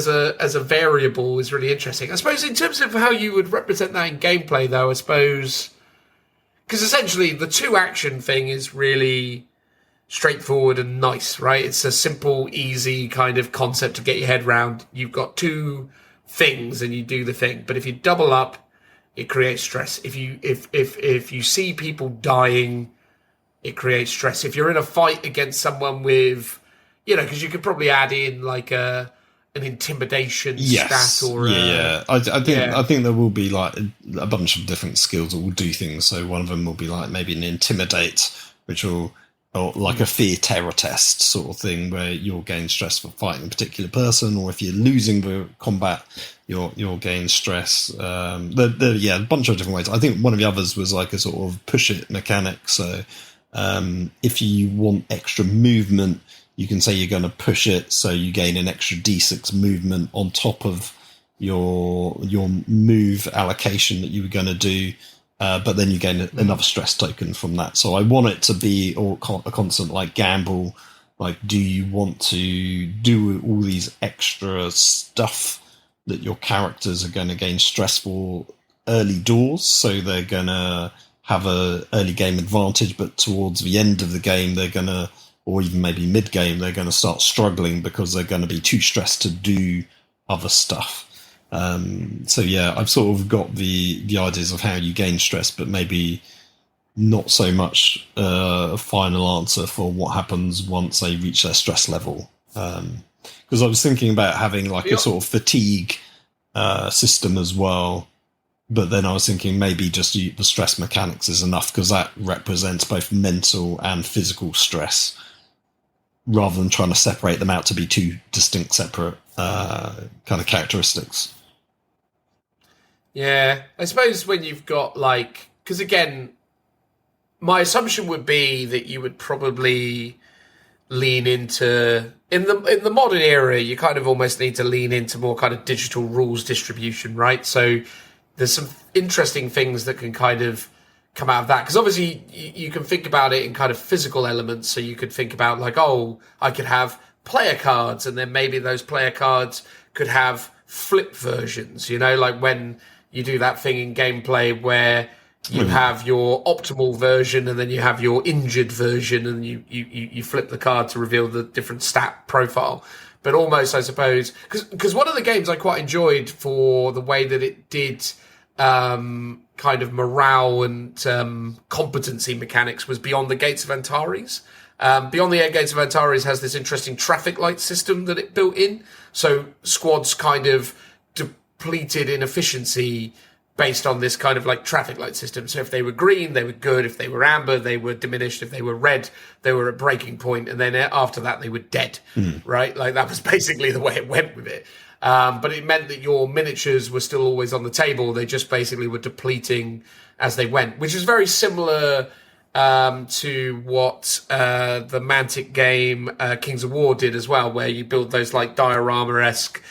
a variable is really interesting. I suppose in terms of how you would represent that in gameplay, though, I suppose because essentially the 2-action thing is really straightforward and nice, right? It's a simple, easy kind of concept to get your head round. You've got 2 things and you do the thing. But if you double up, it creates stress. If you see people dying, it creates stress. If you're in a fight against someone with, because you could probably add in like an intimidation stat or I think there will be like a bunch of different skills that will do things. So one of them will be like maybe an intimidate, which will, or like a fear terror test sort of thing where you'll gain stress for fighting a particular person, or if you're losing the combat, you'll gain stress. A bunch of different ways. I think one of the others was like a sort of push it mechanic. So if you want extra movement, you can say you're going to push it, so you gain an extra D6 movement on top of your move allocation that you were going to do. But then you gain another stress token from that. So I want it to be a constant like gamble. Like, do you want to do all these extra stuff that your characters are going to gain stress for early doors? So they're going to have a early game advantage, but towards the end of the game, they're going to, or even maybe mid game, they're going to start struggling because they're going to be too stressed to do other stuff. I've sort of got the ideas of how you gain stress, but maybe not so much a final answer for what happens once they reach their stress level. Because I was thinking about having like a sort of fatigue system as well, but then I was thinking maybe just the stress mechanics is enough because that represents both mental and physical stress, rather than trying to separate them out to be 2 distinct, separate kind of characteristics. Yeah, I suppose when you've got like, because again, my assumption would be that you would probably lean into in the modern era. You kind of almost need to lean into more kind of digital rules distribution, right? So there's some interesting things that can kind of come out of that, because obviously you can think about it in kind of physical elements. So you could think about like, oh, I could have player cards, and then maybe those player cards could have flip versions. Like when you do that thing in gameplay where you have your optimal version and then you have your injured version, and you flip the card to reveal the different stat profile. But almost, I suppose, because one of the games I quite enjoyed for the way that it did kind of morale and competency mechanics was Beyond the Gates of Antares. Beyond the Gates of Antares has this interesting traffic light system that it built in. So squads kind of depleted in efficiency based on this kind of like traffic light system. So if they were green, they were good. If they were amber, they were diminished. If they were red, they were at breaking point. And then after that, they were dead, right? Like that was basically the way it went with it. But it meant that your miniatures were still always on the table. They just basically were depleting as they went, which is very similar to what the Mantic game Kings of War did as well, where you build those like diorama-esque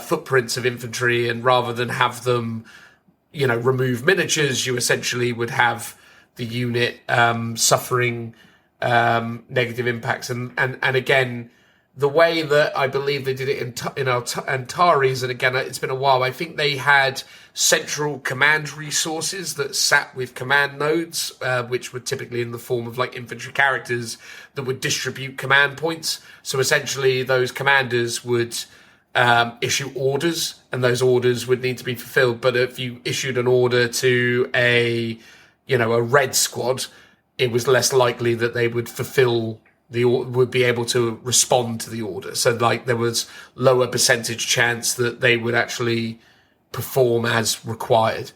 footprints of infantry, and rather than have them, remove miniatures, you essentially would have the unit suffering negative impacts. And again, the way that I believe they did it in Antares, and again, it's been a while, I think they had central command resources that sat with command nodes, which were typically in the form of like infantry characters that would distribute command points. So essentially those commanders would issue orders, and those orders would need to be fulfilled. But if you issued an order to a red squad, it was less likely that they would would be able to respond to the order. So like there was lower percentage chance that they would actually perform as required.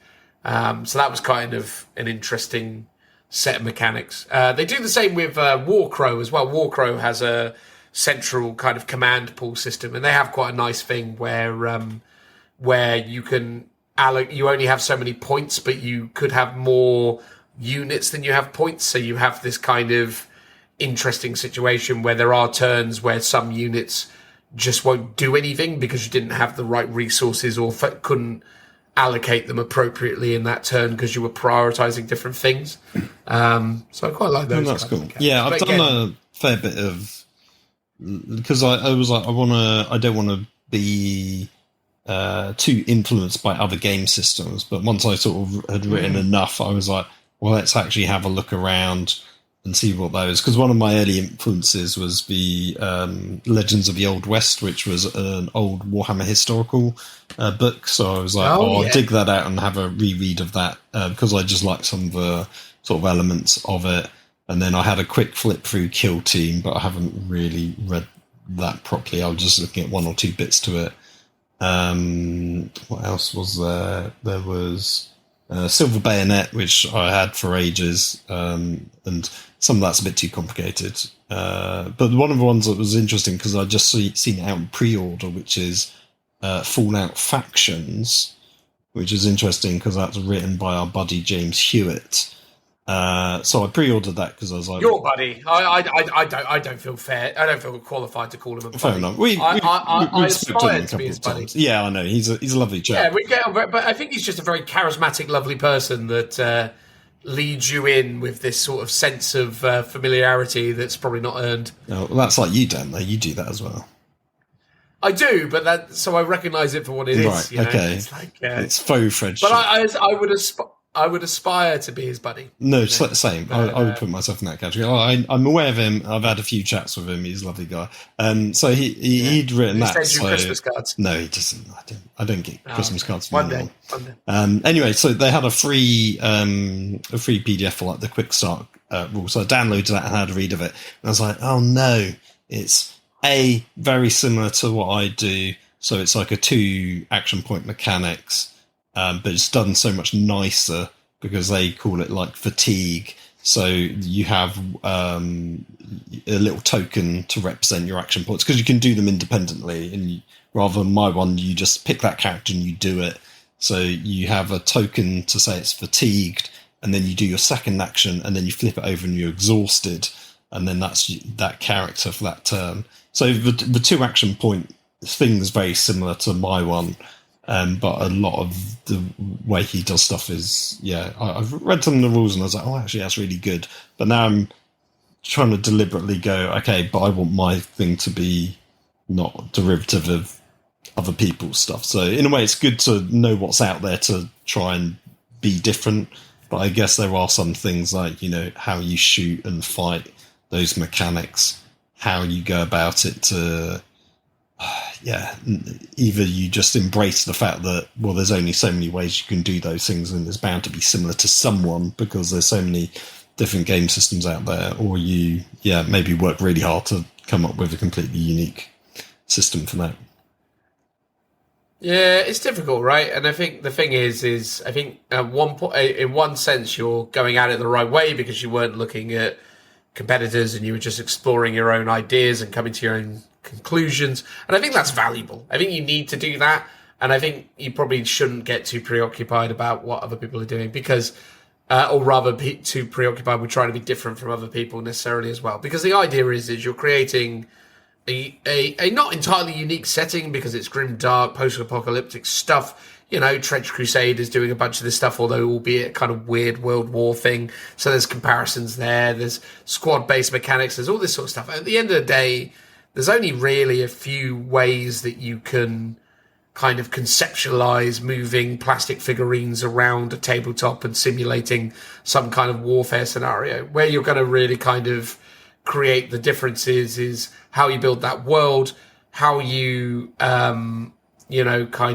So that was kind of an interesting set of mechanics. They do the same with Warcrow as well. Warcrow has a central kind of command pool system, and they have quite a nice thing where you can you only have so many points, but you could have more units than you have points. So you have this kind of interesting situation where there are turns where some units just won't do anything because you didn't have the right resources or couldn't allocate them appropriately in that turn because you were prioritizing different things. So I quite like those. That's cool. Yeah, I've done a fair bit of, because I was like, I don't want to be too influenced by other game systems, but once I sort of had written enough, I was like, well, let's actually have a look around and see what those, because one of my early influences was the Legends of the Old West, which was an old Warhammer historical book. So I was like, I'll dig that out and have a reread of that because I just like some of the sort of elements of it. And then I had a quick flip through Kill Team, but I haven't really read that properly. I was just looking at one or two bits to it. What else was there? There was Silver Bayonet, which I had for ages, and some of that's a bit too complicated. But one of the ones that was interesting, because I just seen it out in pre-order, which is Fallout Factions, which is interesting because that's written by our buddy James Hewitt. So I pre-ordered that because I was like, your buddy. I don't feel fair. I don't feel qualified to call him a buddy. Fair enough. I aspire to be his buddy. Yeah, I know. He's a lovely chap. Yeah, we get on, but I think he's just a very charismatic, lovely person that leads you in with this sort of sense of familiarity that's probably not earned. Oh, well, that's like you, Dan, though. You do that as well. I do, but so I recognise it for what it is. Right, you know? okay. It's like it's faux friendship. But I would aspire to be his buddy. No, same. I would put myself in that category. I'm aware of him. I've had a few chats with him. He's a lovely guy. So he'd written that. Sends you Christmas cards. No, he doesn't. I don't get Christmas cards from one day. Anyway, so they had a free PDF for like the quick start rule. So I downloaded that and had a read of it. And I was like, oh no, it's very similar to what I do. So it's like a 2 action point mechanics. But it's done so much nicer because they call it like fatigue. So you have a little token to represent your action points because you can do them independently. And rather than my one, you just pick that character and you do it. So you have a token to say it's fatigued, and then you do your second action, and then you flip it over and you're exhausted, and then that's that character for that turn. So the 2 action point thing is very similar to my one. But a lot of the way he does stuff is, I've read some of the rules and I was like, oh, actually, that's really good. But now I'm trying to deliberately go, okay, but I want my thing to be not derivative of other people's stuff. So in a way, it's good to know what's out there to try and be different. But I guess there are some things like, how you shoot and fight, those mechanics, how you go about it to... either you just embrace the fact that, well, there's only so many ways you can do those things and it's bound to be similar to someone because there's so many different game systems out there, or you, maybe work really hard to come up with a completely unique system for that. Yeah, it's difficult, right? And I think the thing is I think at one point, in one sense, you're going at it the right way because you weren't looking at competitors and you were just exploring your own ideas and coming to your own conclusions, and I think that's valuable. I think you need to do that, and I think you probably shouldn't get too preoccupied about what other people are doing because, or rather be too preoccupied with trying to be different from other people necessarily as well, because the idea is you're creating a not entirely unique setting because it's grim, dark, post-apocalyptic stuff. Trench Crusade is doing a bunch of this stuff, although albeit kind of weird World War thing. So there's comparisons there. There's squad-based mechanics. There's all this sort of stuff. At the end of the day, there's only really a few ways that you can kind of conceptualize moving plastic figurines around a tabletop and simulating some kind of warfare scenario. Where you're going to really kind of create the differences is how you build that world, how you, kind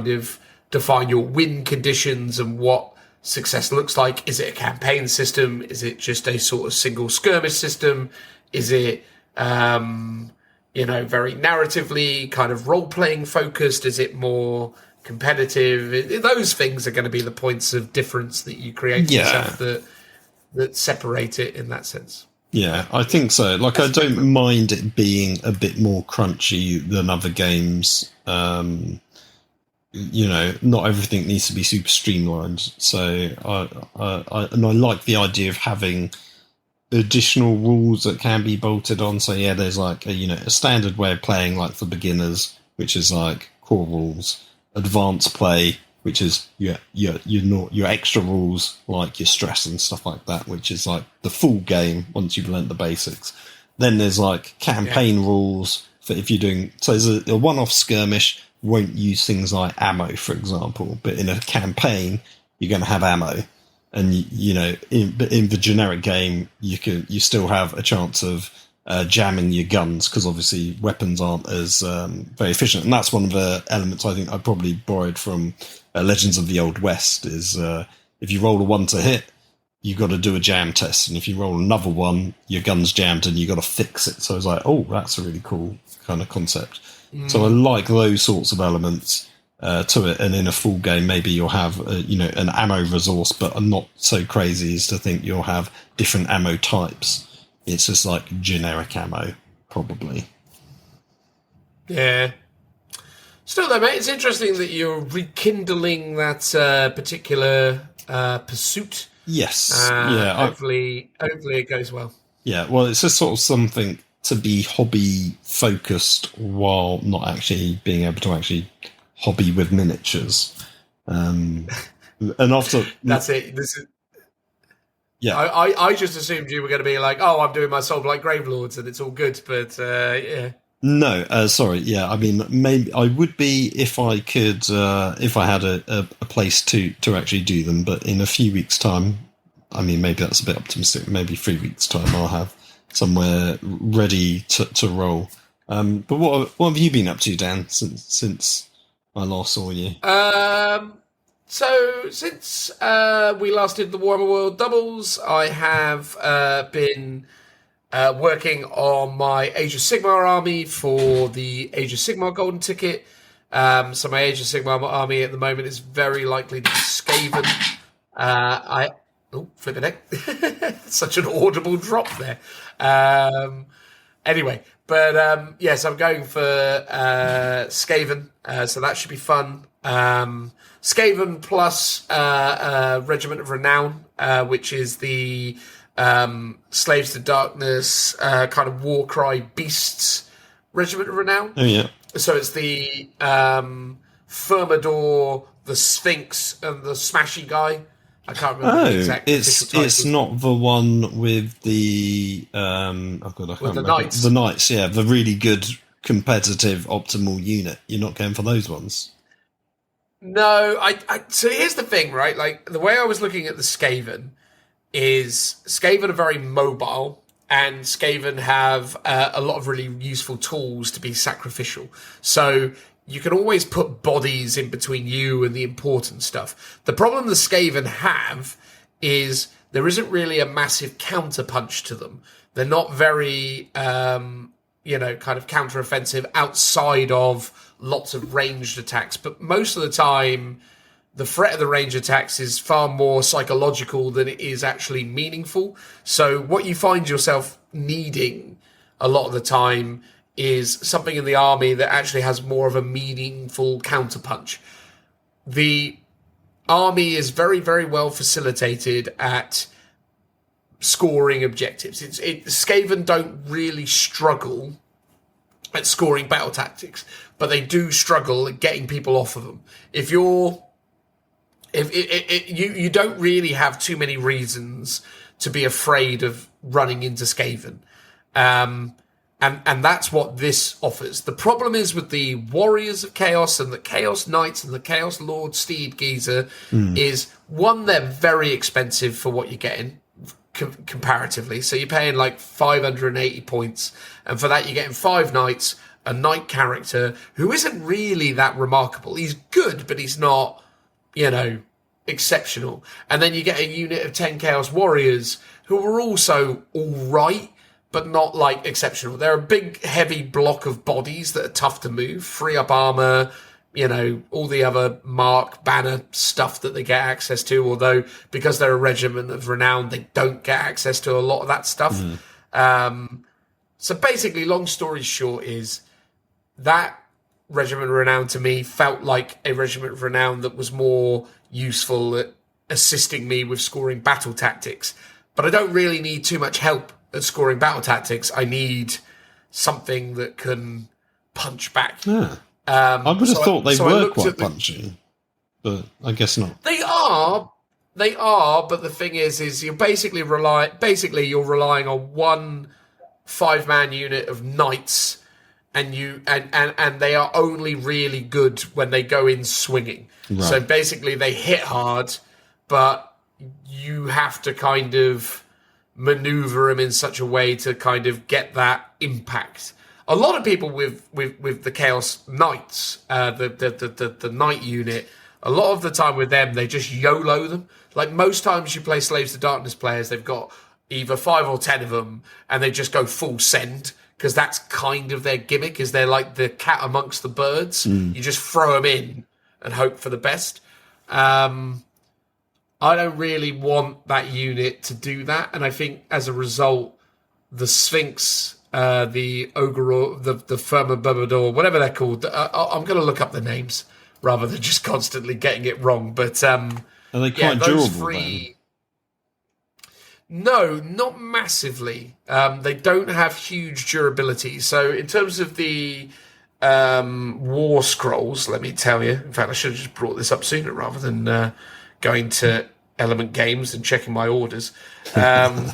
of define your win conditions and what success looks like. Is it a campaign system? Is it just a sort of single skirmish system? Is it, very narratively kind of role-playing focused? Is it more competitive? Those things are going to be the points of difference that you create yourself that separate it in that sense. Yeah, I think so. Like, I don't mind it being a bit more crunchy than other games. not everything needs to be super streamlined. So I like the idea of having additional rules that can be bolted on. So yeah, there's like a standard way of playing, like for beginners, which is like core rules, advanced play, which is your extra rules like your stress and stuff like that, which is like the full game once you've learnt the basics. Then there's like campaign rules for if you're doing. So there's a one-off skirmish won't use things like ammo, for example, but in a campaign you're going to have ammo, and in the generic game you still have a chance of jamming your guns, because obviously weapons aren't as very efficient, and that's one of the elements I think I probably borrowed from Legends of the Old West. Is if you roll a 1 to hit, you got to do a jam test, and if you roll another one, your gun's jammed and you got to fix it. So I was like, oh, that's a really cool kind of concept. So I like those sorts of elements to it, and in a full game maybe you'll have an ammo resource, but I'm not so crazy as to think you'll have different ammo types. It's just like generic ammo, probably. Yeah. Still though, mate, it's interesting that you're rekindling that particular pursuit. Yes. Hopefully it goes well. Yeah, well, it's just sort of something to be hobby focused while not actually being able to actually hobby with miniatures. And after that's it. This is. Yeah, I just assumed you were going to be like, oh, I'm doing my Soulblight Gravelords and it's all good, but yeah. No, sorry. Yeah, I mean, maybe I would be if I could, if I had a place to actually do them. But in a few weeks' time, I mean, maybe that's a bit optimistic. Maybe 3 weeks' time, I'll have somewhere ready to roll. But what have you been up to, Dan, since I last saw you? So since we last did the Warhammer World doubles, I have been working on my Age of Sigmar army for the Age of Sigmar golden ticket. So my Age of Sigmar army at the moment is very likely to be Skaven. Flipping heck. Such an audible drop there. Anyway, but yes, I'm going for Skaven, so that should be fun. Skaven plus Regiment of Renown, which is the Slaves to Darkness kind of Warcry Beasts Regiment of Renown. Oh, yeah. So it's the Thermidor, the Sphinx, and the Smashy guy. I can't remember the exact it's not the one with the Knights. The Knights, yeah, the really good competitive optimal unit. You're not going for those ones. No, so here's the thing, right? Like the way I was looking at the Skaven is Skaven are very mobile, and Skaven have a lot of really useful tools to be sacrificial. So you can always put bodies in between you and the important stuff. The problem the Skaven have is there isn't really a massive counterpunch to them. They're not very, kind of counter-offensive outside of lots of ranged attacks. But most of the time, the threat of the range attacks is far more psychological than it is actually meaningful. So what you find yourself needing a lot of the time is something in the army that actually has more of a meaningful counterpunch. The army is very, very well facilitated at scoring objectives. Skaven don't really struggle at scoring battle tactics, but they do struggle at getting people off of them. You don't really have too many reasons to be afraid of running into Skaven. And that's what this offers. The problem is with the Warriors of Chaos and the Chaos Knights and the Chaos Lord Steed Geezer is, one, they're very expensive for what you're getting comparatively. So you're paying like 580 points. And for that, you're getting 5 Knights, a Knight character who isn't really that remarkable. He's good, but he's not, exceptional. And then you get a unit of 10 Chaos Warriors who are also all right, but not like exceptional. They're a big, heavy block of bodies that are tough to move, free up armor, all the other mark, banner stuff that they get access to. Although, because they're a regiment of renown, they don't get access to a lot of that stuff. So basically, long story short is that Regiment of Renown to me felt like a Regiment of Renown that was more useful at assisting me with scoring battle tactics. But I don't really need too much help at scoring battle tactics. I need something that can punch back. Yeah. I would have thought they were quite punchy, but I guess not. They are, but the thing is you're basically you're relying on one 5-man unit of knights, and they are only really good when they go in swinging. Right. So basically they hit hard, but you have to kind of maneuver them in such a way to kind of get that impact. A lot of people with the Chaos Knights, the Knight unit, a lot of the time with them, they just YOLO them. Like most times you play Slaves to Darkness players, they've got either 5 or 10 of them, and they just go full send, because that's kind of their gimmick, is they're like the cat amongst the birds. You just throw them in and hope for the best. I don't really want that unit to do that, and I think as a result, the Sphinx, the Ogre, the Firma Bubador, whatever they're called, I'm going to look up the names rather than just constantly getting it wrong. But are they quite durable then? No, not massively. They don't have huge durability. So in terms of the war scrolls, let me tell you. In fact, I should have just brought this up sooner rather than going to Element Games and checking my orders. No,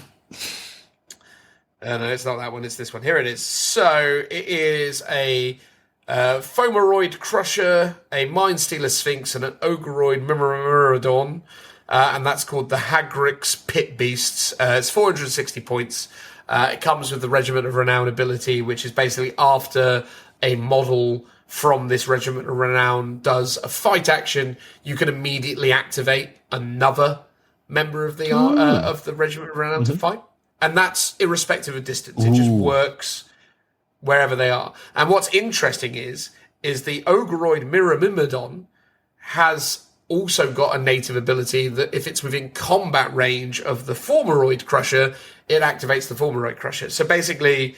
it's not that one. It's this one. Here it is. So it is a Fomeroid Crusher, a Mind Stealer Sphinx, and an Ogreoid Myrmidon. And that's called the Hagrix Pit Beasts. It's 460 points. It comes with the Regiment of Renown ability, which is basically after a model from this Regiment of Renown does a fight action, you can immediately activate another member of the Regiment of Renown to fight. And that's irrespective of distance. It just works wherever they are. And what's interesting is the Ogreoid Myrmidon has also got a native ability that if it's within combat range of the Fomeroid Crusher, it activates the Fomeroid Crusher. So basically,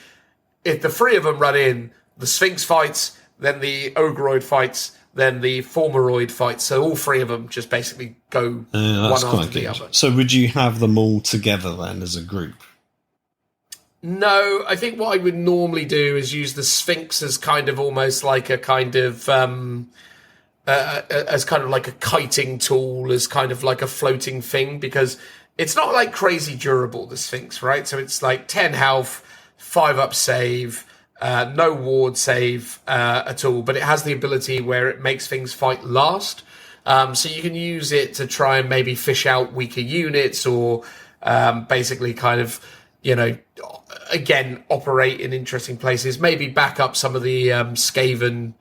if the 3 of them run in, the Sphinx fights, then the Ogreoid fights, then the Fomeroid fights. So all 3 of them just basically go one after the other. So would you have them all together then as a group? No, I think what I would normally do is use the Sphinx as kind of almost like a kind of... as kind of like a kiting tool, as kind of like a floating thing, because it's not like crazy durable, the Sphinx, right? So it's like 10 health, 5 up save, no ward save at all, but it has the ability where it makes things fight last. So you can use it to try and maybe fish out weaker units or basically kind of, again, operate in interesting places, maybe back up some of the Skaven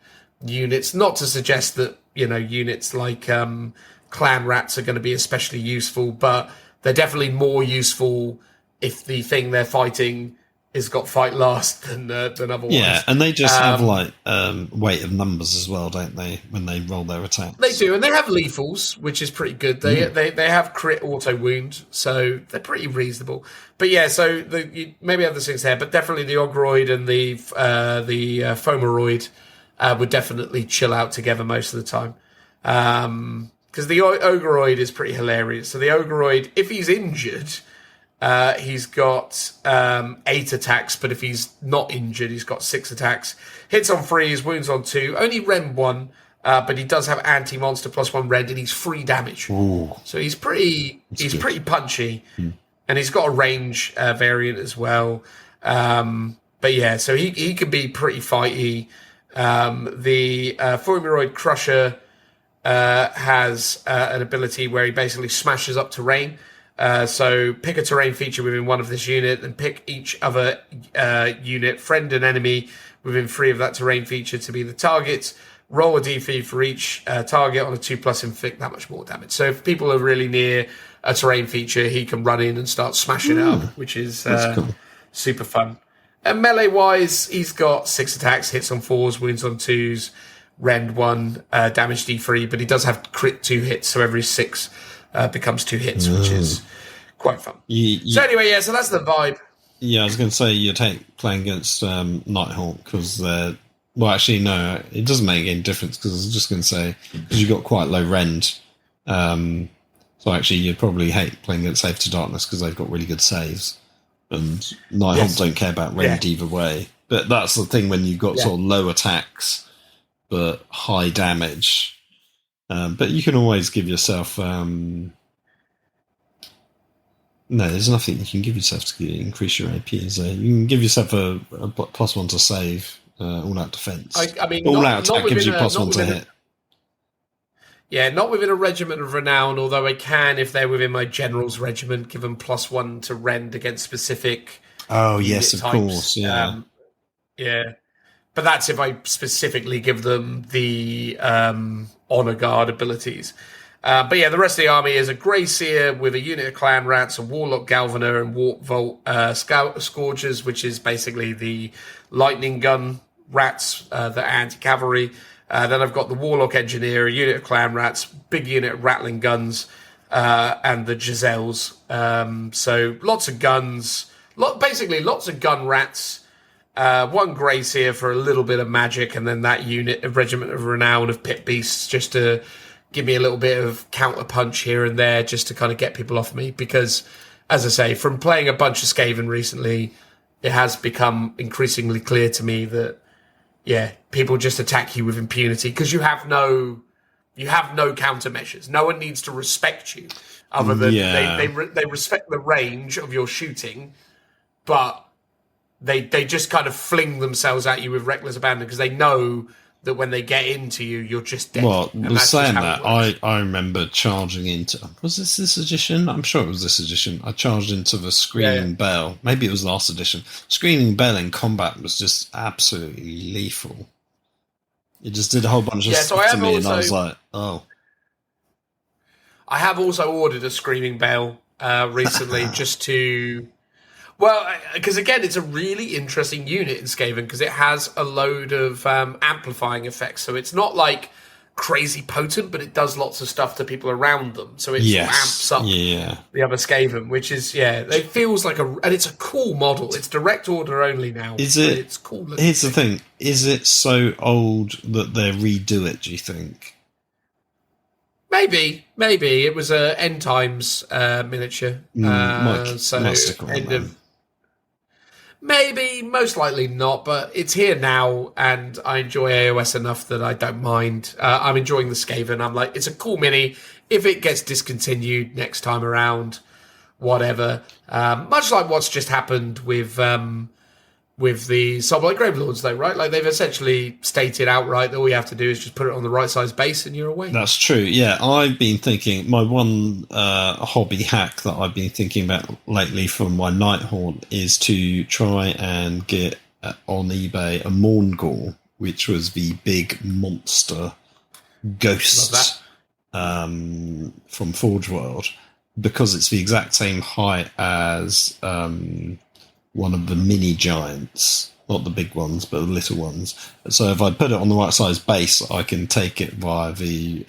units, not to suggest that units like clan rats are going to be especially useful, but they're definitely more useful if the thing they're fighting has got fight last than otherwise. Yeah, and they just have weight of numbers as well, don't they, when they roll their attacks? They do, and they have lethals, which is pretty good. They have crit auto wound, so they're pretty reasonable. But yeah, so you maybe have the things there, but definitely the Ogreoid and the Fomeroid would definitely chill out together most of the time. Because the Ogreoid is pretty hilarious. So the Ogreoid, if he's injured, he's got 8 attacks, but if he's not injured, he's got 6 attacks. Hits on 3, his wounds on 2, only rend 1, but he does have anti-monster +1 rend, and he's 3 damage. Ooh. So he's pretty punchy, and he's got a range variant as well. But yeah, so he can be pretty fighty. The Fomeroid Crusher has an ability where he basically smashes up terrain. So pick a terrain feature within one of this unit, and pick each other unit, friend and enemy, within 3 of that terrain feature to be the targets. Roll a d3 for each target on a 2+, inflict that much more damage. So if people are really near a terrain feature, he can run in and start smashing it up, which is cool. Super fun. And melee-wise, he's got 6 attacks, hits on 4s, wounds on 2s, rend 1, damage d3, but he does have crit 2 hits, so every 6 becomes 2 hits, which is quite fun. So anyway, so that's the vibe. Yeah, I was going to say you'd hate playing against Nighthawk because they're Well, actually, no, it doesn't make any difference because I was just going to say, because you've got quite low rend. So actually, you'd probably hate playing against Save to Darkness because they've got really good saves. And Nighthawk don't care about rend either way. But that's the thing when you've got sort of low attacks but high damage. But you can always give yourself... no, there's nothing you can give yourself to increase your AP, is there? You can give yourself a +1 to save, all-out defense. I mean, all-out attack gives you +1 to hit. Yeah, not within a regiment of renown, although I can, if they're within my general's regiment, give them +1 to rend against specific. Oh, yes, of types. Course, yeah. Yeah. But that's if I specifically give them the Honor Guard abilities. But yeah, the rest of the army is a Grey Seer with a unit of Clan Rats, a Warlock Galvaner, and Warp Volt Scourgers, which is basically the lightning gun rats, the anti-cavalry. Then I've got the Warlock Engineer, a unit of Clan Rats, big unit of Rattling Guns, and the Giselles. So lots of guns, basically lots of gun rats, one Grey Seer for a little bit of magic, and then that unit of Regiment of Renown of Pit Beasts just to give me a little bit of counter punch here and there just to kind of get people off me. Because, as I say, from playing a bunch of Skaven recently, it has become increasingly clear to me that people just attack you with impunity because you have no countermeasures. No one needs to respect you, other than they respect the range of your shooting, but they just kind of fling themselves at you with reckless abandon because they know that when they get into you, you're just dead. Well, saying that, I remember charging into... Was this edition? I'm sure it was this edition. I charged into the Screaming Bell. Maybe it was last edition. Screaming Bell in combat was just absolutely lethal. It just did a whole bunch of stuff to me, and I was like, oh. I have also ordered a Screaming Bell recently just to... Well, because again, it's a really interesting unit in Skaven because it has a load of amplifying effects. So it's not like crazy potent, but it does lots of stuff to people around them. So it amps up the other Skaven, which is, it feels like and it's a cool model. It's direct order only now. Is it? It's cool. Here's the thing. Is it so old that they redo it, do you think? Maybe. It was a End Times miniature. Might stick around. Maybe, most likely not, but it's here now, and I enjoy AOS enough that I don't mind. I'm enjoying the Skaven. I'm like, it's a cool mini. If it gets discontinued next time around, whatever. Much like what's just happened with the Soulblight Gravelords, though, right? Like, they've essentially stated outright that all you have to do is just put it on the right size base and you're away. That's true, yeah. I've been thinking, my one hobby hack that I've been thinking about lately from my Nighthawk is to try and get on eBay a Morngul, which was the big monster ghost from Forge World, because it's the exact same height as... one of the mini giants, not the big ones, but the little ones. So if I put it on the right size base, I can take it via the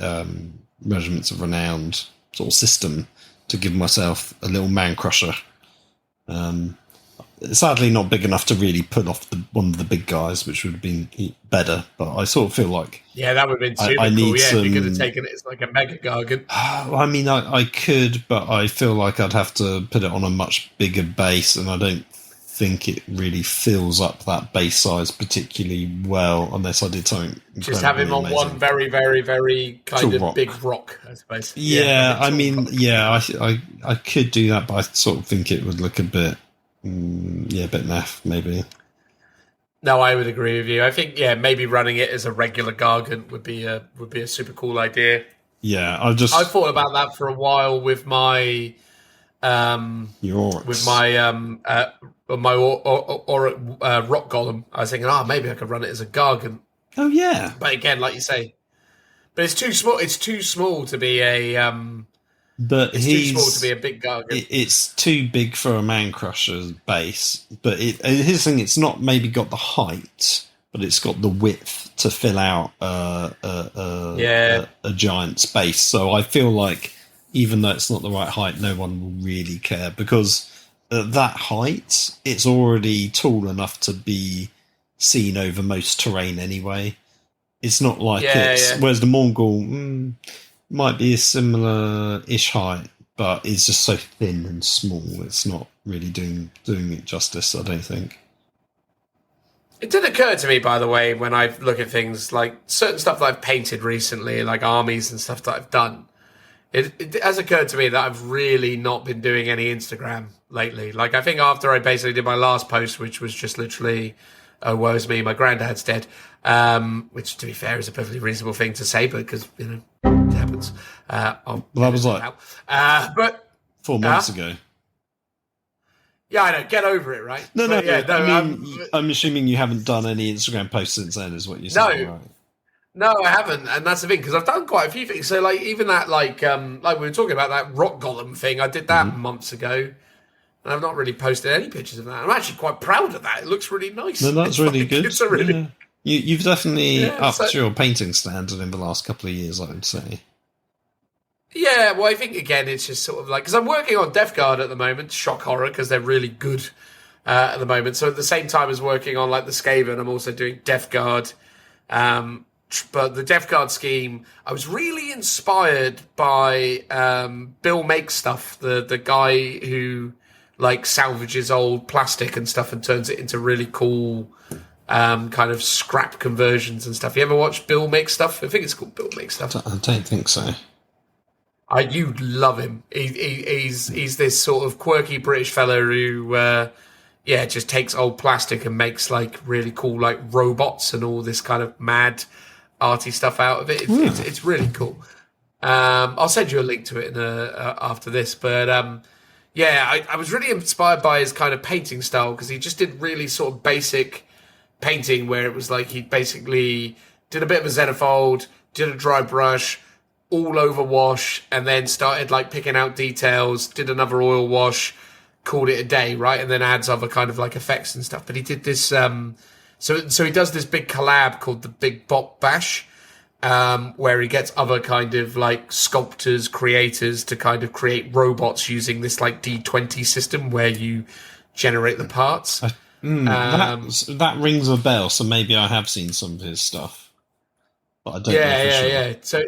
Regiments of Renowned sort of system to give myself a little man crusher. Sadly, not big enough to really put off one of the big guys, which would have been better. But I sort of feel like that would have been super cool. Yeah, if you could have taken it as like a mega gargant. I mean, I could, but I feel like I'd have to put it on a much bigger base, and I don't think it really fills up that base size particularly well unless I did something just have him on amazing. One very, very, very kind of big rock, I suppose. I could do that, but I sort of think it would look a bit a bit naff maybe. No, I would agree with you. I think maybe running it as a regular gargant would be a super cool idea. I thought about that for a while with my rock golem. I was thinking, maybe I could run it as a gargant. Oh yeah, but again, like you say, but it's too small. It's too small to be a. Too small to be a big gargant. It's too big for a man crusher's base. But here's the thing: it's not maybe got the height, but it's got the width to fill out a giant space. So I feel like even though it's not the right height, no one will really care because at that height, it's already tall enough to be seen over most terrain anyway. It's not like whereas the Mongol might be a similar-ish height, but it's just so thin and small. It's not really doing it justice, I don't think. It did occur to me, by the way, when I look at things like certain stuff that I've painted recently, like armies and stuff that I've done. It has occurred to me that I've really not been doing any Instagram lately. Like, I think after I basically did my last post, which was just literally, oh, woe's me, my granddad's dead, which, to be fair, is a perfectly reasonable thing to say, because, you know, it happens. Well, that was like but 4 months ago. Yeah, I know. Get over it, right? No. I mean, I'm assuming you haven't done any Instagram posts since then, is what you're saying, right? No, I haven't, and that's the thing, because I've done quite a few things. So, like, even that, like we were talking about that rock golem thing, I did that months ago, and I've not really posted any pictures of that. I'm actually quite proud of that. It looks really nice. No, that's really good. It's a really... Yeah. You've definitely upped your painting standard in the last couple of years, I would say. Yeah, well, I think, again, it's just sort of like... Because I'm working on Death Guard at the moment, shock horror, because they're really good at the moment. So at the same time as working on, like, the Skaven, I'm also doing Death Guard. But the Death Guard scheme, I was really inspired by Bill Makes Stuff, the guy who, like, salvages old plastic and stuff and turns it into really cool kind of scrap conversions and stuff. You ever watch Bill Makes Stuff? I think it's called Bill Makes Stuff. I don't think so. You love him. He's this sort of quirky British fellow who, just takes old plastic and makes, like, really cool, like, robots and all this kind of mad arty stuff out of it. It's really cool. I'll send you a link to it after this. But I was really inspired by his kind of painting style, because he just did really sort of basic painting where it was like he basically did a bit of a zenithold, did a dry brush, all over wash, and then started like picking out details, did another oil wash, called it a day, right? And then adds other kind of like effects and stuff. But he did this... So he does this big collab called the Big Bop Bash, where he gets other kind of like sculptors, creators to kind of create robots using this like D20 system where you generate the parts. That rings a bell, so maybe I have seen some of his stuff, but I don't know for sure.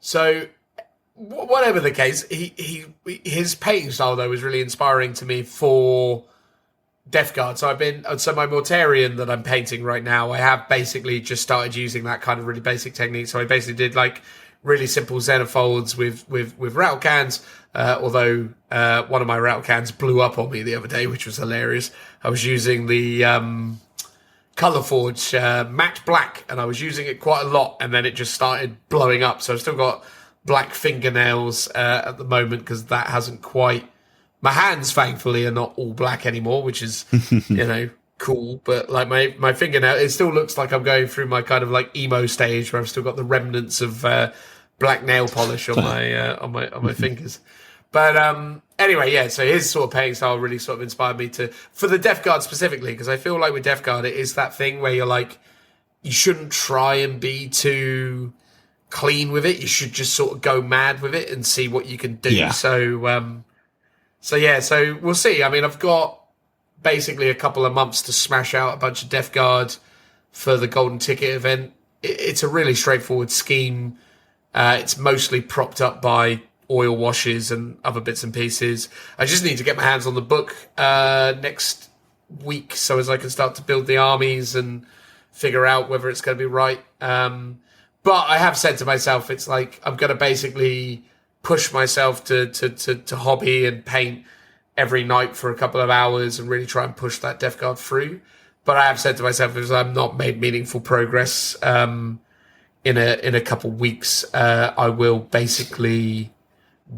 So whatever the case, his painting style though was really inspiring to me for Death Guard. So my Mortarion that I'm painting right now, I have basically just started using that kind of really basic technique. So I basically did like really simple zenitholds with rattle cans. Although one of my rattle cans blew up on me the other day, which was hilarious. I was using the Colourforge matte black, and I was using it quite a lot, and then it just started blowing up. So I've still got black fingernails at the moment, because that hasn't quite... My hands, thankfully, are not all black anymore, which is, cool. But like my fingernail, it still looks like I'm going through my kind of like emo stage, where I've still got the remnants of black nail polish on my fingers. But anyway, so his sort of painting style really sort of inspired me for the Death Guard specifically, because I feel like with Death Guard, it is that thing where you're like, you shouldn't try and be too clean with it. You should just sort of go mad with it and see what you can do. Yeah. So we'll see. I mean, I've got basically a couple of months to smash out a bunch of Death Guard for the Golden Ticket event. It's a really straightforward scheme. It's mostly propped up by oil washes and other bits and pieces. I just need to get my hands on the book next week, so as I can start to build the armies and figure out whether it's going to be right. But I have said to myself, it's like I'm going to basically push myself to hobby and paint every night for a couple of hours and really try and push that Death Guard through. But I have said to myself, if I'm not made meaningful progress in a couple of weeks, I will basically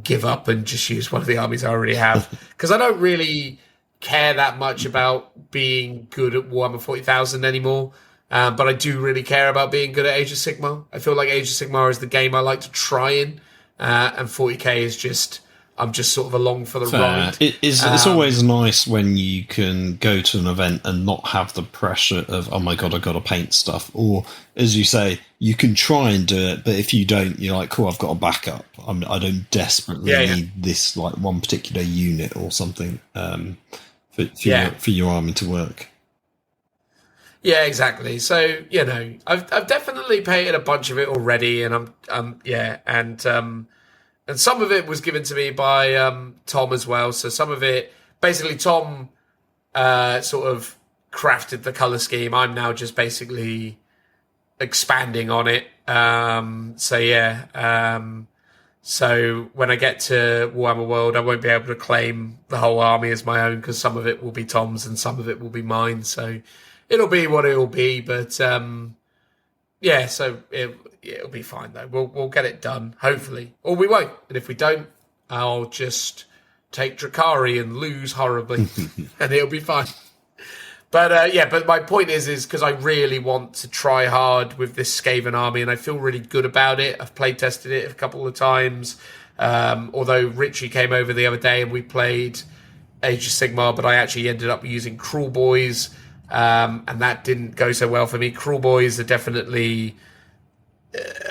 give up and just use one of the armies I already have. Because I don't really care that much about being good at Warhammer 40,000 anymore. But I do really care about being good at Age of Sigmar. I feel like Age of Sigmar is the game I like to try in. And 40k is just... I'm just sort of along for the ride. It's always nice when you can go to an event and not have the pressure of, oh my God, I've got to paint stuff. Or, as you say, you can try and do it, but if you don't, you're like, cool, I've got a backup. I don't desperately need this like one particular unit or something for your army to work. Yeah, exactly. So, I've definitely painted a bunch of it already, and and some of it was given to me by Tom as well. So some of it, basically, Tom sort of crafted the color scheme. I'm now just basically expanding on it. So when I get to Warhammer World, I won't be able to claim the whole army as my own, because some of it will be Tom's and some of it will be mine. So it'll be what it'll be. But so it'll be fine though. We'll get it done, hopefully, or we won't. And if we don't, I'll just take Drakari and lose horribly, and it'll be fine. But my point is because I really want to try hard with this Skaven army, and I feel really good about it. I've play tested it a couple of times. Although Richie came over the other day and we played Age of Sigmar, but I actually ended up using Cruel Boys, and that didn't go so well for me. Cruel Boys are definitely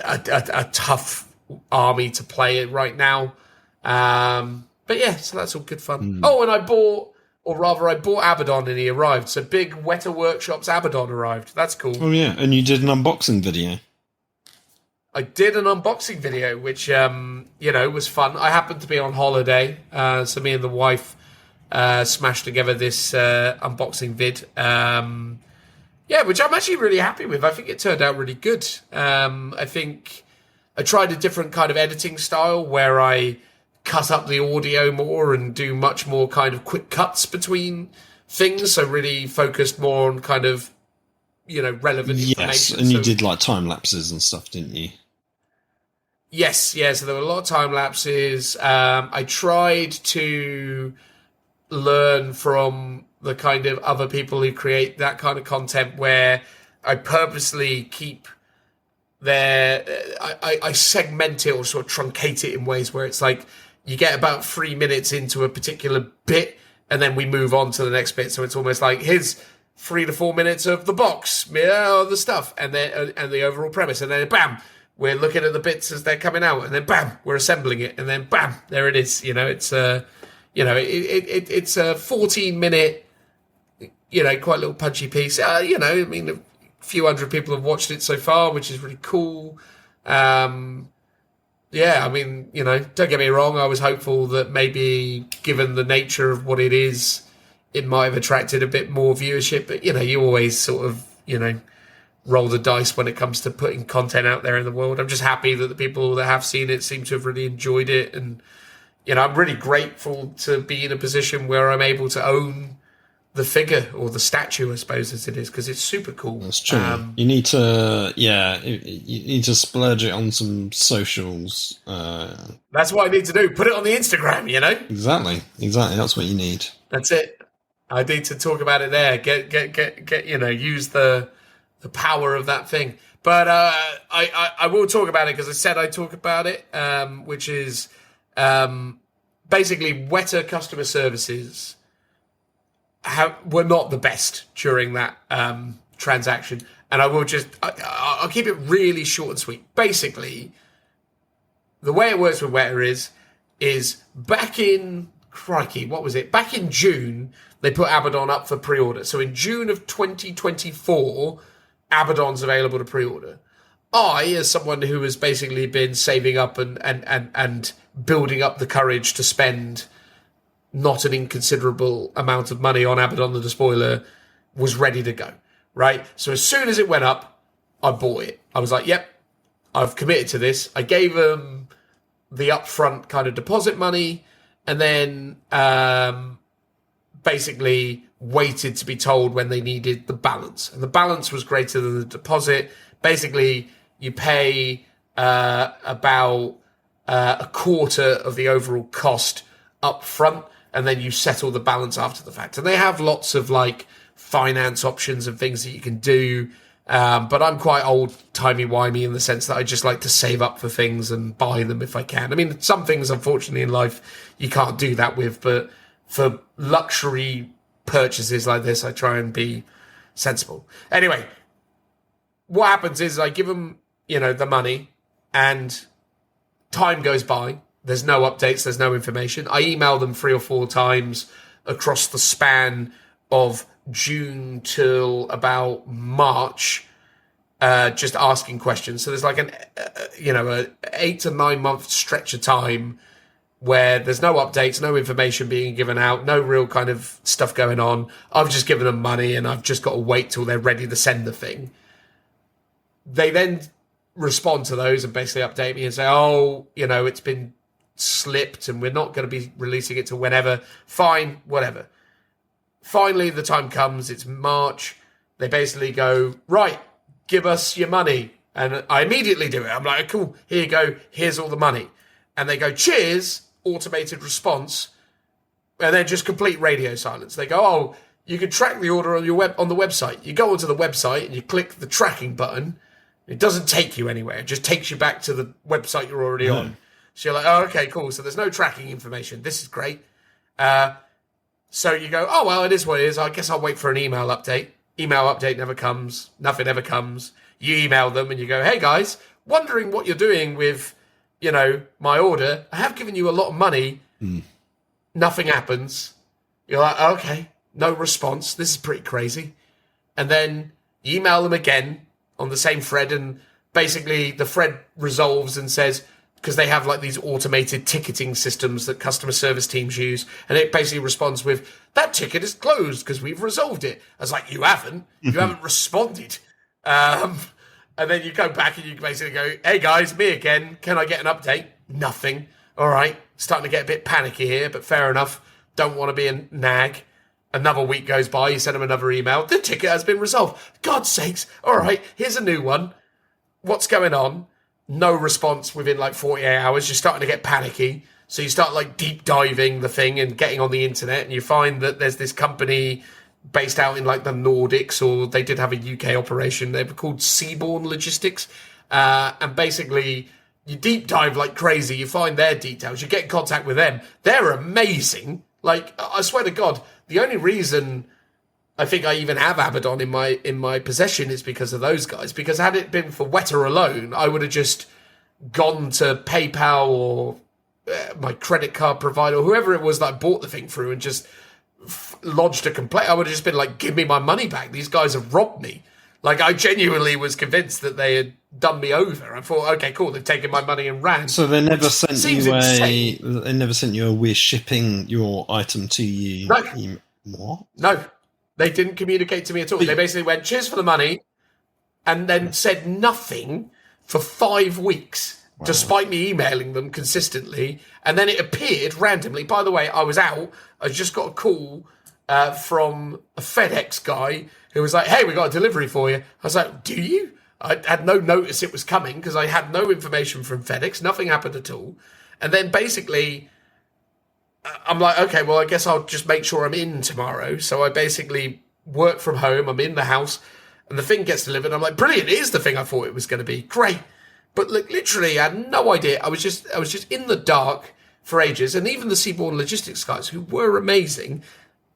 a tough army to play right now. But yeah, so that's all good fun. Oh, and I bought Abaddon and he arrived. So Big Weta Workshops Abaddon arrived. That's cool. Oh yeah, and you did an unboxing video. I did an unboxing video, which was fun. I happened to be on holiday, so me and the wife smashed together this unboxing vid. Which I'm actually really happy with. I think it turned out really good. I think I tried a different kind of editing style where I cut up the audio more and do much more kind of quick cuts between things. So really focused more on kind of, relevant information. Yes, and you did like time lapses and stuff, didn't you? Yes, yeah. So there were a lot of time lapses. I tried to learn from the kind of other people who create that kind of content where I purposely keep I segment it or sort of truncate it in ways where it's like you get about 3 minutes into a particular bit and then we move on to the next bit. So it's almost like here's 3 to 4 minutes of the box, the stuff, and then and the overall premise, and then bam, we're looking at the bits as they're coming out, and then bam, we're assembling it, and then bam, there it is. It's it's a 14-minute, quite a little punchy piece. A few hundred people have watched it so far, which is really cool. Don't get me wrong, I was hopeful that maybe, given the nature of what it is, it might have attracted a bit more viewership. But, you always sort of, roll the dice when it comes to putting content out there in the world. I'm just happy that the people that have seen it seem to have really enjoyed it. And, I'm really grateful to be in a position where I'm able to own the figure, or the statue, I suppose, as it is, because it's super cool. That's true. You need to, you need to splurge it on some socials. That's what I need to do. Put it on the Instagram, Exactly. That's what you need. That's it. I need to talk about it there. Get. Use the power of that thing. But I will talk about it because I said I'd talk about it, which is basically Weta customer services were not the best during that transaction. And I will I'll keep it really short and sweet. Basically, the way it works with Weta is back in, crikey, what was it? Back in June, they put Abaddon up for pre-order. So in June of 2024, Abaddon's available to pre-order. I, as someone who has basically been saving up and building up the courage to spend not an inconsiderable amount of money on Abaddon the Despoiler, was ready to go, right? So as soon as it went up, I bought it. I was like, yep, I've committed to this. I gave them the upfront kind of deposit money, and then basically waited to be told when they needed the balance. And the balance was greater than the deposit. Basically, you pay about a quarter of the overall cost up front, and then you settle the balance after the fact. And they have lots of like finance options and things that you can do. But I'm quite old timey-wimey in the sense that I just like to save up for things and buy them if I can. I mean, some things, unfortunately, in life you can't do that with, but for luxury purchases like this, I try and be sensible. Anyway, what happens is I give them, the money, and time goes by. There's no updates. There's no information. I email them 3 or 4 times across the span of June till about March, just asking questions. So there's like a 8 to 9 month stretch of time where there's no updates, no information being given out, no real kind of stuff going on. I've just given them money and I've just got to wait till they're ready to send the thing. They then respond to those and basically update me and say, oh, it's been slipped and we're not going to be releasing it till whenever. Fine, whatever. Finally, the time comes, it's March. They basically go, right, give us your money. And I immediately do it. I'm like, cool, here you go, here's all the money. And they go, cheers, automated response, and then just complete radio silence. They go, oh, you can track the order on on the website. You go onto the website and you click the tracking button. It doesn't take you anywhere. It just takes you back to the website you're already on. So you're like, oh, okay, cool. So there's no tracking information. This is great. So you go, oh, well, it is what it is. I guess I'll wait for an email update. Email update never comes. Nothing ever comes. You email them and you go, hey, guys, wondering what you're doing with, my order. I have given you a lot of money. Nothing happens. You're like, okay, no response. This is pretty crazy. And then you email them again on the same thread, and basically the thread resolves and says, because they have like these automated ticketing systems that customer service teams use, and it basically responds with, that ticket is closed because we've resolved it. I was like, you haven't responded. And then you go back and you basically go, hey guys, me again. Can I get an update? Nothing. All right. Starting to get a bit panicky here, but fair enough. Don't want to be a nag. Another week goes by. You send them another email. The ticket has been resolved. God's sakes. All right. Here's a new one. What's going on? No response within like 48 hours. You're starting to get panicky. So you start like deep diving the thing and getting on the internet, and you find that there's this company based out in like the Nordics, or they did have a UK operation. They were called Seaborne Logistics. And basically you deep dive like crazy. You find their details. You get in contact with them. They're amazing. Like, I swear to God, the only reason I think I even have Abaddon in my possession is because of those guys. Because had it been for Weta alone, I would have just gone to PayPal or my credit card provider, or whoever it was that I bought the thing through, and just lodged a complaint. I would have just been like, give me my money back. These guys have robbed me. Like, I genuinely was convinced that they had done me over. I thought, okay, cool, they've taken my money and ran. So they never sent you a we're shipping your item to you. No. What? No, they didn't communicate to me at all. They basically went, cheers for the money, and then said nothing for 5 weeks. Wow. Despite me emailing them consistently. And then it appeared randomly. By the way, I was out. I just got a call from a FedEx guy who was like, hey, we got a delivery for you. I was like, do you? I had no notice it was coming because I had no information from FedEx. Nothing happened at all. And then basically, I'm like, okay, well, I guess I'll just make sure I'm in tomorrow. So I basically work from home. I'm in the house and the thing gets delivered. I'm like, brilliant. It is the thing I thought it was going to be. Great. But like, literally, I had no idea. I was just in the dark for ages. And even the Seaborne Logistics guys, who were amazing,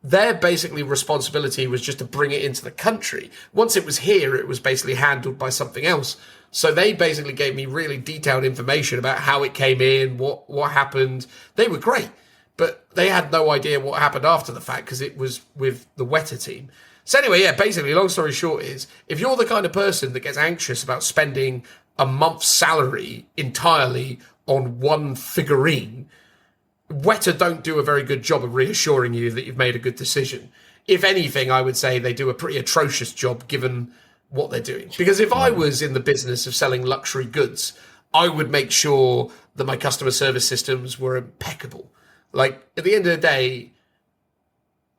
their basically responsibility was just to bring it into the country. Once it was here, it was basically handled by something else. So they basically gave me really detailed information about how it came in, what happened. They were great, but they had no idea what happened after the fact because it was with the Weta team. So anyway, yeah, basically, long story short is, if you're the kind of person that gets anxious about spending a month's salary entirely on one figurine, Weta don't do a very good job of reassuring you that you've made a good decision. If anything, I would say they do a pretty atrocious job given what they're doing. Because if I was in the business of selling luxury goods, I would make sure that my customer service systems were impeccable. Like, at the end of the day,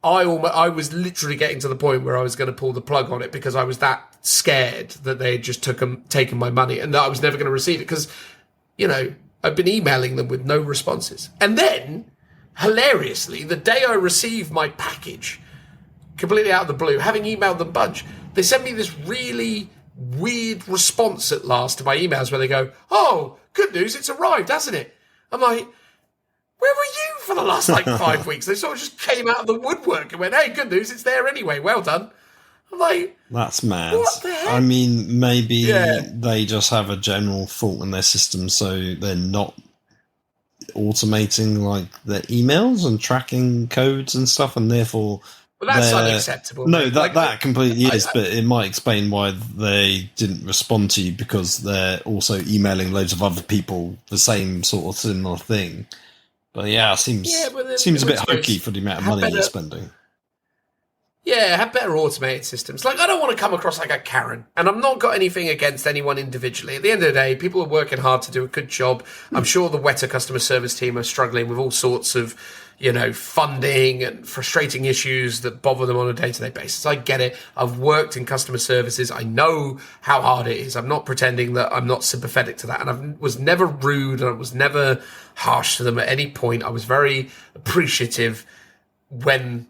I was literally getting to the point where I was going to pull the plug on it because I was that scared that they had just taken my money and that I was never going to receive it because, I've been emailing them with no responses. And then, hilariously, the day I received my package, completely out of the blue, having emailed them a bunch, they sent me this really weird response at last to my emails where they go, oh, good news, it's arrived, hasn't it? I'm like, where were you for the last 5 weeks? They sort of just came out of the woodwork and went, hey, good news, it's there anyway, well done. I'm like, that's mad. What the heck? I mean, maybe they just have a general fault in their system, so they're not automating like their emails and tracking codes and stuff, and therefore Well, that's unacceptable. No, mate. that completely is, but it might explain why they didn't respond to you, because they're also emailing loads of other people the same sort of similar thing. But yeah, it seems a bit hokey for the amount of money you're spending. Yeah, have better automated systems. Like, I don't want to come across like a Karen, and I've not got anything against anyone individually. At the end of the day, people are working hard to do a good job. I'm sure the Weta customer service team are struggling with all sorts of, funding and frustrating issues that bother them on a day-to-day basis. I get it. I've worked in customer services. I know how hard it is. I'm not pretending that I'm not sympathetic to that. And I was never rude, and I was never harsh to them at any point. I was very appreciative when...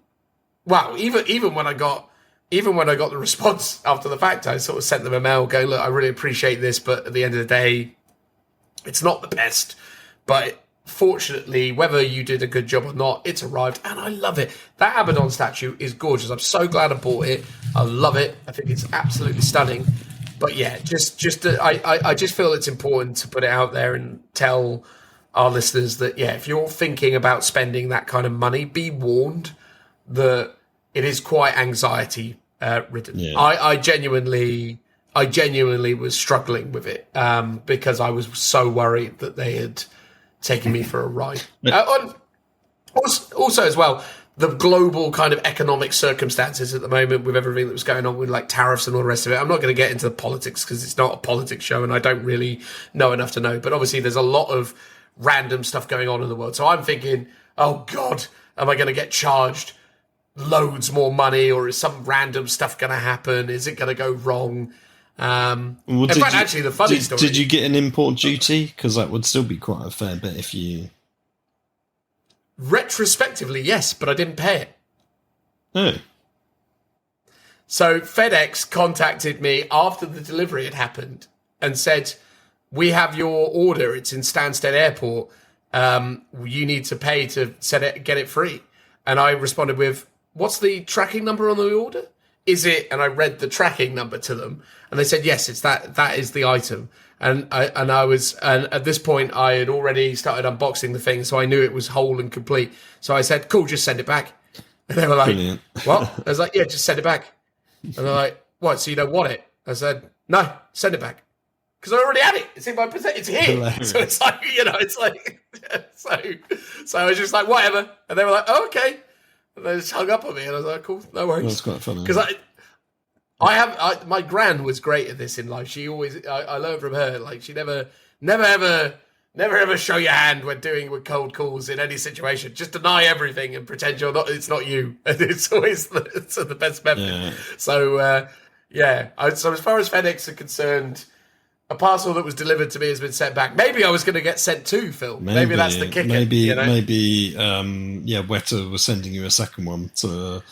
Well, even when I got the response after the fact, I sort of sent them a mail going, look, I really appreciate this, but at the end of the day, it's not the best. But fortunately, whether you did a good job or not, it's arrived, and I love it. That Abaddon statue is gorgeous. I'm so glad I bought it. I love it. I think it's absolutely stunning. But yeah, I just feel it's important to put it out there and tell our listeners that, yeah, if you're thinking about spending that kind of money, be warned that it is quite anxiety ridden. Yeah. I genuinely was struggling with it because I was so worried that they had taken me for a ride. Also, as well, the global kind of economic circumstances at the moment with everything that was going on with like tariffs and all the rest of it. I'm not going to get into the politics because it's not a politics show and I don't really know enough to know. But obviously, there's a lot of random stuff going on in the world. So I'm thinking, oh God, am I going to get charged loads more money, or is some random stuff going to happen? Is it going to go wrong? In fact, actually, the funny story... Did you get an import duty? Because that would still be quite a fair bit if you... Retrospectively, yes, but I didn't pay it. Oh. So FedEx contacted me after the delivery had happened and said, we have your order. It's in Stansted Airport. You need to pay to get it free. And I responded with, what's the tracking number on the order? Is it? And I read the tracking number to them, and they said, yes, it's that is the item. And at this point I had already started unboxing the thing, so I knew it was whole and complete. So I said, cool, just send it back. And they were like, brilliant. What? I was like, yeah, just send it back. And they're like, what? So you don't want it? I said, no, send it back. Because I already had it. It's in my possession. It's here. Hilarious. So it's like, it's like, so I was just like, whatever. And they were like, oh, okay. And they just hung up on me, and I was like, cool, no worries. That's quite funny. Because my gran was great at this in life. She always, I learned from her, like, she never ever show your hand when doing with cold calls in any situation. Just deny everything and pretend it's not you. And it's always the best method. Yeah. So, so as far as FedEx are concerned, a parcel that was delivered to me has been sent back. Maybe I was going to get sent to, Phil. Maybe that's the kicker. Maybe Weta was sending you a second one to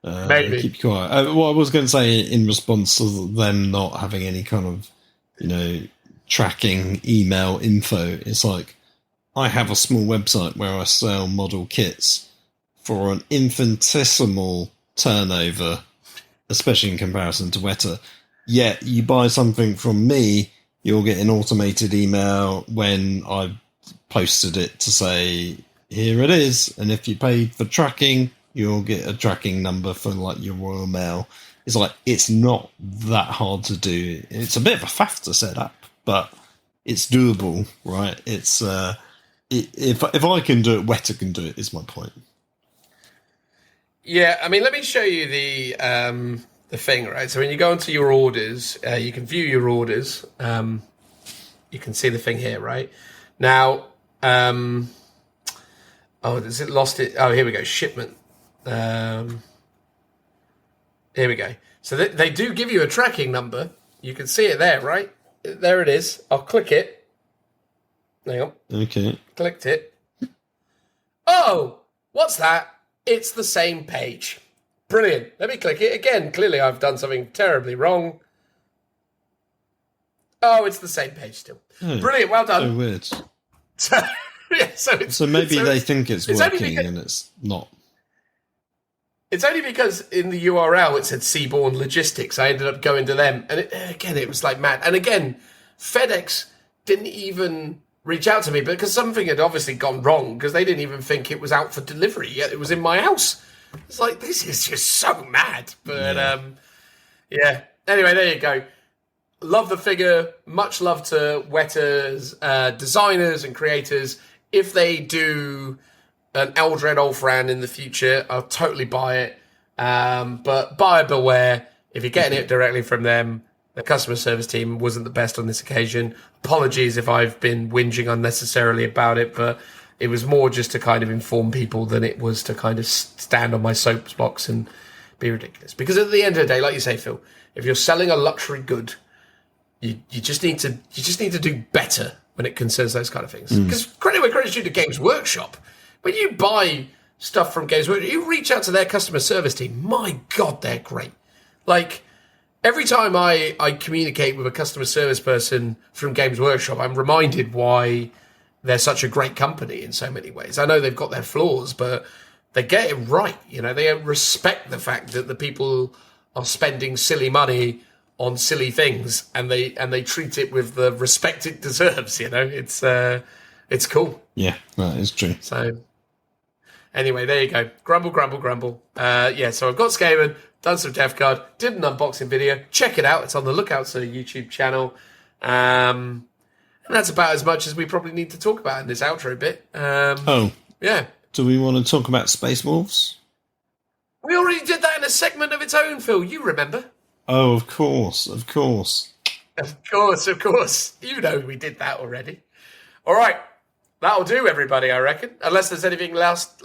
keep you quiet. What I was going to say in response to them not having any kind of, tracking email info, it's like, I have a small website where I sell model kits for an infinitesimal turnover, especially in comparison to Weta. Yet you buy something from me, you'll get an automated email when I've posted it to say, here it is. And if you pay for tracking, you'll get a tracking number for like your Royal Mail. It's like, it's not that hard to do. It's a bit of a faff to set up, but it's doable, right? It's if I can do it, Weta can do it, is my point. Yeah, I mean, let me show you the thing, right? So when you go into your orders, you can view your orders. You can see the thing here, right? Now, has it lost it? Oh, here we go. Shipment. Here we go. So they do give you a tracking number. You can see it there, right? There it is. I'll click it. Hang on. Okay. Clicked it. Oh, what's that? It's the same page. Brilliant. Let me click it again. Clearly, I've done something terribly wrong. Oh, it's the same page still. Brilliant. Well done. So weird. So maybe they think it's working and it's not. It's only because in the URL it said Seaborne Logistics. I ended up going to them. And it was like mad. And again, FedEx didn't even reach out to me because something had obviously gone wrong because they didn't even think it was out for delivery yet. It was in my house. It's like, this is just so mad. But, yeah. Anyway, there you go. Love the figure. Much love to Weta's designers and creators. If they do an Eldred Ulfran in the future, I'll totally buy it. But buyer beware. If you're getting it directly from them, the customer service team wasn't the best on this occasion. Apologies if I've been whinging unnecessarily about it, but it was more just to kind of inform people than it was to kind of stand on my soapbox and be ridiculous. Because at the end of the day, like you say, Phil, if you're selling a luxury good, you just need to do better when it concerns those kind of things. Because credit where credit's due to Games Workshop. When you buy stuff from Games Workshop, you reach out to their customer service team. My God, they're great. Like, every time I communicate with a customer service person from Games Workshop, I'm reminded why they're such a great company in so many ways. I know they've got their flaws, but they get it right. You know, they respect the fact that the people are spending silly money on silly things, and they treat it with the respect it deserves. You know, it's cool. Yeah, that is true. So anyway, there you go. Grumble, grumble, grumble. Yeah, so I've got Skaven, done some Death Guard, did an unboxing video. Check it out. It's on the Lookout Sir YouTube channel. And that's about as much as we probably need to talk about in this outro bit. Yeah. Do we want to talk about Space Wolves? We already did that in a segment of its own, Phil. You remember? Oh, of course, of course. Of course, of course. You know we did that already. All right. That'll do, everybody, I reckon. Unless there's anything last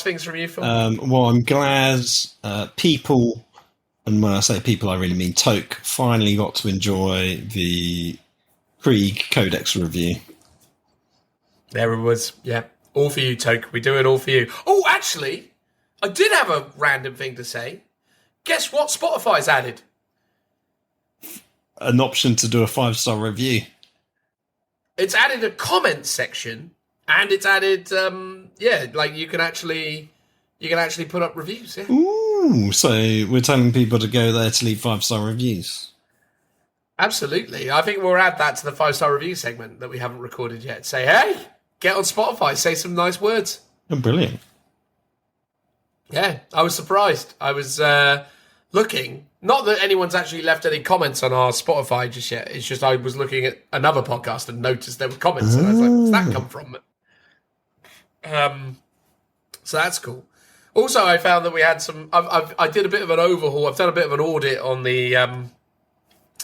things from you, Phil. Well, I'm glad people, and when I say people, I really mean Toke, finally got to enjoy the Krieg Codex review. There it was. Yeah. All for you, Toke. We do it all for you. Oh, actually, I did have a random thing to say. Guess what Spotify's added? An option to do a 5-star review. It's added a comment section, and it's added, like you can actually put up reviews. Yeah. Ooh, so we're telling people to go there to leave 5-star reviews. Absolutely. I think we'll add that to the 5-star review segment that we haven't recorded yet. Say, hey, get on Spotify, say some nice words. Oh, brilliant. Yeah, I was surprised. I was looking. Not that anyone's actually left any comments on our Spotify just yet. It's just I was looking at another podcast and noticed there were comments. And I was like, where's that come from? So that's cool. Also, I found that we had some... I did a bit of an overhaul. I've done a bit of an audit on the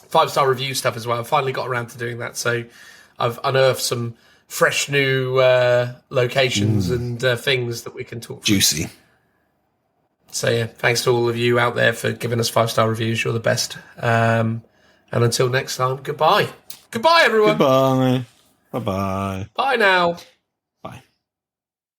5-star review stuff as well. I finally got around to doing that. So I've unearthed some fresh new locations and things that we can talk about. Juicy. So yeah, thanks to all of you out there for giving us 5-star reviews. You're the best. And until next time, goodbye. Goodbye, everyone. Goodbye. Bye-bye. Bye now.